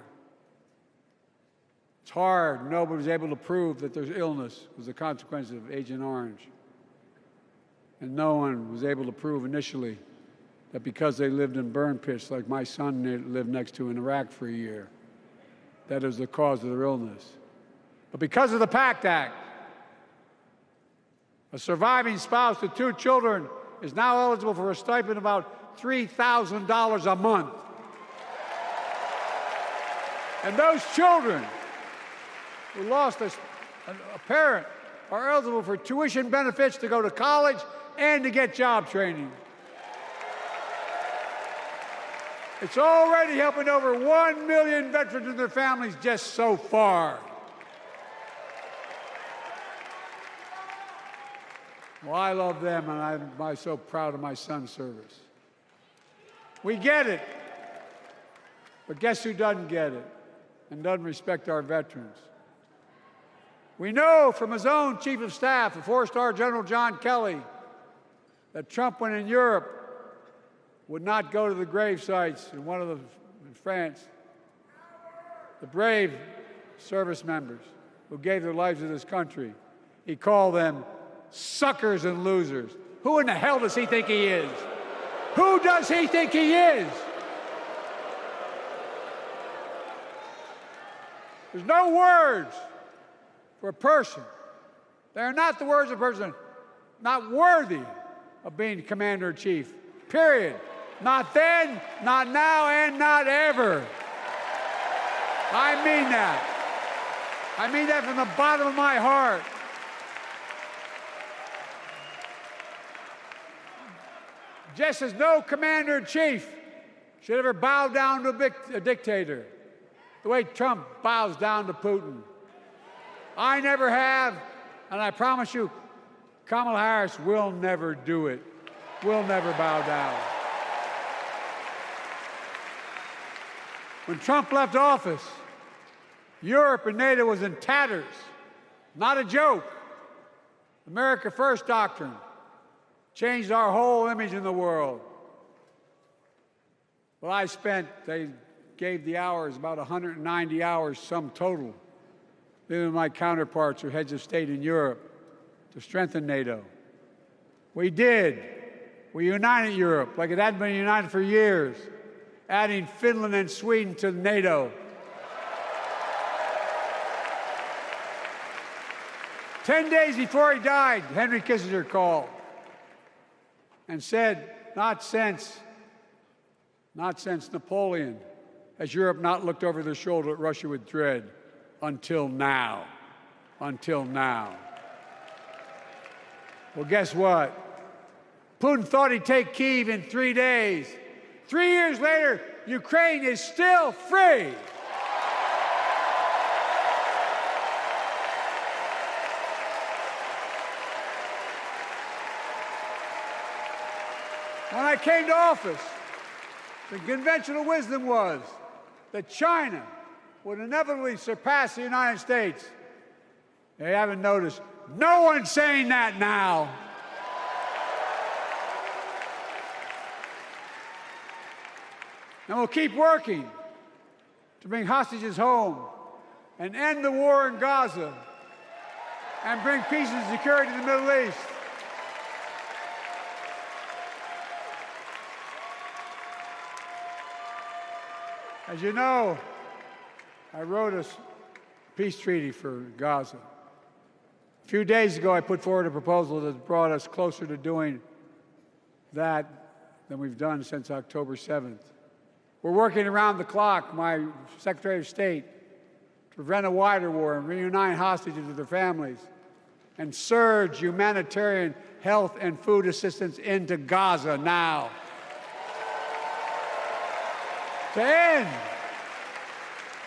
It's hard. Nobody was able to prove that their illness was a consequence of Agent Orange. And no one was able to prove initially that because they lived in burn pits like my son lived next to in Iraq for a year, that it was the cause of their illness. But because of the PACT Act, a surviving spouse with 2 children is now eligible for a stipend of about $3,000 a month. And those children who lost a parent are eligible for tuition benefits to go to college and to get job training. It's already helping over 1 million veterans and their families just so far. Well, I love them, and I'm so proud of my son's service. We get it, but guess who doesn't get it and doesn't respect our veterans? We know from his own chief of staff, the 4-star General John Kelly, that Trump, when in Europe, would not go to the grave sites in France. The brave service members who gave their lives to this country. He called them suckers and losers. Who in the hell does he think he is? Who does he think he is? There's no words for a person. They are not the words of a person not worthy of being commander-in-chief, period. Not then, not now, and not ever. I mean that. I mean that from the bottom of my heart. Just as no commander-in-chief should ever bow down to a dictator, the way Trump bows down to Putin. I never have, and I promise you, Kamala Harris will never do it. Will never bow down. When Trump left office, Europe and NATO was in tatters. Not a joke. America First doctrine changed our whole image in the world. Well, they gave the hours, about 190 hours sum total, leaving my counterparts or heads of state in Europe to strengthen NATO. We did. We united Europe like it hadn't been united for years, adding Finland and Sweden to NATO. 10 days before he died, Henry Kissinger called. and said, not since Napoleon has Europe not looked over their shoulder at Russia with dread, until now. Until now. Well, guess what? Putin thought he'd take Kyiv in 3 days. 3 years later, Ukraine is still free. When I came to office, the conventional wisdom was that China would inevitably surpass the United States. They haven't noticed. No one's saying that now. And we'll keep working to bring hostages home and end the war in Gaza and bring peace and security to the Middle East. As you know, I wrote a peace treaty for Gaza. A few days ago, I put forward a proposal that brought us closer to doing that than we've done since October 7th. We're working around the clock, my Secretary of State, to prevent a wider war and reunite hostages with their families and surge humanitarian health and food assistance into Gaza now. To end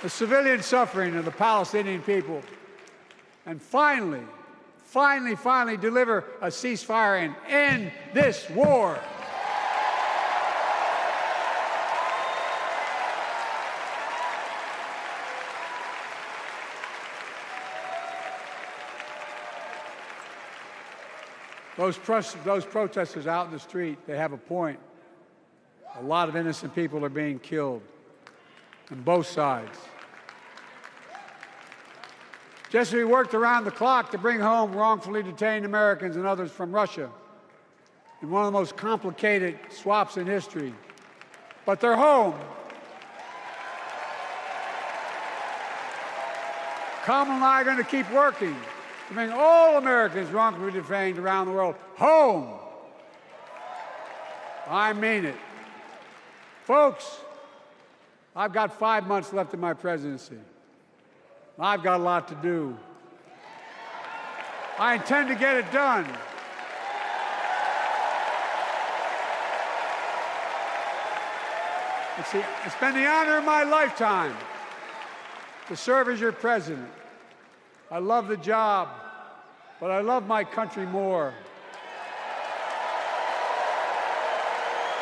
the civilian suffering of the Palestinian people, and finally deliver a ceasefire and end this war. Those protesters out in the street, they have a point. A lot of innocent people are being killed on both sides. Just as we worked around the clock to bring home wrongfully detained Americans and others from Russia in one of the most complicated swaps in history, but they're home. Kamala and I are going to keep working to bring all Americans wrongfully detained around the world home. I mean it. Folks, I've got 5 months left in my presidency. I've got a lot to do. I intend to get it done. It's been the honor of my lifetime to serve as your president. I love the job, but I love my country more.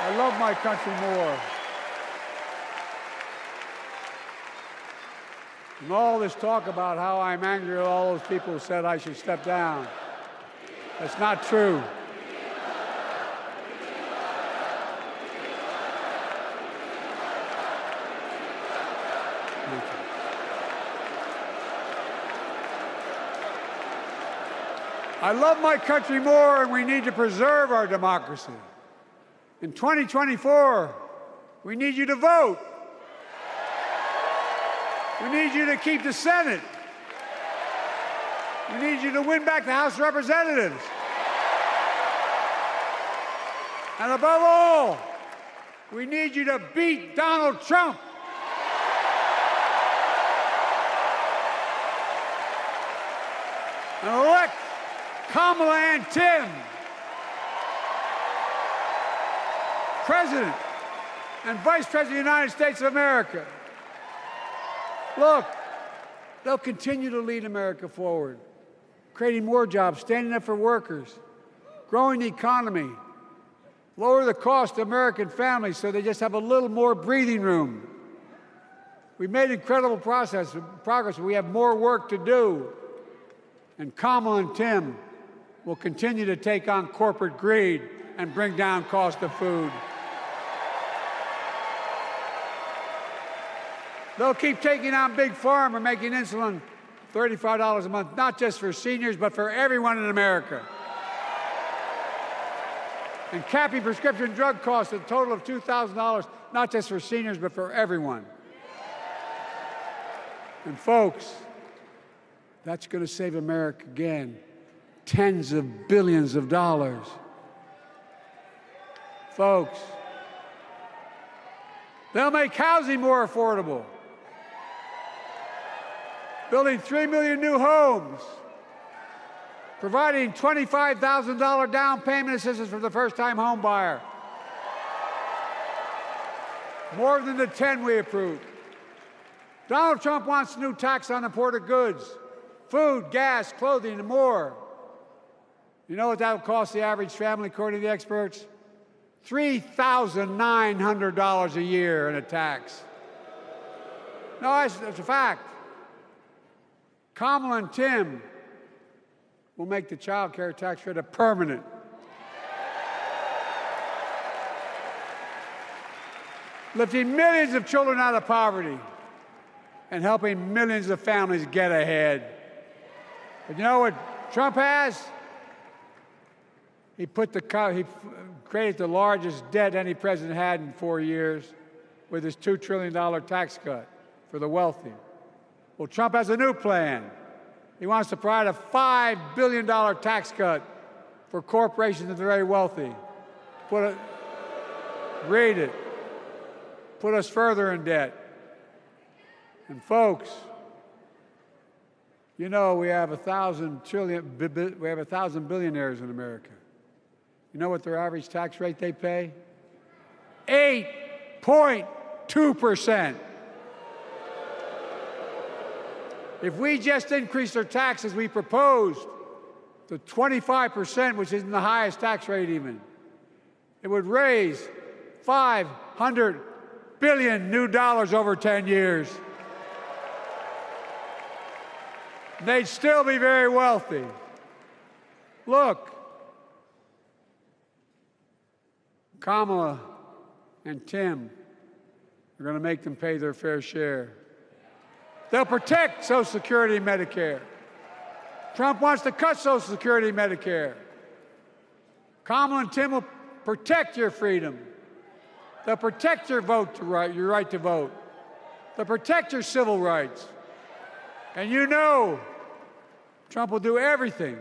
I love my country more. And all this talk about how I'm angry at all those people who said I should step down, that's not true. I love my country more, and we need to preserve our democracy. In 2024, we need you to vote. We need you to keep the Senate. We need you to win back the House of Representatives. And above all, we need you to beat Donald Trump. And elect Kamala and Tim, President and Vice President of the United States of America. Look, they'll continue to lead America forward, creating more jobs, standing up for workers, growing the economy, lower the cost to American families so they just have a little more breathing room. We've made incredible progress, but we have more work to do. And Kamala and Tim will continue to take on corporate greed and bring down cost of food. They'll keep taking on Big Pharma, making insulin $35 a month, not just for seniors, but for everyone in America. And capping prescription drug costs at a total of $2,000, not just for seniors, but for everyone. And folks, that's going to save America again tens of billions of dollars. Folks, they'll make housing more affordable, building 3 million new homes, providing $25,000 down payment assistance for the first-time home buyer, more than the 10 we approved. Donald Trump wants a new tax on imported goods, food, gas, clothing, and more. You know what that will cost the average family, according to the experts? $3,900 a year in a tax. No, that's a fact. Kamala and Tim will make the child care tax credit permanent. Lifting millions of children out of poverty and helping millions of families get ahead. But you know what Trump has? He created the largest debt any president had in 4 years with his $2 trillion tax cut for the wealthy. Well, Trump has a new plan. He wants to provide a $5 billion tax cut for corporations and the very wealthy. Read it. Put us further in debt. And folks, you know we have 1,000 billionaires in America. You know what their average tax rate they pay? 8.2%. If we just increased their taxes we proposed to 25%, which isn't the highest tax rate even, it would raise $500 billion new dollars over 10 years. They'd still be very wealthy. Look, Kamala and Tim are going to make them pay their fair share. They'll protect Social Security and Medicare. Trump wants to cut Social Security and Medicare. Kamala and Tim will protect your freedom. They'll protect your your right to vote. They'll protect your civil rights. And you know Trump will do everything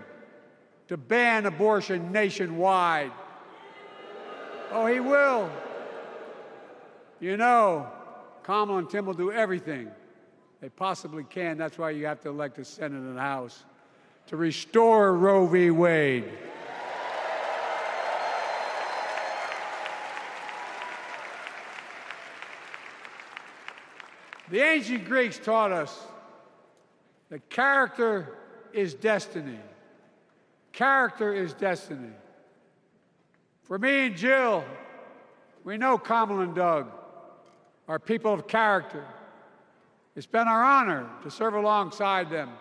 to ban abortion nationwide. Oh, he will. You know Kamala and Tim will do everything they possibly can. That's why you have to elect a Senate and a House to restore Roe v. Wade. The ancient Greeks taught us that character is destiny. Character is destiny. For me and Jill, we know Kamala and Doug are people of character. It's been our honor to serve alongside them.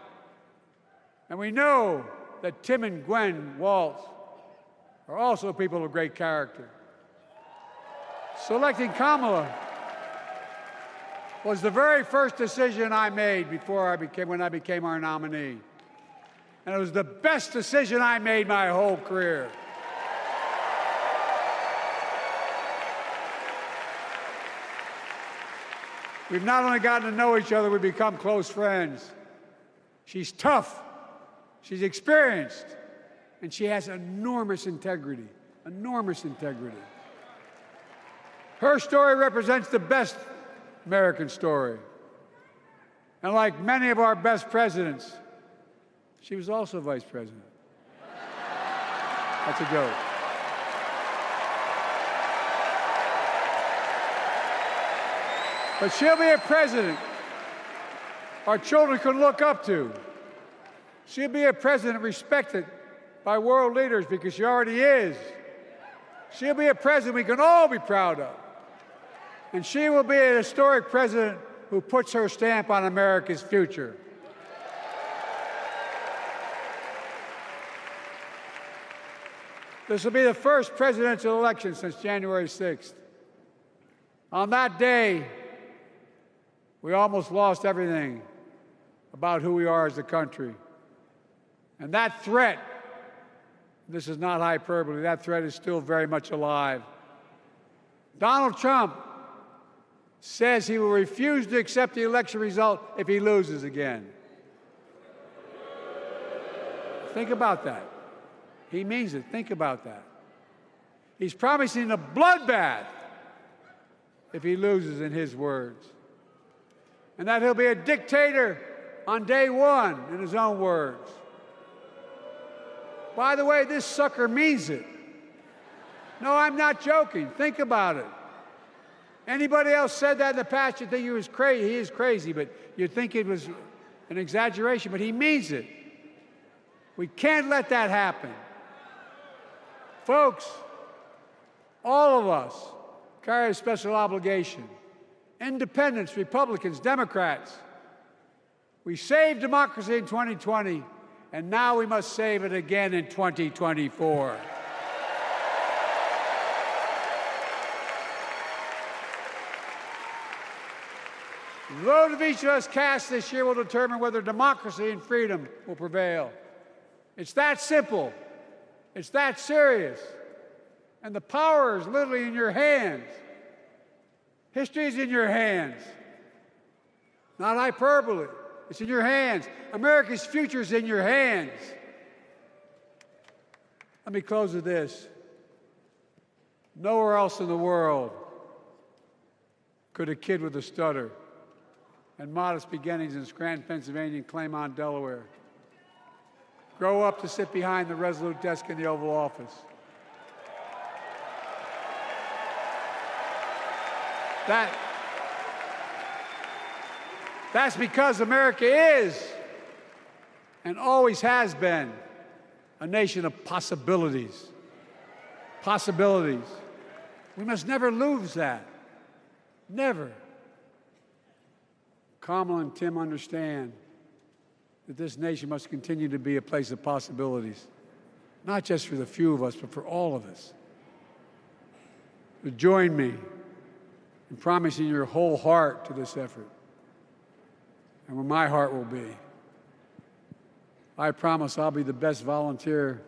And we know that Tim and Gwen Waltz are also people of great character. Selecting Kamala was the very first decision I made when I became our nominee. And it was the best decision I made my whole career. We've not only gotten to know each other, we've become close friends. She's tough, she's experienced, and she has enormous integrity, enormous integrity. Her story represents the best American story. And like many of our best presidents, she was also vice president. That's a joke. But she'll be a president our children can look up to. She'll be a president respected by world leaders because she already is. She'll be a president we can all be proud of. And she will be a historic president who puts her stamp on America's future. This will be the first presidential election since January 6th. On that day, we almost lost everything about who we are as a country. And that threat, this is not hyperbole, that threat is still very much alive. Donald Trump says he will refuse to accept the election result if he loses again. Think about that. He means it. Think about that. He's promising a bloodbath if he loses, in his words. And that he'll be a dictator on day one, in his own words. By the way, this sucker means it. No, I'm not joking. Think about it. Anybody else said that in the past, you'd think he was crazy. He is crazy, but you'd think it was an exaggeration, but he means it. We can't let that happen. Folks, all of us carry a special obligation. Independents, Republicans, Democrats. We saved democracy in 2020, and now we must save it again in 2024. The vote of each of us cast this year will determine whether democracy and freedom will prevail. It's that simple. It's that serious. And the power is literally in your hands. History is in your hands. Not hyperbole. It's in your hands. America's future is in your hands. Let me close with this. Nowhere else in the world could a kid with a stutter and modest beginnings in Scranton, Pennsylvania, and Claymont, Delaware, grow up to sit behind the resolute desk in the Oval Office. That's because America is and always has been a nation of possibilities. Possibilities. We must never lose that. Never. Kamala and Tim understand that this nation must continue to be a place of possibilities, not just for the few of us, but for all of us. So join me in promising your whole heart to this effort, and where my heart will be. I promise I'll be the best volunteer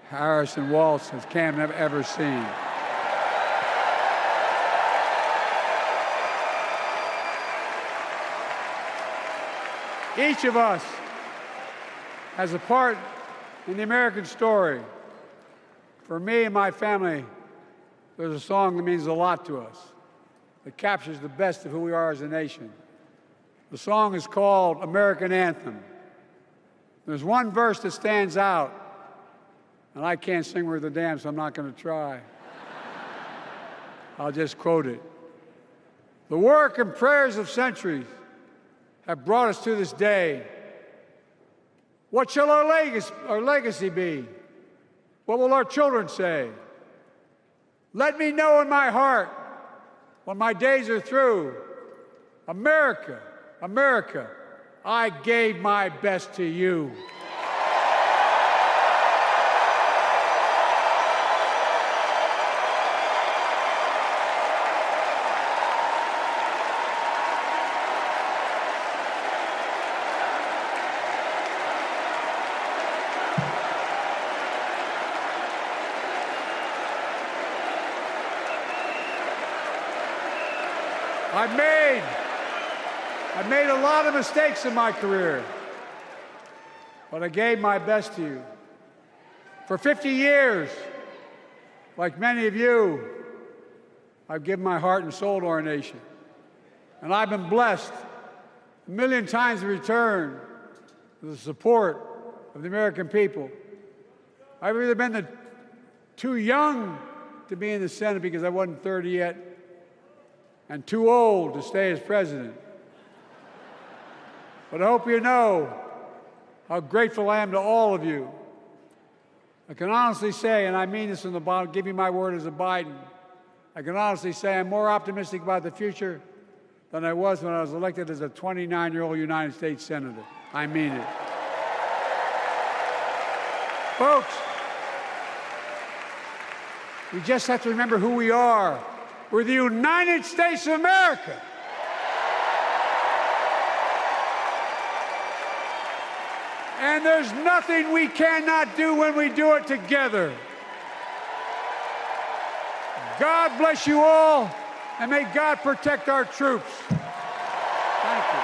Harrison Waltz has Cam ever seen. Each of us has a part in the American story. For me and my family, there's a song that means a lot to us, that captures the best of who we are as a nation. The song is called American Anthem. There's one verse that stands out, and I can't sing worth a damn, so I'm not going to try. I'll just quote it. The work and prayers of centuries have brought us to this day. What shall our legacy be? What will our children say? Let me know in my heart, when my days are through, America, America, I gave my best to you. I've made a lot of mistakes in my career, but I gave my best to you. For 50 years, like many of you, I've given my heart and soul to our nation. And I've been blessed a million times in return with the support of the American people. I've either been too young to be in the Senate because I wasn't 30 yet, and too old to stay as president. But I hope you know how grateful I am to all of you. I can honestly say, and I mean this from the bottom, give you my word as a Biden, I can honestly say I'm more optimistic about the future than I was when I was elected as a 29-year-old United States Senator. I mean it. Folks, we just have to remember who we are. We're the United States of America. And there's nothing we cannot do when we do it together. God bless you all, and may God protect our troops. Thank you.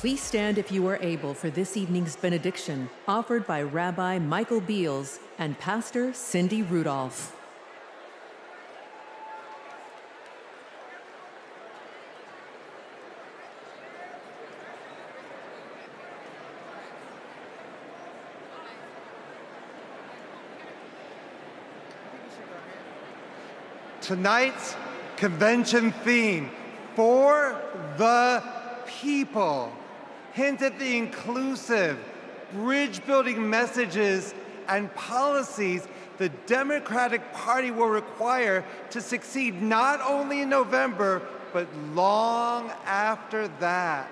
Please stand if you are able for this evening's benediction, offered by Rabbi Michael Beals and Pastor Cindy Rudolph. Tonight's convention theme, for the people, hint at the inclusive, bridge-building messages and policies the Democratic Party will require to succeed not only in November, but long after that.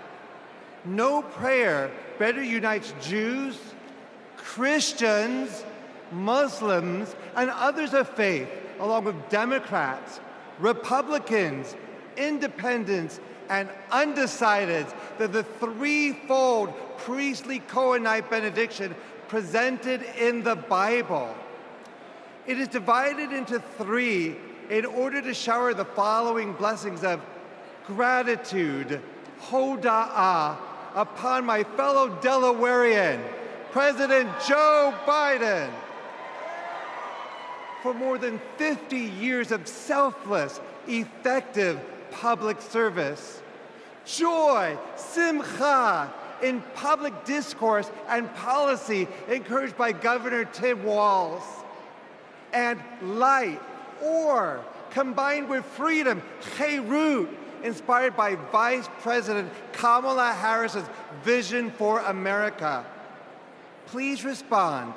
No prayer better unites Jews, Christians, Muslims, and others of faith, along with Democrats, Republicans, Independents, and undecideds, than the threefold priestly Cohenite benediction presented in the Bible. It is divided into three in order to shower the following blessings of gratitude, hoda'ah, upon my fellow Delawarean, President Joe Biden. For more than 50 years of selfless, effective public service. Joy, simcha, in public discourse and policy encouraged by Governor Tim Walz. And light, or, combined with freedom, cherut, inspired by Vice President Kamala Harris's vision for America. Please respond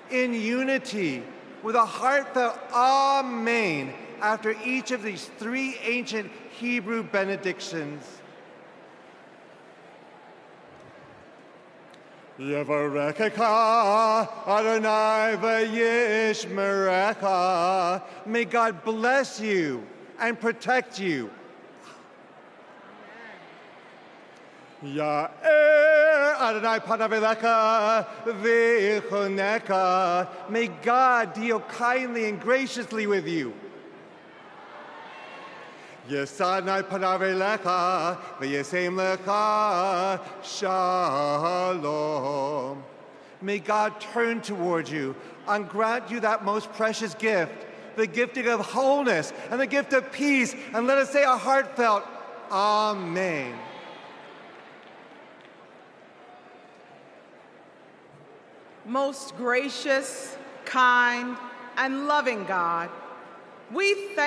in unity with a heartfelt Amen after each of these three ancient Hebrew benedictions. Yevarechecha Adonai v'yishmerecha. May God bless you and protect you. Ya'er Adonai panav elecha v'yichoneka. May God deal kindly and graciously with you. Yesadnai panav elecha v'yisem lecha shalom. May God turn towards you and grant you that most precious gift, the gifting of wholeness and the gift of peace. And let us say a heartfelt Amen. Most gracious, kind, and loving God, we thank